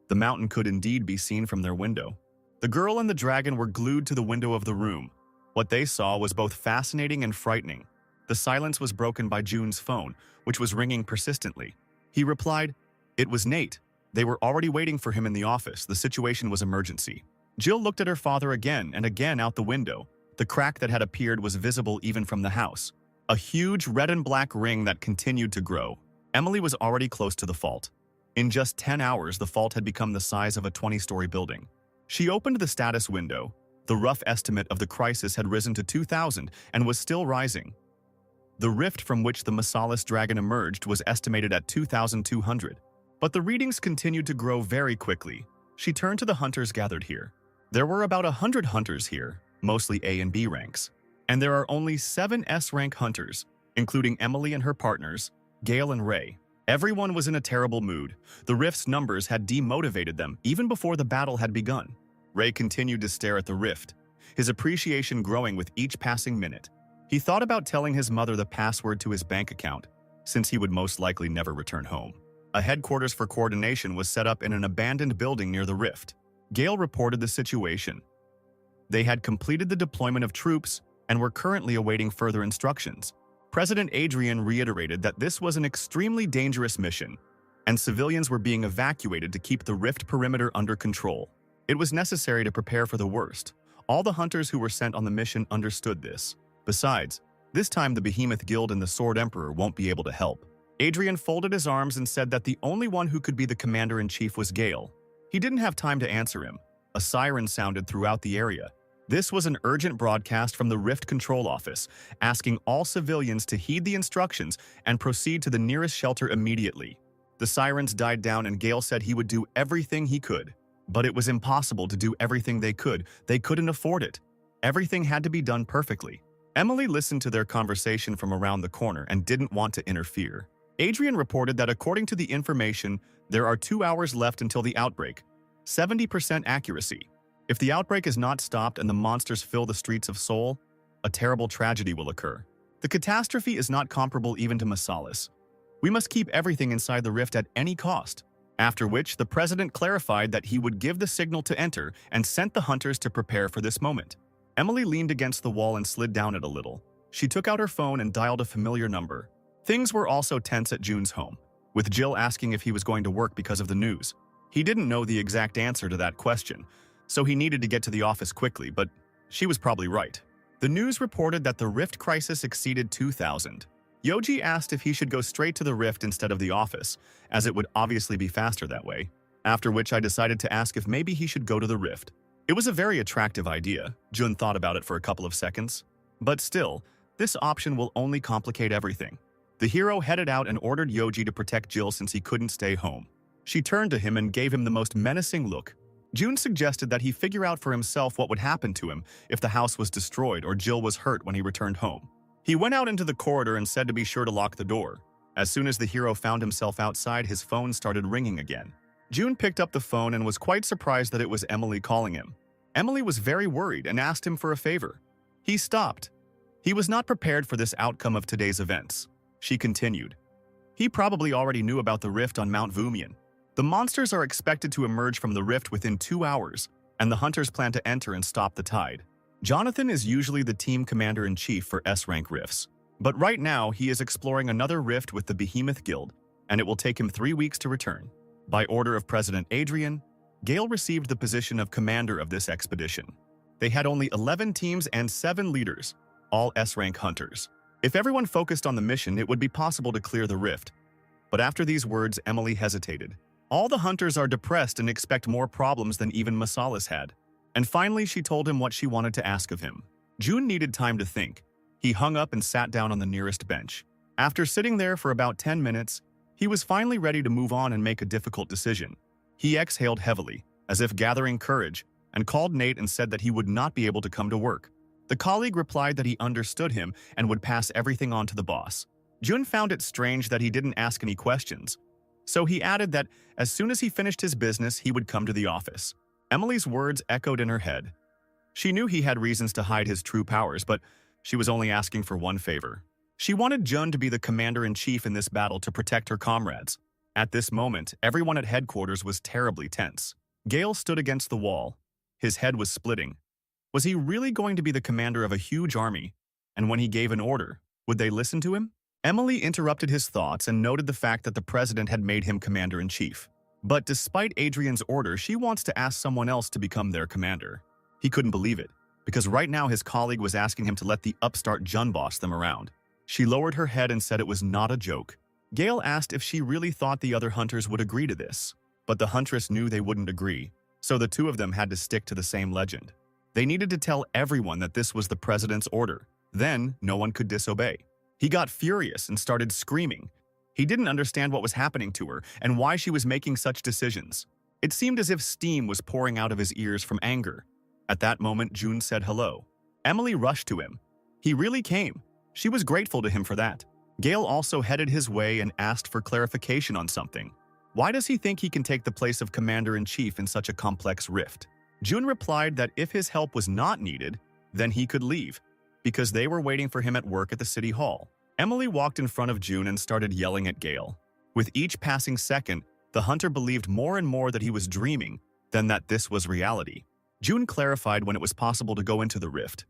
The mountain could indeed be seen from their window. The girl and the dragon were glued to the window of the room. What they saw was both fascinating and frightening. The silence was broken by Jun's phone, which was ringing persistently. He replied, "It was Nate. They were already waiting for him in the office. The situation was emergency." Jill looked at her father again and again out the window. The crack that had appeared was visible even from the house. A huge red and black ring that continued to grow. Emily was already close to the fault. In just 10 hours, the fault had become the size of a 20-story building. She opened the status window. The rough estimate of the crisis had risen to 2,000 and was still rising. The rift from which the Masalis dragon emerged was estimated at 2,200. But the readings continued to grow very quickly. She turned to the hunters gathered here. There were about 100 hunters here, mostly A and B ranks. and there are only 7 S-rank hunters, including Emily and her partners, Gale and Ray. Everyone was in a terrible mood. The rift's numbers had demotivated them even before the battle had begun. Ray continued to stare at the rift, his appreciation growing with each passing minute. He thought about telling his mother the password to his bank account, since he would most likely never return home. A headquarters for coordination was set up in an abandoned building near the rift. Gale reported the situation. They had completed the deployment of troops and were currently awaiting further instructions. President Adrian reiterated that this was an extremely dangerous mission, and civilians were being evacuated to keep the rift perimeter under control. It was necessary to prepare for the worst. All the hunters who were sent on the mission understood this. Besides, this time the Behemoth Guild and the Sword Emperor won't be able to help. Adrian folded his arms and said that the only one who could be the commander-in-chief was Gale. He didn't have time to answer him. A siren sounded throughout the area. This was an urgent broadcast from the Rift Control Office, asking all civilians to heed the instructions and proceed to the nearest shelter immediately. The sirens died down and Gale said he would do everything he could. But it was impossible to do everything they could. They couldn't afford it. Everything had to be done perfectly. Emily listened to their conversation from around the corner and didn't want to interfere. Adrian reported that according to the information, there are 2 hours left until the outbreak. 70% accuracy. If the outbreak is not stopped and the monsters fill the streets of Seoul, a terrible tragedy will occur. The catastrophe is not comparable even to Masalis. We must keep everything inside the rift at any cost. After which, the president clarified that he would give the signal to enter and sent the hunters to prepare for this moment. Emily leaned against the wall and slid down it a little. She took out her phone and dialed a familiar number. Things were also tense at June's home, with Jill asking if he was going to work because of the news. He didn't know the exact answer to that question, so he needed to get to the office quickly, but she was probably right. The news reported that the rift crisis exceeded 2,000. Yoji asked if he should go straight to the rift instead of the office, as it would obviously be faster that way, after which I decided to ask if maybe he should go to the rift. It was a very attractive idea. Jun thought about it for a couple of seconds. But still, this option will only complicate everything. The hero headed out and ordered Yoji to protect Jill since he couldn't stay home. She turned to him and gave him the most menacing look. June suggested that he figure out for himself what would happen to him if the house was destroyed or Jill was hurt when he returned home. He went out into the corridor and said to be sure to lock the door. As soon as the hero found himself outside, his phone started ringing again. June picked up the phone and was quite surprised that it was Emily calling him. Emily was very worried and asked him for a favor. He stopped. He was not prepared for this outcome of today's events. She continued. He probably already knew about the rift on Mount Vumian. The monsters are expected to emerge from the rift within 2 hours, and the hunters plan to enter and stop the tide. Jonathan is usually the team commander-in-chief for S-rank rifts, but right now he is exploring another rift with the Behemoth Guild, and it will take him 3 weeks to return. By order of President Adrian, Gale received the position of commander of this expedition. They had only 11 teams and 7 leaders, all S-rank hunters. If everyone focused on the mission, it would be possible to clear the rift. But after these words, Emily hesitated. All the hunters are depressed and expect more problems than even Masalis had. And finally, she told him what she wanted to ask of him. June needed time to think. He hung up and sat down on the nearest bench. After sitting there for about 10 minutes, he was finally ready to move on and make a difficult decision. He exhaled heavily, as if gathering courage, and called Nate and said that he would not be able to come to work. The colleague replied that he understood him and would pass everything on to the boss. Jun found it strange that he didn't ask any questions, so he added that as soon as he finished his business, he would come to the office. Emily's words echoed in her head. She knew he had reasons to hide his true powers, but she was only asking for one favor. She wanted Jun to be the commander-in-chief in this battle to protect her comrades. At this moment, everyone at headquarters was terribly tense. Gale stood against the wall. His head was splitting. Was he really going to be the commander of a huge army? And when he gave an order, would they listen to him? Emily interrupted his thoughts and noted the fact that the president had made him commander-in-chief. But despite Adrian's order, she wants to ask someone else to become their commander. He couldn't believe it, because right now his colleague was asking him to let the upstart Jun boss them around. She lowered her head and said it was not a joke. Gale asked if she really thought the other hunters would agree to this, but the huntress knew they wouldn't agree, so the two of them had to stick to the same legend. They needed to tell everyone that this was the president's order. Then, no one could disobey. He got furious and started screaming. He didn't understand what was happening to her and why she was making such decisions. It seemed as if steam was pouring out of his ears from anger. At that moment, June said hello. Emily rushed to him. He really came. She was grateful to him for that. Gale also headed his way and asked for clarification on something. Why does he think he can take the place of commander-in-chief in such a complex rift? June replied that if his help was not needed, then he could leave, because they were waiting for him at work at the city hall. Emily walked in front of June and started yelling at Gale. With each passing second, the hunter believed more and more that he was dreaming than that this was reality. June clarified when it was possible to go into the rift.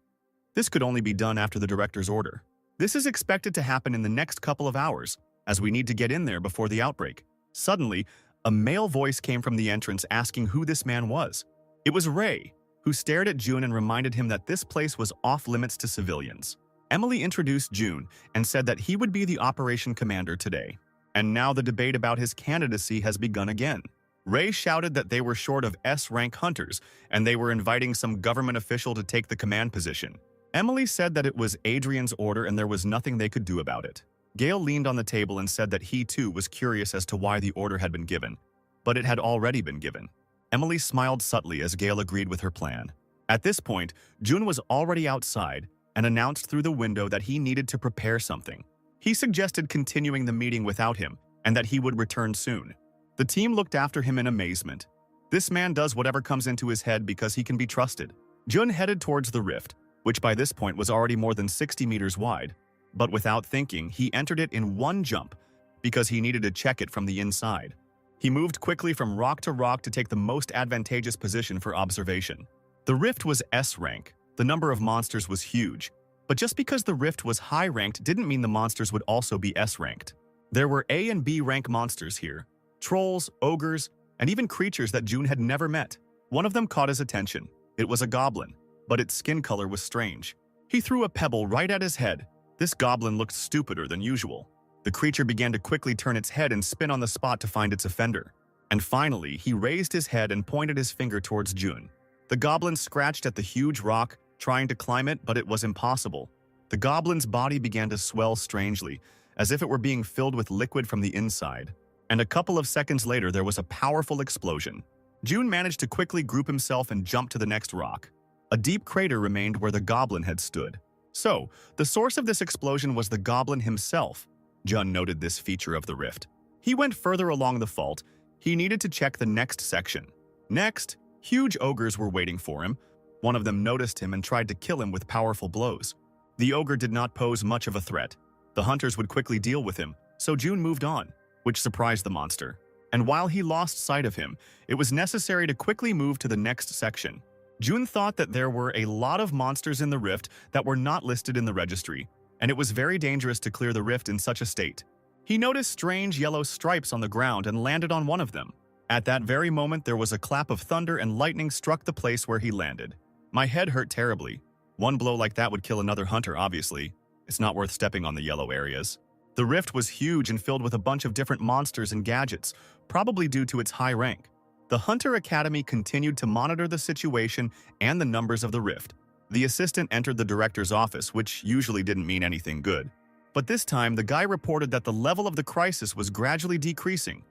This could only be done after the director's order. This is expected to happen in the next couple of hours, as we need to get in there before the outbreak. Suddenly, a male voice came from the entrance asking who this man was. It was Ray, who stared at June and reminded him that this place was off-limits to civilians. Emily introduced June and said that he would be the operation commander today. And now the debate about his candidacy has begun again. Ray shouted that they were short of S-rank hunters, and they were inviting some government official to take the command position. Emily said that it was Adrian's order and there was nothing they could do about it. Gale leaned on the table and said that he too was curious as to why the order had been given, but it had already been given. Emily smiled subtly as Gale agreed with her plan. At this point, June was already outside and announced through the window that he needed to prepare something. He suggested continuing the meeting without him and that he would return soon. The team looked after him in amazement. This man does whatever comes into his head because he can be trusted. June headed towards the rift, which by this point was already more than 60 meters wide. But without thinking, he entered it in one jump because he needed to check it from the inside. He moved quickly from rock to rock to take the most advantageous position for observation. The rift was S rank. The number of monsters was huge. But just because the rift was high ranked didn't mean the monsters would also be S ranked. There were A and B rank monsters here. Trolls, ogres, and even creatures that June had never met. One of them caught his attention. It was a goblin, but its skin color was strange. He threw a pebble right at his head. This goblin looked stupider than usual. The creature began to quickly turn its head and spin on the spot to find its offender. And finally, he raised his head and pointed his finger towards June. The goblin scratched at the huge rock, trying to climb it, but it was impossible. The goblin's body began to swell strangely, as if it were being filled with liquid from the inside. And a couple of seconds later, there was a powerful explosion. June managed to quickly group himself and jump to the next rock. A deep crater remained where the goblin had stood. So, the source of this explosion was the goblin himself. Jun noted this feature of the rift. He went further along the fault. He needed to check the next section. Next, huge ogres were waiting for him. One of them noticed him and tried to kill him with powerful blows. The ogre did not pose much of a threat. The hunters would quickly deal with him, so June moved on, which surprised the monster. And while he lost sight of him, it was necessary to quickly move to the next section. June thought that there were a lot of monsters in the rift that were not listed in the registry, and it was very dangerous to clear the rift in such a state. He noticed strange yellow stripes on the ground and landed on one of them. At that very moment, there was a clap of thunder and lightning struck the place where he landed. My head hurt terribly. One blow like that would kill another hunter, obviously. It's not worth stepping on the yellow areas. The rift was huge and filled with a bunch of different monsters and gadgets, probably due to its high rank. The Hunter Academy continued to monitor the situation and the numbers of the rift. The assistant entered the director's office, which usually didn't mean anything good. But this time, the guy reported that the level of the crisis was gradually decreasing,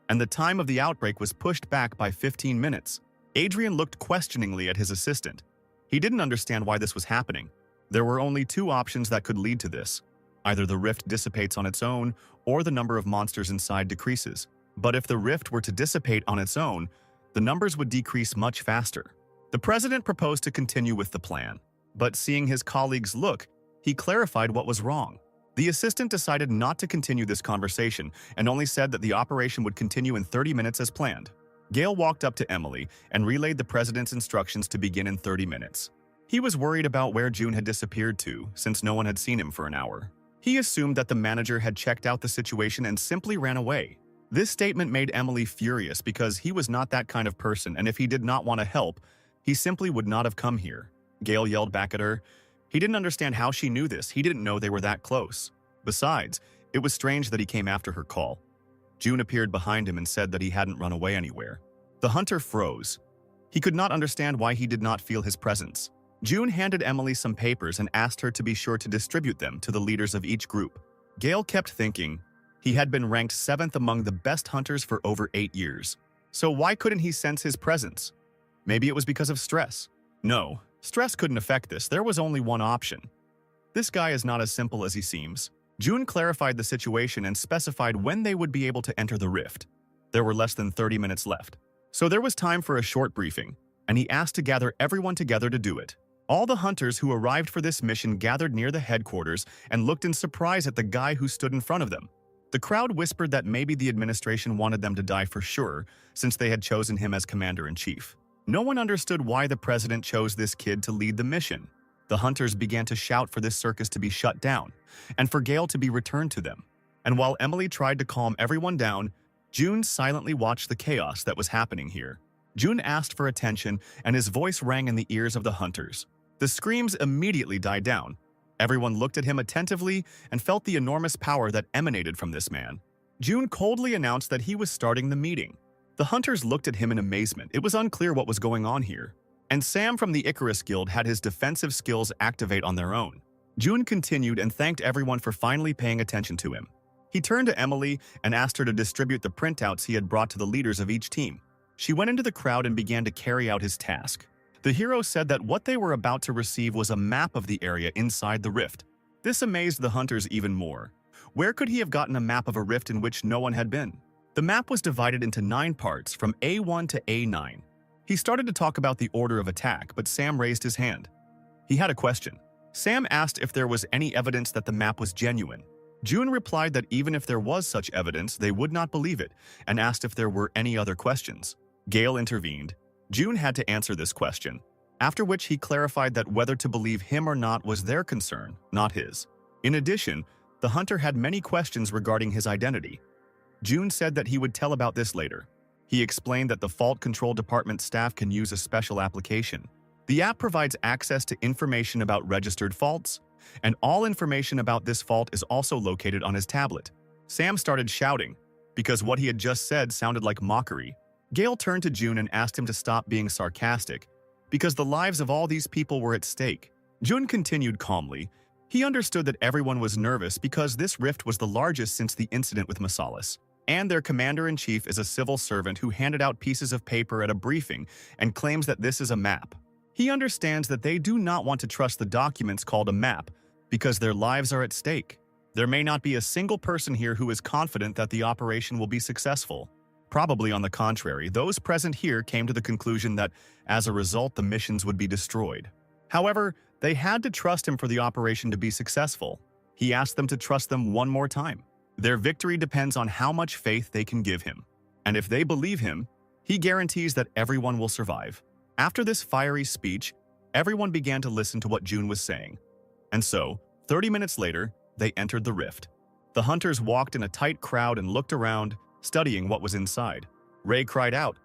and the time of the outbreak was pushed back by 15 minutes. Adrian looked questioningly at his assistant. He didn't understand why this was happening. There were only two options that could lead to this. Either the rift dissipates on its own, or the number of monsters inside decreases. But if the rift were to dissipate on its own, the numbers would decrease much faster. The president proposed to continue with the plan, but seeing his colleagues look, he clarified what was wrong. The assistant decided not to continue this conversation and only said that the operation would continue in 30 minutes as planned. Gale walked up to Emily and relayed the president's instructions to begin in 30 minutes. He was worried about where June had disappeared to, since no one had seen him for an hour. He assumed that the manager had checked out the situation and simply ran away. This statement made Emily furious because he was not that kind of person, and if he did not want to help, he simply would not have come here. Gale yelled back at her. He didn't understand how she knew this. He didn't know they were that close. Besides, it was strange that he came after her call. June appeared behind him and said that he hadn't run away anywhere. The hunter froze. He could not understand why he did not feel his presence. June handed Emily some papers and asked her to be sure to distribute them to the leaders of each group. Gale kept thinking. He had been ranked 7th among the best hunters for over 8 years. So why couldn't he sense his presence? Maybe it was because of stress. No, stress couldn't affect this. There was only one option. This guy is not as simple as he seems. June clarified the situation and specified when they would be able to enter the rift. There were less than 30 minutes left. So there was time for a short briefing, and he asked to gather everyone together to do it. All the hunters who arrived for this mission gathered near the headquarters and looked in surprise at the guy who stood in front of them. The crowd whispered that maybe the administration wanted them to die for sure, since they had chosen him as commander-in-chief. No one understood why the president chose this kid to lead the mission. The hunters began to shout for this circus to be shut down, and for Gale to be returned to them. And while Emily tried to calm everyone down, June silently watched the chaos that was happening here. June asked for attention, and his voice rang in the ears of the hunters. The screams immediately died down. Everyone looked at him attentively and felt the enormous power that emanated from this man. June coldly announced that he was starting the meeting. The hunters looked at him in amazement. It was unclear what was going on here. And Sam from the Icarus Guild had his defensive skills activate on their own. June continued and thanked everyone for finally paying attention to him. He turned to Emily and asked her to distribute the printouts he had brought to the leaders of each team. She went into the crowd and began to carry out his task. The hero said that what they were about to receive was a map of the area inside the rift. This amazed the hunters even more. Where could he have gotten a map of a rift in which no one had been? The map was divided into 9 parts from A1 to A9. He started to talk about the order of attack, but Sam raised his hand. He had a question. Sam asked if there was any evidence that the map was genuine. June replied that even if there was such evidence, they would not believe it, and asked if there were any other questions. Gale intervened. June had to answer this question, after which he clarified that whether to believe him or not was their concern, not his. In addition, the hunter had many questions regarding his identity. June said that he would tell about this later. He explained that the Fault Control Department staff can use a special application. The app provides access to information about registered faults, and all information about this fault is also located on his tablet. Sam started shouting, because what he had just said sounded like mockery. Gale turned to June and asked him to stop being sarcastic, because the lives of all these people were at stake. June continued calmly. He understood that everyone was nervous because this rift was the largest since the incident with Masalis, and their commander-in-chief is a civil servant who handed out pieces of paper at a briefing and claims that this is a map. He understands that they do not want to trust the documents called a map because their lives are at stake. There may not be a single person here who is confident that the operation will be successful. Probably on the contrary, those present here came to the conclusion that, as a result, the missions would be destroyed. However, they had to trust him for the operation to be successful. He asked them to trust them one more time. Their victory depends on how much faith they can give him. And if they believe him, he guarantees that everyone will survive. After this fiery speech, everyone began to listen to what June was saying. And so, 30 minutes later, they entered the rift. The hunters walked in a tight crowd and looked around, studying what was inside. Ray cried out,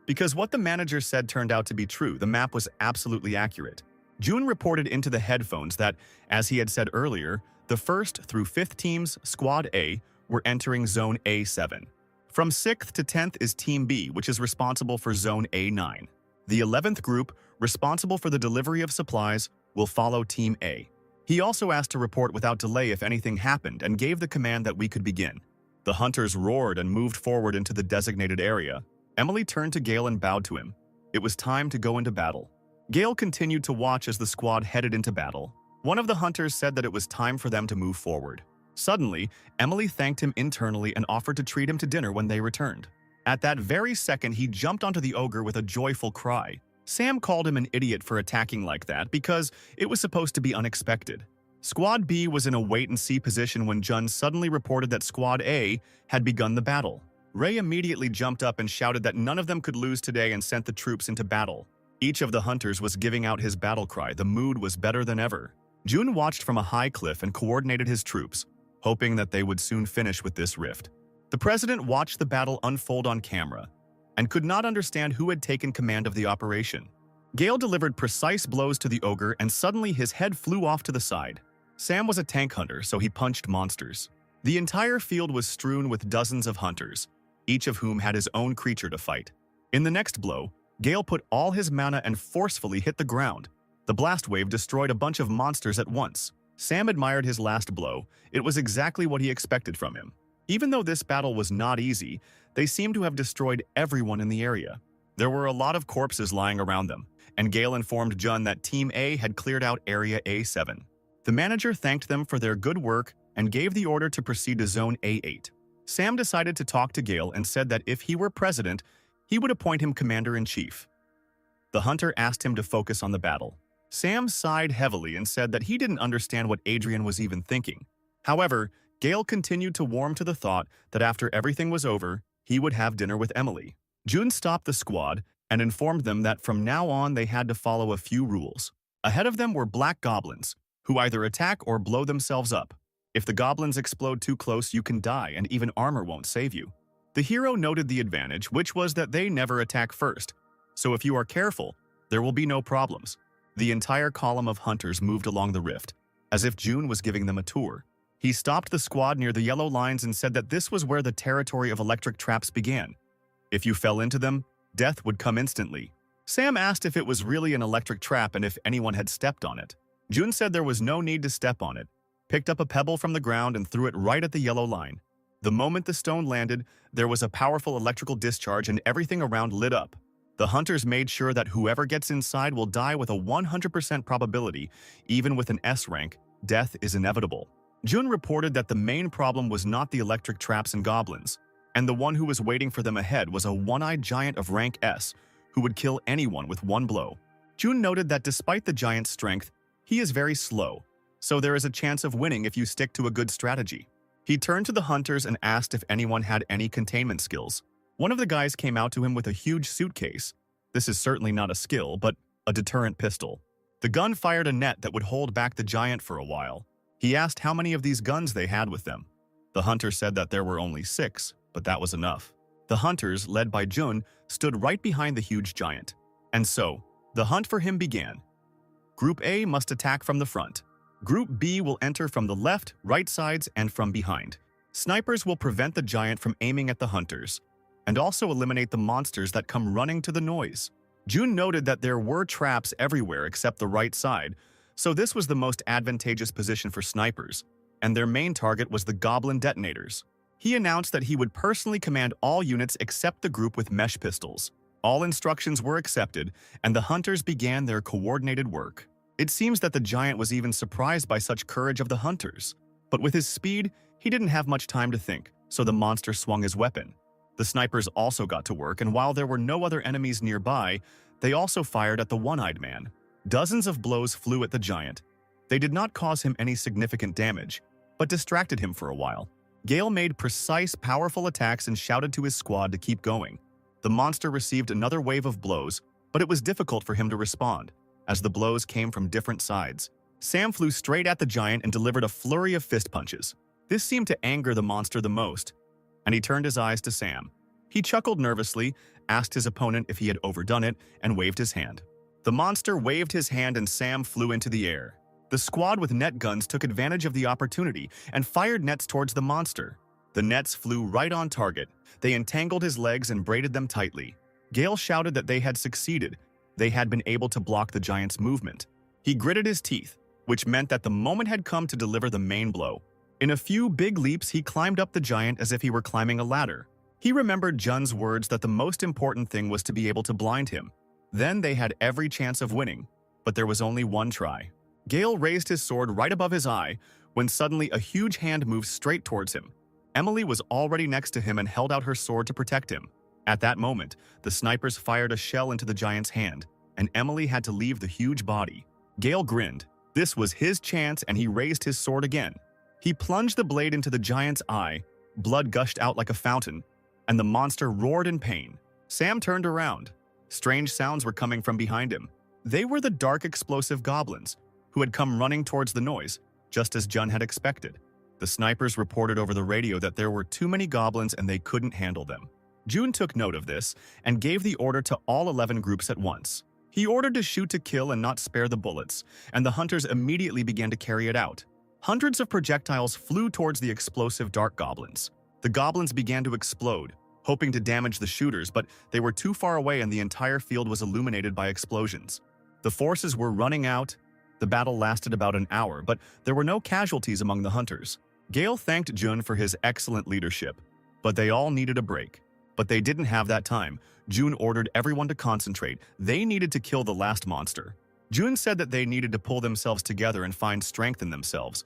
because what the manager said turned out to be true. The map was absolutely accurate. June reported into the headphones that, as he had said earlier, the 1st through 5th teams, Squad A, were entering Zone A7. From 6th to 10th is Team B, which is responsible for Zone A9. The 11th group, responsible for the delivery of supplies, will follow Team A. He also asked to report without delay if anything happened and gave the command that we could begin. The hunters roared and moved forward into the designated area. Emily turned to Gale and bowed to him. It was time to go into battle. Gale continued to watch as the squad headed into battle. One of the hunters said that it was time for them to move forward. Suddenly, Emily thanked him internally and offered to treat him to dinner when they returned. At that very second, he jumped onto the ogre with a joyful cry. Sam called him an idiot for attacking like that because it was supposed to be unexpected. Squad B was in a wait-and-see position when Jun suddenly reported that Squad A had begun the battle. Ray immediately jumped up and shouted that none of them could lose today and sent the troops into battle. Each of the hunters was giving out his battle cry. The mood was better than ever. Jun watched from a high cliff and coordinated his troops, hoping that they would soon finish with this rift. The president watched the battle unfold on camera and could not understand who had taken command of the operation. Gale delivered precise blows to the ogre and suddenly his head flew off to the side. Sam was a tank hunter, so he punched monsters. The entire field was strewn with dozens of hunters, each of whom had his own creature to fight. In the next blow, Gale put all his mana and forcefully hit the ground. The blast wave destroyed a bunch of monsters at once. Sam admired his last blow. It was exactly what he expected from him. Even though this battle was not easy, they seemed to have destroyed everyone in the area. There were a lot of corpses lying around them, and Gale informed Jun that Team A had cleared out Area A7. The manager thanked them for their good work and gave the order to proceed to Zone A8. Sam decided to talk to Gale and said that if he were president, he would appoint him commander-in-chief. The hunter asked him to focus on the battle. Sam sighed heavily and said that he didn't understand what Adrian was even thinking. However, Gale continued to warm to the thought that after everything was over, he would have dinner with Emily. June stopped the squad and informed them that from now on they had to follow a few rules. Ahead of them were black goblins, who either attack or blow themselves up. If the goblins explode too close, you can die and even armor won't save you. The hero noted the advantage, which was that they never attack first. So if you are careful, there will be no problems. The entire column of hunters moved along the rift, as if June was giving them a tour. He stopped the squad near the yellow lines and said that this was where the territory of electric traps began. If you fell into them, death would come instantly. Sam asked if it was really an electric trap and if anyone had stepped on it. June said there was no need to step on it, picked up a pebble from the ground and threw it right at the yellow line. The moment the stone landed, there was a powerful electrical discharge and everything around lit up. The hunters made sure that whoever gets inside will die with a 100% probability. Even with an S rank, death is inevitable. June reported that the main problem was not the electric traps and goblins, and the one who was waiting for them ahead was a one-eyed giant of rank S who would kill anyone with one blow. June noted that despite the giant's strength, he is very slow, so there is a chance of winning if you stick to a good strategy. He turned to the hunters and asked if anyone had any containment skills. One of the guys came out to him with a huge suitcase. This is certainly not a skill, but a deterrent pistol. The gun fired a net that would hold back the giant for a while. He asked how many of these guns they had with them. The hunter said that there were only 6, but that was enough. The hunters, led by Jun, stood right behind the huge giant. And so, the hunt for him began. Group A must attack from the front. Group B will enter from the left, right sides, and from behind. Snipers will prevent the giant from aiming at the hunters, and also eliminate the monsters that come running to the noise. June noted that there were traps everywhere except the right side, so this was the most advantageous position for snipers, and their main target was the goblin detonators. He announced that he would personally command all units except the group with mesh pistols. All instructions were accepted, and the hunters began their coordinated work. It seems that the giant was even surprised by such courage of the hunters. But with his speed, he didn't have much time to think, so the monster swung his weapon. The snipers also got to work, and while there were no other enemies nearby, they also fired at the one-eyed man. Dozens of blows flew at the giant. They did not cause him any significant damage, but distracted him for a while. Gale made precise, powerful attacks and shouted to his squad to keep going. The monster received another wave of blows, but it was difficult for him to respond, as the blows came from different sides. Sam flew straight at the giant and delivered a flurry of fist punches. This seemed to anger the monster the most, and he turned his eyes to Sam. He chuckled nervously, asked his opponent if he had overdone it, and waved his hand. The monster waved his hand and Sam flew into the air. The squad with net guns took advantage of the opportunity and fired nets towards the monster. The nets flew right on target. They entangled his legs and braided them tightly. Gale shouted that they had succeeded. They had been able to block the giant's movement. He gritted his teeth, which meant that the moment had come to deliver the main blow. In a few big leaps, he climbed up the giant as if he were climbing a ladder. He remembered Jun's words that the most important thing was to be able to blind him. Then they had every chance of winning, but there was only one try. Gale raised his sword right above his eye when suddenly a huge hand moved straight towards him. Emily was already next to him and held out her sword to protect him. At that moment, the snipers fired a shell into the giant's hand, and Emily had to leave the huge body. Gale grinned. This was his chance, and he raised his sword again. He plunged the blade into the giant's eye, blood gushed out like a fountain, and the monster roared in pain. Sam turned around. Strange sounds were coming from behind him. They were the dark explosive goblins, who had come running towards the noise, just as Jun had expected. The snipers reported over the radio that there were too many goblins and they couldn't handle them. June took note of this and gave the order to all 11 groups at once. He ordered to shoot to kill and not spare the bullets, and the hunters immediately began to carry it out. Hundreds of projectiles flew towards the explosive dark goblins. The goblins began to explode, hoping to damage the shooters, but they were too far away and the entire field was illuminated by explosions. The forces were running out. The battle lasted about an hour, but there were no casualties among the hunters. Gale thanked Jun for his excellent leadership, but they all needed a break. But they didn't have that time. Jun ordered everyone to concentrate. They needed to kill the last monster. June said that they needed to pull themselves together and find strength in themselves,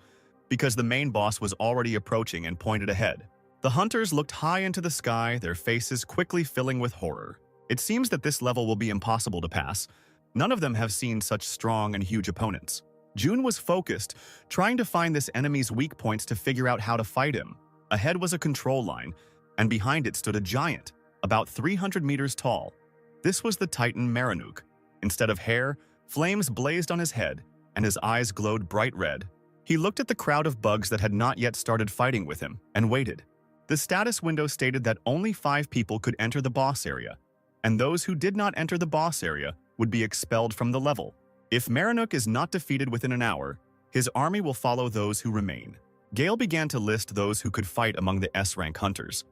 because the main boss was already approaching and pointed ahead. The hunters looked high into the sky, their faces quickly filling with horror. It seems that this level will be impossible to pass. None of them have seen such strong and huge opponents. June was focused, trying to find this enemy's weak points to figure out how to fight him. Ahead was a control line, and behind it stood a giant, about 300 meters tall. This was the Titan Marinuk. Instead of hair, flames blazed on his head, and his eyes glowed bright red. He looked at the crowd of bugs that had not yet started fighting with him, and waited. The status window stated that only 5 people could enter the boss area, and those who did not enter the boss area would be expelled from the level. If Marinuk is not defeated within an hour, his army will follow those who remain. Gale began to list those who could fight among the S-rank hunters.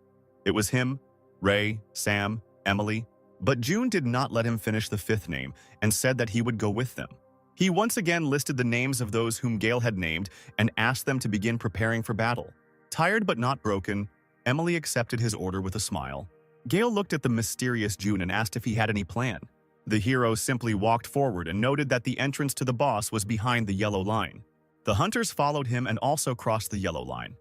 It was him, Ray, Sam, Emily, but June did not let him finish the 5th name and said that he would go with them. He once again listed the names of those whom Gale had named and asked them to begin preparing for battle. Tired but not broken, Emily accepted his order with a smile. Gale looked at the mysterious June and asked if he had any plan. The hero simply walked forward and noted that the entrance to the boss was behind the yellow line. The hunters followed him and also crossed the yellow line.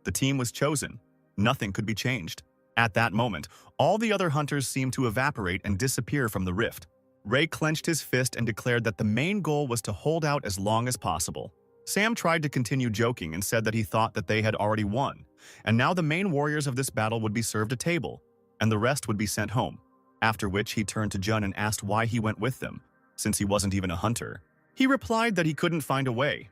The team was chosen. Nothing could be changed. At that moment, all the other hunters seemed to evaporate and disappear from the rift. Ray clenched his fist and declared that the main goal was to hold out as long as possible. Sam tried to continue joking and said that he thought that they had already won, and now the main warriors of this battle would be served a table, and the rest would be sent home. After which he turned to Jun and asked why he went with them, since he wasn't even a hunter. He replied that he couldn't find a way.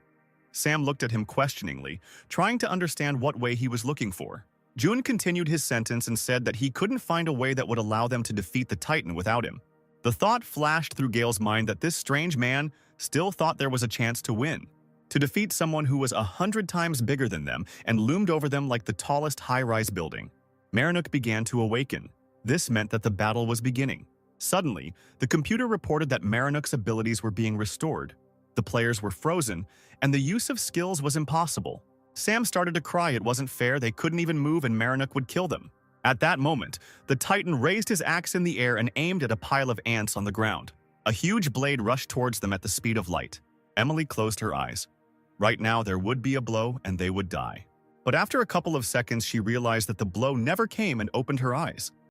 Sam looked at him questioningly, trying to understand what way he was looking for. Jun continued his sentence and said that he couldn't find a way that would allow them to defeat the Titan without him. The thought flashed through Gale's mind that this strange man still thought there was a chance to win, to defeat someone who was 100 times bigger than them and loomed over them like the tallest high-rise building. Marinuk began to awaken. This meant that the battle was beginning. Suddenly, the computer reported that Marinuk's abilities were being restored. The players were frozen, and the use of skills was impossible. Sam started to cry. It wasn't fair. They couldn't even move and Marinuk would kill them. At that moment, the Titan raised his axe in the air and aimed at a pile of ants on the ground. A huge blade rushed towards them at the speed of light. Emily closed her eyes. Right now, there would be a blow and they would die. But after a couple of seconds, she realized that the blow never came and opened her eyes.